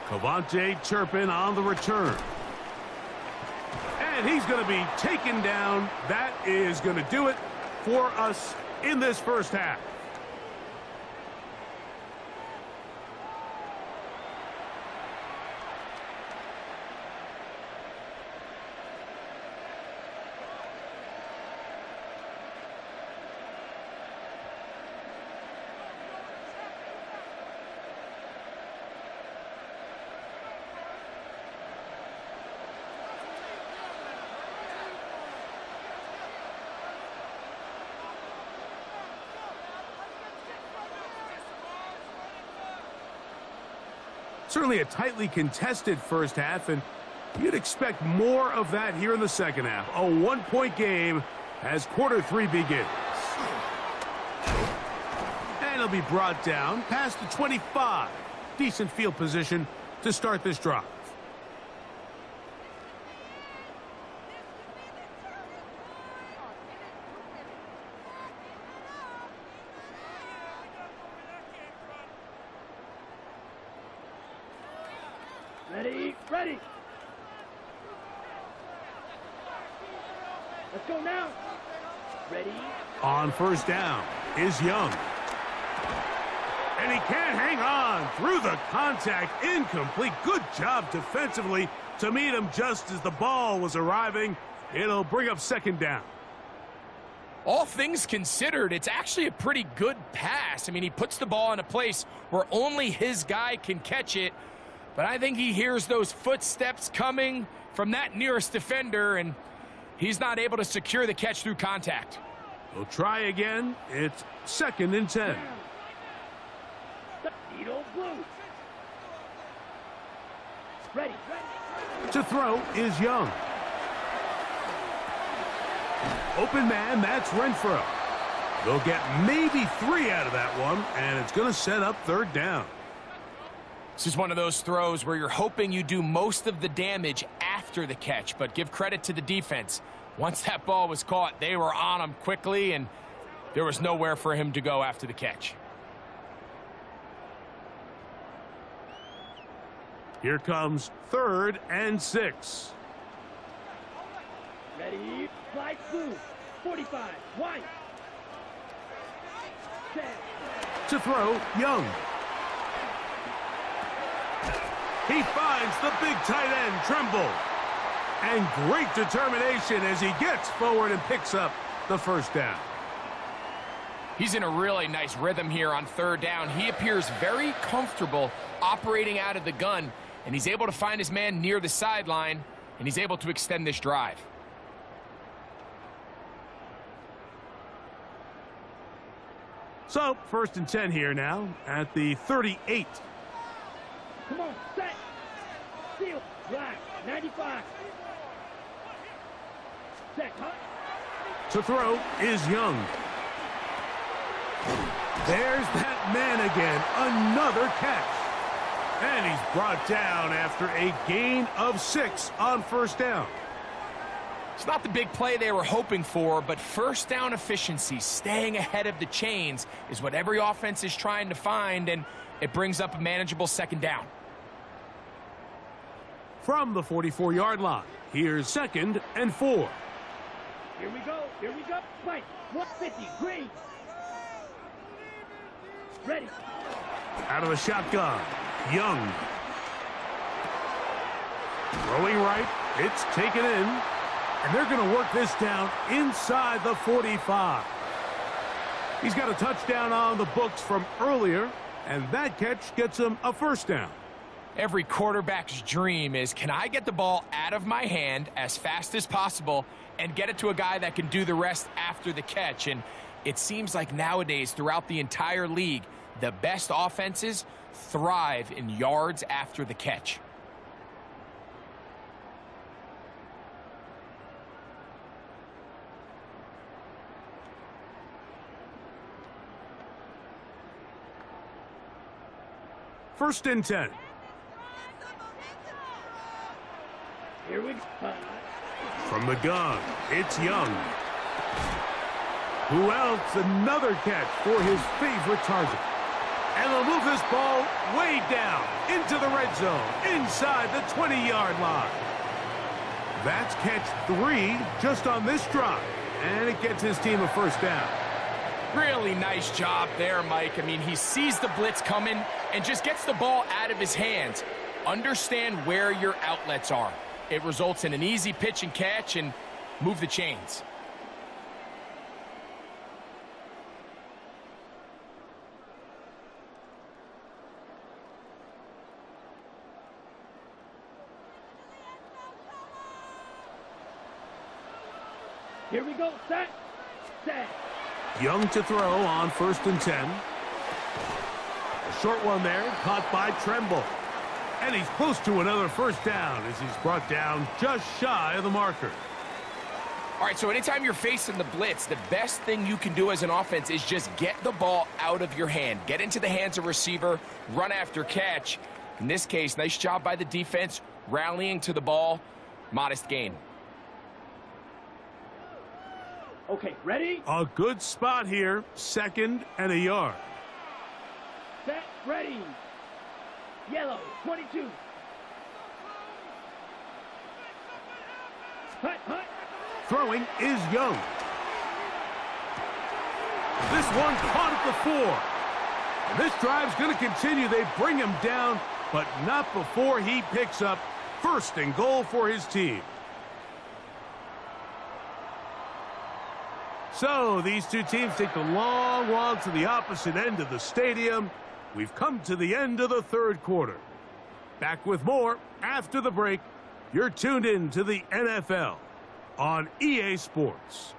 Cavante Turpin on the return. And he's going to be taken down. That is going to do it for us in this first half. Certainly a tightly contested first half, and you'd expect more of that here in the second half. A 1-point game as quarter 3 begins. And he'll be brought down past the 25. Decent field position to start this drive. Ready, ready. Let's go now. Ready. On first down is Young. And he can't hang on through the contact. Incomplete. Good job defensively to meet him just as the ball was arriving. It'll bring up second down. All things considered, it's actually a pretty good pass. I mean, he puts the ball in a place where only his guy can catch it. But I think he hears those footsteps coming from that nearest defender, and he's not able to secure the catch through contact. We'll try again. It's 2nd and 10. Needle blue. Ready. To throw is Young. Open man, that's Renfro. They'll get maybe 3 out of that one, and it's going to set up third down. This is one of those throws where you're hoping you do most of the damage after the catch, but give credit to the defense. Once that ball was caught, they were on him quickly, and there was nowhere for him to go after the catch. Here comes 3rd and 6. Ready. Slide blue. 45. White. Set. To throw, Young. He finds the big tight end, Tremble. And great determination as he gets forward and picks up the first down. He's in a really nice rhythm here on third down. He appears very comfortable operating out of the gun, and he's able to find his man near the sideline, and he's able to extend this drive. So, 1st and 10 here now at the 38. Come on, set. Seal. Black. 95. Set. Hut. To throw is Young. There's that man again. Another catch. And he's brought down after a gain of 6 on 1st down. It's not the big play they were hoping for, but first down efficiency, staying ahead of the chains, is what every offense is trying to find, and it brings up a manageable 2nd down. From the 44-yard line, here's 2nd and 4. Here we go. Here we go. Fight. 150. Green. Ready. Out of the shotgun, Young. Throwing right, it's taken in. And they're going to work this down inside the 45. He's got a touchdown on the books from earlier, and that catch gets him a 1st down. Every quarterback's dream is, can I get the ball out of my hand as fast as possible and get it to a guy that can do the rest after the catch? And it seems like nowadays, throughout the entire league, the best offenses thrive in yards after the catch. First and 10. Here we go. From the gun, it's Young. Who else? Another catch for his favorite target. And they'll move this ball way down into the red zone, inside the 20-yard line. That's catch 3 just on this drive, and it gets his team a 1st down. Really nice job there, Mike. I mean, he sees the blitz coming and just gets the ball out of his hands. Understand where your outlets are. It results in an easy pitch and catch and move the chains. Here we go. Set. Set. Young to throw on 1st and 10. A short one there, caught by Tremble. And he's close to another 1st down as he's brought down just shy of the marker. All right, so anytime you're facing the blitz, the best thing you can do as an offense is just get the ball out of your hand. Get into the hands of receiver, run after catch. In this case, nice job by the defense, rallying to the ball. Modest gain. Okay, ready? A good spot here, 2nd and a yard. Set. Ready. Yellow. 22. Hut. Hut. Throwing is Young. This one caught at the 4. And this drive's going to continue. They bring him down, but not before he picks up 1st and goal for his team. So these two teams take the long walk to the opposite end of the stadium. We've come to the end of the 3rd quarter. Back with more after the break. You're tuned in to the NFL on EA Sports.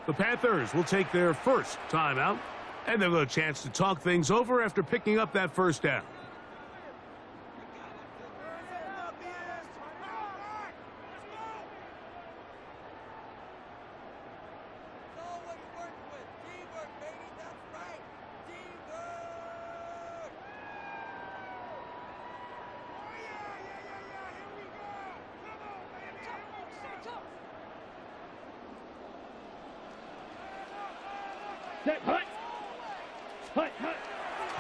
The Panthers will take their first timeout, and they'll have a chance to talk things over after picking up that 1st down. Set, hut. Hut, hut.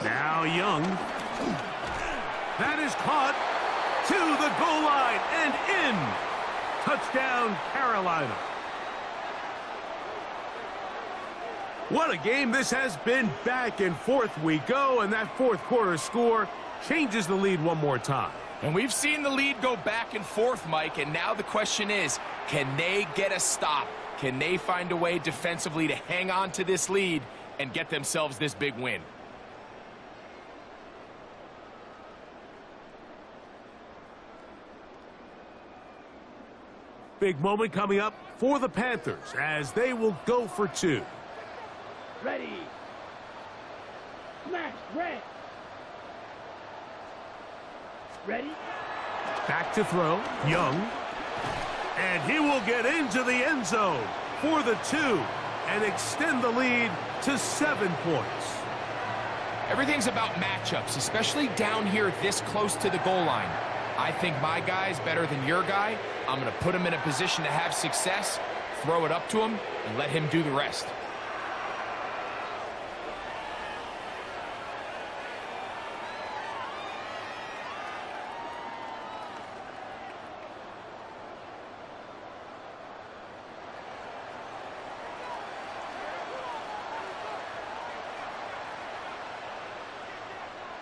Now Young. That is caught to the goal line and in. Touchdown, Carolina. What a game this has been. Back and forth we go, and that fourth quarter score changes the lead one more time. And we've seen the lead go back and forth, Mike, and now the question is, can they get a stop? Can they find a way defensively to hang on to this lead and get themselves this big win? Big moment coming up for the Panthers as they will go for two. Ready. Smash, red. Ready. Back to throw, Young. And he will get into the end zone for the two and extend the lead to 7 points. Everything's about matchups, especially down here this close to the goal line. I think my guy's better than your guy. I'm going to put him in a position to have success, throw it up to him, and let him do the rest.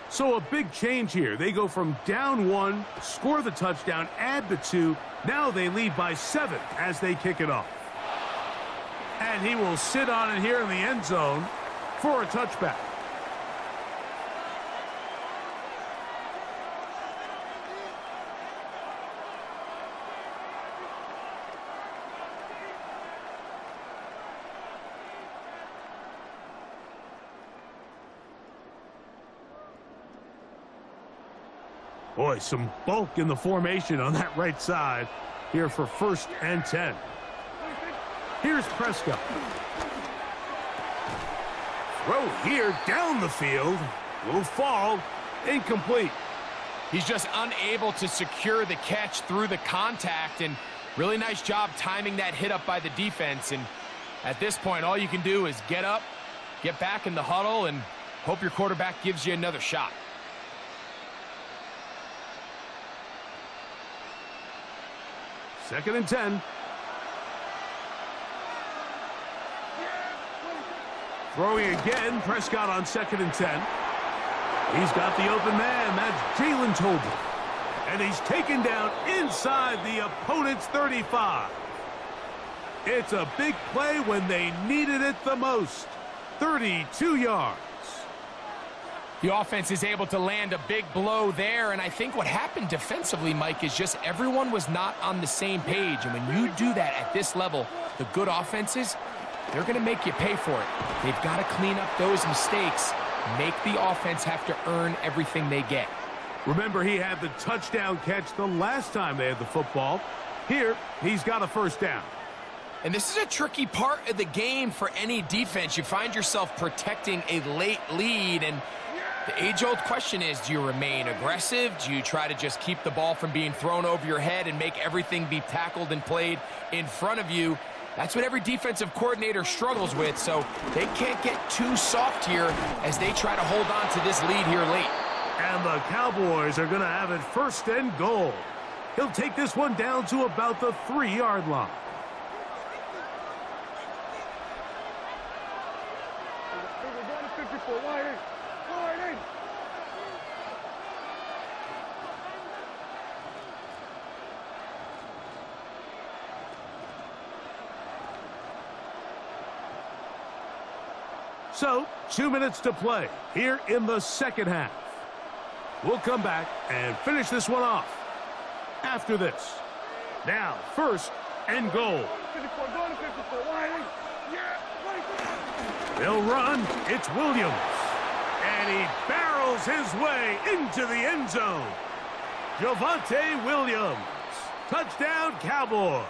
So a big change here. They go from down 1, score the touchdown, add the 2. Now they lead by 7 as they kick it off. And he will sit on it here in the end zone for a touchback. Boy, some bulk in the formation on that right side here for 1st and 10. Here's Prescott. Throw here down the field. Will fall. Incomplete. He's just unable to secure the catch through the contact, and really nice job timing that hit up by the defense. And at this point, all you can do is get up, get back in the huddle, and hope your quarterback gives you another shot. Second and 10. Throwing again, Prescott on 2nd and 10. He's got the open man, that's Jalen Tolbert. And he's taken down inside the opponent's 35. It's a big play when they needed it the most. 32 yards. The offense is able to land a big blow there, and I think what happened defensively, Mike, is just everyone was not on the same page. And when you do that at this level, the good offenses, they're going to make you pay for it. They've got to clean up those mistakes, make the offense have to earn everything they get. Remember, he had the touchdown catch the last time they had the football. Here, he's got a 1st down. And this is a tricky part of the game for any defense. You find yourself protecting a late lead, and the age-old question is, do you remain aggressive? Do you try to just keep the ball from being thrown over your head and make everything be tackled and played in front of you? That's what every defensive coordinator struggles with, so they can't get too soft here as they try to hold on to this lead here late. And the Cowboys are going to have it 1st and goal. He'll take this one down to about the 3-yard line. So, 2 minutes to play here in the 2nd half. We'll come back and finish this one off after this. Now, 1st and goal. They'll run. It's Williams. And he barrels his way into the end zone. Javonte Williams. Touchdown, Cowboys.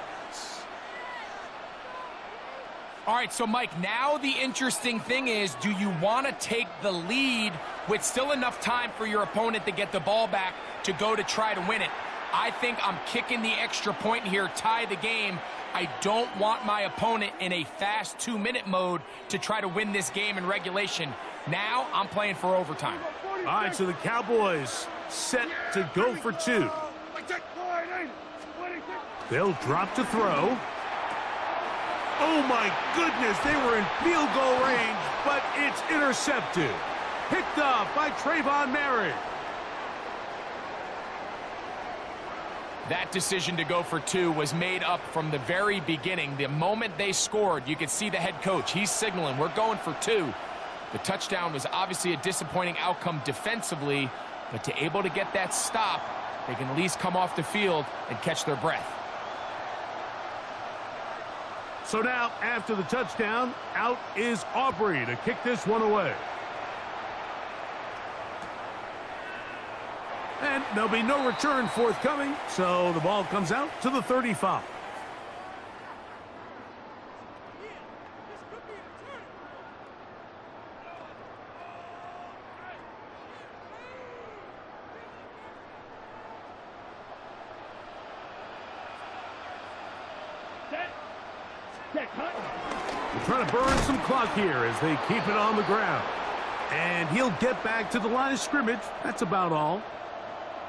All right, so Mike, now the interesting thing is, do you want to take the lead with still enough time for your opponent to get the ball back to go to try to win it? I think I'm kicking the extra point here, tie the game. I don't want my opponent in a fast 2-minute mode to try to win this game in regulation. Now I'm playing for overtime. All right, so the Cowboys set to go for 2. They'll drop to throw. Oh, my goodness, they were in field goal range, but it's intercepted. Picked up by Trayvon Merritt. That decision to go for 2 was made up from the very beginning. The moment they scored, you could see the head coach. He's signaling, we're going for 2. The touchdown was obviously a disappointing outcome defensively, but to able to get that stop, they can at least come off the field and catch their breath. So now, after the touchdown, out is Aubrey to kick this one away. And there'll be no return forthcoming, so the ball comes out to the 35. They're trying to burn some clock here as they keep it on the ground. And he'll get back to the line of scrimmage. That's about all.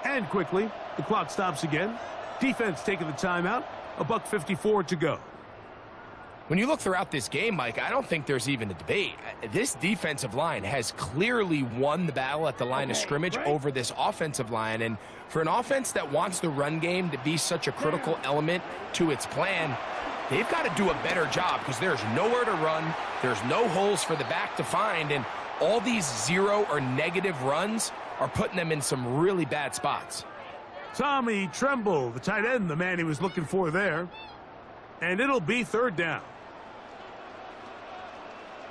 And quickly, the clock stops again. Defense taking the timeout. $1:54 to go. When you look throughout this game, Mike, I don't think there's even a debate. This defensive line has clearly won the battle at the line of scrimmage over this offensive line. And for an offense that wants the run game to be such a critical element to its plan, they've got to do a better job because there's nowhere to run. There's no holes for the back to find. And all these 0 or negative runs are putting them in some really bad spots. Tommy Tremble, the tight end, the man he was looking for there. And it'll be 3rd down.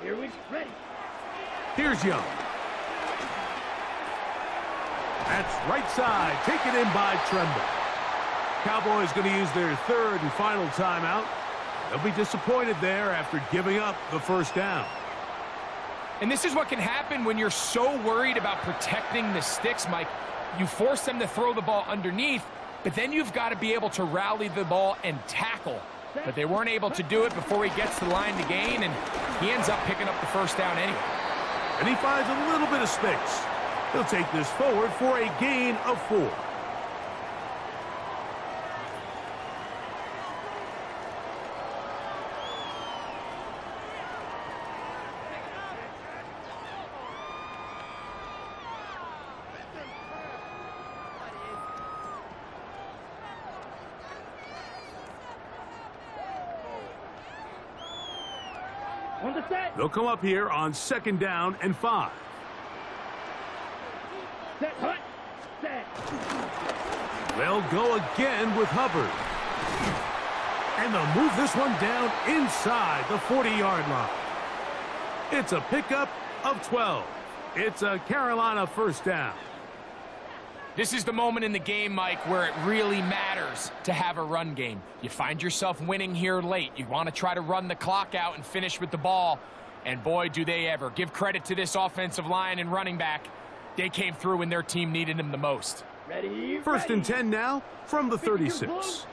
Here we ready. Here's Young. That's right side, taken in by Tremble. Cowboys going to use their 3rd and final timeout. They'll be disappointed there after giving up the 1st down. And this is what can happen when you're so worried about protecting the sticks, Mike. You force them to throw the ball underneath, but then you've got to be able to rally the ball and tackle. But they weren't able to do it before he gets the line to gain, and he ends up picking up the 1st down anyway. And he finds a little bit of space. He'll take this forward for a gain of 4. On the set. They'll come up here on 2nd down and 5. Set. Hut. Set. They'll go again with Hubbard. And they'll move this one down inside the 40-yard line. It's a pickup of 12. It's a Carolina 1st down. This is the moment in the game, Mike, where it really matters to have a run game. You find yourself winning here late. You want to try to run the clock out and finish with the ball. And boy, do they ever. Give credit to this offensive line and running back. They came through when their team needed them the most. Ready. 1st and 10 now from the 36.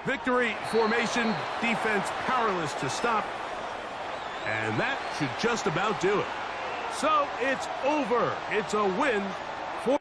Victory formation, defense powerless to stop. And that should just about do it. So it's over. It's a win for...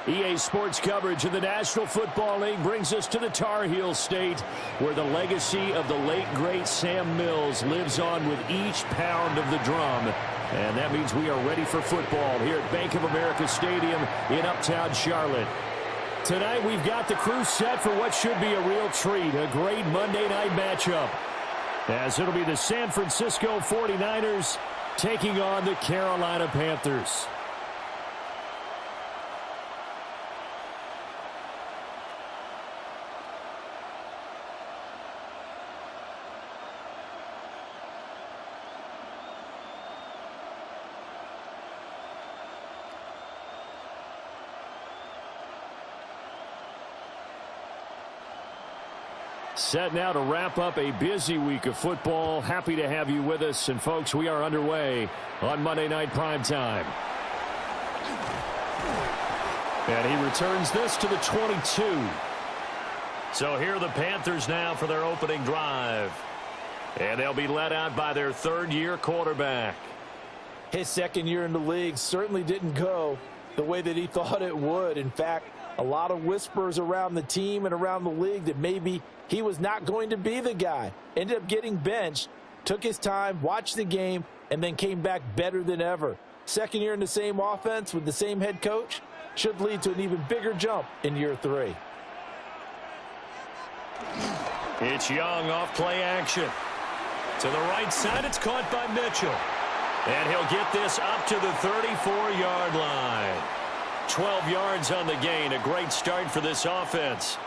EA Sports coverage of the National Football League brings us to the Tar Heel State, where the legacy of the late, great Sam Mills lives on with each pound of the drum. And that means we are ready for football here at Bank of America Stadium in Uptown Charlotte. Tonight, we've got the crew set for what should be a real treat, a great Monday night matchup, as it'll be the San Francisco 49ers taking on the Carolina Panthers. Set now to wrap up a busy week of football. Happy to have you with us. And, folks, we are underway on Monday Night Primetime. And he returns this to the 22. So here are the Panthers now for their opening drive. And they'll be led out by their third-year quarterback. His second year in the league certainly didn't go the way that he thought it would. In fact, a lot of whispers around the team and around the league that maybe he was not going to be the guy. Ended up getting benched, took his time, watched the game, and then came back better than ever. Second year in the same offense with the same head coach should lead to an even bigger jump in year 3. It's Young off play action. To the right side, it's caught by Mitchell. And he'll get this up to the 34-yard line. 12 yards on the gain. A great start for this offense.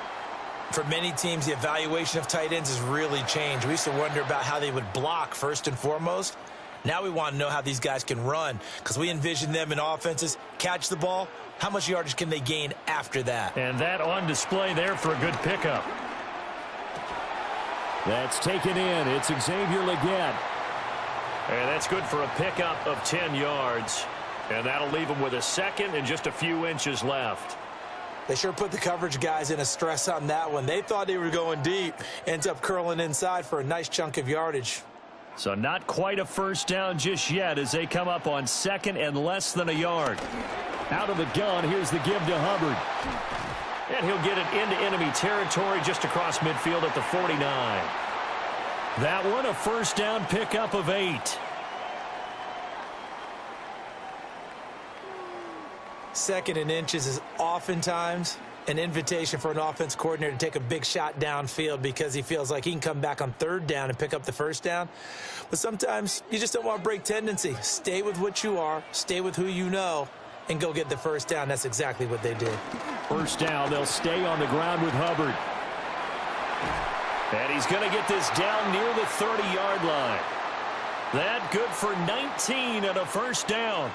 For many teams, the evaluation of tight ends has really changed. We used to wonder about how they would block first and foremost. Now we want to know how these guys can run, because we envision them in offenses, catch the ball, how much yardage can they gain after that? And that on display there for a good pickup. That's taken in. It's Xavier Legette. And that's good for a pickup of 10 yards. And that'll leave him with a second and just a few inches left. They sure put the coverage guys in a stress on that one. They thought they were going deep. Ends up curling inside for a nice chunk of yardage. So not quite a first down just yet as they come up on second and less than a yard. Out of the gun, here's the give to Hubbard. And he'll get it into enemy territory just across midfield at the 49. That one, a first down pickup of 8. Second and inches is oftentimes an invitation for an offense coordinator to take a big shot downfield because he feels like he can come back on third down and pick up the first down. But sometimes you just don't want to break tendency. Stay with what you are, stay with who you know, and go get the first down. That's exactly what they did. First down, they'll stay on the ground with Hubbard. And he's going to get this down near the 30-yard line. That good for 19 and a first down.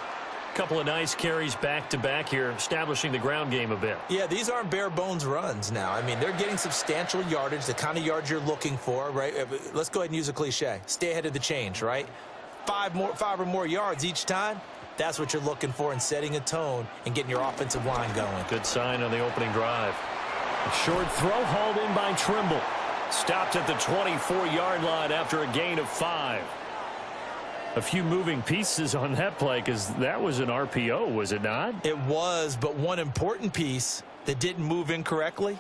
Couple of nice carries back-to-back here, establishing the ground game a bit. Yeah, these aren't bare-bones runs now. I mean, they're getting substantial yardage, the kind of yards you're looking for, right? Let's go ahead and use a cliche. Stay ahead of the change, right? 5 or more yards each time. That's what you're looking for in setting a tone and getting your offensive line going. Good sign on the opening drive. A short throw hauled in by Trimble. Stopped at the 24-yard line after a gain of 5. A few moving pieces on that play because that was an RPO, was it not? It was, but one important piece that didn't move incorrectly,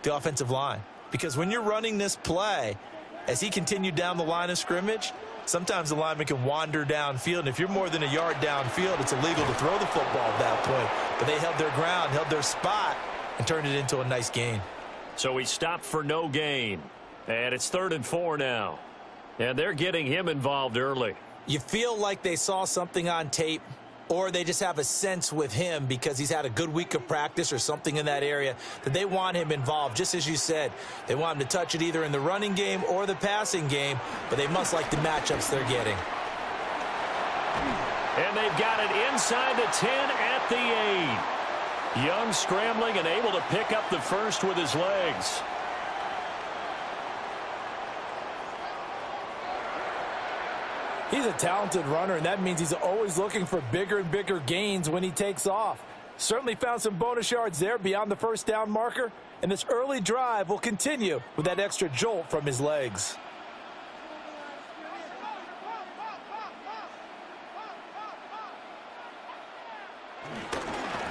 the offensive line. Because when you're running this play, as he continued down the line of scrimmage, sometimes the lineman can wander downfield. And if you're more than a yard downfield, it's illegal to throw the football at that point. But they held their ground, held their spot, and turned it into a nice gain. So he stopped for no gain. And it's 3rd and 4 now. And they're getting him involved early. You feel like they saw something on tape, or they just have a sense with him because he's had a good week of practice or something in that area that they want him involved. Just as you said, they want him to touch it either in the running game or the passing game, but they must like the matchups they're getting. And they've got it inside the 10 at the 8. Young scrambling and able to pick up the first with his legs. He's a talented runner, and that means he's always looking for bigger and bigger gains when he takes off. Certainly found some bonus yards there beyond the first down marker, and this early drive will continue with that extra jolt from his legs.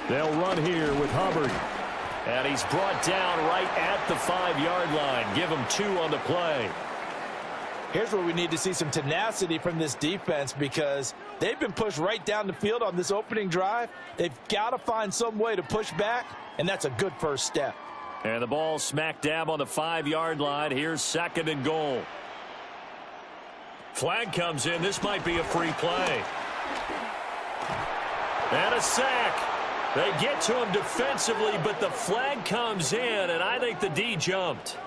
They'll run here with Hubbard. And he's brought down right at the 5-yard line. Give him 2 on the play. Here's where we need to see some tenacity from this defense because they've been pushed right down the field on this opening drive. They've got to find some way to push back, and that's a good first step. And the ball smack dab on the 5-yard line. Here's 2nd and goal. Flag comes in. This might be a free play. And a sack. They get to him defensively, but the flag comes in, and I think the D jumped.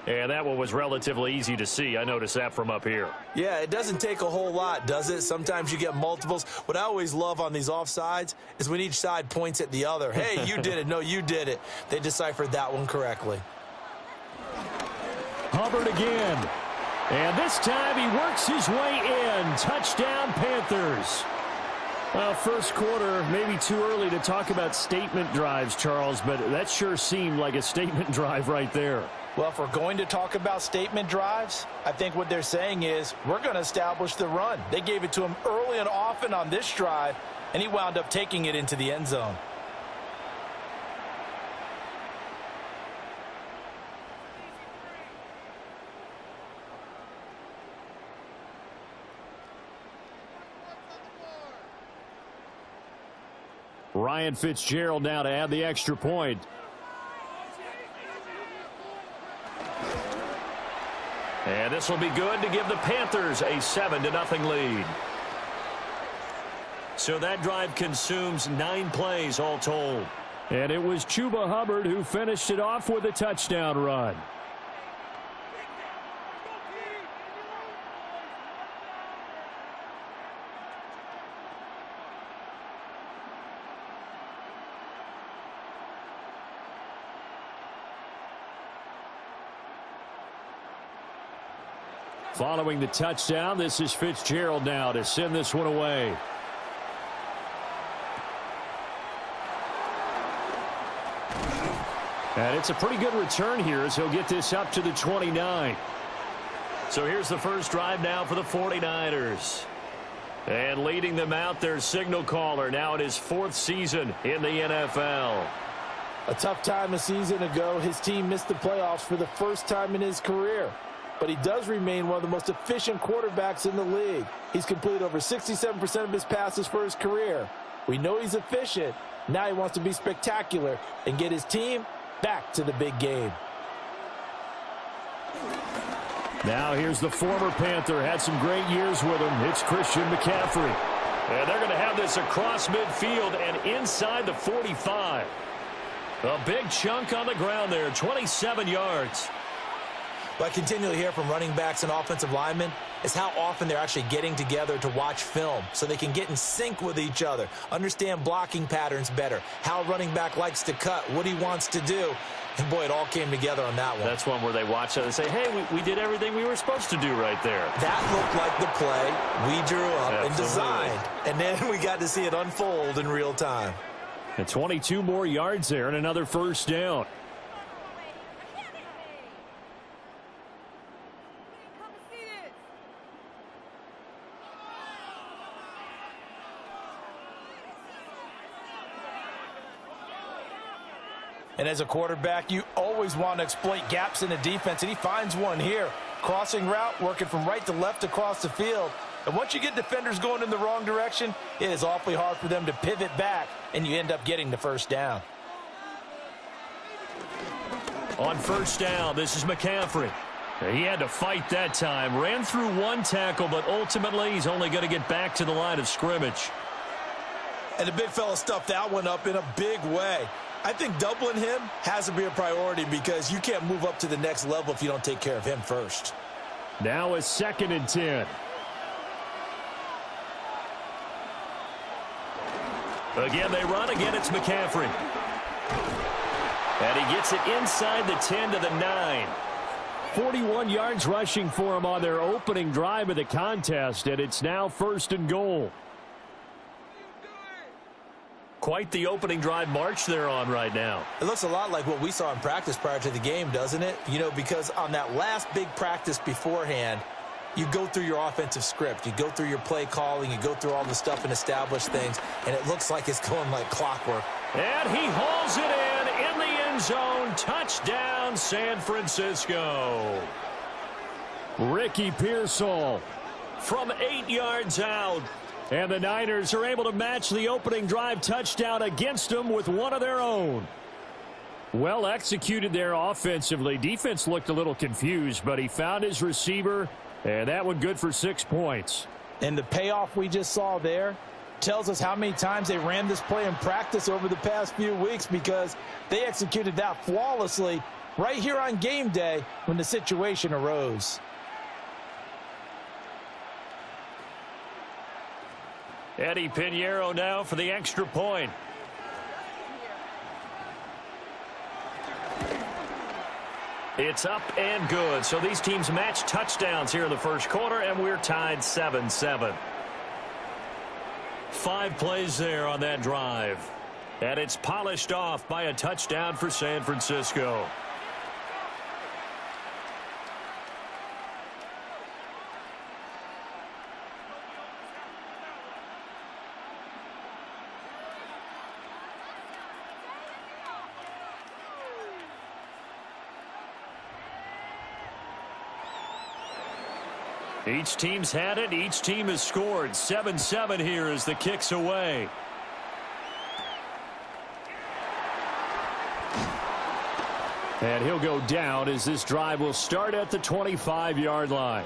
And that one was relatively easy to see. I noticed that from up here. Yeah, it doesn't take a whole lot, does it? Sometimes you get multiples. What I always love on these offsides is when each side points at the other. Hey, you did it. No, you did it. They deciphered that one correctly. Hubbard again. And this time he works his way in. Touchdown, Panthers. Well, first quarter, maybe too early to talk about statement drives, Charles, but that sure seemed like a statement drive right there. Well, if we're going to talk about statement drives, I think what they're saying is we're going to establish the run. They gave it to him early and often on this drive, and he wound up taking it into the end zone. Ryan Fitzgerald now to add the extra point. And this will be good to give the Panthers a 7-0 lead. So that drive consumes 9 plays all told. And it was Chuba Hubbard who finished it off with a touchdown run. Following the touchdown, this is Fitzgerald now to send this one away. And it's a pretty good return here as he'll get this up to the 29. So here's the first drive now for the 49ers. And leading them out, their signal caller now in his 4th season in the NFL. A tough time a season ago, his team missed the playoffs for the first time in his career. But he does remain one of the most efficient quarterbacks in the league. He's completed over 67% of his passes for his career. We know he's efficient. Now he wants to be spectacular and get his team back to the big game. Now here's the former Panther. Had some great years with him. It's Christian McCaffrey. And they're going to have this across midfield and inside the 45. A big chunk on the ground there, 27 yards. What I continually hear from running backs and offensive linemen is how often they're actually getting together to watch film so they can get in sync with each other, understand blocking patterns better, how a running back likes to cut, what he wants to do. And, boy, it all came together on that one. That's one where they watch it and say, hey, we did everything we were supposed to do right there. That looked like the play we drew up and designed. And then we got to see it unfold in real time. And 22 more yards there and another first down. And as a quarterback, you always want to exploit gaps in the defense, and he finds one here. Crossing route, working from right to left across the field. And once you get defenders going in the wrong direction, it is awfully hard for them to pivot back, and you end up getting the first down. On first down, this is McCaffrey. He had to fight that time. Ran through one tackle, but ultimately he's only going to get back to the line of scrimmage. And the big fella stuffed that one up in a big way. I think doubling him has to be a priority because you can't move up to the next level if you don't take care of him first. Now a 2nd and 10. Again, they run. Again, it's McCaffrey. And he gets it inside the 10 to the 9. 41 yards rushing for him on their opening drive of the contest, and it's now 1st and goal. Quite the opening drive march they're on right now. It looks a lot like what we saw in practice prior to the game, doesn't it? You know, because on that last big practice beforehand, you go through your offensive script. You go through your play calling. You go through all the stuff and establish things, and it looks like it's going like clockwork. And he hauls it in the end zone. Touchdown, San Francisco. Ricky Pearsall from 8 yards out. And the Niners are able to match the opening drive touchdown against them with one of their own. Well executed there offensively. Defense looked a little confused, but he found his receiver, and that one good for 6 points. And the payoff we just saw there tells us how many times they ran this play in practice over the past few weeks, because they executed that flawlessly right here on game day when the situation arose. Eddie Pinheiro now for the extra point. It's up and good. So these teams match touchdowns here in the first quarter, and we're tied 7-7. 5 plays there on that drive. And it's polished off by a touchdown for San Francisco. Each team's had it. Each team has scored. 7-7 here as the kick's away. And he'll go down as this drive will start at the 25-yard line.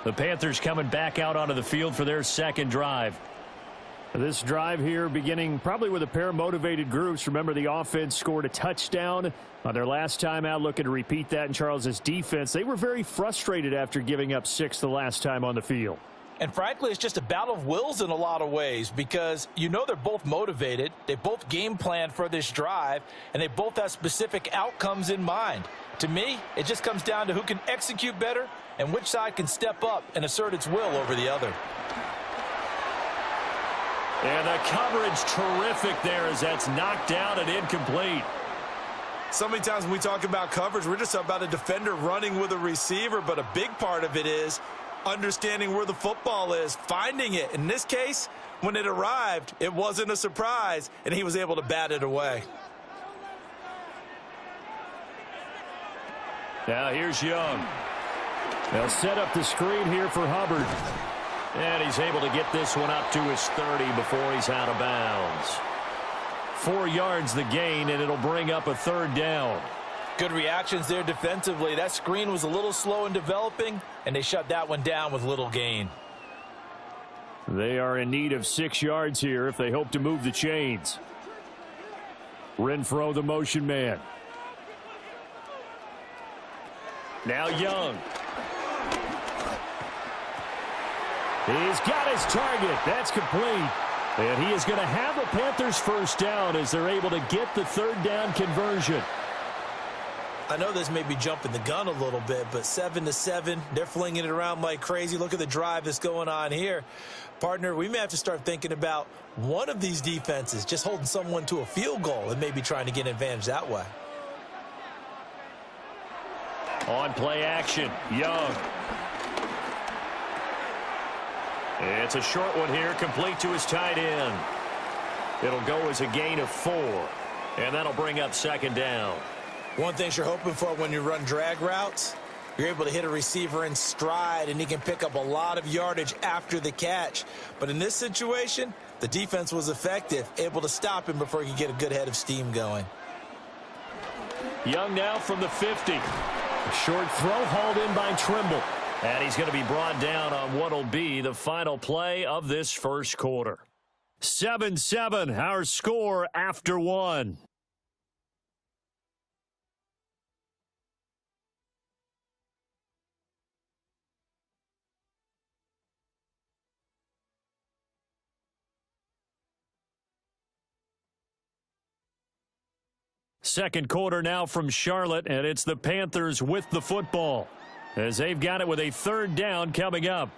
The Panthers coming back out onto the field for their second drive. This drive here beginning probably with a pair of motivated groups. Remember, the offense scored a touchdown on their last time out, looking to repeat that in Charles's defense. They were very frustrated after giving up 6 the last time on the field. And frankly, it's just a battle of wills in a lot of ways, because you know they're both motivated. They both game plan for this drive, and they both have specific outcomes in mind. To me, it just comes down to who can execute better and which side can step up and assert its will over the other. And the coverage terrific there as that's knocked down and incomplete. So many times when we talk about coverage, we're just about a defender running with a receiver, but a big part of it is understanding where the football is, finding it. In this case, when it arrived, it wasn't a surprise, and he was able to bat it away. Now here's Young. They'll set up the screen here for Hubbard. And he's able to get this one up to his 30 before he's out of bounds. 4 yards the gain, and it'll bring up a 3rd down. Good reactions there defensively. That screen was a little slow in developing, and they shut that one down with little gain. They are in need of 6 yards here if they hope to move the chains. Renfro, the motion man. Now Young. He's got his target. That's complete. And he is going to have the Panthers first down as they're able to get the 3rd down conversion. I know this may be jumping the gun a little bit, but 7-7, they're flinging it around like crazy. Look at the drive that's going on here. Partner, we may have to start thinking about one of these defenses just holding someone to a field goal and maybe trying to get an advantage that way. On play action, Young. It's a short one here, complete to his tight end. It'll go as a gain of 4, and that'll bring up 2nd down. One thing you're hoping for when you run drag routes, you're able to hit a receiver in stride, and he can pick up a lot of yardage after the catch. But in this situation, the defense was effective, able to stop him before he could get a good head of steam going. Young now from the 50. A short throw hauled in by Trimble. And he's going to be brought down on what will be the final play of this first quarter. 7-7, our score after 1. Second quarter now from Charlotte, and it's the Panthers with the football, as they've got it with a 3rd down coming up.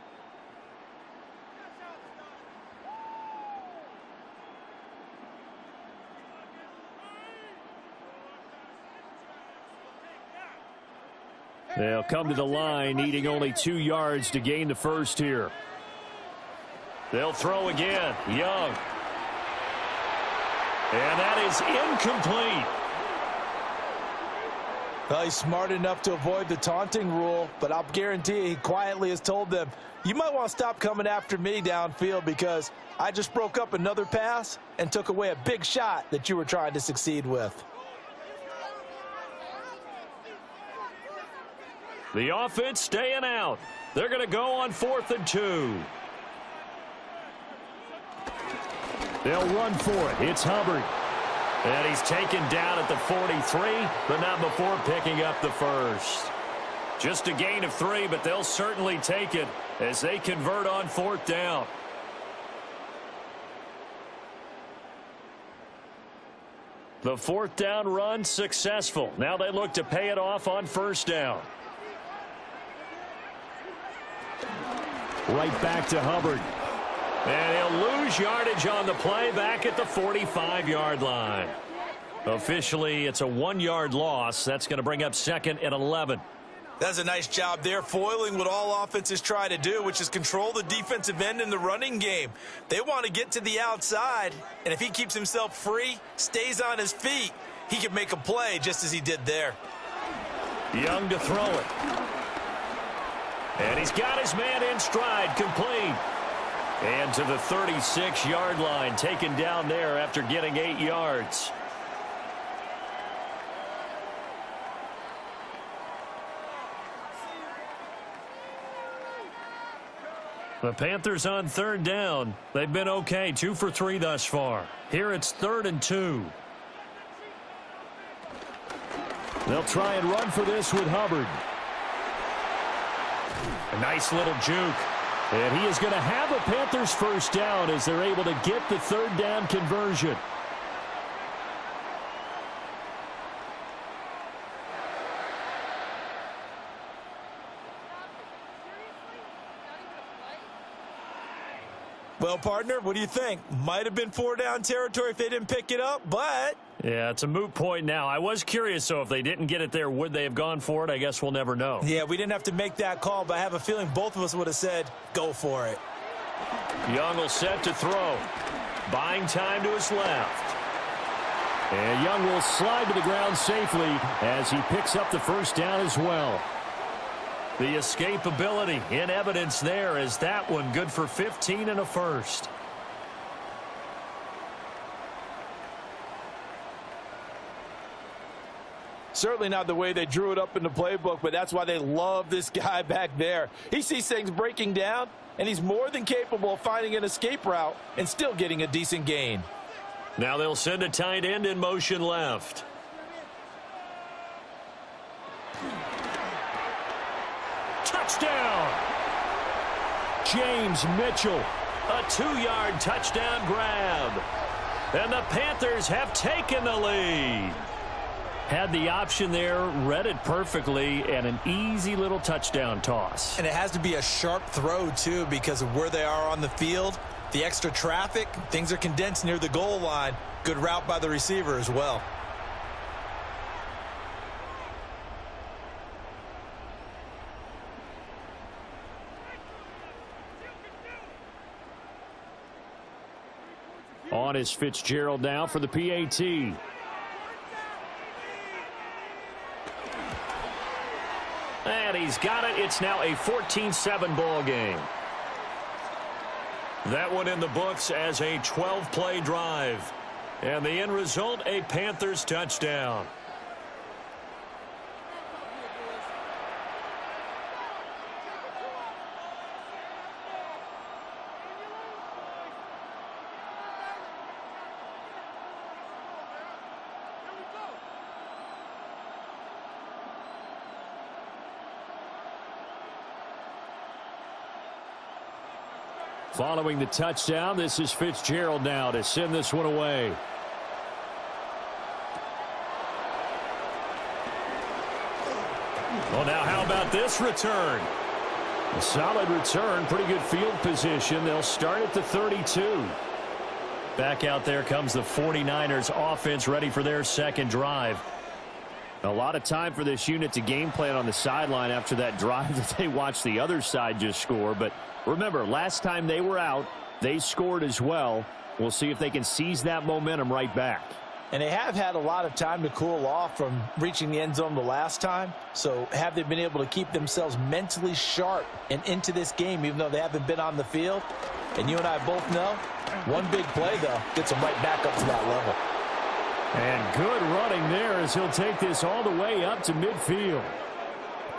They'll come to the line, needing only 2 yards to gain the first here. They'll throw again. Young. And that is incomplete. Well, he's smart enough to avoid the taunting rule, but I'll guarantee he quietly has told them, you might want to stop coming after me downfield because I just broke up another pass and took away a big shot that you were trying to succeed with. The offense staying out. They're going to go on 4th and 2. They'll run for it. It's Hubbard. And he's taken down at the 43, but not before picking up the first. Just a gain of 3, but they'll certainly take it as they convert on 4th down. The 4th down run successful. Now they look to pay it off on 1st down. Right back to Hubbard. And he'll lose yardage on the play back at the 45-yard line. Officially, it's a 1-yard loss. That's going to bring up 2nd and 11. That's a nice job there, foiling what all offenses try to do, which is control the defensive end in the running game. They want to get to the outside, and if he keeps himself free, stays on his feet, he can make a play just as he did there. Young to throw it. And he's got his man in stride, complete. And to the 36-yard line, taken down there after getting 8 yards. The Panthers on 3rd down. They've been okay, 2 for 3 thus far. Here it's 3rd and 2. They'll try and run for this with Hubbard. A nice little juke. And he is going to have a Panthers first down as they're able to get the 3rd down conversion. Well, partner, what do you think? Might have been 4-down territory if they didn't pick it up, but... Yeah, it's a moot point now. I was curious, so if they didn't get it there, would they have gone for it? I guess we'll never know. Yeah, we didn't have to make that call, but I have a feeling both of us would have said, go for it. Young will set to throw. Buying time to his left. And Young will slide to the ground safely as he picks up the first down as well. The escapability in evidence there as that one good for 15 and a first. Certainly not the way they drew it up in the playbook, but that's why they love this guy back there. He sees things breaking down, and he's more than capable of finding an escape route and still getting a decent gain. Now they'll send a tight end in motion left. Touchdown! James Mitchell, a 2-yard touchdown grab. And the Panthers have taken the lead. Had the option there, read it perfectly, and an easy little touchdown toss. And it has to be a sharp throw, too, because of where they are on the field. The extra traffic, things are condensed near the goal line. Good route by the receiver as well. On is Fitzgerald now for the PAT. And he's got it. It's now a 14-7 ball game. That one in the books as a 12-play drive. And the end result, a Panthers touchdown. Following the touchdown, this is Fitzgerald now to send this one away. Well, now how about this return? A solid return, pretty good field position. They'll start at the 32. Back out there comes the 49ers offense ready for their second drive. A lot of time for this unit to game plan on the sideline after that drive that they watched the other side just score. But remember, last time they were out, they scored as well. We'll see if they can seize that momentum right back. And they have had a lot of time to cool off from reaching the end zone the last time. So have they been able to keep themselves mentally sharp and into this game, even though they haven't been on the field? And you and I both know, one big play, though, gets them right back up to that level. And good running there as he'll take this all the way up to midfield.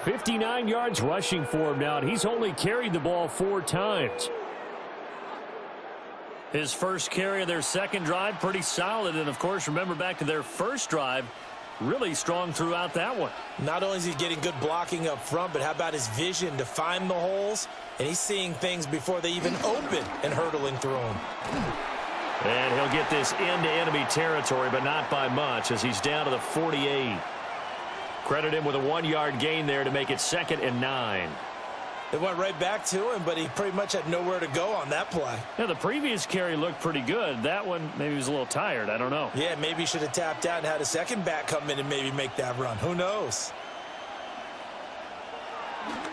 59 yards rushing for him now, and he's only carried the ball 4 times. His first carry of their second drive, pretty solid. And, of course, remember back to their first drive, really strong throughout that one. Not only is he getting good blocking up front, but how about his vision to find the holes? And he's seeing things before they even open and hurtling through them. And he'll get this into enemy territory, but not by much as he's down to the 48. Credit him with a 1-yard gain there to make it 2nd and 9. It went right back to him, but he pretty much had nowhere to go on that play. Yeah, the previous carry looked pretty good. That one, maybe he was a little tired. I don't know. Yeah, maybe he should have tapped out and had a second back come in and maybe make that run. Who knows?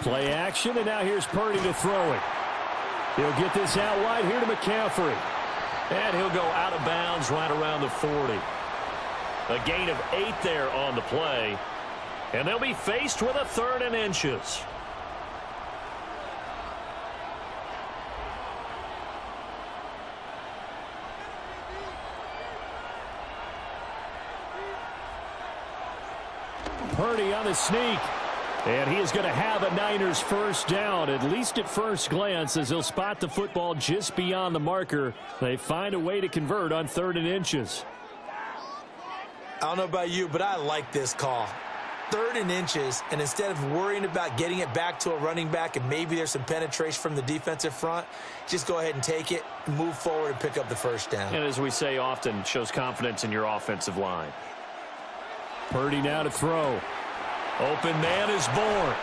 Play action, and now here's Purdy to throw it. He'll get this out wide here to McCaffrey. And he'll go out of bounds right around the 40. A gain of 8 there on the play. And they'll be faced with a 3rd and inches. Purdy on the sneak. And he is going to have a Niners first down, at least at first glance, as he'll spot the football just beyond the marker. They find a way to convert on 3rd and inches. I don't know about you, but I like this call. 3rd and inches, and instead of worrying about getting it back to a running back and maybe there's some penetration from the defensive front, just go ahead and take it, move forward, and pick up the first down. And as we say often, shows confidence in your offensive line. Purdy now to throw. Open man is born.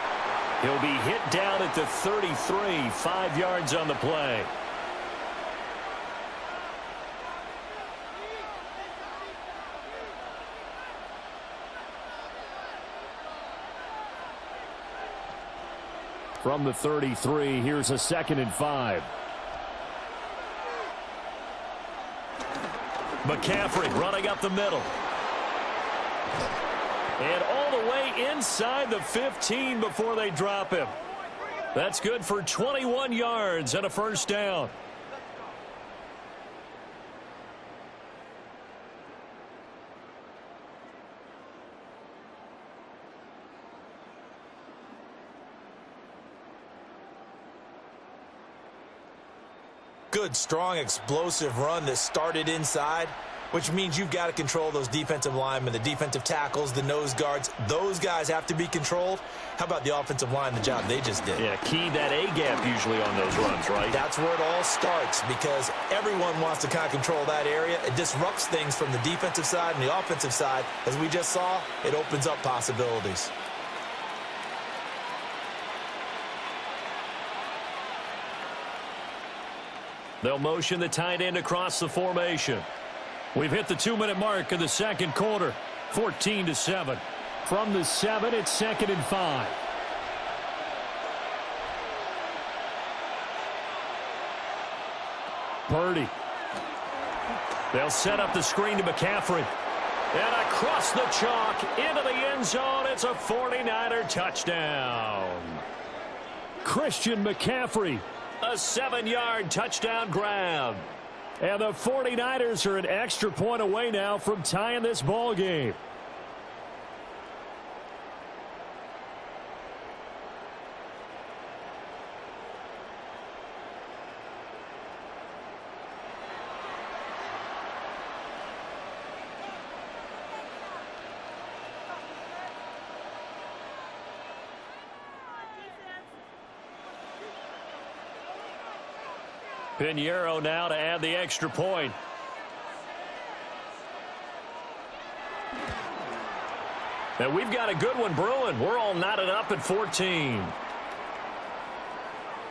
He'll be hit down at the 33, 5 yards on the play. From the 33, here's a 2nd and 5. McCaffrey running up the middle. And all the way inside the 15 before they drop him. That's good for 21 yards and a first down. Good, strong, explosive run that started inside, which means you've got to control those defensive linemen, the defensive tackles, the nose guards. Those guys have to be controlled. How about the offensive line, the job they just did? Yeah, key that A-gap usually on those runs, right? That's where it all starts because everyone wants to kind of control that area. It disrupts things from the defensive side and the offensive side. As we just saw, it opens up possibilities. They'll motion the tight end across the formation. We've hit the 2-minute mark in the second quarter. 14-7. From the 7, it's 2nd and 5. Purdy. They'll set up the screen to McCaffrey. And across the chalk into the end zone. It's a 49er touchdown. Christian McCaffrey. A 7-yard touchdown grab. And the 49ers are an extra point away now from tying this ball game. Pinheiro now to add the extra point. And we've got a good one brewing. We're all knotted up at 14.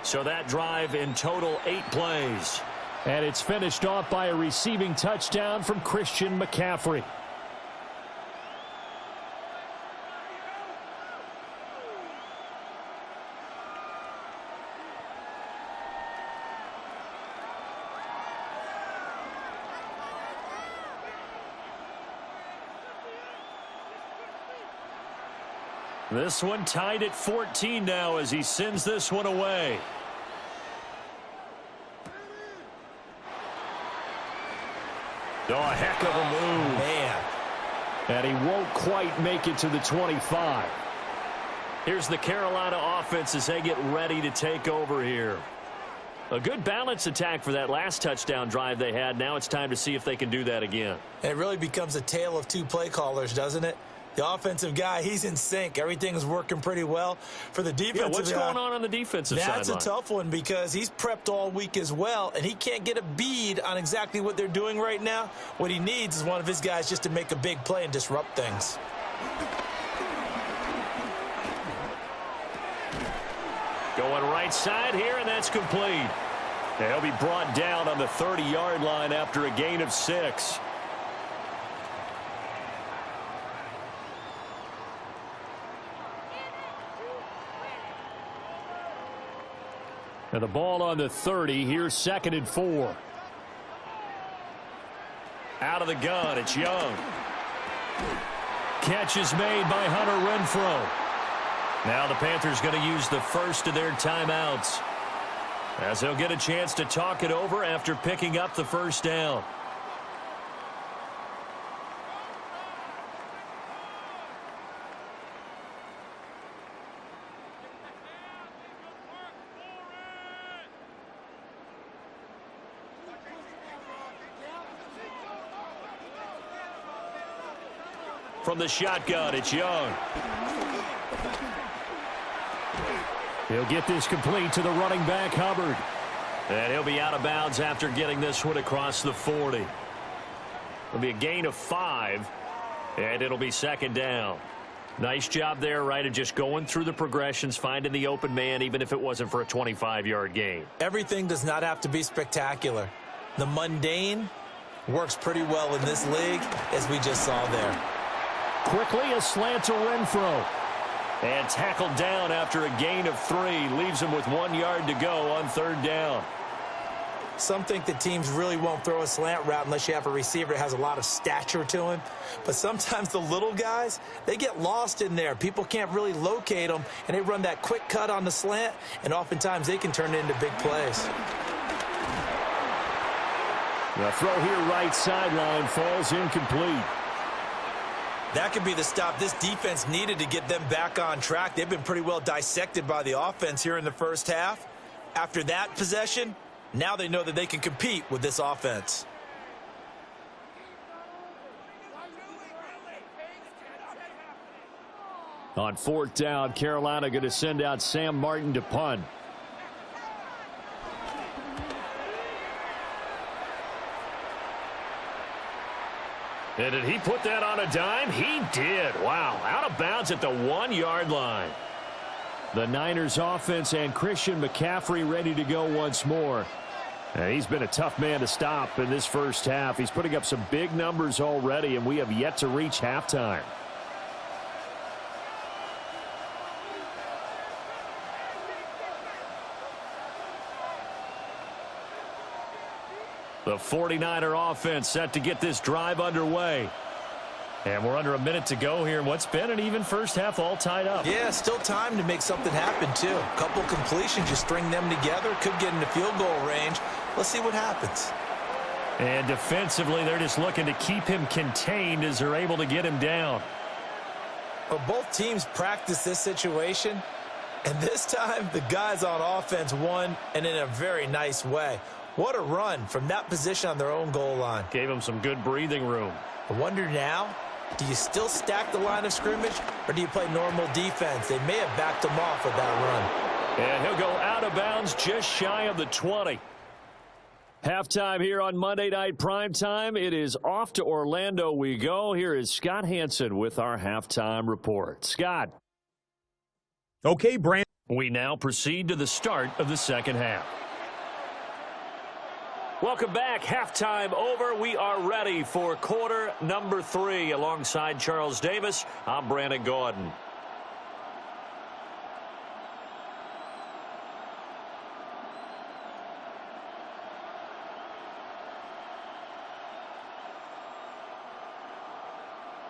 So that drive in total 8 plays. And it's finished off by a receiving touchdown from Christian McCaffrey. This one tied at 14 now as he sends this one away. Oh, a heck of a move. Man. And he won't quite make it to the 25. Here's the Carolina offense as they get ready to take over here. A good balanced attack for that last touchdown drive they had. Now it's time to see if they can do that again. And it really becomes a tale of two play callers, doesn't it? The offensive guy, he's in sync. Everything's working pretty well. For the defensive guy, what's going on the defensive side? That's a tough one because he's prepped all week as well, and he can't get a bead on exactly what they're doing right now. What he needs is one of his guys just to make a big play and disrupt things. Going right side here, and that's complete. They'll be brought down on the 30-yard line after a gain of 6. And the ball on the 30. Here's 2nd and 4. Out of the gun, it's Young. Catch is made by Hunter Renfrow. Now the Panthers going to use the first of their timeouts, as they'll get a chance to talk it over after picking up the first down. From the shotgun, it's Young. He'll get this complete to the running back, Hubbard. And he'll be out of bounds after getting this one across the 40. It'll be a gain of 5, and it'll be 2nd down. Nice job there, right, of just going through the progressions, finding the open man, even if it wasn't for a 25-yard gain. Everything does not have to be spectacular. The mundane works pretty well in this league, as we just saw there. Quickly, a slant to Renfrow. And tackled down after a gain of 3. Leaves him with 1 yard to go on 3rd down. Some think that teams really won't throw a slant route unless you have a receiver that has a lot of stature to him. But sometimes the little guys, they get lost in there. People can't really locate them, and they run that quick cut on the slant, and oftentimes they can turn it into big plays. The throw here right sideline falls incomplete. That could be the stop this defense needed to get them back on track. They've been pretty well dissected by the offense here in the first half. After that possession, now they know that they can compete with this offense. On 4th down, Carolina going to send out Sam Martin to punt. And did he put that on a dime? He did. Wow. Out of bounds at the 1 yard line. The Niners offense and Christian McCaffrey ready to go once more. And he's been a tough man to stop in this first half. He's putting up some big numbers already, and we have yet to reach halftime. The 49er offense set to get this drive underway. And we're under a minute to go here in what's been an even first half, all tied up. Yeah, still time to make something happen, too. A couple completions, you string them together, could get into field goal range. Let's see what happens. And defensively, they're just looking to keep him contained as they're able to get him down. Well, both teams practice this situation, and this time the guys on offense won, and in a very nice way. What a run from that position on their own goal line. Gave him some good breathing room. I wonder now, do you still stack the line of scrimmage, or do you play normal defense? They may have backed him off with that run. And he'll go out of bounds just shy of the 20. Halftime here on Monday Night Primetime. It is off to Orlando we go. Here is Scott Hansen with our halftime report. Scott. Okay, Brandon. We now proceed to the start of the second half. Welcome back. Halftime over. We are ready for quarter number 3. Alongside Charles Davis, I'm Brandon Gordon.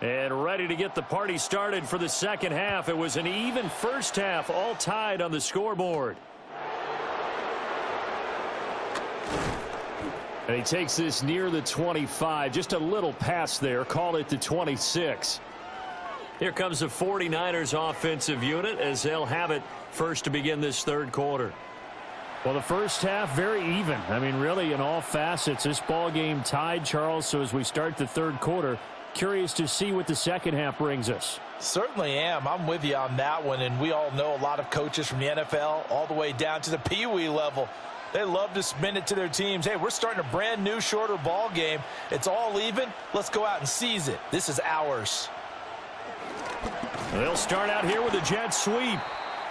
And ready to get the party started for the second half. It was an even first half, all tied on the scoreboard. And he takes this near the 25. Just a little pass there. Call it the 26. Here comes the 49ers offensive unit as they'll have it first to begin this third quarter. Well, the first half, very even. I mean, really, in all facets, this ball game tied, Charles. So as we start the third quarter, curious to see what the second half brings us. Certainly am. I'm with you on that one. And we all know a lot of coaches from the NFL all the way down to the Pee Wee level. They love to spin it to their teams. Hey, we're starting a brand new, shorter ball game. It's all even. Let's go out and seize it. This is ours. They'll start out here with a jet sweep.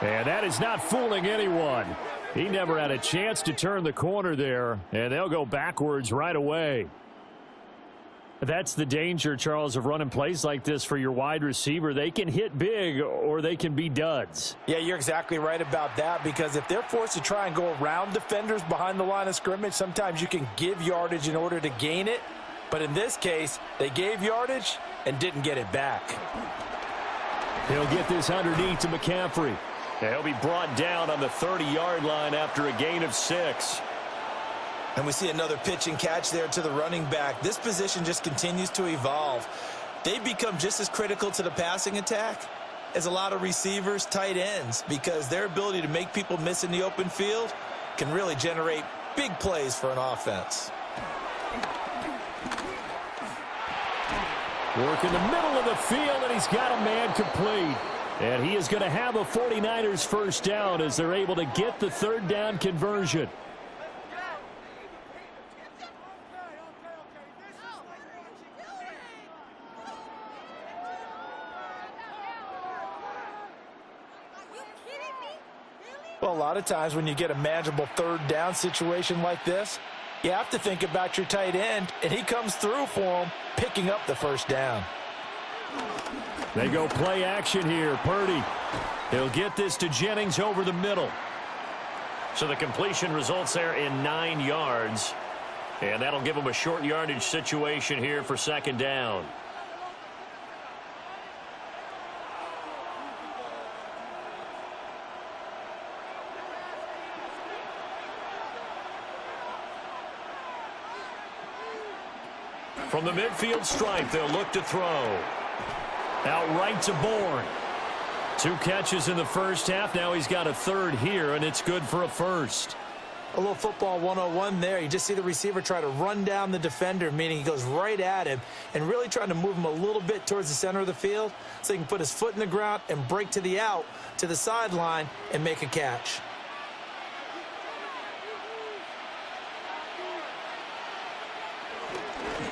And that is not fooling anyone. He never had a chance to turn the corner there. And they'll go backwards right away. That's the danger, Charles, of running plays like this for your wide receiver. They can hit big or they can be duds. Yeah, you're exactly right about that, because if they're forced to try and go around defenders behind the line of scrimmage, sometimes you can give yardage in order to gain it. But in this case, they gave yardage and didn't get it back. He'll get this underneath to McCaffrey. He'll be brought down on the 30-yard line after a gain of 6. And we see another pitch and catch there to the running back. This position just continues to evolve. They become just as critical to the passing attack as a lot of receivers, tight ends, because their ability to make people miss in the open field can really generate big plays for an offense. Work in the middle of the field, and he's got a man complete. And he is going to have a 49ers first down as they're able to get the third down conversion. Well, a lot of times when you get a manageable third down situation like this, you have to think about your tight end, and he comes through for him, picking up the first down. They go play action here. Purdy. He'll get this to Jennings over the middle. So the completion results there in 9 yards. And that'll give him a short yardage situation here for second down. From the midfield stripe, they'll look to throw. Out right to Bourne. 2 catches in the first half. Now he's got a third here, and it's good for a first. A little football 101 there. You just see the receiver try to run down the defender, meaning he goes right at him and really trying to move him a little bit towards the center of the field so he can put his foot in the ground and break to the out, to the sideline, and make a catch.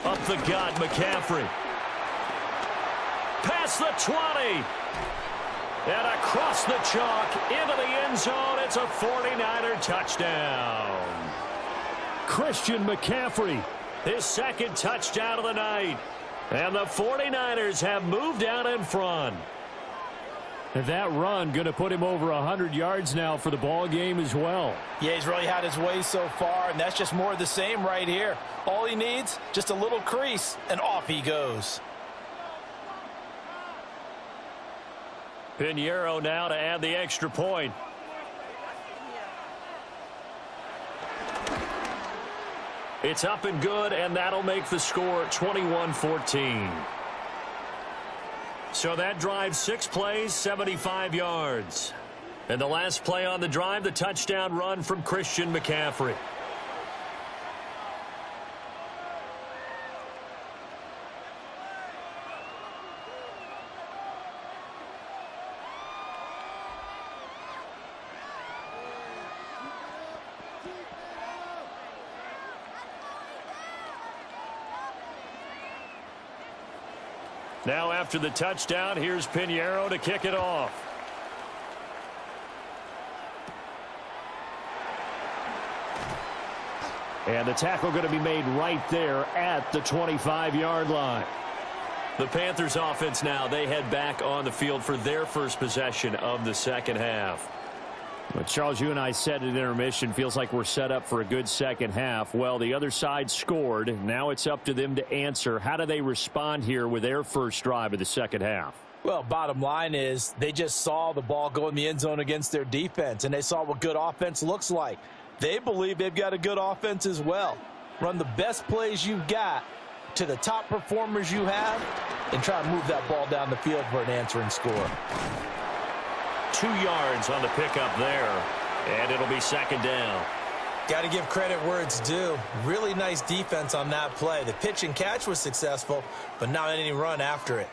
Up the gut, McCaffrey. Past the 20. And across the chalk into the end zone. It's a 49er touchdown. Christian McCaffrey, his second touchdown of the night. And the 49ers have moved out in front. And that run going to put him over 100 yards now for the ball game as well. Yeah, he's really had his way so far, and that's just more of the same right here. All he needs, just a little crease, and off he goes. Pinheiro now to add the extra point. It's up and good, and that'll make the score 21-14. So that drive, 6 plays, 75 yards. And the last play on the drive, the touchdown run from Christian McCaffrey. Now after the touchdown, here's Pinheiro to kick it off. And the tackle going to be made right there at the 25-yard line. The Panthers offense now, they head back on the field for their first possession of the second half. But Charles, you and I said at intermission, feels like we're set up for a good second half. Well, the other side scored. Now it's up to them to answer. How do they respond here with their first drive of the second half? Well, bottom line is they just saw the ball go in the end zone against their defense, and they saw what good offense looks like. They believe they've got a good offense as well. Run the best plays you've got to the top performers you have and try to move that ball down the field for an answering score. 2 yards on the pickup there, and it'll be second down. Got to give credit where it's due. Really nice defense on that play. The pitch and catch was successful, but not any run after it.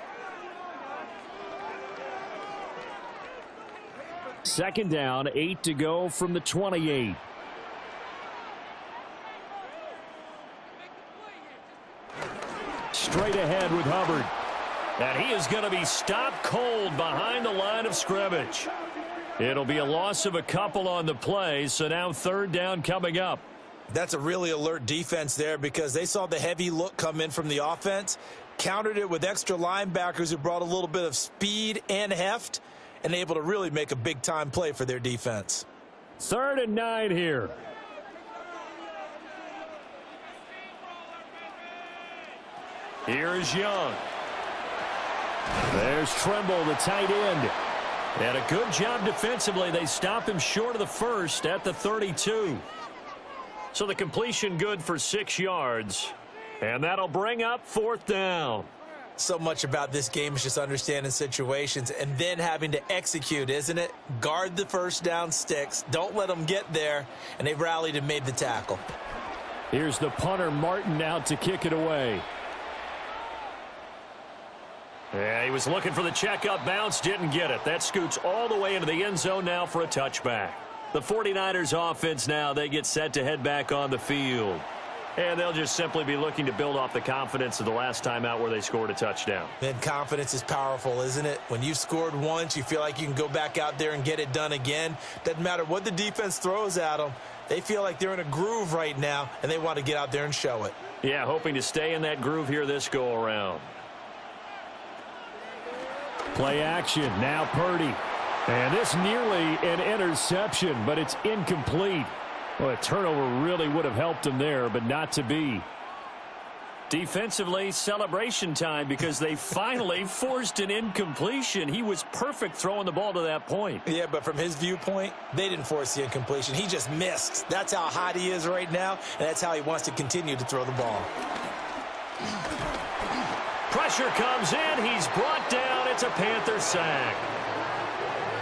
Second down, 8 to go from the 28. Straight ahead with Hubbard. And he is going to be stopped cold behind the line of scrimmage. It'll be a loss of a couple on the play, so now third down coming up. That's a really alert defense there because they saw the heavy look come in from the offense, countered it with extra linebackers who brought a little bit of speed and heft, and able to really make a big-time play for their defense. 3rd and 9 here. Here's Young. There's Trimble, the tight end. And a good job defensively. They stop him short of the first at the 32. So the completion good for 6 yards. And that'll bring up 4th down. So much about this game is just understanding situations and then having to execute, isn't it? Guard the first down sticks. Don't let them get there. And they rallied and made the tackle. Here's the punter, Martin, out to kick it away. Yeah, he was looking for the checkup bounce, didn't get it. That scoots all the way into the end zone now for a touchback. The 49ers offense now, they get set to head back on the field. And they'll just simply be looking to build off the confidence of the last time out where they scored a touchdown. And confidence is powerful, isn't it? When you've scored once, you feel like you can go back out there and get it done again. Doesn't matter what the defense throws at them. They feel like they're in a groove right now, and they want to get out there and show it. Yeah, hoping to stay in that groove here this go-around. Play action, now Purdy. And this nearly an interception, but it's incomplete. Well, a turnover really would have helped him there, but not to be. Defensively, celebration time because they finally forced an incompletion. He was perfect throwing the ball to that point. Yeah, but from his viewpoint, they didn't force the incompletion. He just missed. That's how hot he is right now, and that's how he wants to continue to throw the ball. Pressure comes in. He's brought down. It's a Panther sack.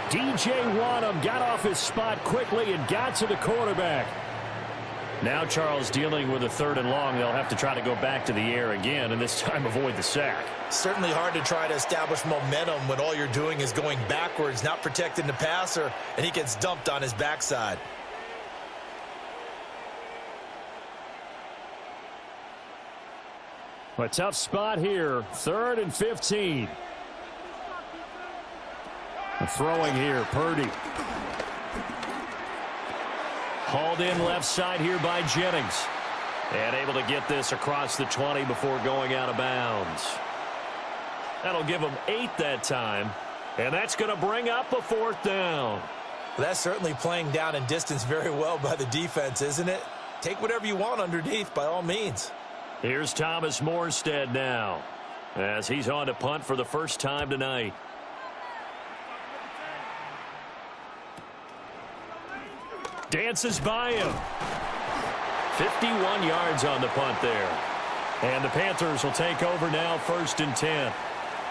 DJ Wadham got off his spot quickly and got to the quarterback. Now Charles dealing with a 3rd and long. They'll have to try to go back to the air again and this time avoid the sack. Certainly hard to try to establish momentum when all you're doing is going backwards, not protecting the passer, and he gets dumped on his backside. A tough spot here. 3rd and 15. Throwing here, Purdy. Hauled in left side here by Jennings. And able to get this across the 20 before going out of bounds. That'll give them 8 that time. And that's going to bring up a 4th down. Well, that's certainly playing down and distance very well by the defense, isn't it? Take whatever you want underneath, by all means. Here's Thomas Morstead now as he's on to punt for the first time tonight. Dances by him. 51 yards on the punt there. And the Panthers will take over now, 1st and 10.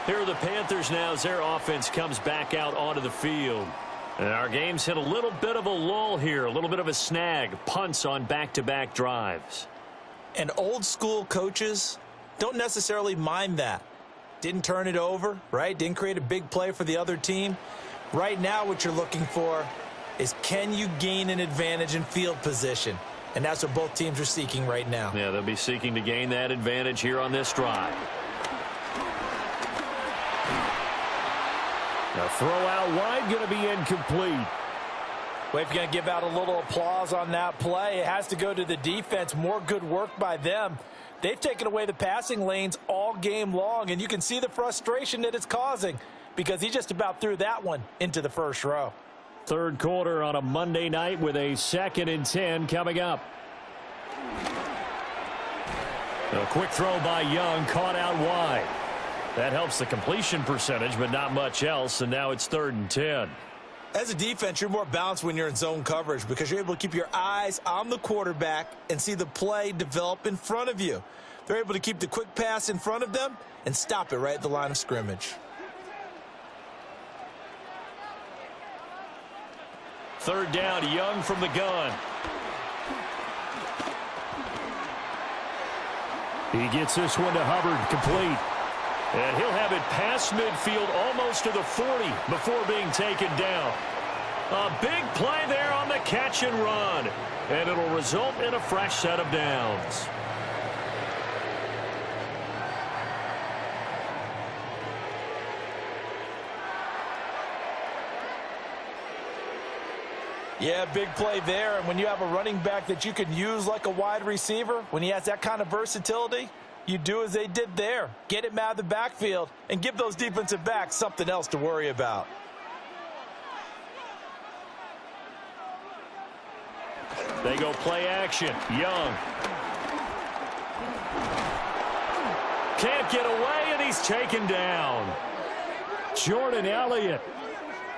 Here are the Panthers now as their offense comes back out onto the field. And our game's hit a little bit of a lull here, a little bit of a snag. Punts on back-to-back drives. And old school coaches don't necessarily mind that. Didn't turn it over, right? Didn't create a big play for the other team. Right now what you're looking for is can you gain an advantage in field position? And that's what both teams are seeking right now. Yeah, they'll be seeking to gain that advantage here on this drive. Now throw out wide, going to be incomplete. Well, if you're going to give out a little applause on that play, it has to go to the defense. More good work by them. They've taken away the passing lanes all game long, and you can see the frustration that it's causing because he just about threw that one into the first row. Third quarter on a Monday night with a 2nd and 10 coming up. A quick throw by Young, caught out wide. That helps the completion percentage, but not much else, and now it's 3rd and 10. As a defense, you're more balanced when you're in zone coverage because you're able to keep your eyes on the quarterback and see the play develop in front of you. They're able to keep the quick pass in front of them and stop it right at the line of scrimmage. 3rd down, Young from the gun. He gets this one to Hubbard, complete. And he'll have it past midfield almost to the 40 before being taken down. A big play there on the catch and run. And it'll result in a fresh set of downs. Yeah, big play there. And when you have a running back that you can use like a wide receiver, when he has that kind of versatility, you do as they did there. Get him out of the backfield and give those defensive backs something else to worry about. They go play action. Young. Can't get away, and he's taken down. Jordan Elliott,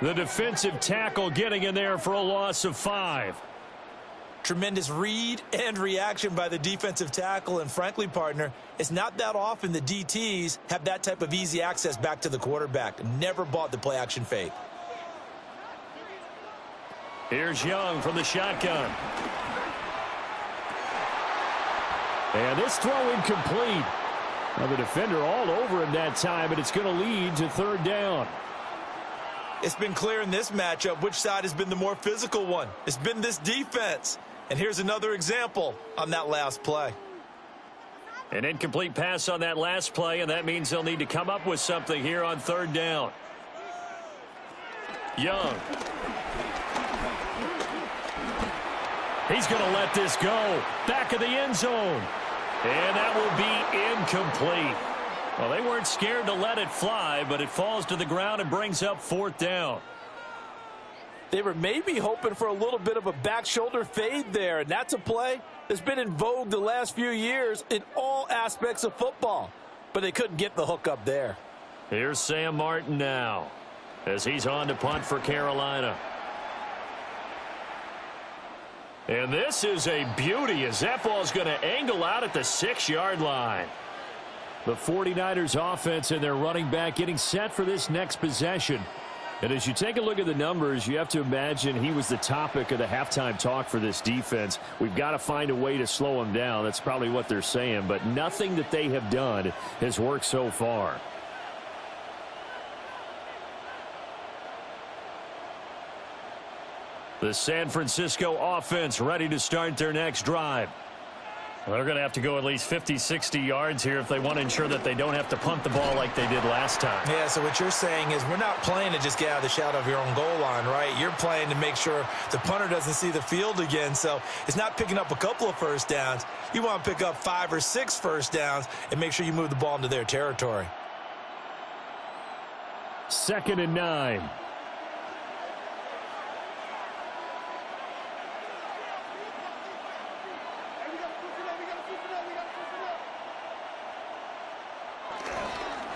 the defensive tackle, getting in there for a loss of 5. Tremendous read and reaction by the defensive tackle, and frankly, partner, it's not that often the DTs have that type of easy access back to the quarterback. Never bought the play action fake. Here's Young from the shotgun. And this throw incomplete. Now the defender all over him that time, but it's going to lead to 3rd down. It's been clear in this matchup which side has been the more physical one. It's been this defense. And here's another example on that last play. An incomplete pass on that last play, and that means they'll need to come up with something here on 3rd down. Young. He's going to let this go. Back of the end zone. And that will be incomplete. Well, they weren't scared to let it fly, but it falls to the ground and brings up 4th down. They were maybe hoping for a little bit of a back shoulder fade there, and that's a play that's been in vogue the last few years in all aspects of football. But they couldn't get the hook up there. Here's Sam Martin now as he's on to punt for Carolina. And this is a beauty as that ball's going to angle out at the 6-yard line. The 49ers offense and their running back getting set for this next possession. And as you take a look at the numbers, you have to imagine he was the topic of the halftime talk for this defense. We've got to find a way to slow him down. That's probably what they're saying, but nothing that they have done has worked so far. The San Francisco offense ready to start their next drive. They're going to have to go at least 50, 60 yards here if they want to ensure that they don't have to punt the ball like they did last time. Yeah, so what you're saying is we're not playing to just get out of the shadow of your own goal line, right? You're playing to make sure the punter doesn't see the field again. So it's not picking up a couple of first downs. You want to pick up 5 or 6 first downs and make sure you move the ball into their territory. 2nd and 9.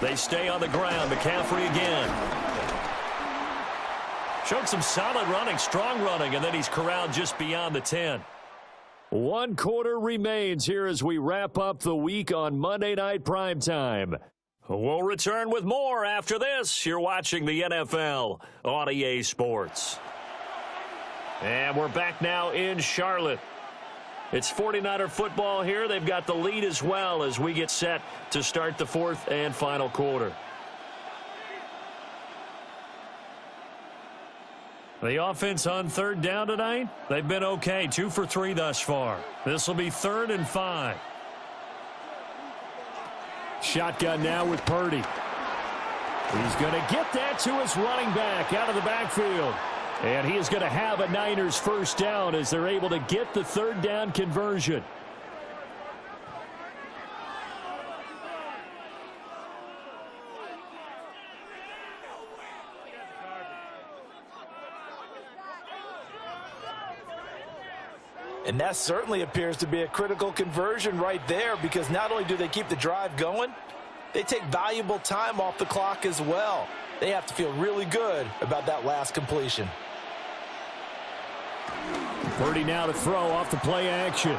They stay on the ground. McCaffrey again. Showed some solid running, strong running, and then he's corralled just beyond the 10. 1 quarter remains here as we wrap up the week on Monday Night Primetime. We'll return with more after this. You're watching the NFL on EA Sports. And we're back now in Charlotte. It's 49er football here. They've got the lead as well as we get set to start the 4th and final quarter. The offense on 3rd down tonight, they've been okay. 2 for 3 thus far. This will be 3rd and 5. Shotgun now with Purdy. He's going to get that to his running back out of the backfield. And he is going to have a Niners first down as they're able to get the 3rd down conversion. And that certainly appears to be a critical conversion right there, because not only do they keep the drive going, they take valuable time off the clock as well. They have to feel really good about that last completion. Purdy now to throw off the play action.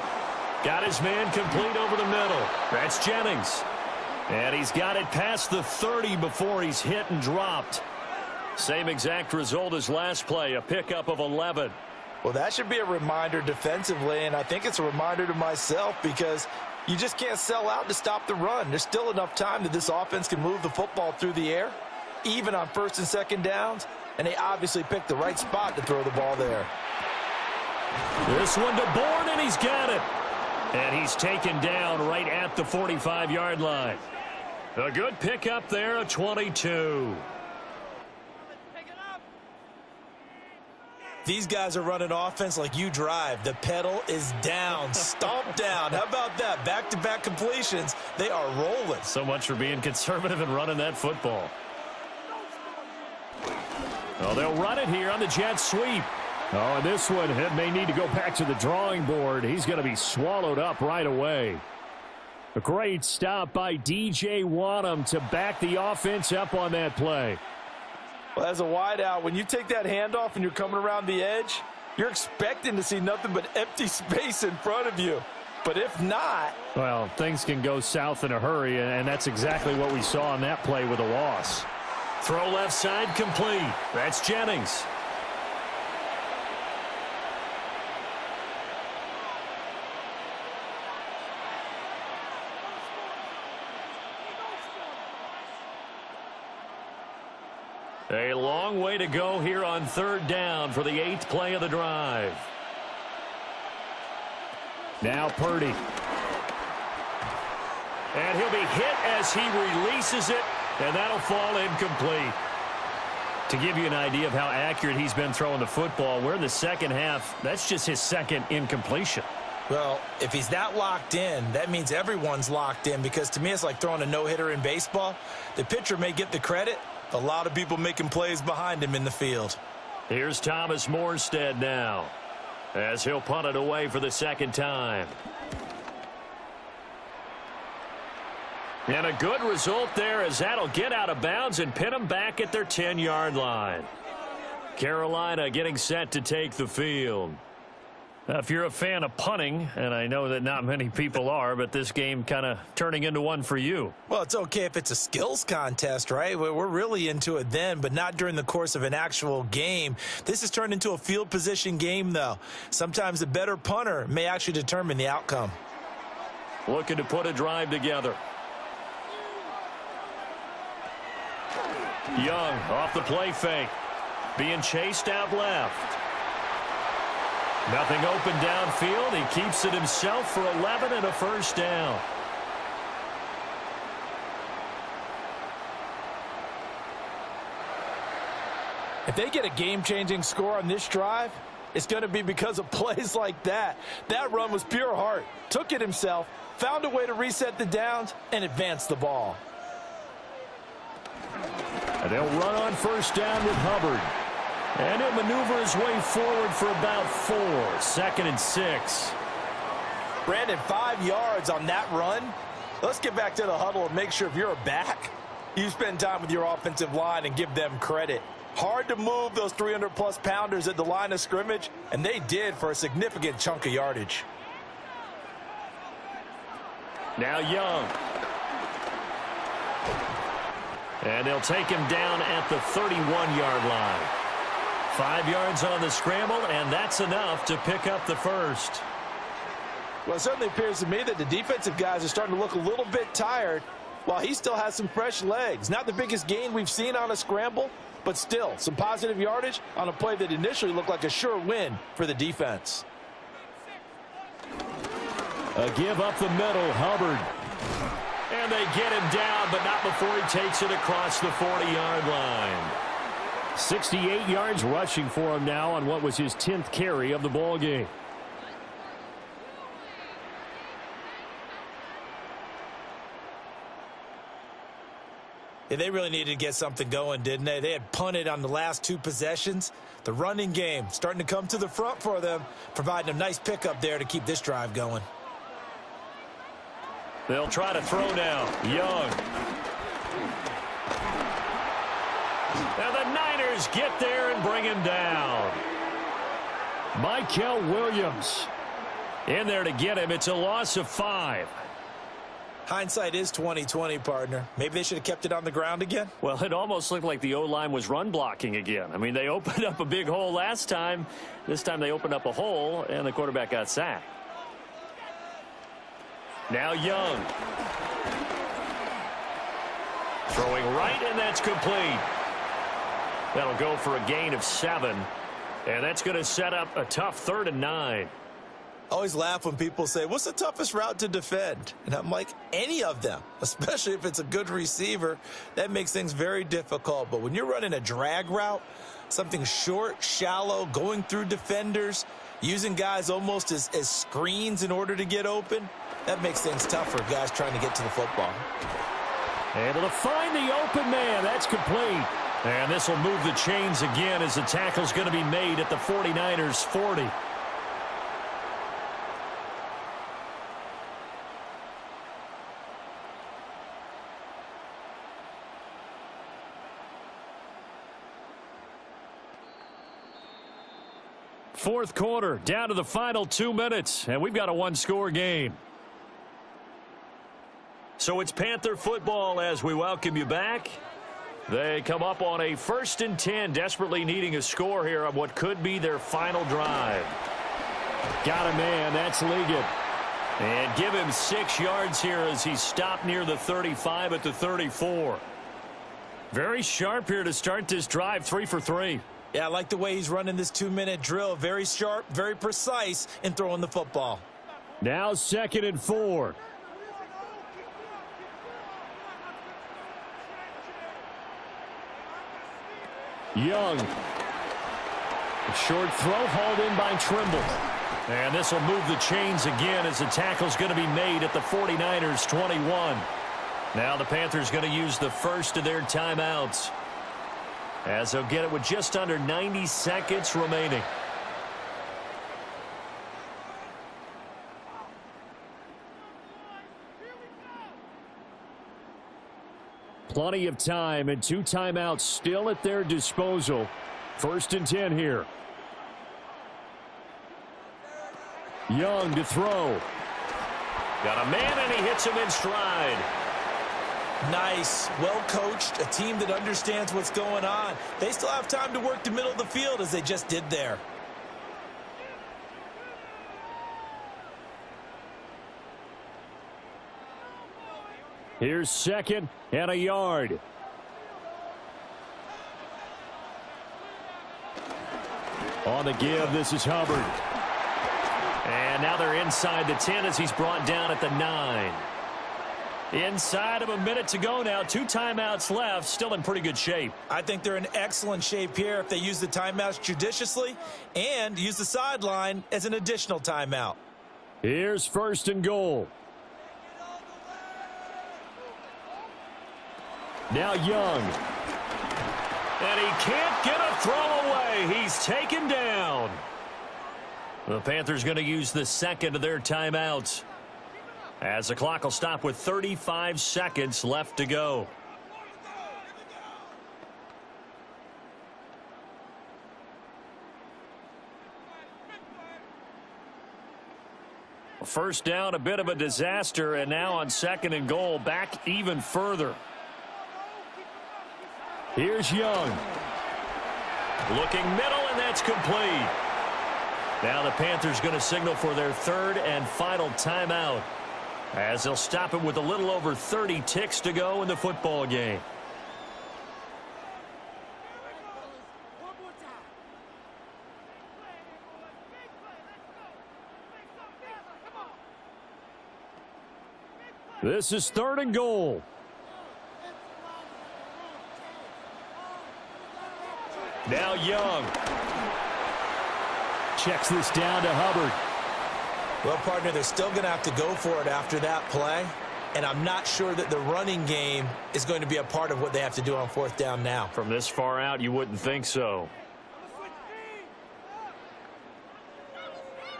Got his man complete over the middle. That's Jennings. And he's got it past the 30 before he's hit and dropped. Same exact result as last play, a pickup of 11. Well, that should be a reminder defensively, and I think it's a reminder to myself, because you just can't sell out to stop the run. There's still enough time that this offense can move the football through the air, even on first and second downs, and they obviously picked the right spot to throw the ball there. This one to Bourne, and he's got it. And he's taken down right at the 45-yard line. A good pickup there, a 22. These guys are running offense like you drive. The pedal is down, stomp down. How about that? Back-to-back completions. They are rolling. So much for being conservative and running that football. Well, they'll run it here on the jet sweep. Oh, and this one, it may need to go back to the drawing board. He's going to be swallowed up right away. A great stop by DJ Wanham to back the offense up on that play. Well, as a wideout, when you take that handoff and you're coming around the edge, you're expecting to see nothing but empty space in front of you. But if not... well, things can go south in a hurry, and that's exactly what we saw on that play with a loss. Throw left side complete. That's Jennings. A long way to go here on third down for the 8th play of the drive. Now Purdy. And he'll be hit as he releases it, and that'll fall incomplete. To give you an idea of how accurate he's been throwing the football, we're in the second half. That's just his second incompletion. Well, if he's that locked in, that means everyone's locked in, because to me it's like throwing a no-hitter in baseball. The pitcher may get the credit. A lot of people making plays behind him in the field. Here's Thomas Morstead now, as he'll punt it away for the second time. And a good result there, as that'll get out of bounds and pin them back at their 10-yard line. Carolina getting set to take the field. Now, if you're a fan of punting, and I know that not many people are, but this game kind of turning into one for you. Well, it's okay if it's a skills contest, right? We're really into it then, but not during the course of an actual game. This has turned into a field position game, though. Sometimes the better punter may actually determine the outcome. Looking to put a drive together. Young off the play fake. Being chased out left. Nothing open downfield. He keeps it himself for 11 and a first down. If they get a game-changing score on this drive, it's going to be because of plays like that. That run was pure heart. Took it himself, found a way to reset the downs, and advance the ball. And they'll run on first down with Hubbard. And he'll maneuver his way forward for about 4. 2nd and 6. Brandon, 5 yards on that run. Let's get back to the huddle and make sure if you're a back, you spend time with your offensive line and give them credit. Hard to move those 300-plus pounders at the line of scrimmage, and they did for a significant chunk of yardage. Now Young. And they'll take him down at the 31-yard line. 5 yards on the scramble, and that's enough to pick up the first. Well, it certainly appears to me that the defensive guys are starting to look a little bit tired, while he still has some fresh legs. Not the biggest gain we've seen on a scramble, but still some positive yardage on a play that initially looked like a sure win for the defense. A give up the middle, Hubbard. And they get him down, but not before he takes it across the 40-yard line. 68 yards rushing for him now on what was his 10th carry of the ball game. Yeah, they really needed to get something going, didn't they? They had punted on the last 2 possessions. The running game starting to come to the front for them, providing a nice pickup there to keep this drive going. They'll try to throw now. Young. And the Niners get there and bring him down. Michael Williams in there to get him. It's a loss of 5. Hindsight is 20/20, partner. Maybe they should have kept it on the ground again. Well, it almost looked like the O-line was run blocking again. I mean, they opened up a big hole last time. This time they opened up a hole, and the quarterback got sacked. Now Young. Throwing right, and that's complete. That'll go for a gain of 7. And that's going to set up a tough 3rd and 9. I always laugh when people say, what's the toughest route to defend? And I'm like, any of them, especially if it's a good receiver. That makes things very difficult. But when you're running a drag route, something short, shallow, going through defenders, using guys almost as screens in order to get open, that makes things tough for guys trying to get to the football. Able to find the open man. That's complete. And this will move the chains again as the tackle's going to be made at the 49ers 40. Fourth quarter, down to the final 2 minutes, and we've got a 1-score game. So it's Panther football as we welcome you back. They come up on a 1st and 10, desperately needing a score here on what could be their final drive. Got a man, that's Liggett. And give him 6 yards here as he stopped near the 35 at the 34. Very sharp here to start this drive, 3 for 3. Yeah, I like the way he's running this 2-minute drill. Very sharp, very precise in throwing the football. Now 2nd and 4. Young. A short throw hauled in by Trimble. And this will move the chains again as the tackle's going to be made at the 49ers 21. Now the Panthers going to use the first of their timeouts, as they'll get it with just under 90 seconds remaining. Plenty of time and 2 timeouts still at their disposal. 1st and 10 here. Young to throw. Got a man, and he hits him in stride. Nice, well coached, a team that understands what's going on. They still have time to work the middle of the field as they just did there. Here's 2nd and a yard. On the give, this is Hubbard. And now they're inside the 10 as he's brought down at the 9. Inside of a minute to go now. 2 timeouts left. Still in pretty good shape. I think they're in excellent shape here if they use the timeouts judiciously and use the sideline as an additional timeout. Here's 1st and goal. Now Young. And he can't get a throw away. He's taken down. The Panthers going to use the 2nd of their timeouts, as the clock will stop with 35 seconds left to go. First down, a bit of a disaster, and now on 2nd and goal, back even further. Here's Young. Looking middle, and that's complete. Now the Panthers going to signal for their 3rd and final timeout, as they'll stop it with a little over 30 ticks to go in the football game. This is 3rd and goal. Now Young. Checks this down to Hubbard. Well, partner, they're still going to have to go for it after that play. and I'm not sure that the running game is going to be a part of what they have to do on 4th down now. From this far out, you wouldn't think so.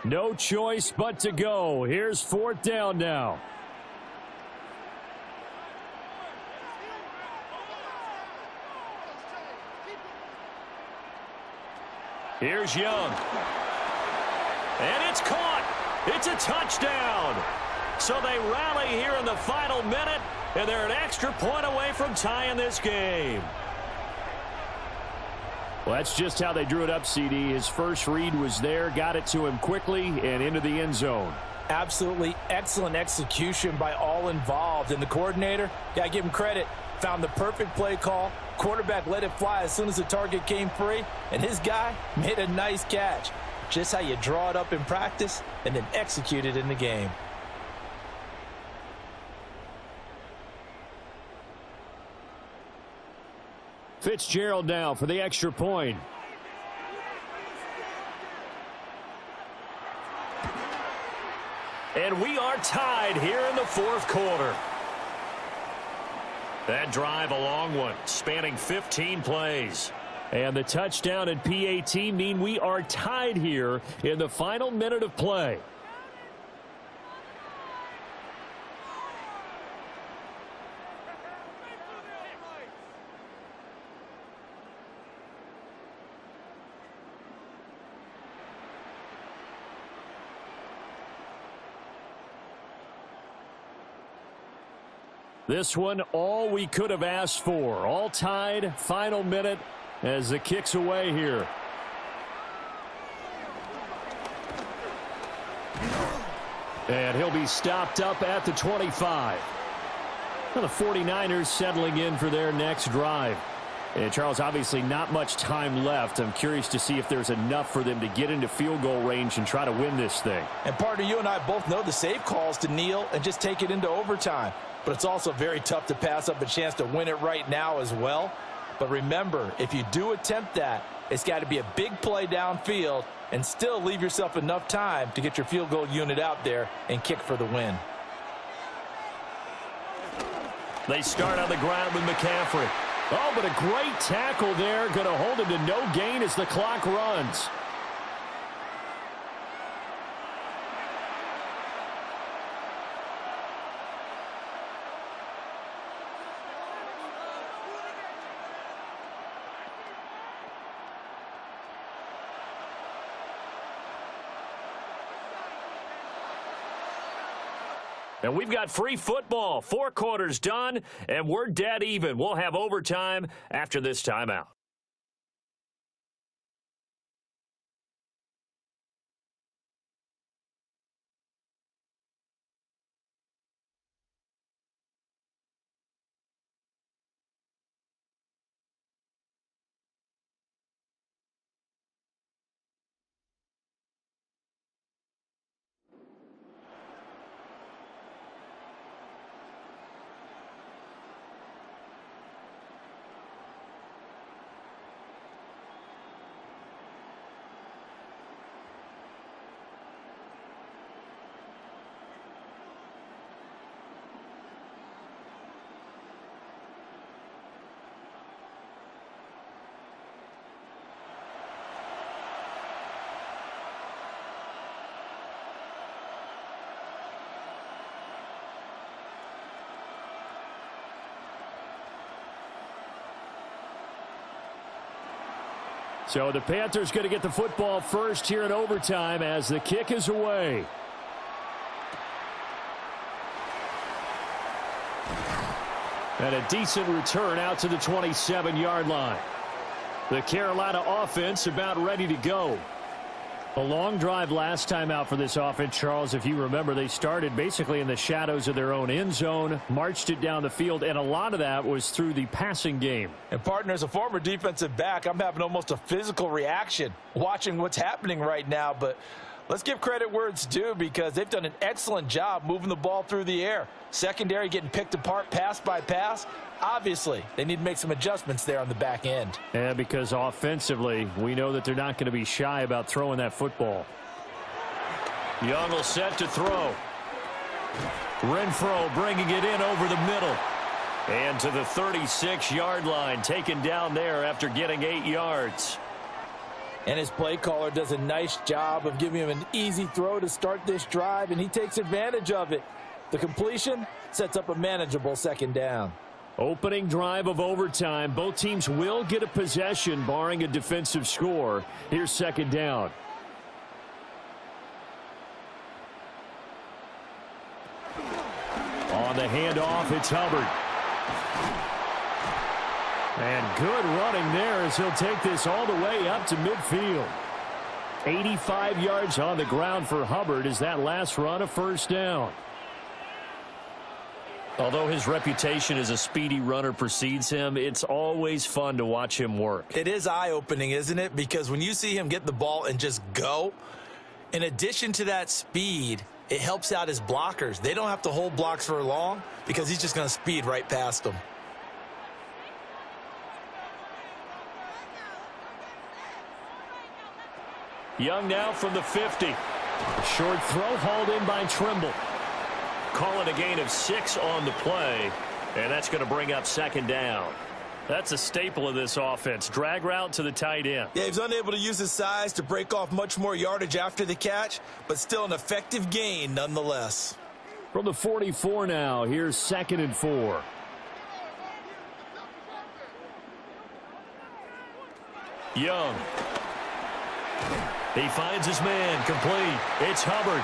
No choice but to go. Here's 4th down now. Here's Young. And it's caught. It's a touchdown. So they rally here in the final minute, and they're an extra point away from tying this game. Well, that's just how they drew it up, CD. His first read was there, got it to him quickly, and into the end zone. Absolutely excellent execution by all involved. And the coordinator, got to give him credit, found the perfect play call. Quarterback let it fly as soon as the target came free, and his guy made a nice catch. Just how you draw it up in practice and then execute it in the game. Fitzgerald now for the extra point. And we are tied here in the 4th quarter. That drive, a long one, spanning 15 plays. And the touchdown and PAT mean we are tied here in the final minute of play. This one, all we could have asked for. All tied, final minute as the kick's away here. And he'll be stopped up at the 25. Well, the 49ers settling in for their next drive. And Charles, obviously not much time left. I'm curious to see if there's enough for them to get into field goal range and try to win this thing. And partner, you and I both know the safe calls to kneel and just take it into overtime. But it's also very tough to pass up a chance to win it right now as well. But remember, if you do attempt that, it's got to be a big play downfield and still leave yourself enough time to get your field goal unit out there and kick for the win. They start on the ground with McCaffrey. Oh, but a great tackle there. Going to hold him to no gain as the clock runs. And we've got free football. 4 quarters done, and we're dead even. We'll have overtime after this timeout. So the Panthers going to get the football first here in overtime as the kick is away. And a decent return out to the 27-yard line. The Carolina offense about ready to go. A long drive last time out for this offense, Charles. If you remember, they started basically in the shadows of their own end zone, marched it down the field, and a lot of that was through the passing game. And partner, as a former defensive back, I'm having almost a physical reaction watching what's happening right now. But let's give credit where it's due because they've done an excellent job moving the ball through the air. Secondary getting picked apart pass by pass. Obviously, they need to make some adjustments there on the back end. Yeah, because offensively, we know that they're not going to be shy about throwing that football. Young will set to throw. Renfro bringing it in over the middle. And to the 36-yard line, taken down there after getting 8 yards. And his play caller does a nice job of giving him an easy throw to start this drive, and he takes advantage of it. The completion sets up a manageable second down. Opening drive of overtime. Both teams will get a possession, barring a defensive score. Here's second down. On the handoff, it's Hubbard. And good running there as he'll take this all the way up to midfield. 85 yards on the ground for Hubbard as that last run a first down. Although his reputation as a speedy runner precedes him, it's always fun to watch him work. It is eye-opening, isn't it? Because when you see him get the ball and just go, in addition to that speed, it helps out his blockers. They don't have to hold blocks for long because he's just going to speed right past them. Young now from the 50. Short throw hauled in by Trimble. Call it a gain of 6 on the play, and that's going to bring up second down. That's a staple of this offense. Drag route to the tight end. Yeah, he's unable to use his size to break off much more yardage after the catch, but still an effective gain nonetheless. From the 44 now, here's 2nd and 4. Young. He finds his man, complete. It's Hubbard.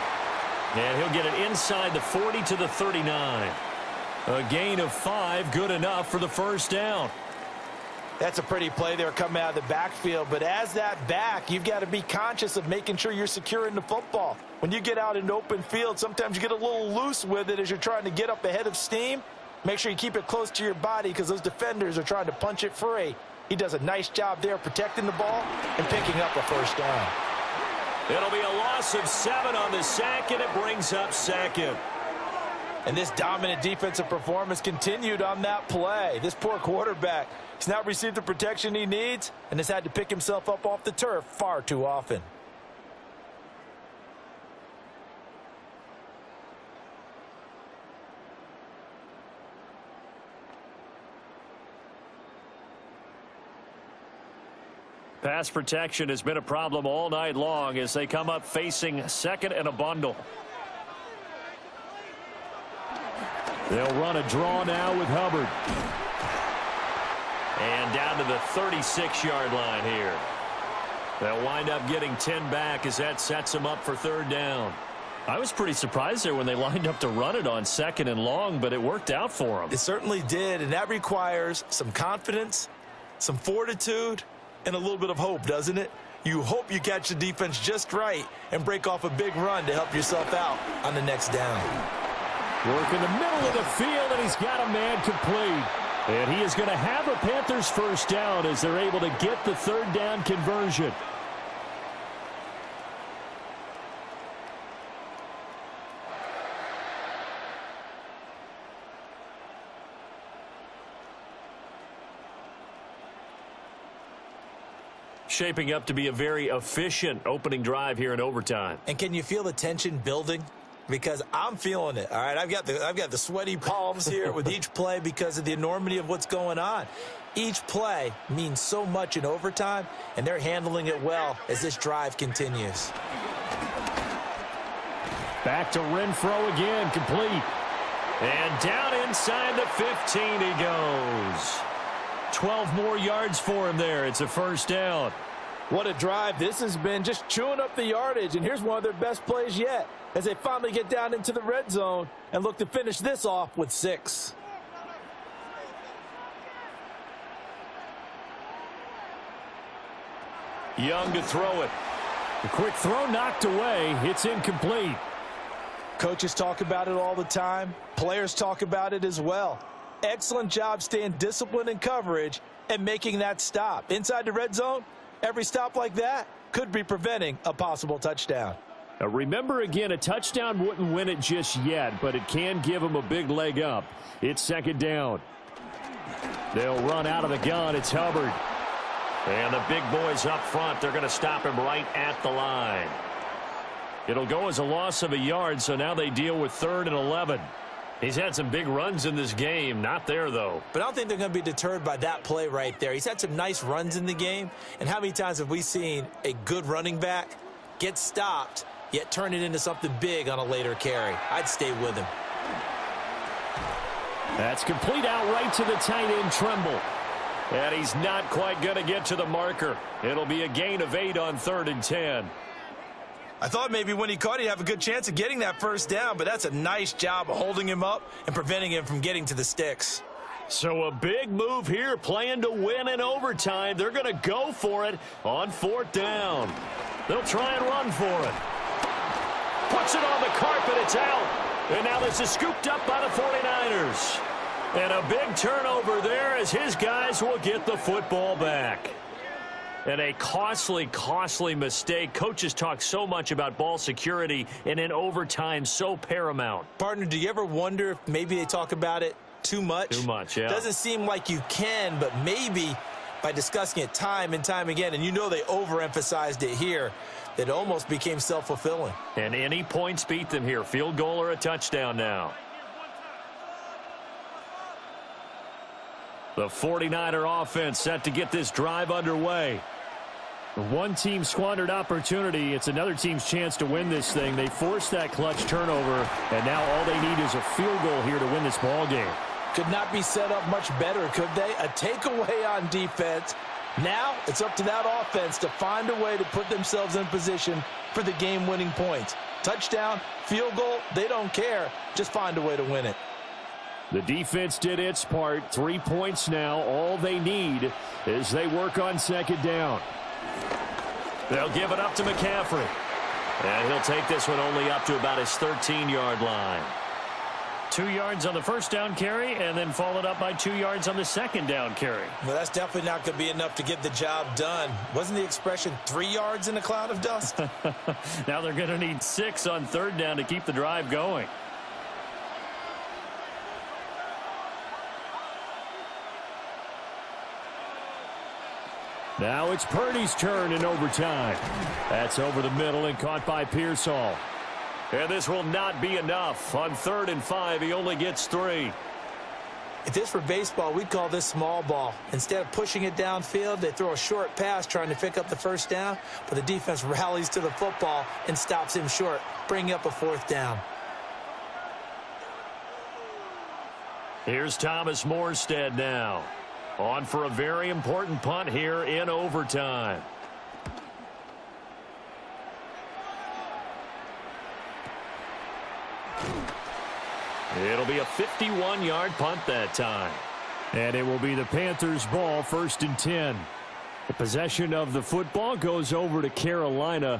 And he'll get it inside the 40 to the 39. A gain of 5, good enough for the first down. That's a pretty play there coming out of the backfield, but as that back, you've got to be conscious of making sure you're securing the football. When you get out in open field, sometimes you get a little loose with it as you're trying to get up ahead of steam. Make sure you keep it close to your body because those defenders are trying to punch it free. He does a nice job there protecting the ball and picking up a first down. It'll be a loss of 7 on the sack, and it brings up 2nd. And this dominant defensive performance continued on that play. This poor quarterback, he's not received the protection he needs and has had to pick himself up off the turf far too often. Pass protection has been a problem all night long as they come up facing 2nd and a bundle. They'll run a draw now with Hubbard. And down to the 36-yard line here. They'll wind up getting 10 back as that sets them up for 3rd down. I was pretty surprised there when they lined up to run it on 2nd and long, but it worked out for them. It certainly did, and that requires some confidence, some fortitude, and a little bit of hope, doesn't it? You hope you catch the defense just right and break off a big run to help yourself out on the next down. Work in the middle of the field, and he's got a man complete. And he is going to have a Panthers first down as they're able to get the 3rd down conversion. Shaping up to be a very efficient opening drive here in overtime. And can you feel the tension building? Because I'm feeling it. All right, I've got the sweaty palms here with each play because of the enormity of what's going on. Each play means so much in overtime, and they're handling it well as this drive continues. Back to Renfro again, complete. And down inside the 15 he goes. 12 more yards for him there. It's a first down. What a drive this has been, just chewing up the yardage, and here's one of their best plays yet as they finally get down into the red zone and look to finish this off with 6. Young to throw it. A quick throw knocked away. It's incomplete. Coaches talk about it all the time. Players talk about it as well. Excellent job staying disciplined in coverage and making that stop. Inside the red zone, every stop like that could be preventing a possible touchdown. Now remember again, a touchdown wouldn't win it just yet, but it can give them a big leg up. It's 2nd down. They'll run out of the gun. It's Hubbard. And the big boys up front, they're going to stop him right at the line. It'll go as a loss of a yard, so now they deal with 3rd and 11. He's had some big runs in this game. Not there, though. But I don't think they're going to be deterred by that play right there. He's had some nice runs in the game. And how many times have we seen a good running back get stopped, yet turn it into something big on a later carry? I'd stay with him. That's complete out right to the tight end, Tremble. And he's not quite going to get to the marker. It'll be a gain of 8 on 3rd and 10. I thought maybe when he caught, he'd have a good chance of getting that first down, but that's a nice job of holding him up and preventing him from getting to the sticks. So a big move here, playing to win in overtime. They're going to go for it on 4th down. They'll try and run for it. Puts it on the carpet, it's out. And now this is scooped up by the 49ers. And a big turnover there as his guys will get the football back. And a costly, costly mistake. Coaches talk so much about ball security, and in overtime, so paramount. Partner, do you ever wonder if maybe they talk about it too much? Too much, yeah. Doesn't seem like you can, but maybe by discussing it time and time again, and you know they overemphasized it here, it almost became self-fulfilling. And any points beat them here. Field goal or a touchdown now. The 49er offense set to get this drive underway. One team squandered opportunity. It's another team's chance to win this thing. They forced that clutch turnover, and now all they need is a field goal here to win this ball game. Could not be set up much better, could they? A takeaway on defense. Now it's up to that offense to find a way to put themselves in position for the game-winning points. Touchdown, field goal, they don't care. Just find a way to win it. The defense did its part. 3 points now. All they need is they work on 2nd down. They'll give it up to McCaffrey. And he'll take this one only up to about his 13-yard line. 2 yards on the 1st down carry, and then followed up by 2 yards on the 2nd down carry. Well, that's definitely not going to be enough to get the job done. Wasn't the expression 3 yards in a cloud of dust? Now they're going to need 6 on 3rd down to keep the drive going. Now it's Purdy's turn in overtime. That's over the middle and caught by Pearsall. And this will not be enough. On 3rd and 5, he only gets 3. If this were baseball, we'd call this small ball. Instead of pushing it downfield, they throw a short pass trying to pick up the 1st down, but the defense rallies to the football and stops him short, bringing up a 4th down. Here's Thomas Morstead now. On for a very important punt here in overtime. It'll be a 51-yard punt that time. And it will be the Panthers' ball, 1st and 10. The possession of the football goes over to Carolina.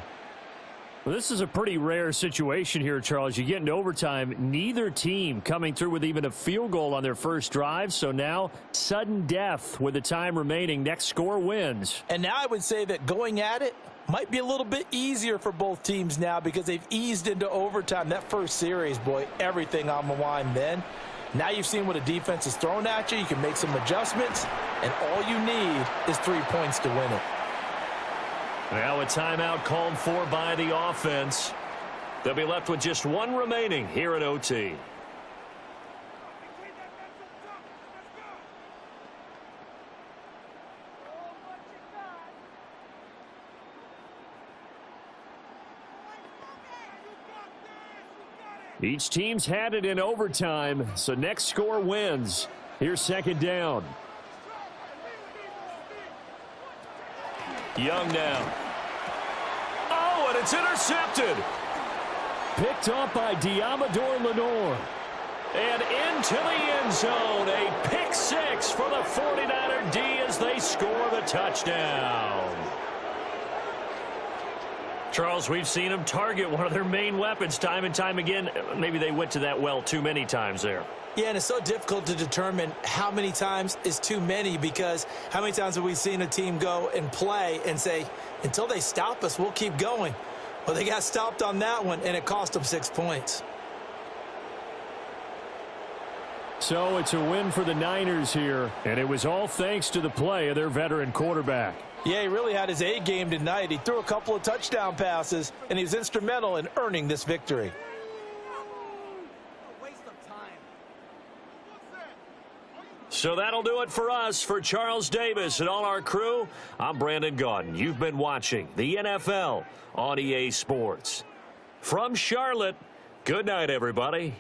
Well, this is a pretty rare situation here, Charles. You get into overtime, neither team coming through with even a field goal on their first drive. So now, sudden death with the time remaining. Next score wins. And now I would say that going at it might be a little bit easier for both teams now because they've eased into overtime. That first series, boy, everything on the line then. Now you've seen what a defense is thrown at you. You can make some adjustments, and all you need is 3 points to win it. Now a timeout called for by the offense. They'll be left with just 1 remaining here at OT. Each team's had it in overtime, so next score wins. Here's 2nd down. Young now. Oh, and it's intercepted. Picked up by Diamador Lenore. And into the end zone. A pick 6 for the 49er D as they score the touchdown. Charles, we've seen them target one of their main weapons time and time again. Maybe they went to that well too many times there. Yeah, and it's so difficult to determine how many times is too many because how many times have we seen a team go and play and say, until they stop us, we'll keep going. Well, they got stopped on that one, and it cost them 6 points. So it's a win for the Niners here, and it was all thanks to the play of their veteran quarterback. Yeah, he really had his A game tonight. He threw a couple of touchdown passes, and he was instrumental in earning this victory. So that'll do it for us. For Charles Davis and all our crew, I'm Brandon Gaudin. You've been watching the NFL on EA Sports. From Charlotte, good night, everybody.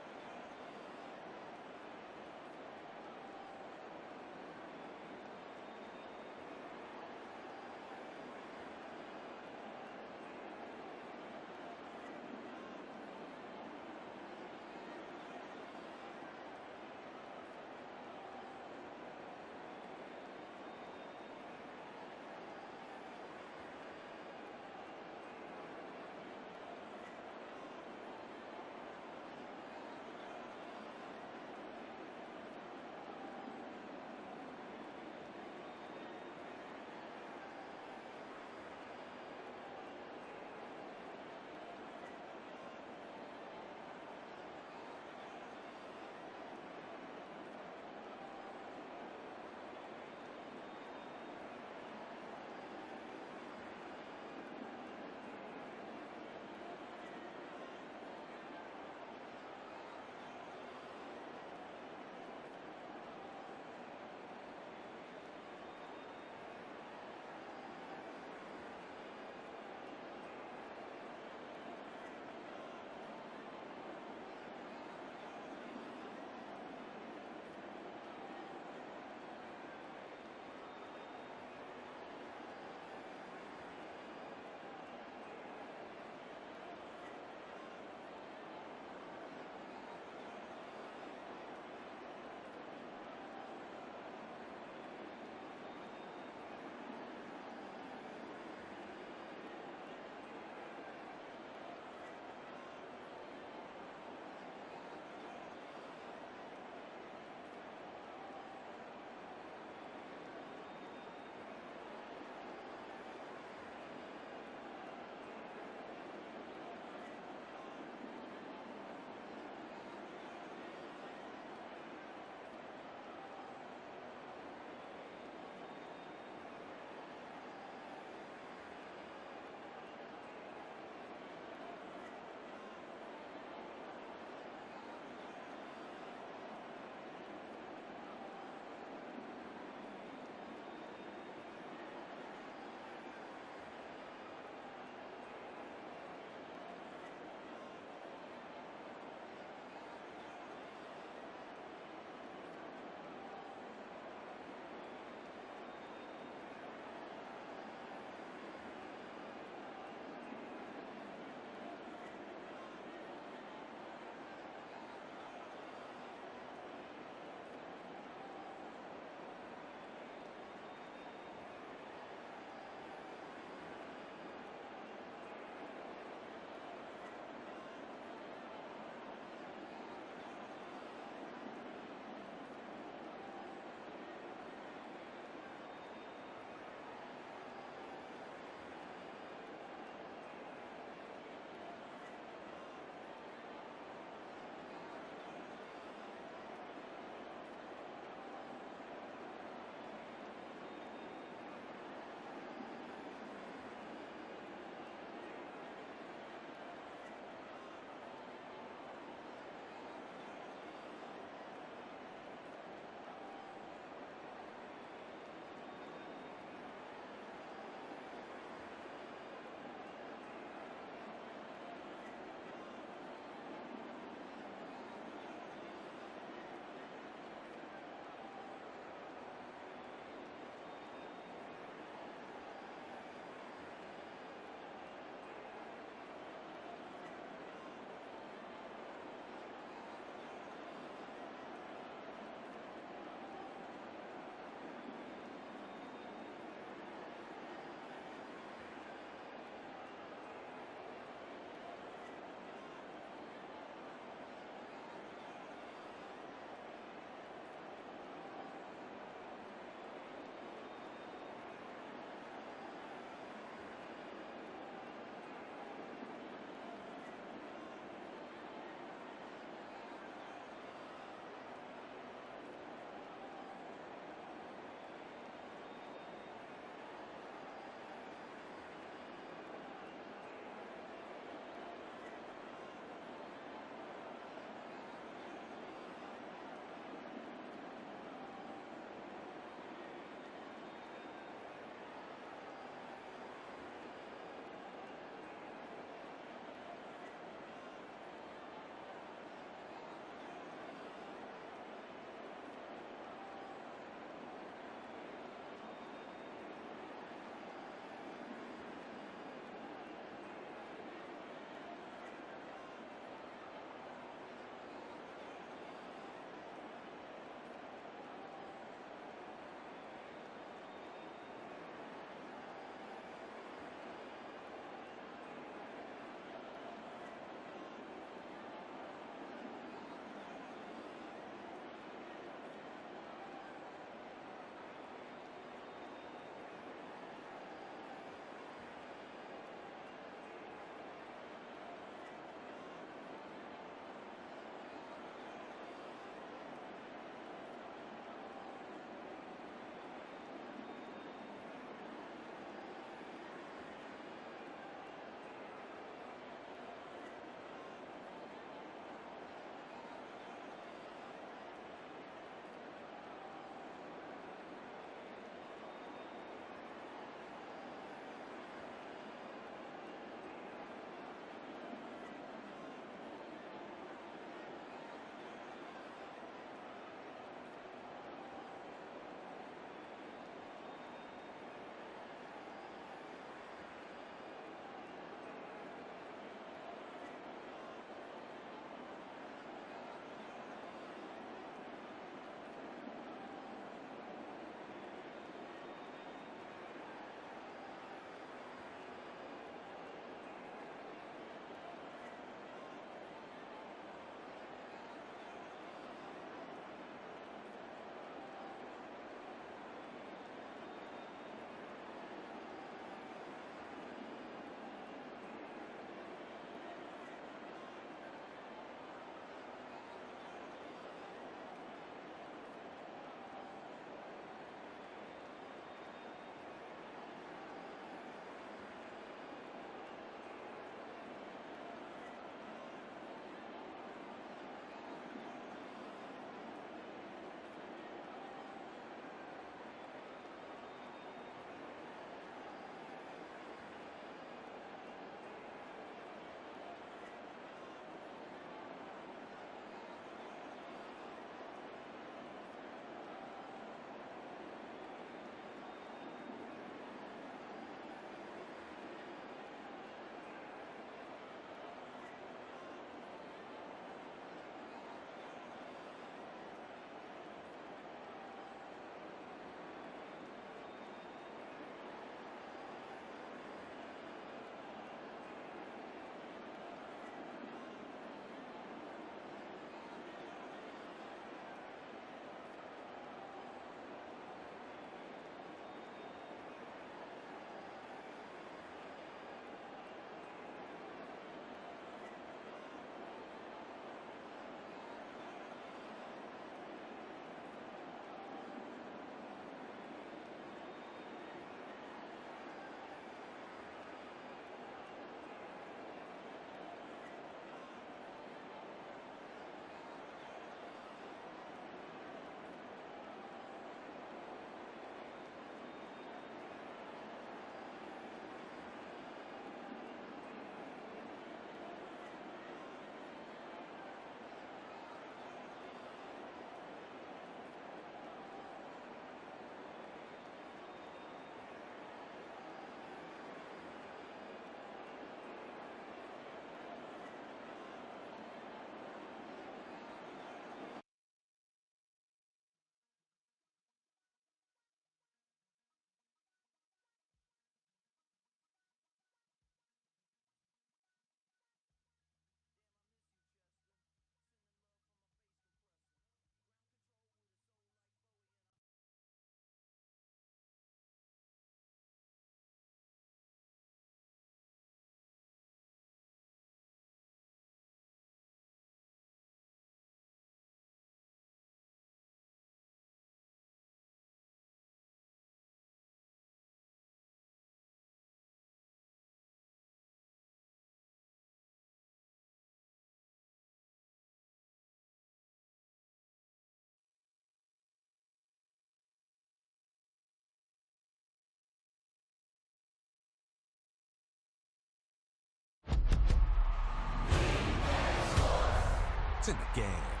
It's in the game.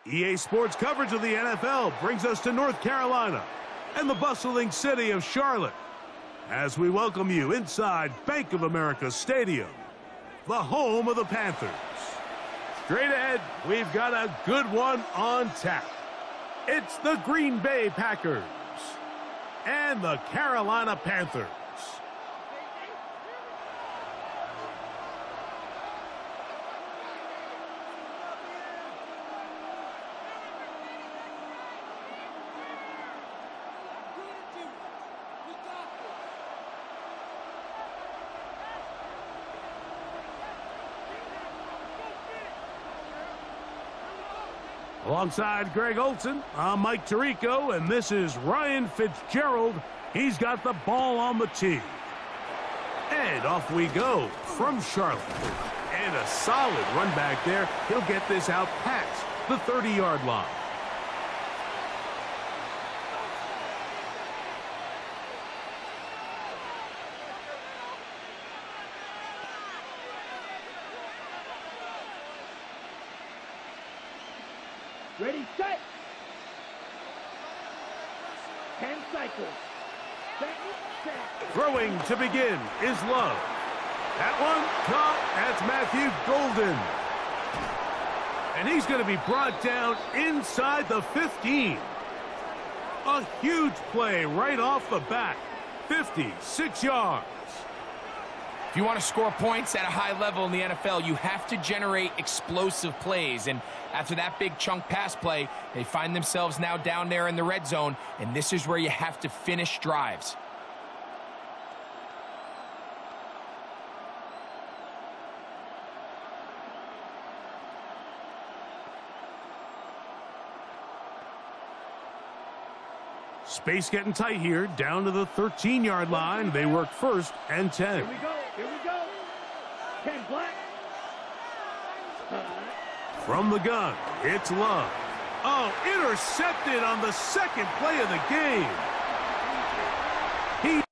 EA Sports coverage of the NFL brings us to North Carolina and the bustling city of Charlotte as we welcome you inside Bank of America Stadium, the home of the Panthers. Straight ahead, we've got a good one on tap. It's the Green Bay Packers and the Carolina Panthers. Alongside Greg Olson, I'm Mike Tirico, and this is Ryan Fitzgerald. He's got the ball on the tee. And off we go from Charlotte. And a solid run back there. He'll get this out past the 30-yard line. Ready, set. 10 cycles. Set. Throwing to begin is Love. That one caught. That's Matthew Golden. And he's going to be brought down inside the 15. A huge play right off the bat. 56 yards. If you want to score points at a high level in the NFL, you have to generate explosive plays. And after that big chunk pass play, they find themselves now down there in the red zone, and this is where you have to finish drives. Space getting tight here, down to the 13-yard line. They work first and 10. Here we go. Here we go. 10 black. From the gun, it's Love. Oh, intercepted on the second play of the game. He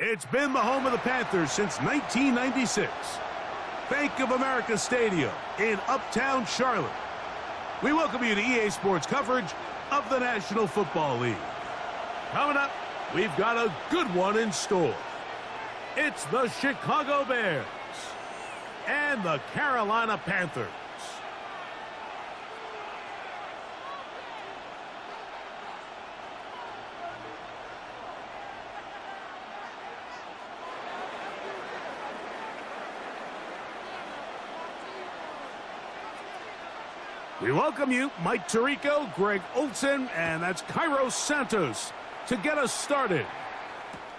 It's been the home of the Panthers since 1996. Bank of America Stadium in Uptown Charlotte. We welcome you to EA Sports coverage of the National Football League. Coming up, we've got a good one in store. It's the Chicago Bears and the Carolina Panthers. We welcome you, Mike Tirico, Greg Olson, and that's Kairos Santos to get us started.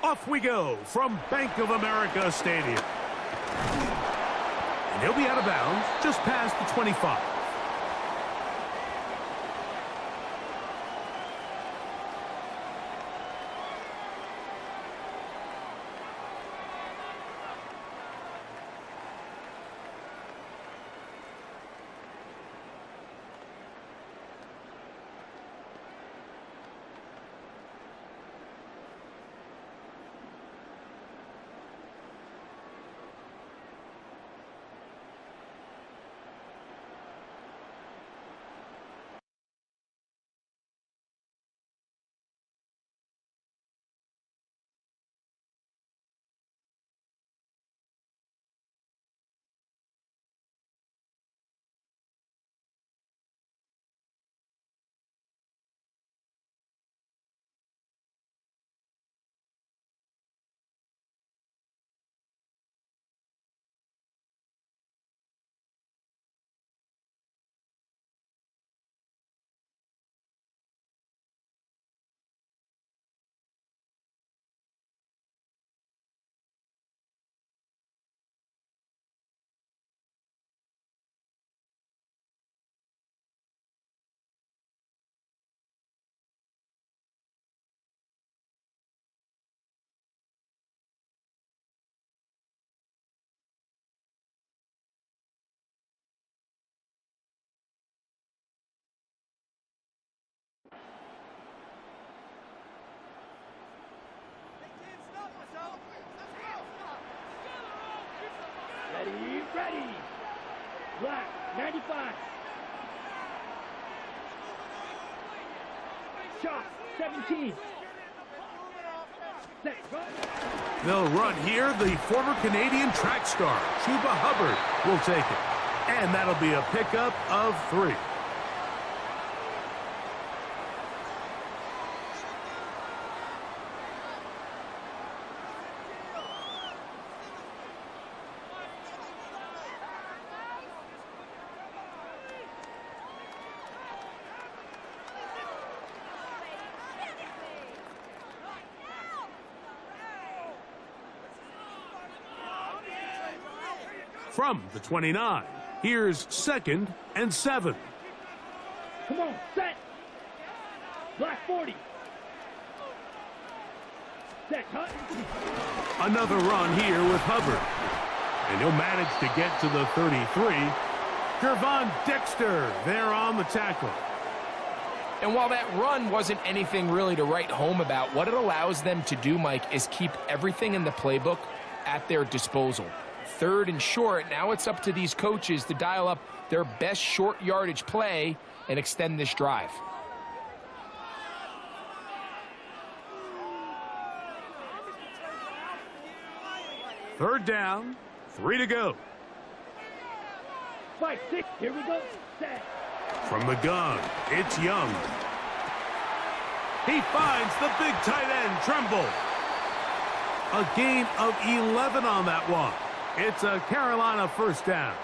Off we go from Bank of America Stadium. And he'll be out of bounds just past the 25. Ready. Black, 95. Shot, 17. Set, run. They'll run here. The former Canadian track star, Chuba Hubbard, will take it. And that'll be a pickup of 3. From the 29, here's 2nd and 7. Come on, set. Black 40. Set, hut. Another run here with Hubbard. And he'll manage to get to the 33. Gervon Dexter there on the tackle. And while that run wasn't anything really to write home about, what it allows them to do, Mike, is keep everything in the playbook at their disposal. 3rd and short, now it's up to these coaches to dial up their best short yardage play and extend this drive. Third down, 3 to go. 5-6, here we go. Set. From the gun, it's Young. He finds the big tight end, Tremble. A gain of 11 on that one. It's a Carolina first down.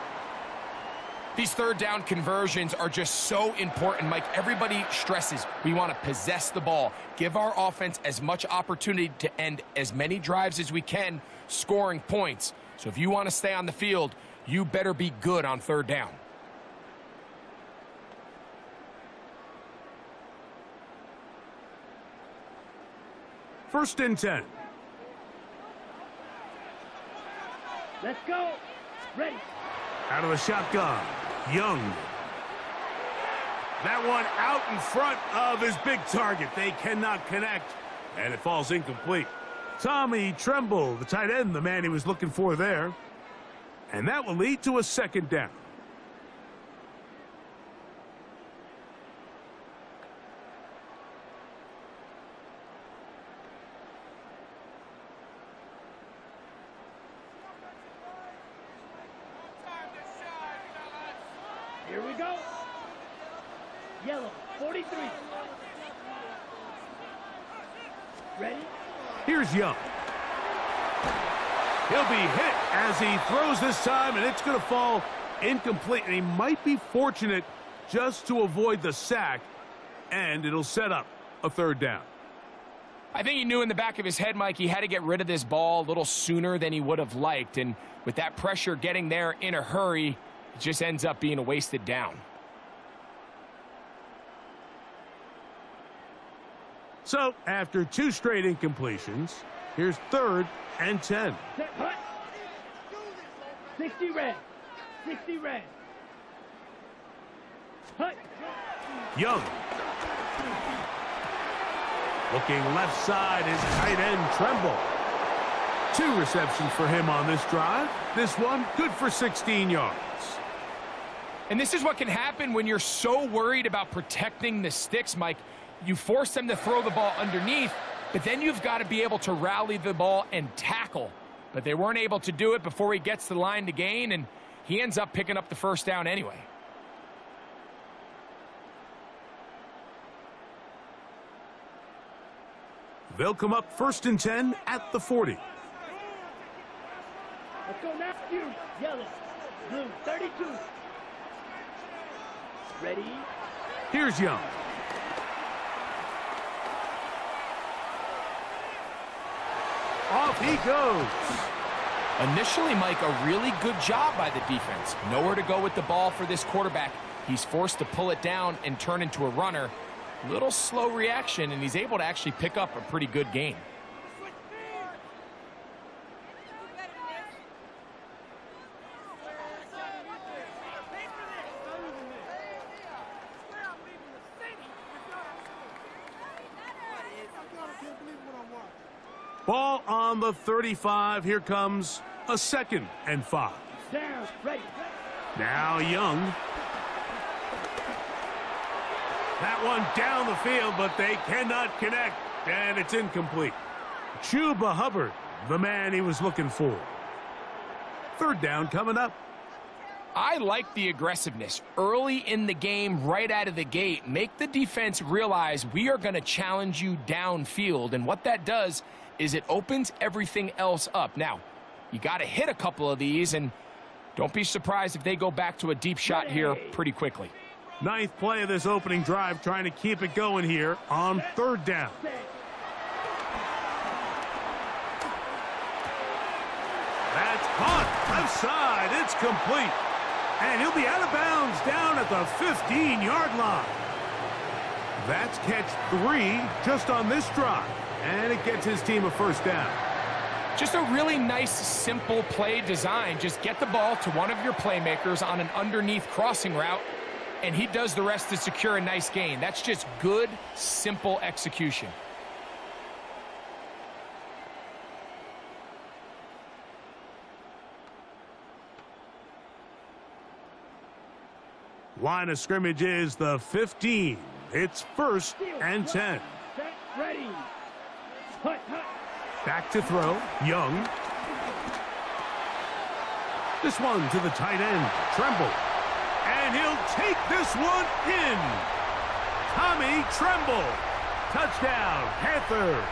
These 3rd down conversions are just so important, Mike. Everybody stresses we want to possess the ball, give our offense as much opportunity to end as many drives as we can, scoring points. So if you want to stay on the field, you better be good on 3rd down. First and 10. Let's go. Ready. Out of the shotgun, Young. That one out in front of his big target. They cannot connect, and it falls incomplete. Tommy Tremble, the tight end, the man he was looking for there. And that will lead to a second down. Here we go. Yellow, 43. Ready? Here's Young. He'll be hit as he throws this time, and it's going to fall incomplete. And he might be fortunate just to avoid the sack, and it'll set up a third down. I think he knew in the back of his head, Mike, he had to get rid of this ball a little sooner than he would have liked. And with that pressure getting there in a hurry, it just ends up being a wasted down. So, after 2 straight incompletions, here's 3rd and 10. Set, hut. 60 red. 60 red. Hut. Young. Looking left side is tight end Tremble. 2 receptions for him on this drive. This one good for 16 yards. And this is what can happen when you're so worried about protecting the sticks, Mike. You force them to throw the ball underneath, but then you've got to be able to rally the ball and tackle. But they weren't able to do it before he gets to the line to gain, and he ends up picking up the first down anyway. They'll come up 1st and 10 at the 40. Let's go now. You. Yellow. Blue. 32. Ready? Here's Young. Off he goes. Initially, Mike, a really good job by the defense. Nowhere to go with the ball for this quarterback. He's forced to pull it down and turn into a runner. Little slow reaction, and he's able to actually pick up a pretty good gain. Ball on the 35. Here comes a 2nd and 5. Down. Ready. Now Young. That one down the field, but they cannot connect, and it's incomplete. Chuba Hubbard, the man he was looking for. 3rd down coming up. I like the aggressiveness early in the game, right out of the gate. Make the defense realize we are going to challenge you downfield, and what that does is it opens everything else up. Now, you got to hit a couple of these, and don't be surprised if they go back to a deep shot here pretty quickly. 9th play of this opening drive, trying to keep it going here on 3rd down. That's caught left side. It's complete. And he'll be out of bounds down at the 15-yard line. That's catch 3 just on this drive. And it gets his team a first down. Just a really nice, simple play design. Just get the ball to one of your playmakers on an underneath crossing route, and he does the rest to secure a nice gain. That's just good, simple execution. Line of scrimmage is the 15. It's 1st and 10. Set. Ready. Hut. Hut. Back to throw. Young. This one to the tight end. Tremble. And he'll take this one in. Tommy Tremble. Touchdown, Panthers.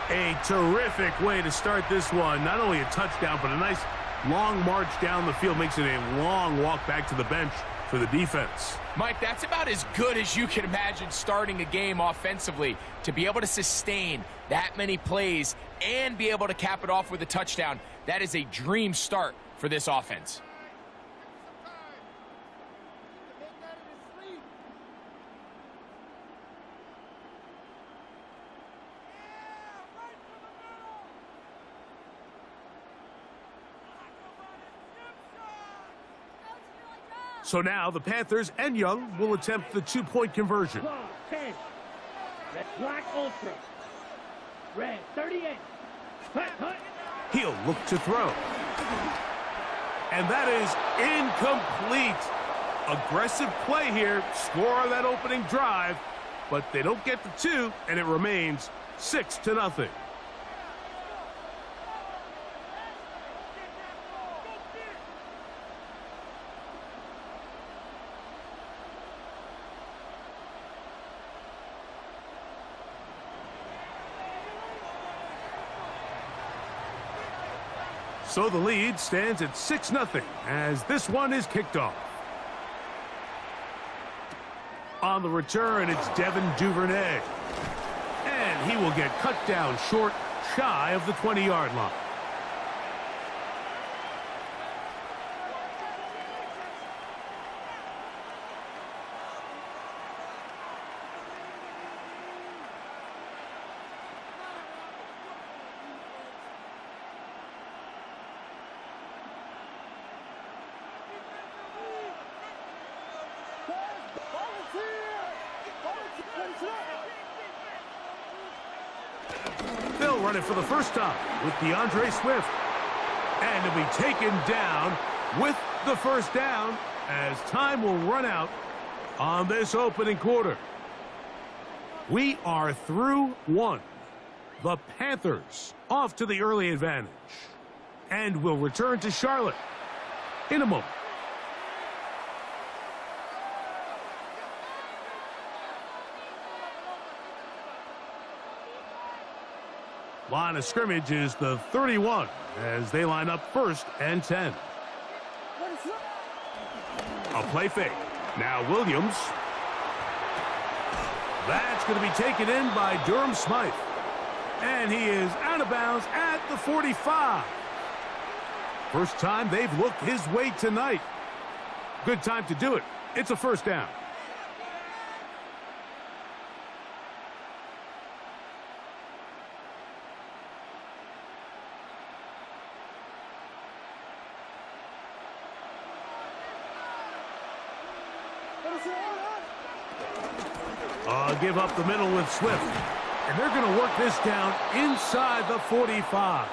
A terrific way to start this one. Not only a touchdown, but a nice long march down the field. Makes it a long walk back to the bench for the defense. Mike, that's about as good as you can imagine starting a game offensively. To be able to sustain that many plays and be able to cap it off with a touchdown, that is a dream start for this offense. So now the Panthers and Young will attempt the 2-point conversion. 10. Black Ultra. Red 38. Hut, hut. He'll look to throw. And that is incomplete. Aggressive play here, score on that opening drive, but they don't get the 2, and it remains 6-0. So the lead stands at 6-0 as this one is kicked off. On the return, it's Devin Duvernay. And he will get cut down short, shy of the 20-yard line. They'll run it for the first time with DeAndre Swift. And he'll be taken down with the first down as time will run out on this opening quarter. We are through one. The Panthers off to the early advantage. And will return to Charlotte in a moment. Line of scrimmage is the 31 as they line up 1st and 10. A play fake. Now Williams. That's going to be taken in by Durham Smythe. And he is out of bounds at the 45. First time they've looked his way tonight. Good time to do it. It's a first down. Give up the middle with Swift. And they're going to work this down inside the 45.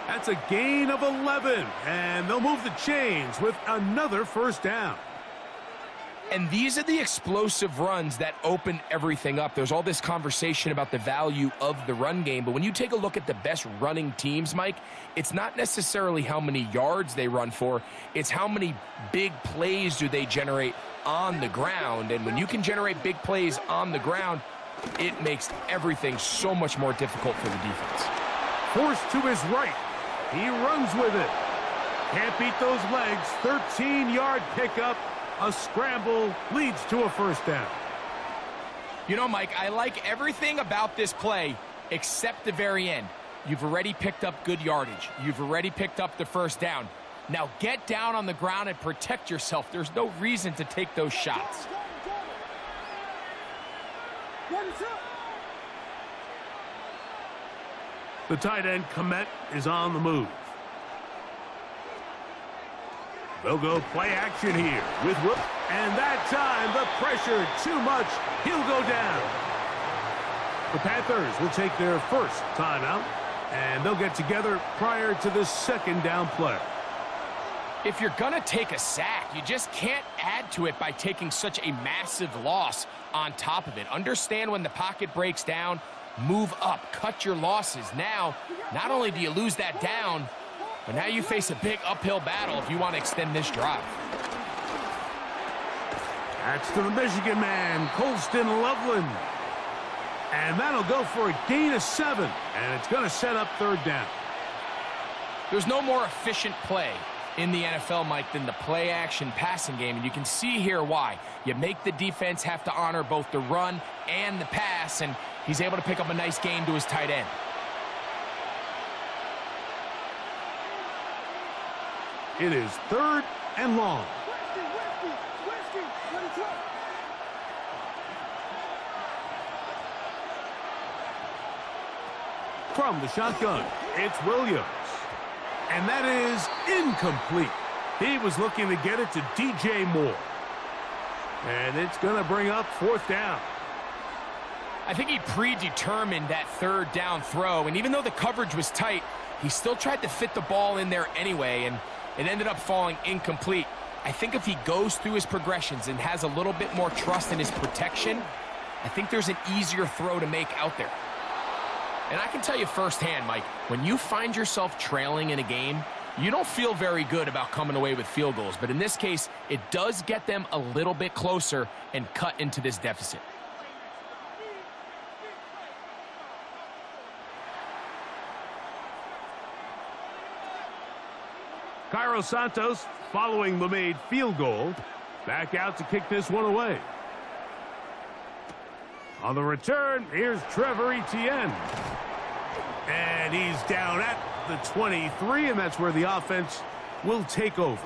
That's a gain of 11. And they'll move the chains with another first down. And these are the explosive runs that open everything up. There's all this conversation about the value of the run game, but when you take a look at the best running teams, Mike, it's not necessarily how many yards they run for, it's how many big plays do they generate on the ground. And when you can generate big plays on the ground, it makes everything so much more difficult for the defense. Forced to his right. He runs with it. Can't beat those legs. 13-yard pickup. A scramble leads to a first down. You know, Mike, I like everything about this play except the very end. You've already picked up good yardage. You've already picked up the first down. Now get down on the ground and protect yourself. There's no reason to take those shots. The tight end, Komet, is on the move. They'll go play action here with Will. And that time, the pressure too much. He'll go down. The Panthers will take their first timeout, and they'll get together prior to the second down play. If you're going to take a sack, you just can't add to it by taking such a massive loss on top of it. Understand when the pocket breaks down, move up, cut your losses. Now, not only do you lose that down, but now you face a big uphill battle if you want to extend this drive. That's to the Michigan man, Colston Loveland. And that'll go for a gain of 7, and it's going to set up third down. There's no more efficient play in the NFL, Mike, than the play-action passing game, and you can see here why. You make the defense have to honor both the run and the pass, and he's able to pick up a nice gain to his tight end. It is 3rd and long. From the shotgun, it's Williams. And that is incomplete. He was looking to get it to DJ Moore. And it's going to bring up 4th down. I think he predetermined that third down throw, and even though the coverage was tight, he still tried to fit the ball in there anyway, and it ended up falling incomplete. I think if he goes through his progressions and has a little bit more trust in his protection, I think there's an easier throw to make out there. And I can tell you firsthand, Mike, when you find yourself trailing in a game, you don't feel very good about coming away with field goals. But in this case, it does get them a little bit closer and cut into this deficit. Cairo Santos, following the made field goal, back out to kick this one away. On the return, here's Trevor Etienne. And he's down at the 23, and that's where the offense will take over.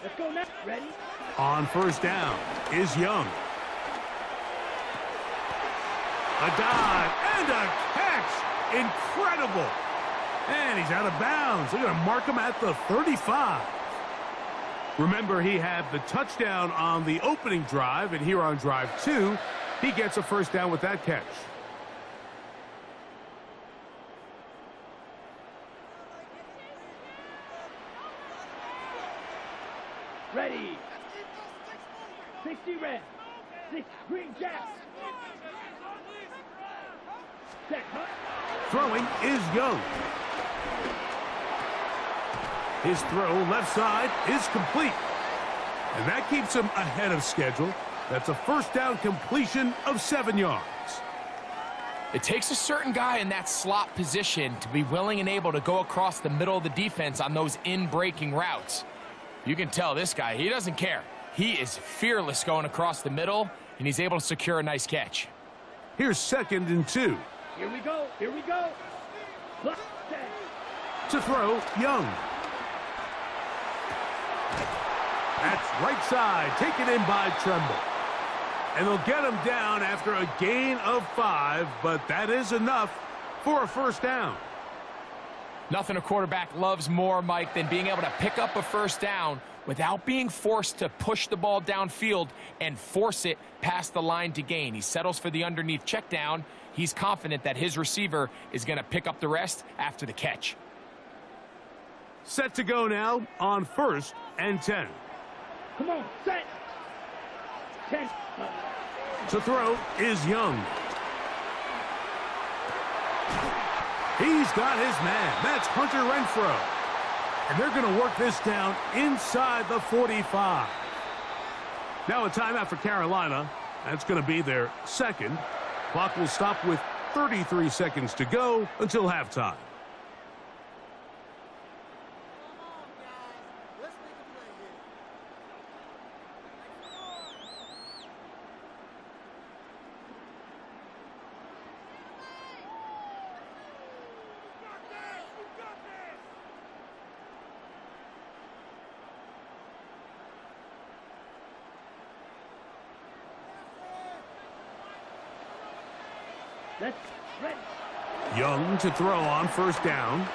Let's go now. Ready? On first down is Young. A dive and a catch. Incredible. And he's out of bounds. They're going to mark him at the 35. Remember, he had the touchdown on the opening drive, and here on drive 2, he gets a first down with that catch. Ready. 60 red. 6 green jacks. Set, huh? Throwing is Young. His throw left side is complete. And that keeps him ahead of schedule. That's a first down completion of 7 yards. It takes a certain guy in that slot position to be willing and able to go across the middle of the defense on those in-breaking routes. You can tell this guy, he doesn't care. He is fearless going across the middle, and he's able to secure a nice catch. Here's 2nd and 2. Here we go. Here we go. Block set. To throw, Young. That's right side, taken in by Tremble. And they'll get him down after a gain of 5, but that is enough for a first down. Nothing a quarterback loves more, Mike, than being able to pick up a first down without being forced to push the ball downfield and force it past the line to gain. He settles for the underneath check down. He's confident that his receiver is going to pick up the rest after the catch. Set to go now on 1st and 10. Come on, set. 10. To throw is Young. He's got his man. That's Hunter Renfrow. And they're going to work this down inside the 45. Now a timeout for Carolina. That's going to be their 2nd. Clock will stop with 33 seconds to go until halftime. Let's ready. Young to throw on first down.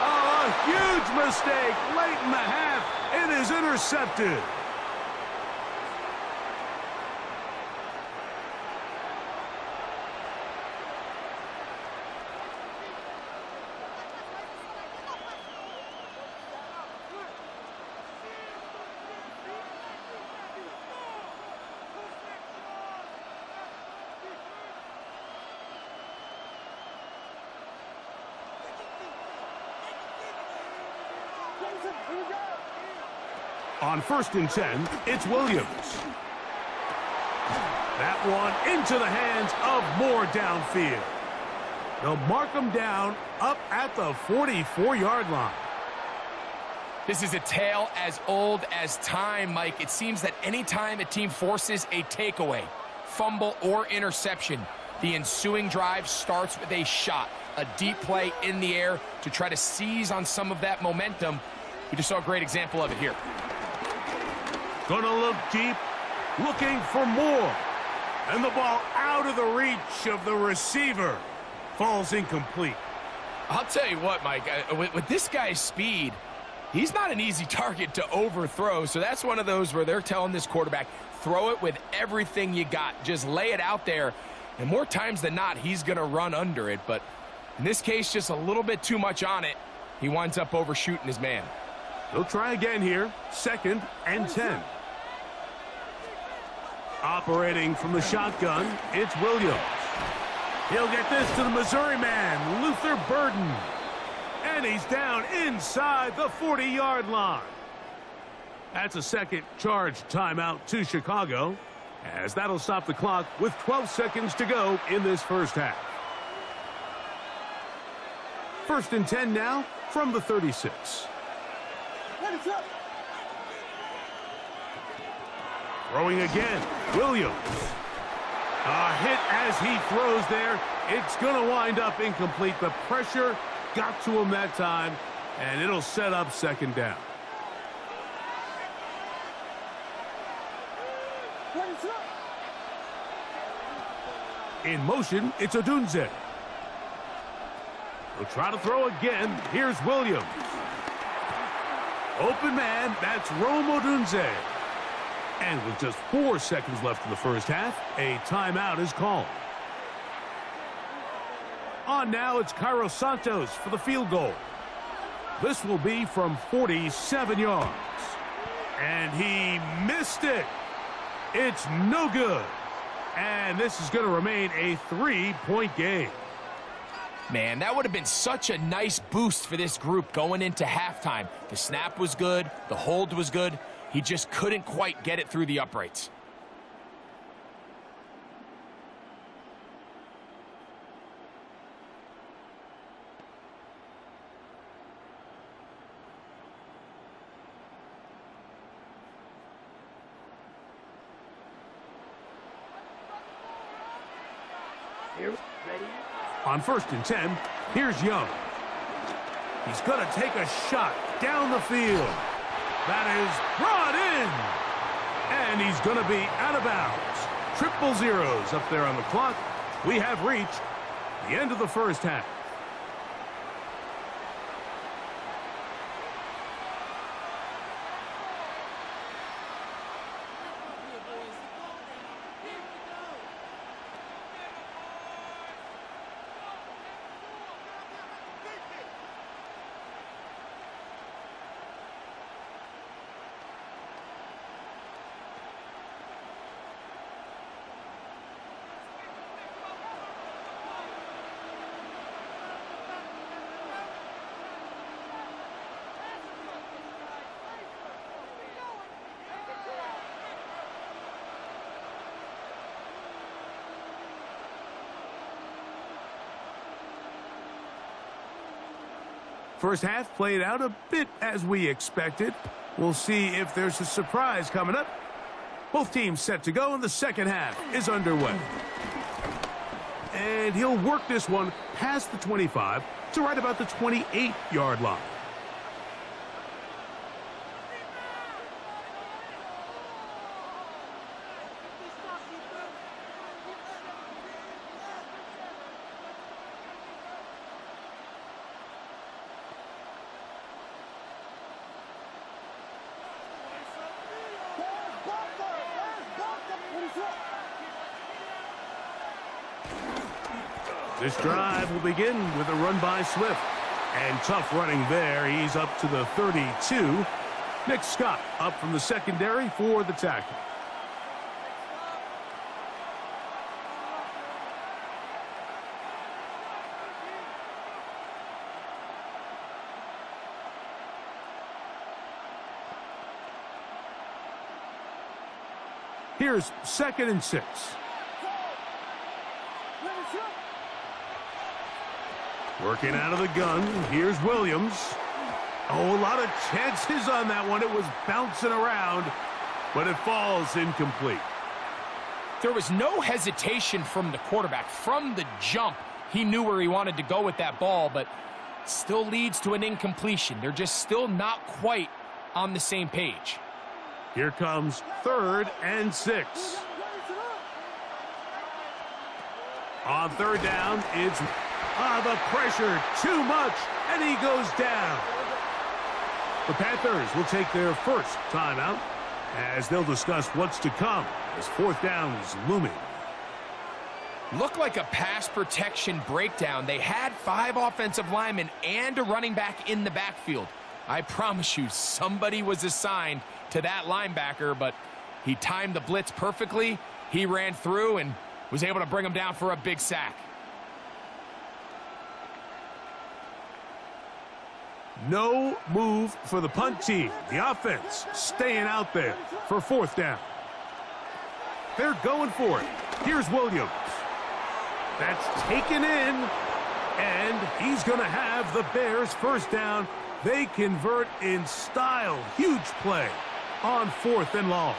Oh, a huge mistake late in the half. It is intercepted. On 1st and 10, it's Williams. That one into the hands of Moore downfield. They'll mark him down up at the 44-yard line. This is a tale as old as time, Mike. It seems that anytime a team forces a takeaway, fumble, or interception, the ensuing drive starts with a shot, a deep play in the air to try to seize on some of that momentum. We just saw a great example of it here. Gonna look deep, looking for more. And the ball out of the reach of the receiver. Falls incomplete. I'll tell you what, Mike, with this guy's speed, he's not an easy target to overthrow. So that's one of those where they're telling this quarterback, throw it with everything you got. Just lay it out there. And more times than not, he's going to run under it. But in this case, just a little bit too much on it. He winds up overshooting his man. He'll try again here. 2nd and 10. Operating from the shotgun, it's Williams. He'll get this to the Missouri man, Luther Burden. And he's down inside the 40-yard line. That's a second charge timeout to Chicago, as that'll stop the clock with 12 seconds to go in this first half. 1st and 10 now from the 36. Throwing again, Williams. A hit as he throws there. It's going to wind up incomplete. The pressure got to him that time, and it'll set up 2nd down. In motion, it's Odunze. He'll try to throw again. Here's Williams. Open man, that's Rome Odunze. And with just 4 seconds left in the first half, a timeout is called. On now, it's Cairo Santos for the field goal. This will be from 47 yards. And he missed it. It's no good. And this is going to remain a 3-point game. Man, that would have been such a nice boost for this group going into halftime. The snap was good. The hold was good. He just couldn't quite get it through the uprights. On 1st and 10, here's Young. He's going to take a shot down the field. That is brought in. And he's going to be out of bounds. Triple zeros up there on the clock. We have reached the end of the first half. First half played out a bit as we expected. We'll see if there's a surprise coming up. Both teams set to go, and the second half is underway. And he'll work this one past the 25 to right about the 28-yard line. This drive will begin with a run by Swift. And tough running there. He's up to the 32. Nick Scott up from the secondary for the tackle. Here's 2nd and 6. Working out of the gun. Here's Williams. Oh, a lot of chances on that one. It was bouncing around, but it falls incomplete. There was no hesitation from the quarterback. From the jump, he knew where he wanted to go with that ball, but still leads to an incompletion. They're just still not quite on the same page. Here comes 3rd and 6. On 3rd down, it's the pressure, too much, and he goes down. The Panthers will take their first timeout as they'll discuss what's to come as 4th down is looming. Looked like a pass protection breakdown. They had 5 offensive linemen and a running back in the backfield. I promise you, somebody was assigned to that linebacker, but he timed the blitz perfectly. He ran through and was able to bring him down for a big sack. No move for the punt team. The offense staying out there for 4th down. They're going for it. Here's Williams. That's taken in, and he's going to have the Bears' first down. They convert in style. Huge play on 4th and long.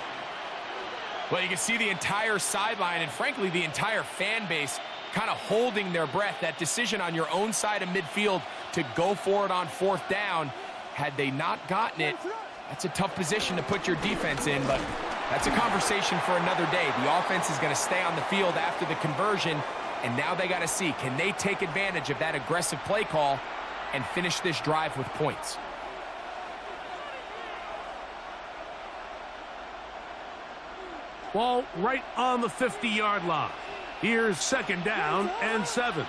Well, you can see the entire sideline and, frankly, the entire fan base kind of holding their breath. That decision on your own side of midfield to go for it on 4th down, had they not gotten it, that's a tough position to put your defense in, but that's a conversation for another day. The offense is going to stay on the field after the conversion, and now they got to see, can they take advantage of that aggressive play call and finish this drive with points? Ball right on the 50-yard line. Here's 2nd down and 7.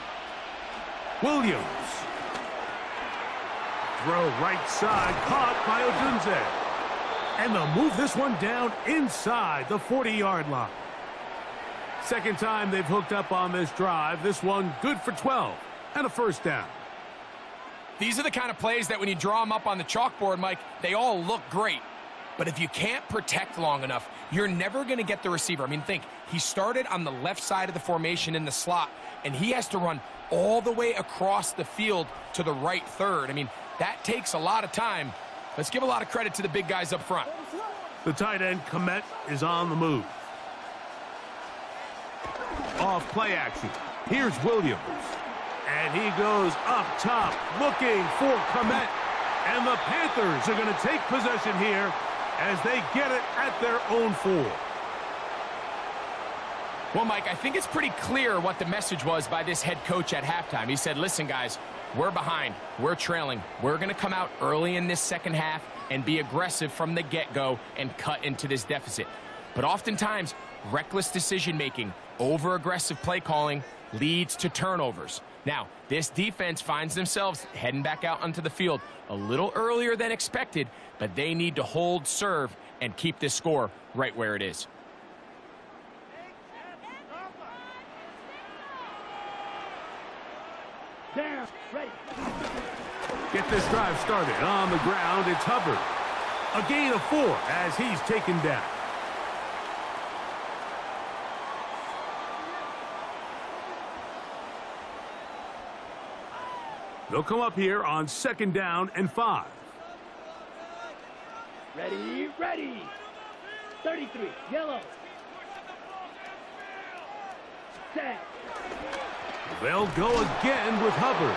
Williams. Throw right side, caught by Odunze. And they'll move this one down inside the 40-yard line. Second time they've hooked up on this drive. This one good for 12 and a first down. These are the kind of plays that when you draw them up on the chalkboard, Mike, they all look great. But if you can't protect long enough, you're never going to get the receiver. I mean, think, he started on the left side of the formation in the slot, and he has to run all the way across the field to the right third. I mean, that takes a lot of time. Let's give a lot of credit to the big guys up front. The tight end, Komet, is on the move. Off play action. Here's Williams. And he goes up top, looking for Komet. And the Panthers are going to take possession here as they get it at their own 4. Well, Mike, I think it's pretty clear what the message was by this head coach at halftime. He said, listen, guys, we're behind. We're trailing. We're going to come out early in this second half and be aggressive from the get-go and cut into this deficit. But oftentimes, reckless decision-making, over-aggressive play calling leads to turnovers. Now, this defense finds themselves heading back out onto the field a little earlier than expected, but they need to hold serve and keep this score right where it is. Down, ready. Get this drive started on the ground. It's Hubbard. A gain of 4 as he's taken down. They'll come up here on 2nd down and 5. Ready, ready. 33, yellow. Set. They'll go again with Hubbard.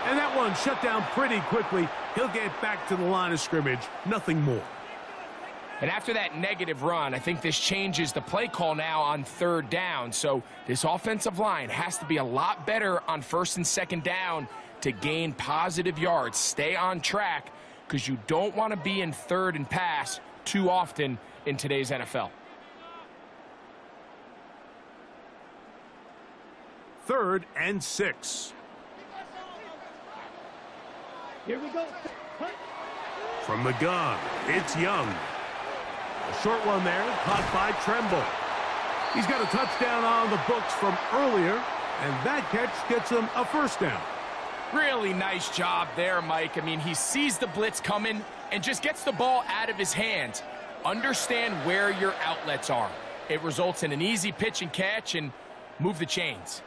And that one shut down pretty quickly. He'll get back to the line of scrimmage. Nothing more. And after that negative run, I think this changes the play call now on 3rd down. So this offensive line has to be a lot better on 1st and 2nd down to gain positive yards. Stay on track because you don't want to be in 3rd and pass too often in today's NFL. 3rd and 6. Here we go. Hunt. From the gun, it's Young. A short one there, caught by Tremble. He's got a touchdown on the books from earlier, and that catch gets him a first down. Really nice job there, Mike. I mean, he sees the blitz coming and just gets the ball out of his hands. Understand where your outlets are. It results in an easy pitch and catch and move the chains.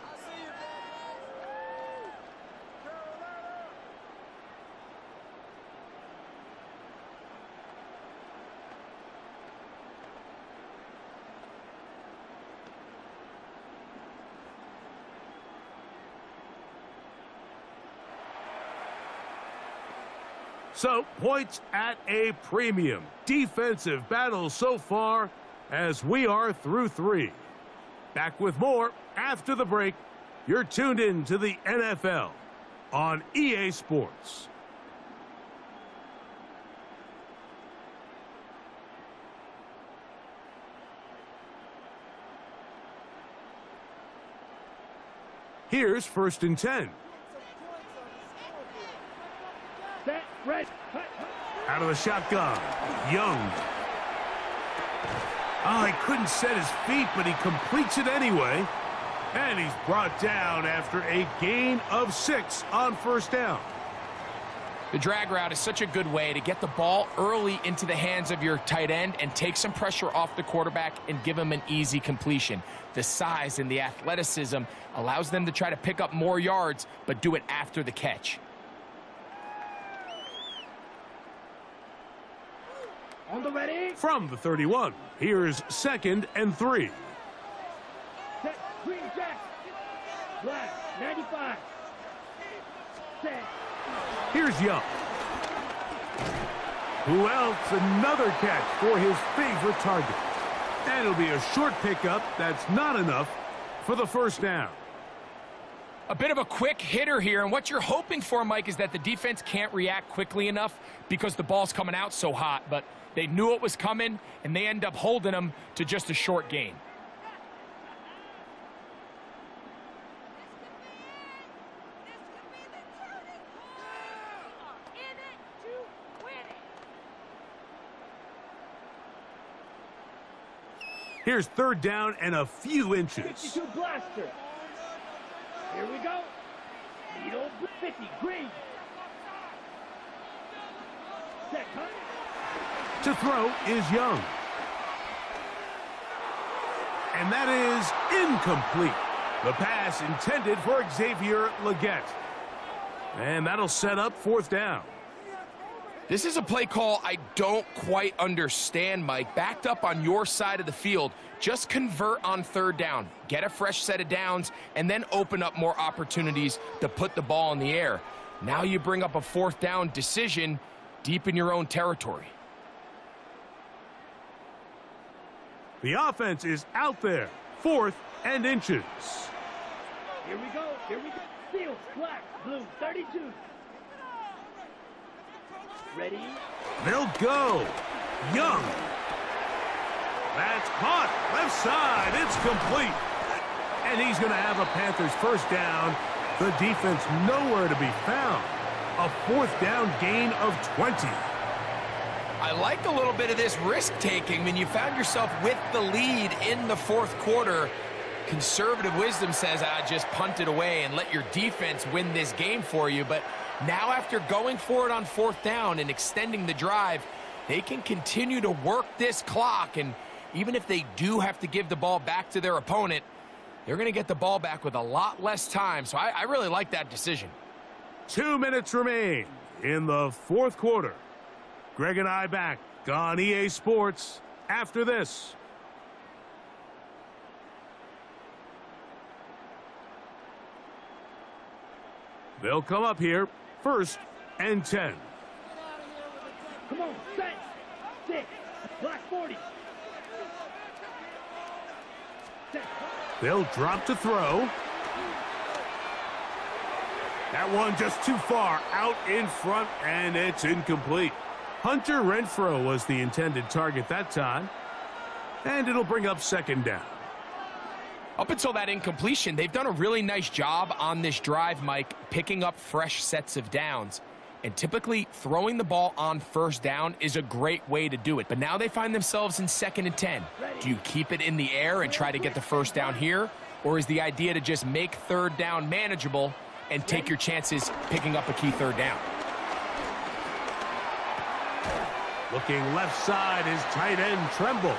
So, points at a premium. Defensive battle so far as we are through 3. Back with more after the break. You're tuned in to the NFL on EA Sports. Here's 1st and 10. Set, red, Out of the shotgun, Young. Oh, he couldn't set his feet, but he completes it anyway. And he's brought down after a gain of 6 on 1st down. The drag route is such a good way to get the ball early into the hands of your tight end and take some pressure off the quarterback and give him an easy completion. The size and the athleticism allows them to try to pick up more yards, but do it after the catch. on the ready. From the 31, here's 2nd and 3. Set, green jack. Black, 95. Set. Here's Young. Who else? Another catch for his favorite target. And it'll be a short pickup. That's not enough for the 1st down. A bit of a quick hitter here, and what you're hoping for, Mike, is that the defense can't react quickly enough because the ball's coming out so hot, but they knew it was coming, and they end up holding them to just a short gain. Here's 3rd down and a few inches. 52 blaster. Here we go. Needle 50, green. Set, cut. To throw is Young. And that is incomplete. The pass intended for Xavier Legette. And that'll set up 4th down. This is a play call I don't quite understand, Mike. Backed up on your side of the field, just convert on 3rd down. Get a fresh set of downs, and then open up more opportunities to put the ball in the air. Now you bring up a 4th down decision deep in your own territory. The offense is out there. 4th and inches. Here we go. Here we go. Field, black, blue, 32. Ready? They'll go. Young. That's caught. Left side. It's complete. And he's going to have a Panthers 1st down. The defense nowhere to be found. A 4th down gain of 20. I like a little bit of this risk-taking. When you found yourself with the lead in the 4th quarter, conservative wisdom says, just punt it away and let your defense win this game for you. But now after going for it on 4th down and extending the drive, they can continue to work this clock. And even if they do have to give the ball back to their opponent, they're going to get the ball back with a lot less time. So I really like that decision. 2 minutes remain in the 4th quarter. Greg and I back on EA Sports after this. They'll come up here. 1st and 10. Come on, set. 6. Black 40. Set. They'll drop to throw. That one just too far out in front, and it's incomplete. Hunter Renfrow was the intended target that time. And it'll bring up 2nd down. Up until that incompletion, they've done a really nice job on this drive, Mike, picking up fresh sets of downs. And typically, throwing the ball on 1st down is a great way to do it. But now they find themselves in 2nd and 10. Do you keep it in the air and try to get the 1st down here? Or is the idea to just make 3rd down manageable and take your chances picking up a key 3rd down? Looking left side is tight end Tremble.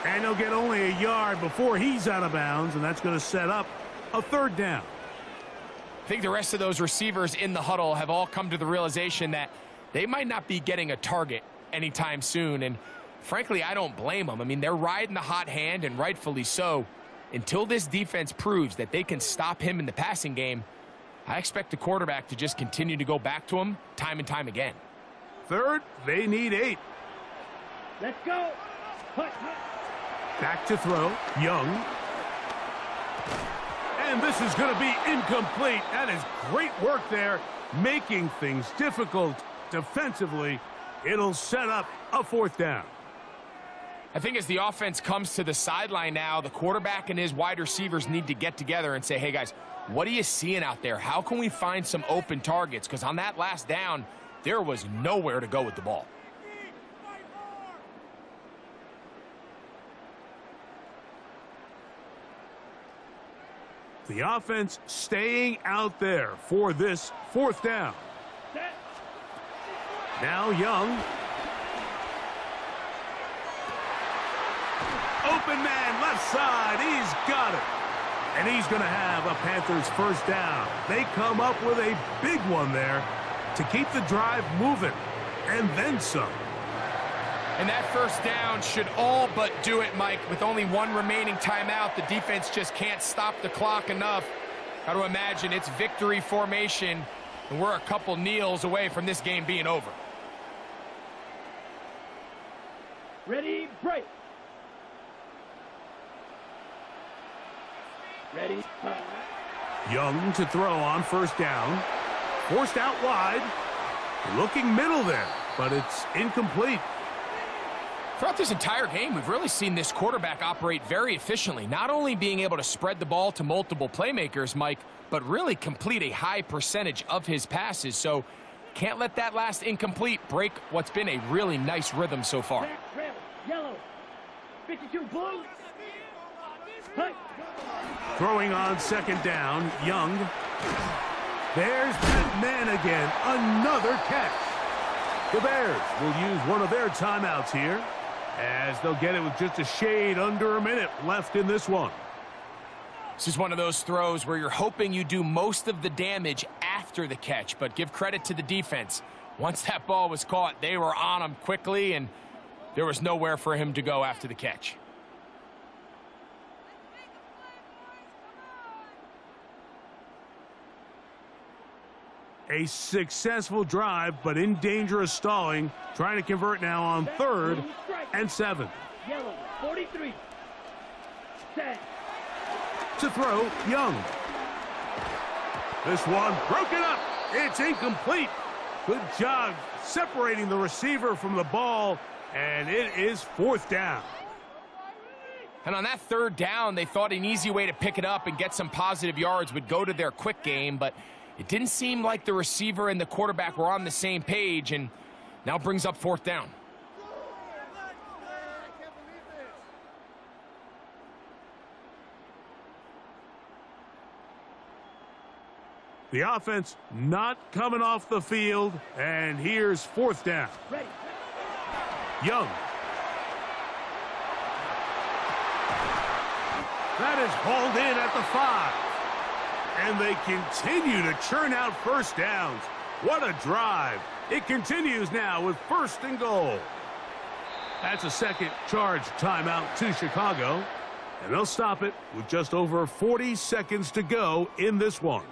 And he'll get only a yard before he's out of bounds, and that's going to set up a 3rd down. I think the rest of those receivers in the huddle have all come to the realization that they might not be getting a target anytime soon. And frankly, I don't blame them. I mean, they're riding the hot hand, and rightfully so. Until this defense proves that they can stop him in the passing game, I expect the quarterback to just continue to go back to him time and time again. third, they need 8. Let's go. Hut. Back to throw, Young. And this is going to be incomplete. That is great work there, making things difficult defensively. It'll set up a 4th down. I think as the offense comes to the sideline now, the quarterback and his wide receivers need to get together and say, hey, guys, what are you seeing out there? How can we find some open targets? Because on that last down, there was nowhere to go with the ball. The offense staying out there for this 4th down. Now Young. Open man, left side. He's got it. And he's going to have a Panthers 1st down. They come up with a big one there to keep the drive moving. And then some. And that 1st down should all but do it, Mike. With only 1 remaining timeout, the defense just can't stop the clock enough. Got to imagine it's victory formation, and we're a couple kneels away from this game being over. Ready, break. Ready, Young to throw on 1st down. Forced out wide. Looking middle there, but it's incomplete. Throughout this entire game, we've really seen this quarterback operate very efficiently, not only being able to spread the ball to multiple playmakers, Mike, but really complete a high percentage of his passes. So can't let that last incomplete break what's been a really nice rhythm so far. back, red, yellow, 52 blue. Hut. Throwing on 2nd down, Young. There's that man again, another catch. The Bears will use one of their timeouts here, as they'll get it with just a shade under a minute left in this one. This is one of those throws where you're hoping you do most of the damage after the catch, but give credit to the defense. Once that ball was caught, they were on him quickly, and there was nowhere for him to go after the catch. A successful drive, but in danger of stalling. Trying to convert now on 3rd and 7. Yellow, 43. Set. To throw, Young. This one broken up. It's incomplete. Good job separating the receiver from the ball, and it is 4th down. And on that 3rd down, they thought an easy way to pick it up and get some positive yards would go to their quick game, but it didn't seem like the receiver and the quarterback were on the same page, and now brings up 4th down. The offense not coming off the field, and here's 4th down. Ready. Young. That is hauled in at the 5. And they continue to churn out 1st downs. What a drive. It continues now with 1st and goal. That's a 2nd charge timeout to Chicago. And they'll stop it with just over 40 seconds to go in this one.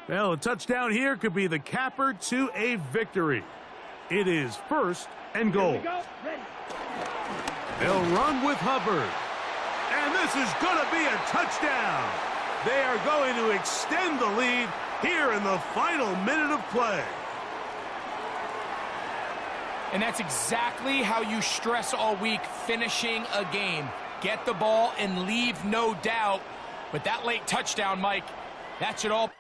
Well, a touchdown here could be the capper to a victory. It is 1st and goal. Here we go. Ready. They'll run with Hubbard. And this is going to be a touchdown. They are going to extend the lead here in the final minute of play. And that's exactly how you stress all week, finishing a game. Get the ball and leave no doubt. But that late touchdown, Mike, that should all...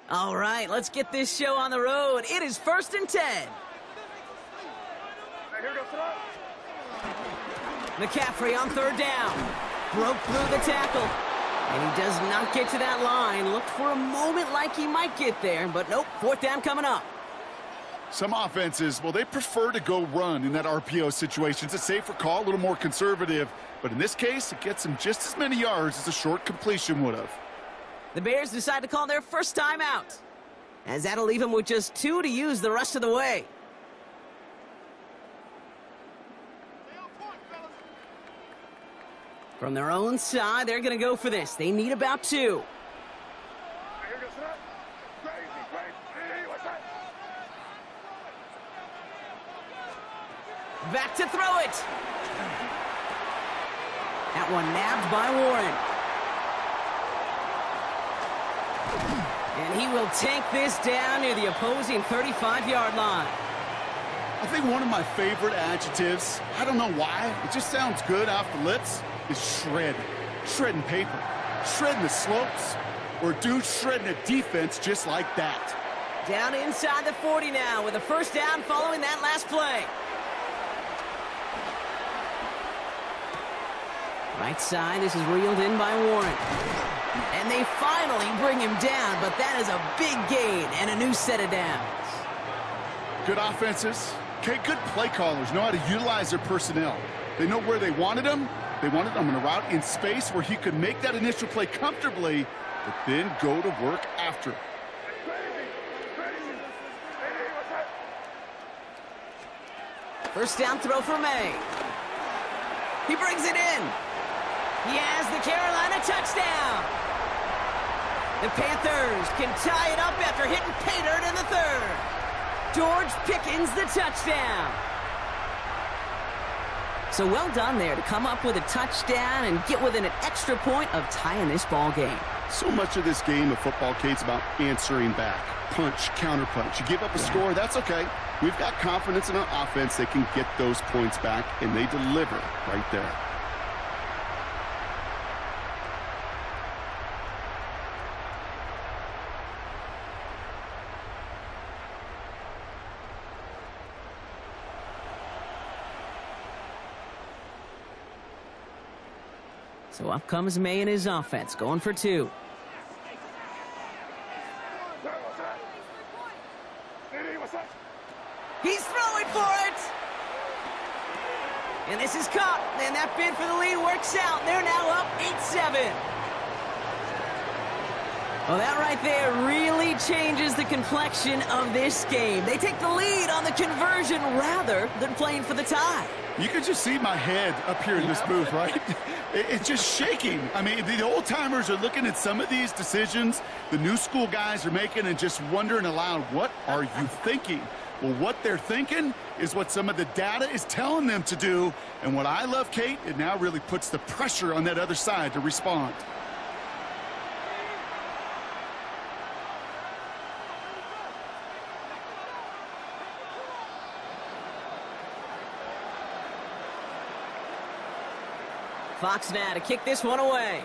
All right, let's get this show on the road. It is 1st and 10. Here goes throw. McCaffrey on 3rd down. Broke through the tackle. And he does not get to that line. Looked for a moment like he might get there, but nope, 4th down coming up. Some offenses, well, they prefer to go run in that RPO situation. It's a safer call, a little more conservative. But in this case, it gets him just as many yards as a short completion would have. The Bears decide to call their first time out, as that'll leave them with just 2 to use the rest of the way. From their own side, they're going to go for this. They need about 2. Here goes throw. Crazy. Hey, what's that? Back to throw it. That one nabbed by Warren. And he will take this down near the opposing 35-yard line. I think one of my favorite adjectives, I don't know why, it just sounds good off the lips, is shred. Shredding paper. Shredding the slopes. Or dude shredding a defense just like that. Down inside the 40 now with a 1st down following that last play. Right side, this is reeled in by Warren. And they finally bring him down, but that is a big gain and a new set of downs. Good offenses. Okay, good play callers know how to utilize their personnel. They know where they wanted him. They wanted him on a route in space where he could make that initial play comfortably, but then go to work after. Crazy. Hey, what's that? 1st down throw for May. He brings it in. He has the Carolina touchdown. The Panthers can tie it up after hitting pay dirt in the 3rd. George Pickens the touchdown. So well done there to come up with a touchdown and get within an extra point of tying this ball game. So much of this game of football, Kate's about answering back. Punch, counterpunch. You give up a score, that's okay. We've got confidence in our offense. They can get those points back, and they deliver right there. So up comes May and his offense, going for 2. Hey, what's that? He's throwing for it! And this is caught, and that bid for the lead works out. They're now up 8-7. Well, that right there really changes the complexion of this game. They take the lead on the conversion rather than playing for the tie. You can just see my head up here in this booth, right? It's just shaking. I mean, the old-timers are looking at some of these decisions the new school guys are making and just wondering aloud, what are you thinking? Well, what they're thinking is what some of the data is telling them to do. And what I love, Kate, it now really puts the pressure on that other side to respond. Fox now to kick this one away.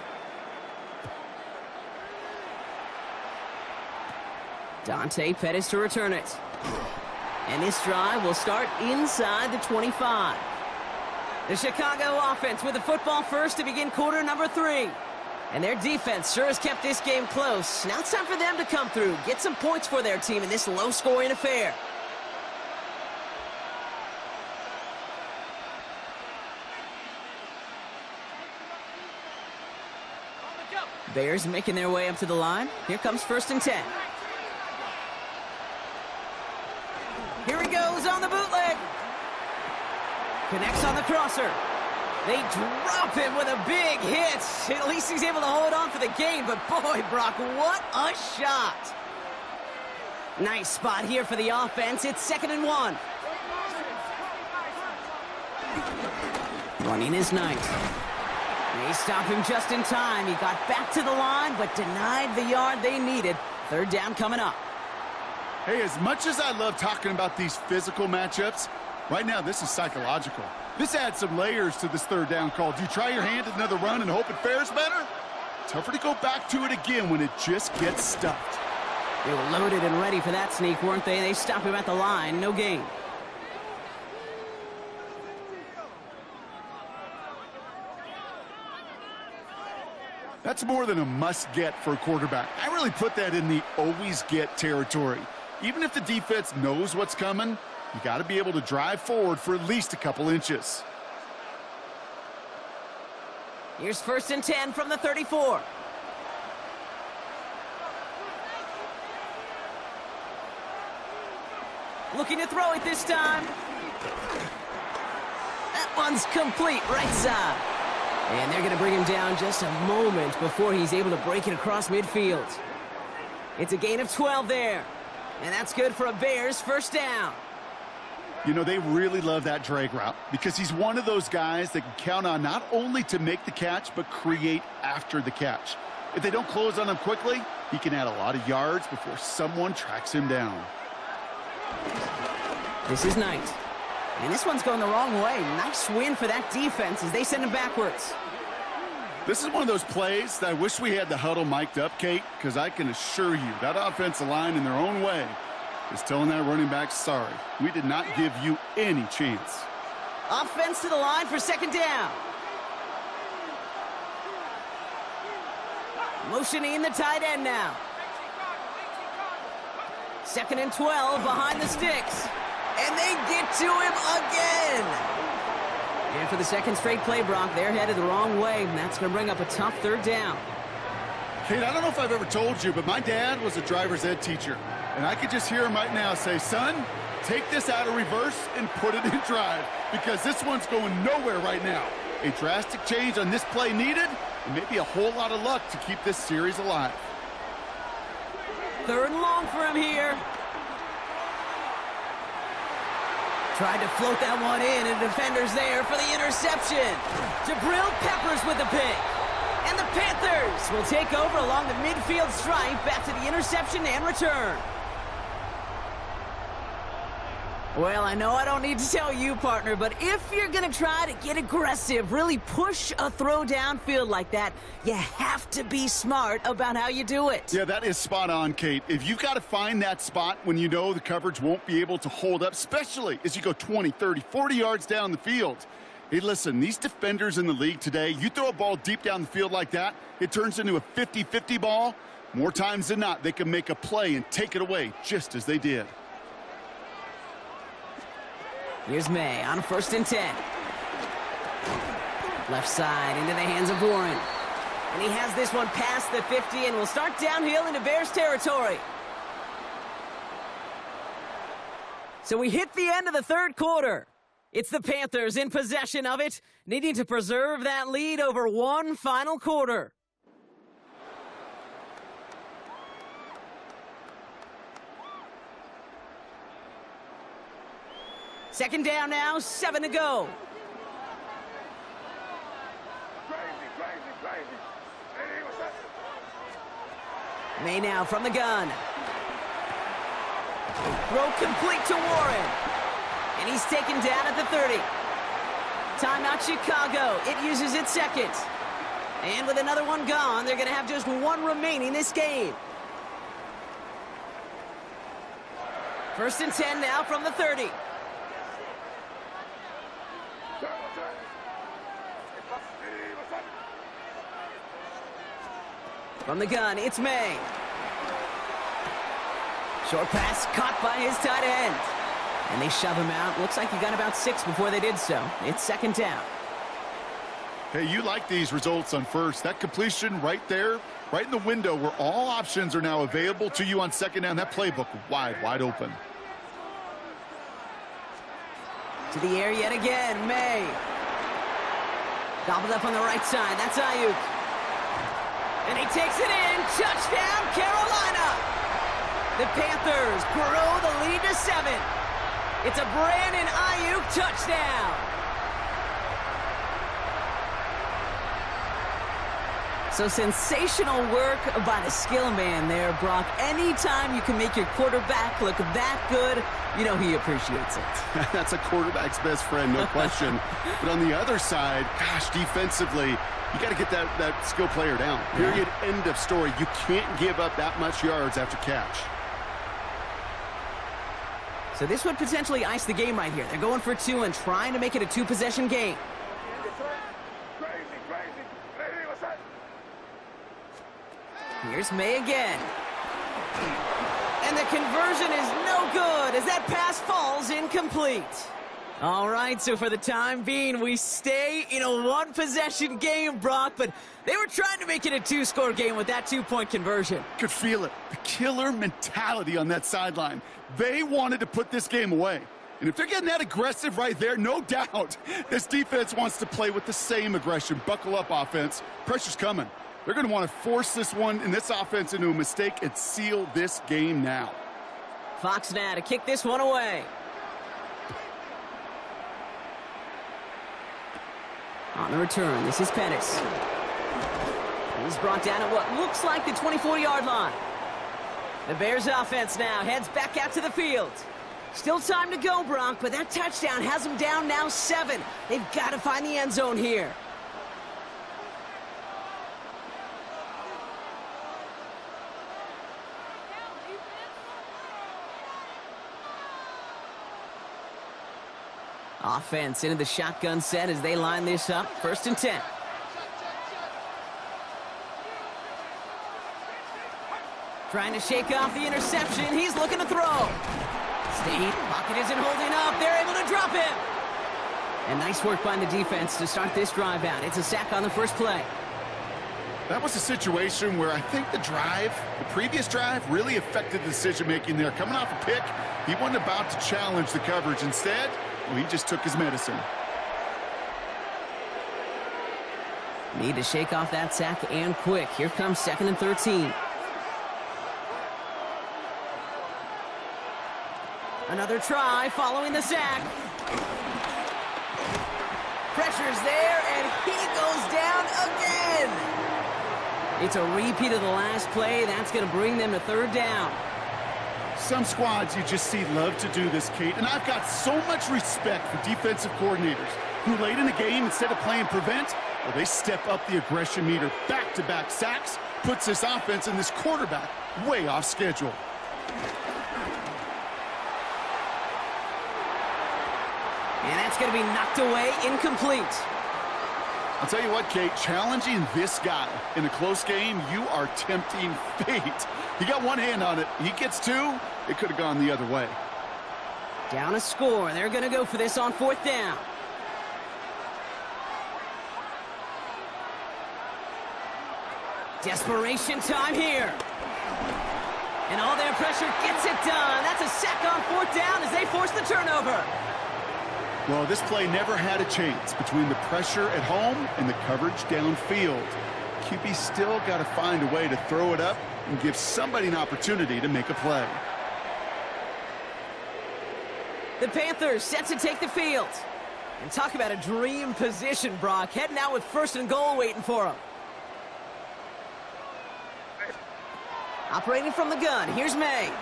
Dante Pettis to return it. And this drive will start inside the 25. The Chicago offense with the football first to begin quarter number 3. And their defense sure has kept this game close. Now it's time for them to come through, get some points for their team in this low-scoring affair. Bears making their way up to the line. Here comes 1st and 10. Here he goes on the bootleg. Connects on the crosser. They drop him with a big hit. At least he's able to hold on for the game, but boy, Brock, what a shot. Nice spot here for the offense. It's 2nd and 1. Running is Knight. They stop him just in time. He got back to the line, but denied the yard they needed. 3rd down coming up. Hey, as much as I love talking about these physical matchups, right now this is psychological. This adds some layers to this 3rd down call. Do you try your hand at another run and hope it fares better? Tougher to go back to it again when it just gets stuffed. They were loaded and ready for that sneak, weren't they? They stopped him at the line. No gain. That's more than a must-get for a quarterback. I really put that in the always-get territory. Even if the defense knows what's coming, you got to be able to drive forward for at least a couple inches. Here's 1st and 10 from the 34. Looking to throw it this time. That one's complete, right side. And they're going to bring him down just a moment before he's able to break it across midfield. It's a gain of 12 there. And that's good for a Bears 1st down. You know, they really love that drag route because he's one of those guys that can count on not only to make the catch, but create after the catch. If they don't close on him quickly, he can add a lot of yards before someone tracks him down. This is Knight. And this one's going the wrong way. Nice win for that defense as they send him backwards. This is one of those plays that I wish we had the huddle mic'd up, Kate, because I can assure you that offensive line in their own way is telling that running back, sorry, we did not give you any chance. Offense to the line for 2nd down. Motioning the tight end now. 2nd and 12 behind the sticks. And they get to him again. And for the 2nd straight play, Brock, they're headed the wrong way. And that's going to bring up a tough 3rd down. Kate, I don't know if I've ever told you, but my dad was a driver's ed teacher. And I could just hear him right now say, son, take this out of reverse and put it in drive. Because this one's going nowhere right now. A drastic change on this play needed, and maybe a whole lot of luck to keep this series alive. 3rd and long for him here. Tried to float that one in, and defender's there for the interception. Jabril Peppers with the pick. And the Panthers will take over along the midfield stripe back to the interception and return. Well, I know I don't need to tell you, partner, but if you're going to try to get aggressive, really push a throw downfield like that, you have to be smart about how you do it. Yeah, that is spot on, Kate. If you've got to find that spot when you know the coverage won't be able to hold up, especially as you go 20, 30, 40 yards down the field. Hey, listen, these defenders in the league today, you throw a ball deep down the field like that, it turns into a 50-50 ball. More times than not, they can make a play and take it away just as they did. Here's May on 1st and 10. Left side into the hands of Warren. And he has this one past the 50 and will start downhill into Bears territory. So we hit the end of the 3rd quarter. It's the Panthers in possession of it, needing to preserve that lead over one final quarter. Second down now, 7 to go. Hey, what's up? May now from the gun. Throw complete to Warren. And he's taken down at the 30. Timeout Chicago. It uses its 2nd. And with another one gone, they're going to have just one remaining this game. 1st and 10 now from the 30. From the gun, it's May. Short pass caught by his tight end. And they shove him out. Looks like he got about 6 before they did so. It's 2nd down. Hey, you like these results on 1st. That completion right there, right in the window where all options are now available to you on 2nd down. That playbook wide open. To the air yet again, May. Gobbled up on the right side. That's Ayuk. And he takes it in. Touchdown, Carolina. The Panthers grow the lead to 7. It's a Brandon Ayuk touchdown. So sensational work by the skill man there, Brock. Anytime you can make your quarterback look that good, you know he appreciates it. That's a quarterback's best friend, no question. But on the other side, gosh, defensively, you got to get that skill player down. Period, end of story. You can't give up that much yards after catch. So this would potentially ice the game right here. They're going for 2 and trying to make it a 2-possession game. Crazy, crazy. Hey, what's that? Here's May again. And the conversion is no good as that pass falls incomplete. All right, so for the time being, we stay in a 1-possession game, Brock, but they were trying to make it a 2-score game with that 2-point conversion. Could feel it. The killer mentality on that sideline. They wanted to put this game away. And if they're getting that aggressive right there, no doubt this defense wants to play with the same aggression. Buckle up, offense. Pressure's coming. They're going to want to force this one and this offense into a mistake and seal this game now. Fox now to kick this one away. On the return, this is Pettis. He's brought down at what looks like the 24-yard line. The Bears offense now heads back out to the field. Still time to go, Brock, but that touchdown has them down now 7. They've got to find the end zone here. Offense into the shotgun set as they line this up. 1st and 10. Trying to shake off the interception. He's looking to throw. State, pocket isn't holding up. They're able to drop him. And nice work by the defense to start this drive out. It's a sack on the first play. That was a situation where I think the previous drive, really affected the decision-making there. Coming off a pick, he wasn't about to challenge the coverage. Instead, well, he just took his medicine. Need to shake off that sack and quick. Here comes 2nd and 13. Another try following the sack. Pressure's there, and he goes down again. It's a repeat of the last play. That's going to bring them to 3rd down. Some squads you just see love to do this, Kate, and I've got so much respect for defensive coordinators who late in the game, instead of playing prevent, well, they step up the aggression meter. Back-to-back sacks puts this offense and this quarterback way off schedule. And that's going to be knocked away, incomplete. I'll tell you what, Kate, challenging this guy in a close game, you are tempting fate. He got one hand on it. He gets 2. It could have gone the other way. Down a score. They're going to go for this on 4th down. Desperation time here. And all their pressure gets it done. That's a sack on 4th down as they force the turnover. Well, this play never had a chance between the pressure at home and the coverage downfield. QB still got to find a way to throw it up and give somebody an opportunity to make a play. The Panthers set to take the field. And talk about a dream position, Brock. Heading out with 1st and goal waiting for them. Operating from the gun, here's May.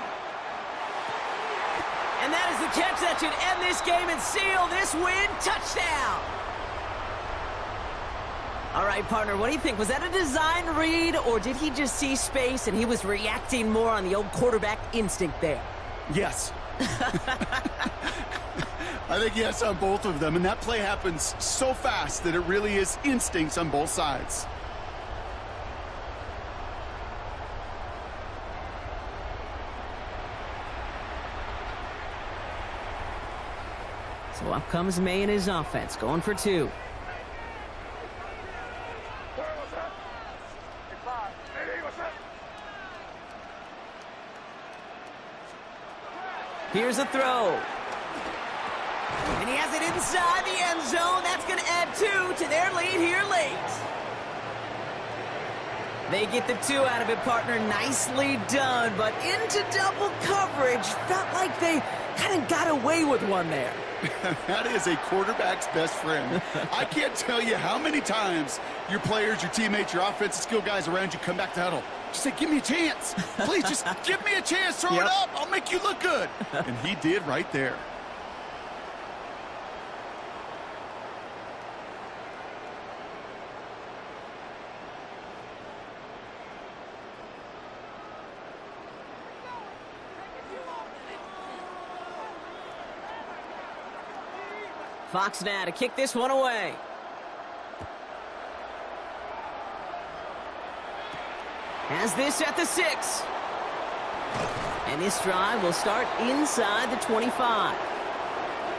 And that is the catch that should end this game and seal this win. Touchdown! All right, partner, what do you think? Was that a design read, or did he just see space and he was reacting more on the old quarterback instinct there? Yes. I think yes on both of them, and that play happens so fast that it really is instincts on both sides. So up comes May and his offense, going for 2. What's up? Hey, 5. Hey, what's up? Here's a throw. And he has it inside the end zone. That's going to add 2 to their lead here late. They get the 2 out of it, partner. Nicely done, but into double coverage. Felt like they kind of got away with one there. That is a quarterback's best friend. I can't tell you how many times your players, your teammates, your offensive skill guys around you come back to huddle. Just say, give me a chance. Please, just give me a chance. Throw it up. I'll make you look good. And he did right there. Fox now to kick this one away. Has this at the 6. And this drive will start inside the 25.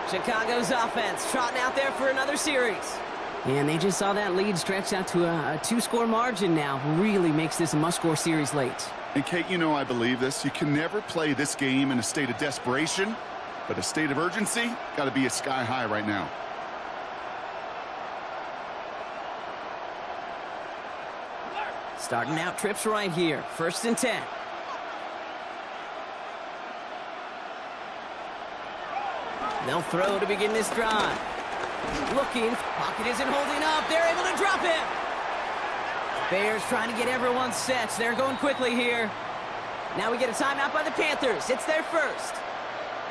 Chicago's offense trotting out there for another series. And they just saw that lead stretch out to a 2-score margin now. Really makes this a must-score series late. And Kate, you know I believe this. You can never play this game in a state of desperation, but a state of urgency got to be a sky high right now. Starting out trips right here. 1st and 10. They'll throw to begin this drive. Looking. Pocket isn't holding up. They're able to drop him. Bears trying to get everyone set. They're going quickly here. Now we get a timeout by the Panthers. It's their first.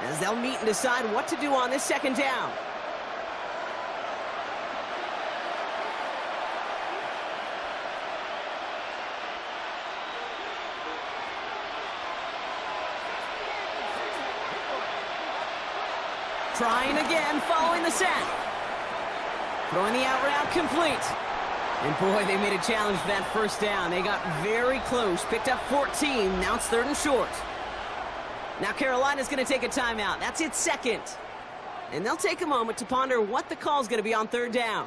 As they'll meet and decide what to do on this 2nd down. Trying again, following the sack. Throwing the out route complete. And boy, they made a challenge for that 1st down. They got very close, picked up 14. Now it's 3rd and short. Now Carolina's going to take a timeout. That's its 2nd. And they'll take a moment to ponder what the call's going to be on 3rd down.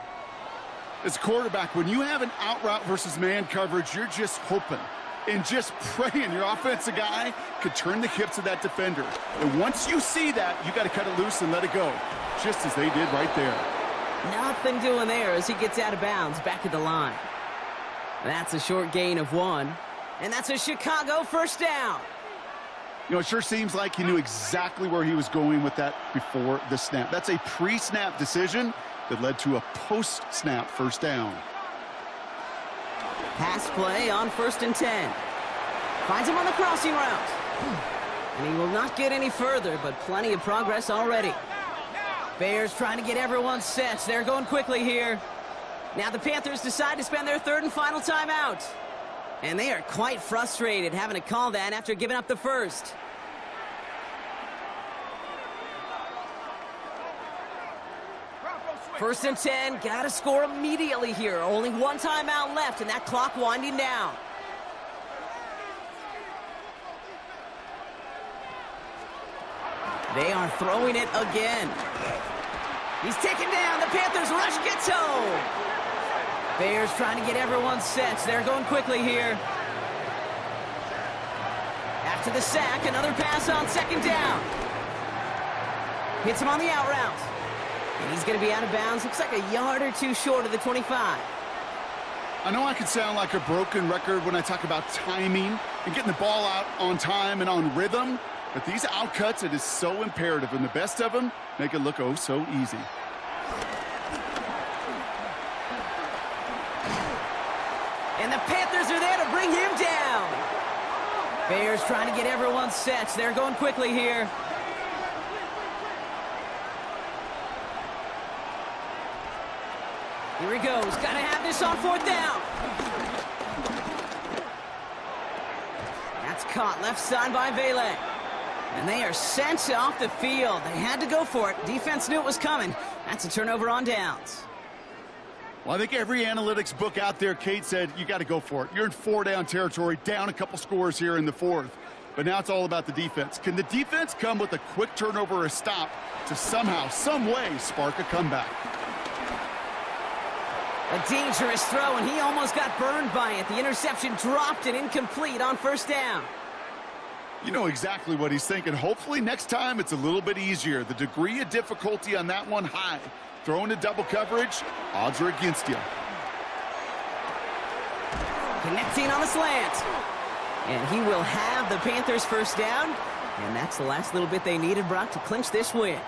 As a quarterback, when you have an out route versus man coverage, you're just hoping and just praying your offensive guy could turn the hips of that defender. And once you see that, you got to cut it loose and let it go, just as they did right there. Nothing doing there as he gets out of bounds back at the line. That's a short gain of 1. And that's a Chicago 1st down. You know, it sure seems like he knew exactly where he was going with that before the snap. That's a pre-snap decision that led to a post-snap 1st down. Pass play on 1st and 10. Finds him on the crossing route. And he will not get any further, but plenty of progress already. Bears trying to get everyone set. They're going quickly here. Now the Panthers decide to spend their 3rd and final timeout. And they are quite frustrated having to call that after giving up the 1st. First and 10, gotta score immediately here. Only 1 timeout left, and that clock winding down. They are throwing it again. He's taken down. The Panthers rush gets home. Bears trying to get everyone set. They're going quickly here. After the sack, another pass on 2nd down. Hits him on the out route. And he's going to be out of bounds. Looks like a yard or 2 short of the 25. I know I could sound like a broken record when I talk about timing and getting the ball out on time and on rhythm, but these outcuts, it is so imperative, and the best of them make it look oh so easy. And the Panthers are there to bring him down. Bears trying to get everyone set. They're going quickly here. Here he goes. Got to have this on 4th down. That's caught left side by Vele. And they are sent off the field. They had to go for it. Defense knew it was coming. That's a turnover on downs. Well, I think every analytics book out there, Kate, said you got to go for it. You're in 4-down territory, down a couple scores here in the 4th. But now it's all about the defense. Can the defense come with a quick turnover or a stop to somehow, some way, spark a comeback? A dangerous throw, and he almost got burned by it. The interception dropped and incomplete on 1st down. You know exactly what he's thinking. Hopefully next time it's a little bit easier. The degree of difficulty on that one high. Throwing to double coverage, odds are against you. Connecting on the slant. And he will have the Panthers 1st down. And that's the last little bit they needed, Brock, to clinch this win.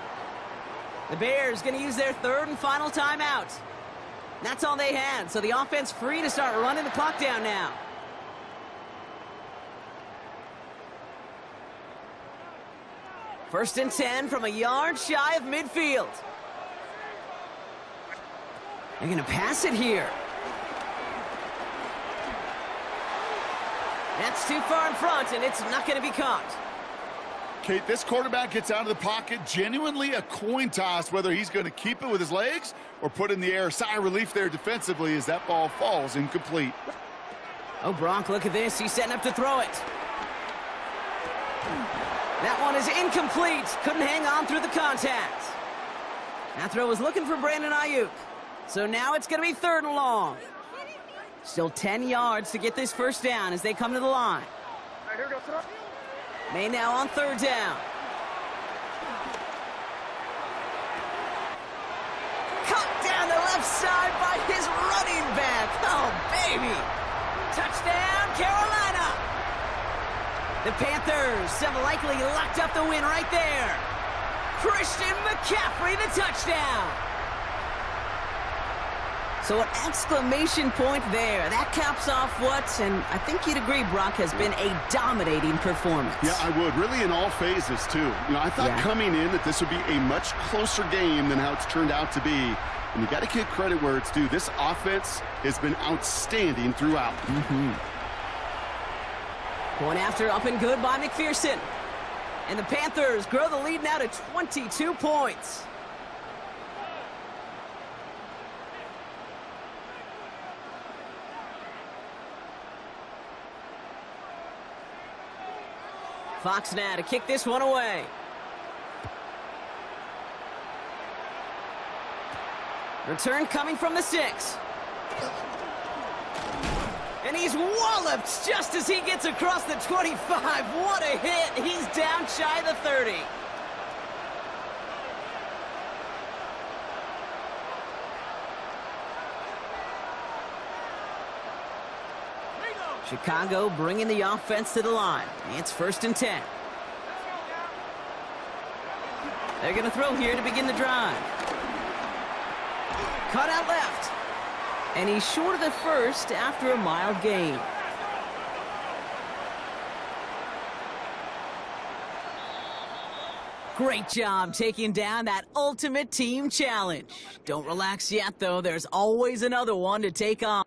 The Bears going to use their 3rd and final timeout. That's all they had, so the offense free to start running the clock down now. First and 10 from a yard shy of midfield. They're going to pass it here. That's too far in front, and it's not going to be caught. Kate, this quarterback gets out of the pocket, genuinely a coin toss, whether he's going to keep it with his legs or put it in the air. Sigh of relief there defensively as that ball falls incomplete. Oh, Bronk, look at this. He's setting up to throw it. That one is incomplete. Couldn't hang on through the contact. That throw was looking for Brandon Ayuk. So now it's going to be 3rd and long. Still 10 yards to get this first down as they come to the line. May now on 3rd down. Cut down the left side by his running back. Oh, baby. Touchdown, Carolina. The Panthers have likely locked up the win right there. Christian McCaffrey, the touchdown. So an exclamation point there. That caps off what, and I think you'd agree, Brock, has been a dominating performance. Yeah, I would. Really in all phases, too. You know, I thought coming in that this would be a much closer game than how it's turned out to be. And you got to give credit where it's due. This offense has been outstanding throughout. Point after, up and good by McPherson. And the Panthers grow the lead now to 22 points. Fox now to kick this one away. Return coming from the 6. And he's walloped just as he gets across the 25. What a hit. He's down shy of the 30. Chicago bringing the offense to the line. It's 1st and 10. They're going to throw here to begin the drive. Cut out left. And he's short of the first after a mild gain. Great job taking down that ultimate team challenge. Don't relax yet, though. There's always another one to take on.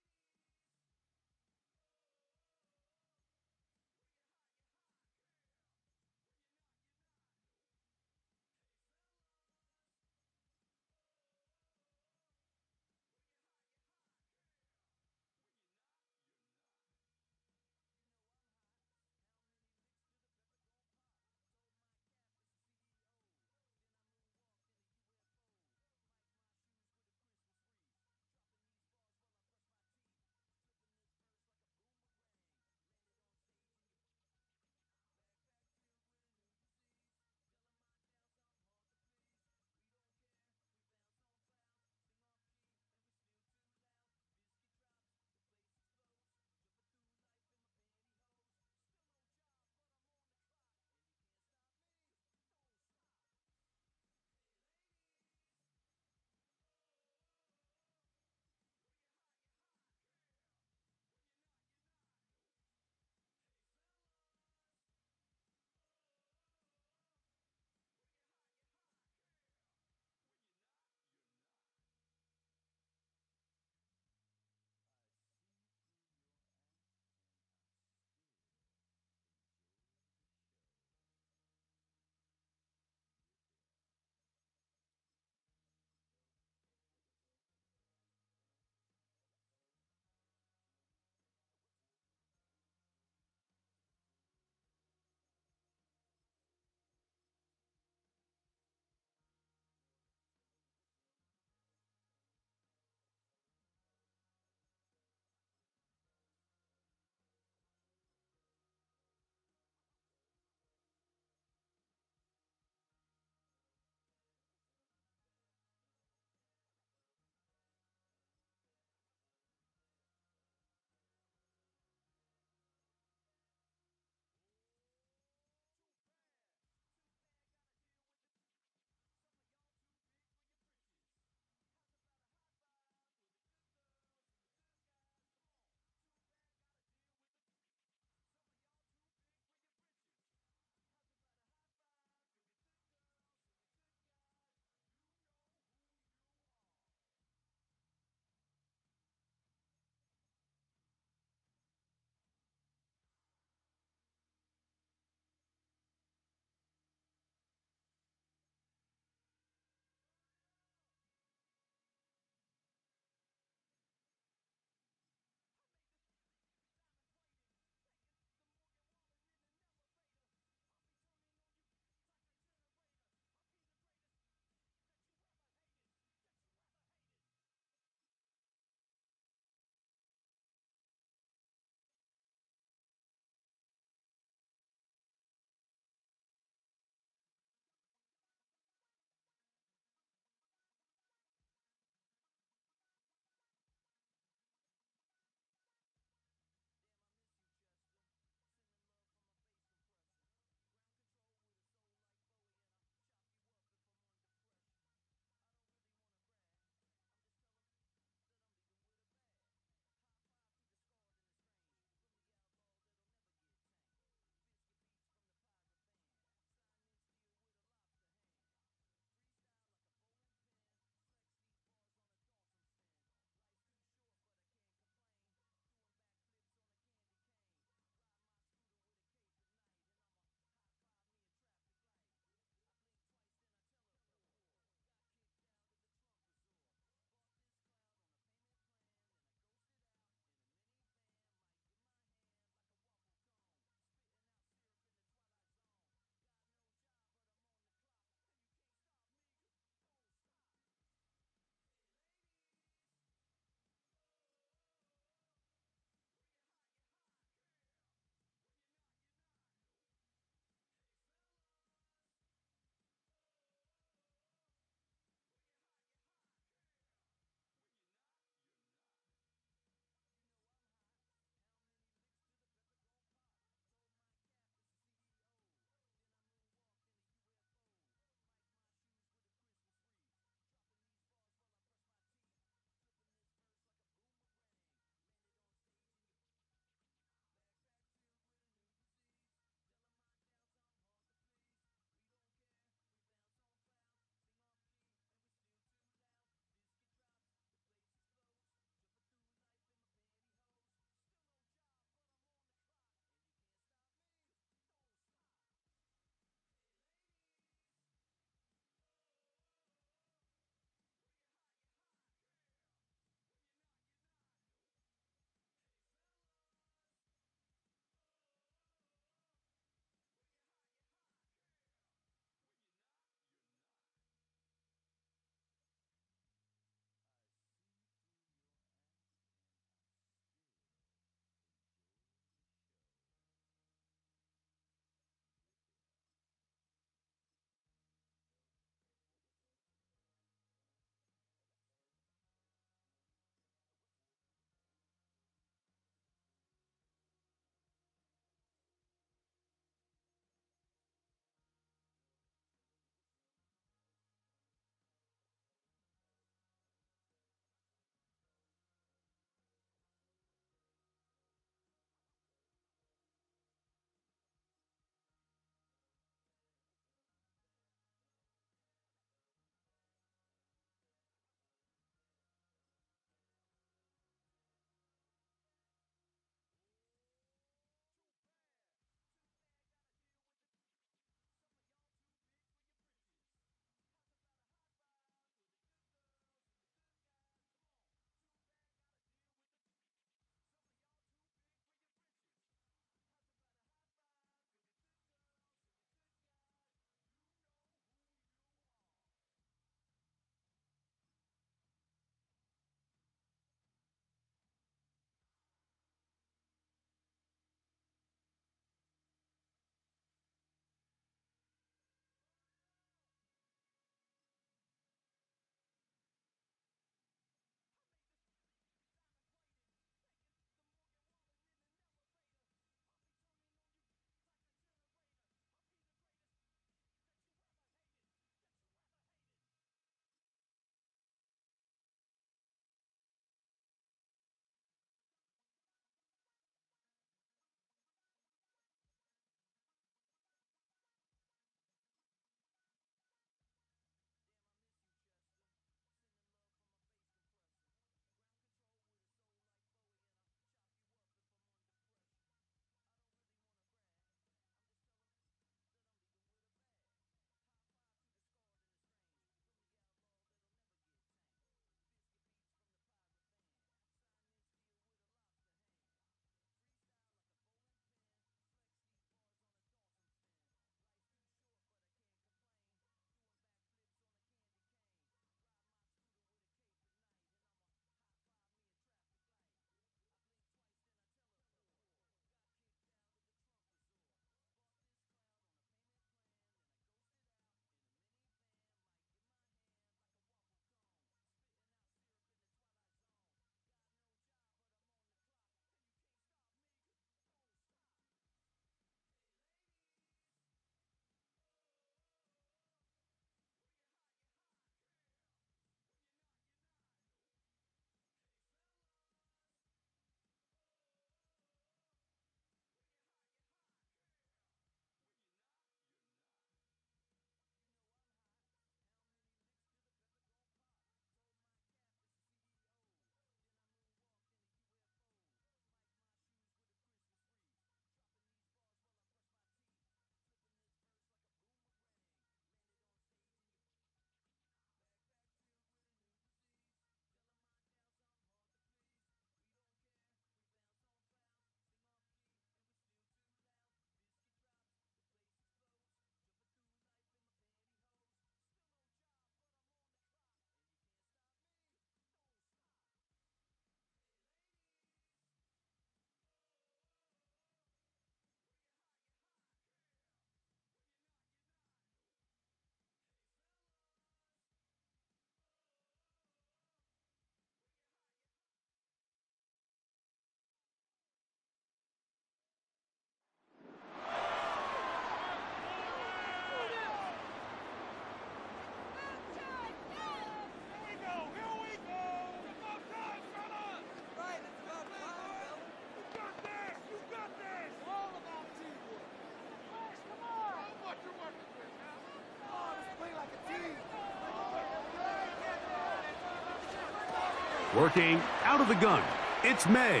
Working out of the gun, it's May.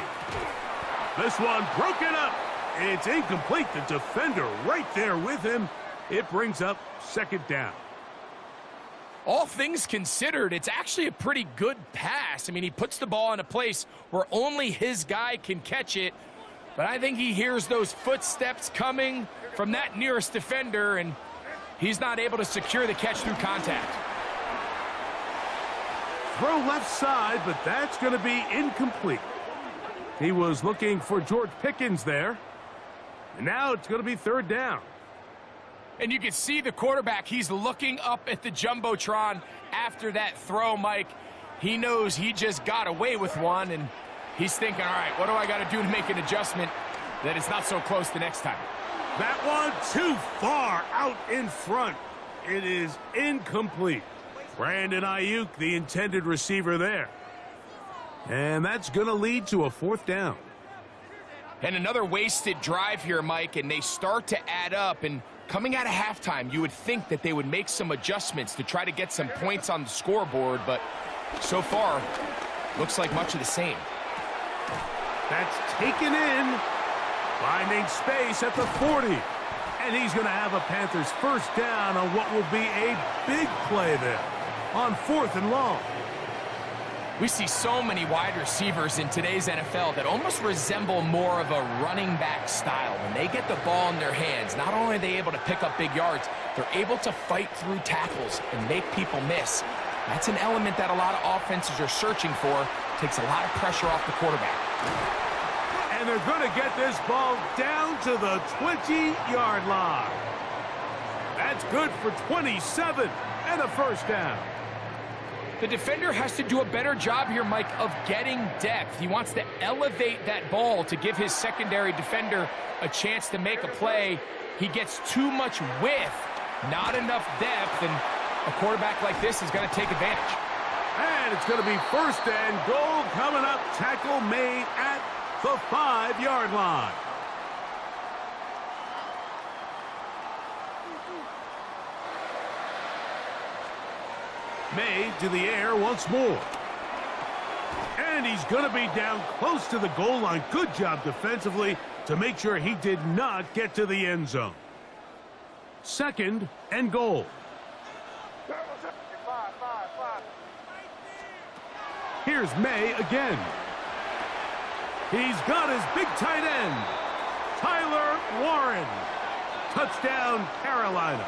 This one broken up. It's incomplete. The defender right there with him. It brings up second down. All things considered, it's actually a pretty good pass. I mean, he puts the ball in a place where only his guy can catch it. But I think he hears those footsteps coming from that nearest defender, and he's not able to secure the catch through contact. Throw left side, but that's going to be incomplete. He was looking for George Pickens there. And now it's going to be third down. And you can see the quarterback, he's looking up at the Jumbotron after that throw, Mike. He knows he just got away with one, and he's thinking, all right, what do I got to do to make an adjustment that it's not so close the next time? That one too far out in front. It is incomplete. Brandon Ayuk, the intended receiver there. And that's going to lead to a fourth down. And another wasted drive here, Mike, and they start to add up. And coming out of halftime, you would think that they would make some adjustments to try to get some points on the scoreboard, but so far, looks like much of the same. That's taken in, finding space at the 40. And he's going to have a Panthers first down on what will be a big play there on 4th and long. We see so many wide receivers in today's NFL that almost resemble more of a running back style. When they get the ball in their hands, not only are they able to pick up big yards, they're able to fight through tackles and make people miss. That's an element that a lot of offenses are searching for. Takes a lot of pressure off the quarterback. And they're going to get this ball down to the 20-yard line. That's good for 27 and a first down. The defender has to do a better job here, Mike, of getting depth. He wants to elevate that ball to give his secondary defender a chance to make a play. He gets too much width, not enough depth, and a quarterback like this is going to take advantage. And it's going to be first and goal coming up. Tackle made at the 5-yard line. May to the air once more. And he's going to be down close to the goal line. Good job defensively to make sure he did not get to the end zone. Second and goal. Here's May again. He's got his big tight end, Tyler Warren. Touchdown, Carolina.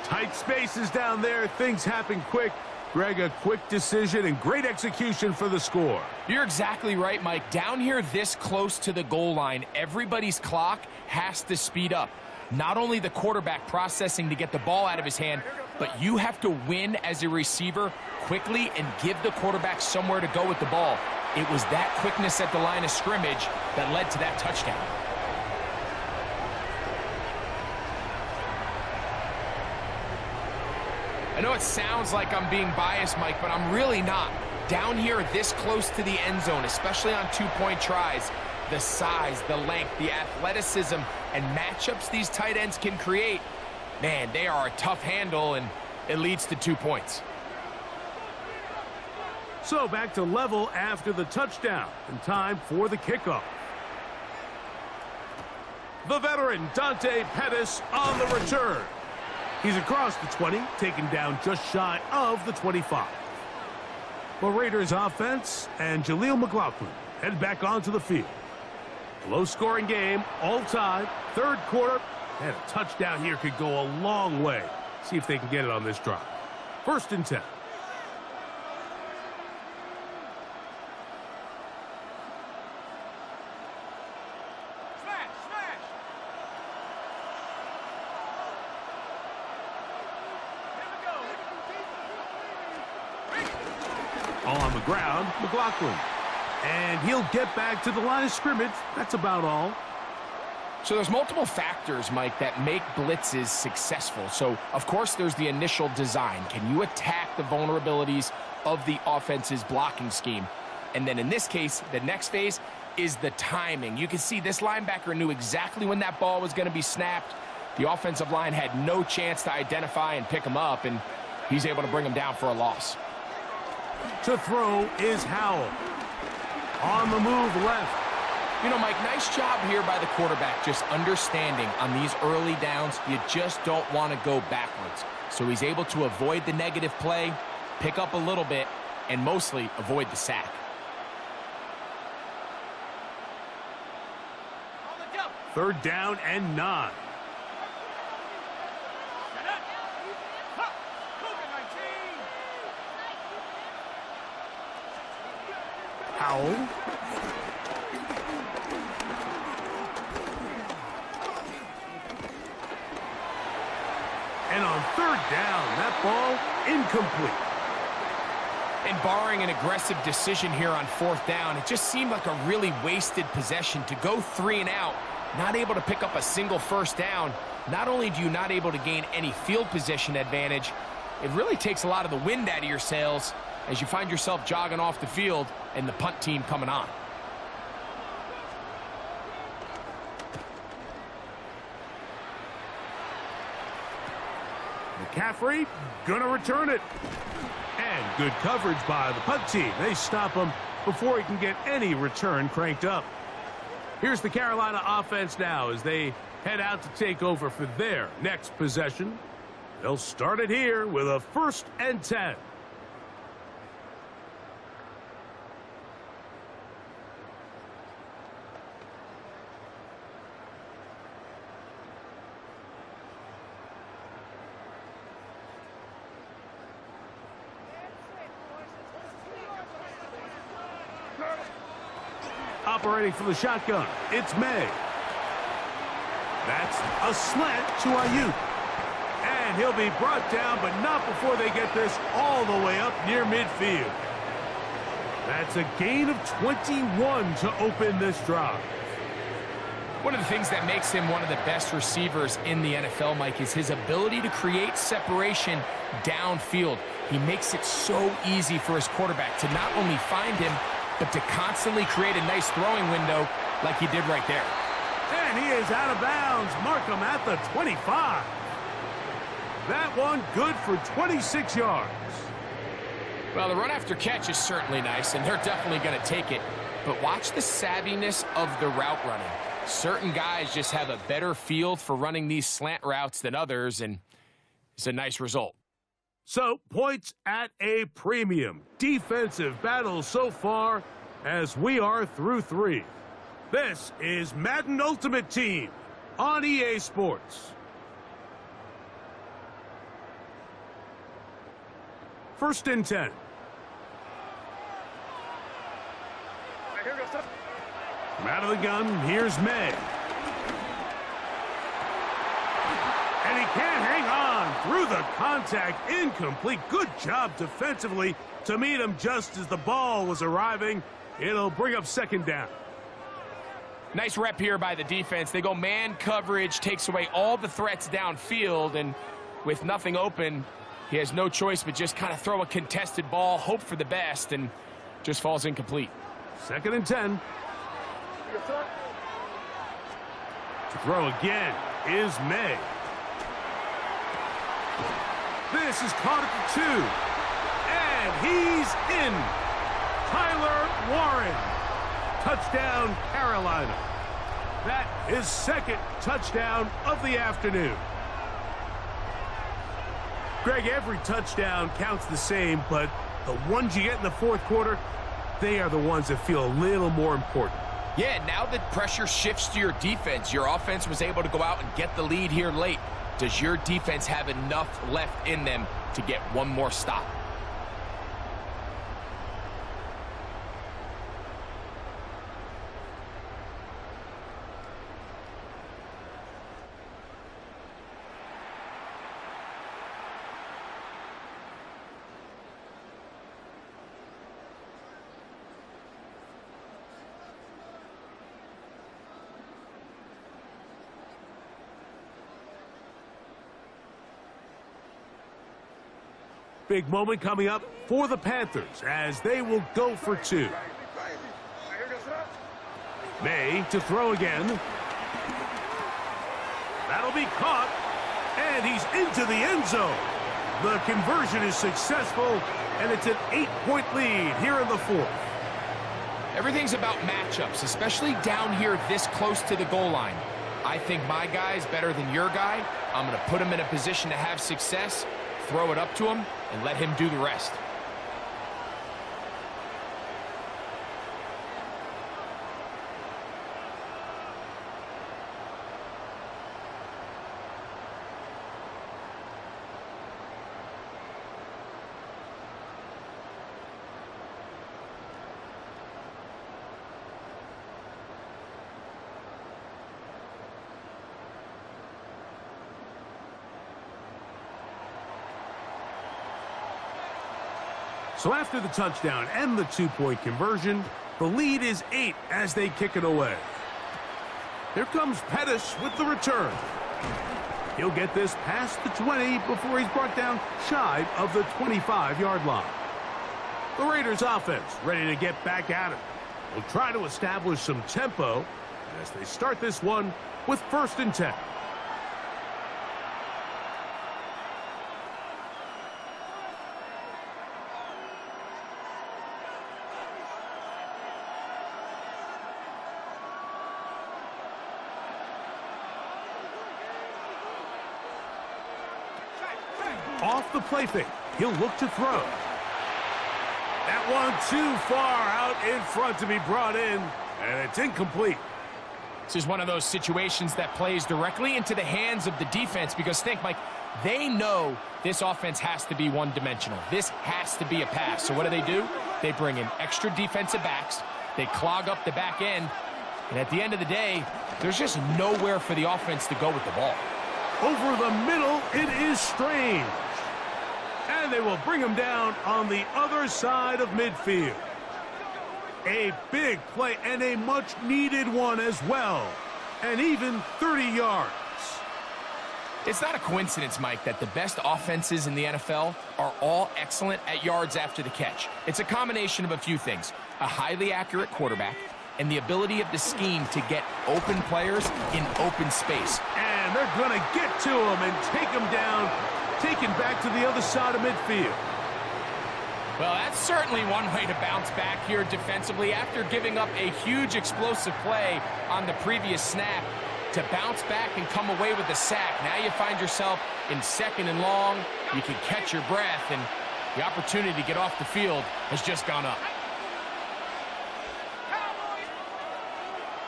Tight spaces down there. Things happen quick. Greg, a quick decision and great execution for the score. You're exactly right, Mike. Down here this close to the goal line, everybody's clock has to speed up. Not only the quarterback processing to get the ball out of his hand, but you have to win as a receiver quickly and give the quarterback somewhere to go with the ball. It was that quickness at the line of scrimmage that led to that touchdown. I know it sounds like I'm being biased, Mike, but I'm really not. Down here this close to the end zone, especially on two-point tries, the size, the length, the athleticism, and matchups these tight ends can create, man, they are a tough handle, and it leads to 2 points. So back to level after the touchdown, and time for the kickoff. The veteran Dante Pettis on the return. He's across the 20, taken down just shy of the 25. The Raiders offense and Jaleel McLaughlin head back onto the field. Low-scoring game, all tied, third quarter, and a touchdown here could go a long way. See if they can get it on this drive. First and 10. On the ground, McLaughlin. And he'll get back to the line of scrimmage. That's about all. So there's multiple factors, Mike, that make blitzes successful. So, of course, there's the initial design. Can you attack the vulnerabilities of the offense's blocking scheme? And then in this case, the next phase is the timing. You can see this linebacker knew exactly when that ball was going to be snapped. The offensive line had no chance to identify and pick him up, and he's able to bring him down for a loss. To throw is Howell. On the move left. You know, Mike, nice job here by the quarterback, just understanding on these early downs, you just don't want to go backwards. So he's able to avoid the negative play, pick up a little bit, and mostly avoid the sack. Third down and 9. Howell. And on third down, that ball incomplete. And barring an aggressive decision here on fourth down, it just seemed like a really wasted possession to go 3 and out, not able to pick up a single first down. Not only do you not able to gain any field position advantage, it really takes a lot of the wind out of your sails as you find yourself jogging off the field and the punt team coming on. McCaffrey gonna return it. And good coverage by the punt team. They stop him before he can get any return cranked up. Here's the Carolina offense now as they head out to take over for their next possession. They'll start it here with a 1st and 10. Operating from the shotgun, it's May. That's a slant to Ayuk. And he'll be brought down, but not before they get this all the way up near midfield. That's a gain of 21 to open this drive. One of the things that makes him one of the best receivers in the NFL, Mike, is his ability to create separation downfield. He makes it so easy for his quarterback to not only find him, but to constantly create a nice throwing window like he did right there. And he is out of bounds. Mark him at the 25. That one good for 26 yards. Well, the run after catch is certainly nice, and they're definitely going to take it. But watch the savviness of the route running. Certain guys just have a better feel for running these slant routes than others, and it's a nice result. So, points at a premium. Defensive battle so far as we are through 3. This is Madden Ultimate Team on EA Sports. 1st and 10. From out of the gun, here's May. And he can't hang on through the contact. Incomplete. Good job defensively to meet him just as the ball was arriving. It'll bring up 2nd down. Nice rep here by the defense. They go man coverage, takes away all the threats downfield, and with nothing open, he has no choice but just kind of throw a contested ball, hope for the best, and just falls incomplete. 2nd and 10. To throw again is May. This is caught at the 2. And he's in. Tyler Warren. Touchdown, Carolina. That is 2nd touchdown of the afternoon. Greg, every touchdown counts the same, but the ones you get in the 4th quarter, they are the ones that feel a little more important. Yeah, now that pressure shifts to your defense, your offense was able to go out and get the lead here late. Does your defense have enough left in them to get one more stop? Big moment coming up for the Panthers as they will go for 2. May to throw again. That'll be caught, and he's into the end zone. The conversion is successful, And it's an 8-point lead here in the fourth. Everything's about matchups, especially down here this close to the goal line. I think my guy is better than your guy. I'm going to put him in a position to have success, throw it up to him, and let him do the rest. So after the touchdown and the 2-point conversion, the lead is 8 as they kick it away. Here comes Pettis with the return. He'll get this past the 20 before he's brought down shy of the 25-yard line. The Raiders offense ready to get back at it. They'll try to establish some tempo as they start this one with 1st and 10. Off the play fake, he'll look to throw. That one too far out in front to be brought in, and it's incomplete. This is one of those situations that plays directly into the hands of the defense because think, Mike, they know this offense has to be one-dimensional. This has to be a pass. So what do? They bring in extra defensive backs. They clog up the back end. And at the end of the day, there's just nowhere for the offense to go with the ball. Over the middle, it is Strange. And they will bring him down on the other side of midfield. A big play and a much-needed one as well. And even 30 yards. It's not a coincidence, Mike, that the best offenses in the NFL are all excellent at yards after the catch. It's a combination of a few things. A highly accurate quarterback and the ability of the scheme to get open players in open space. And they're going to get to him and take him down, taken back to the other side of midfield. Well, that's certainly one way to bounce back here defensively after giving up a huge explosive play on the previous snap. To bounce back and come away with a sack. Now you find yourself in 2nd and long. You can catch your breath, and the opportunity to get off the field has just gone up.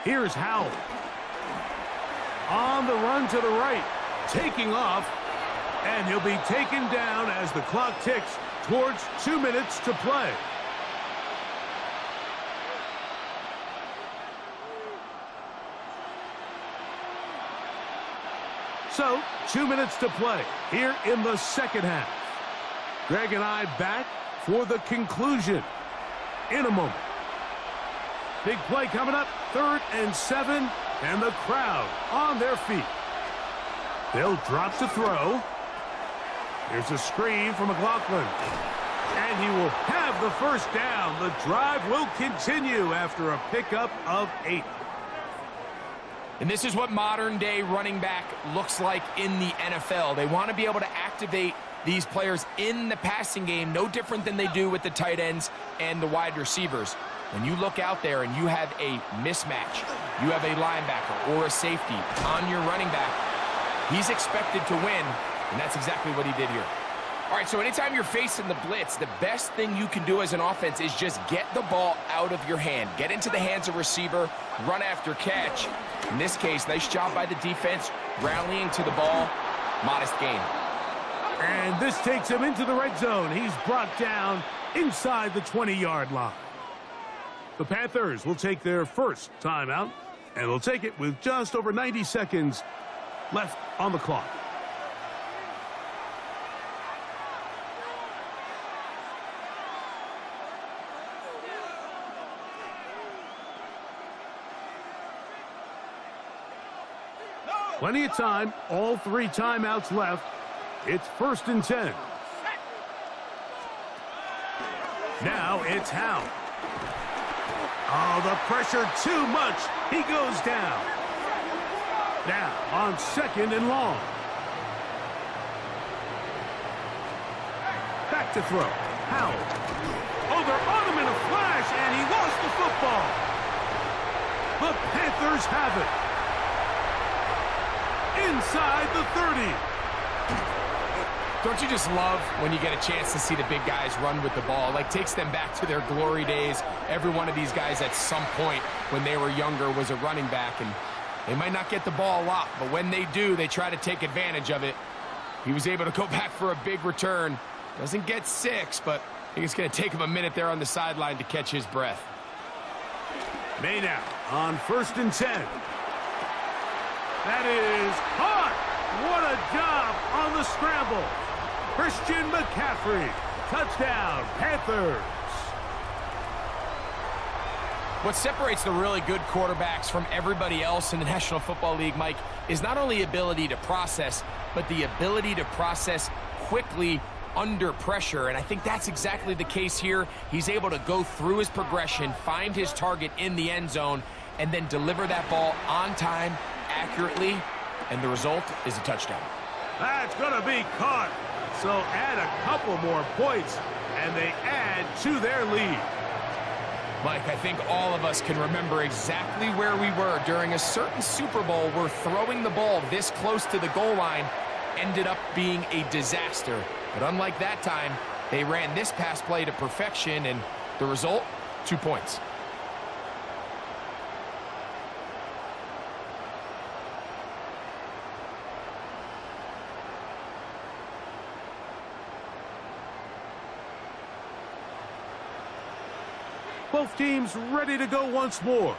Here's Howell. On the run to the right, taking off, and he'll be taken down as the clock ticks towards 2 minutes to play. So, 2 minutes to play here in the second half. Greg and I back for the conclusion in a moment. Big play coming up, 3rd and 7, and the crowd on their feet. They'll drop to throw. Here's a screen from McLaughlin. And he will have the first down. The drive will continue after a pickup of 8. And this is what modern-day running back looks like in the NFL. They want to be able to activate these players in the passing game, no different than they do with the tight ends and the wide receivers. When you look out there and you have a mismatch, you have a linebacker or a safety on your running back, he's expected to win, and that's exactly what he did here. All right, so anytime you're facing the blitz, the best thing you can do as an offense is just get the ball out of your hand. Get into the hands of receiver, run after catch. In this case, nice job by the defense, rallying to the ball. Modest gain. And this takes him into the red zone. He's brought down inside the 20-yard line. The Panthers will take their first timeout, and they'll take it with just over 90 seconds left on the clock. Plenty of time, all 3 timeouts left. It's 1st and 10. Now it's Howe. Oh, the pressure too much. He goes down. Now on 2nd and long. Back to throw. Howell. Oh, they're on him in a flash, and he lost the football. The Panthers have it. Inside the 30. Don't you just love when you get a chance to see the big guys run with the ball? Like, takes them back to their glory days. Every one of these guys at some point when they were younger was a running back, and they might not get the ball a lot, but when they do, they try to take advantage of it. He was able to go back for a big return. Doesn't get 6, but I think it's going to take him a minute there on the sideline to catch his breath. May now on 1st and 10. That is caught. What a job on the scramble. Christian McCaffrey. Touchdown, Panthers. What separates the really good quarterbacks from everybody else in the National Football League, Mike, is not only ability to process, but the ability to process quickly under pressure, and I think that's exactly the case here. He's able to go through his progression, find his target in the end zone, and then deliver that ball on time, accurately, and the result is a touchdown. That's going to be caught. So add a couple more points, and they add to their lead. Mike, I think all of us can remember exactly where we were during a certain Super Bowl where throwing the ball this close to the goal line ended up being a disaster. But unlike that time, they ran this pass play to perfection, and the result, 2 points. Both teams ready to go once more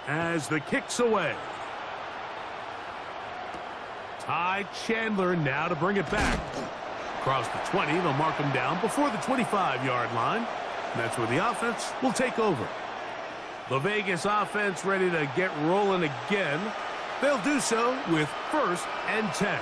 as the kick's away. Ty Chandler now to bring it back. Across the 20, they'll mark him down before the 25-yard line. And that's where the offense will take over. The Vegas offense ready to get rolling again. They'll do so with 1st and 10.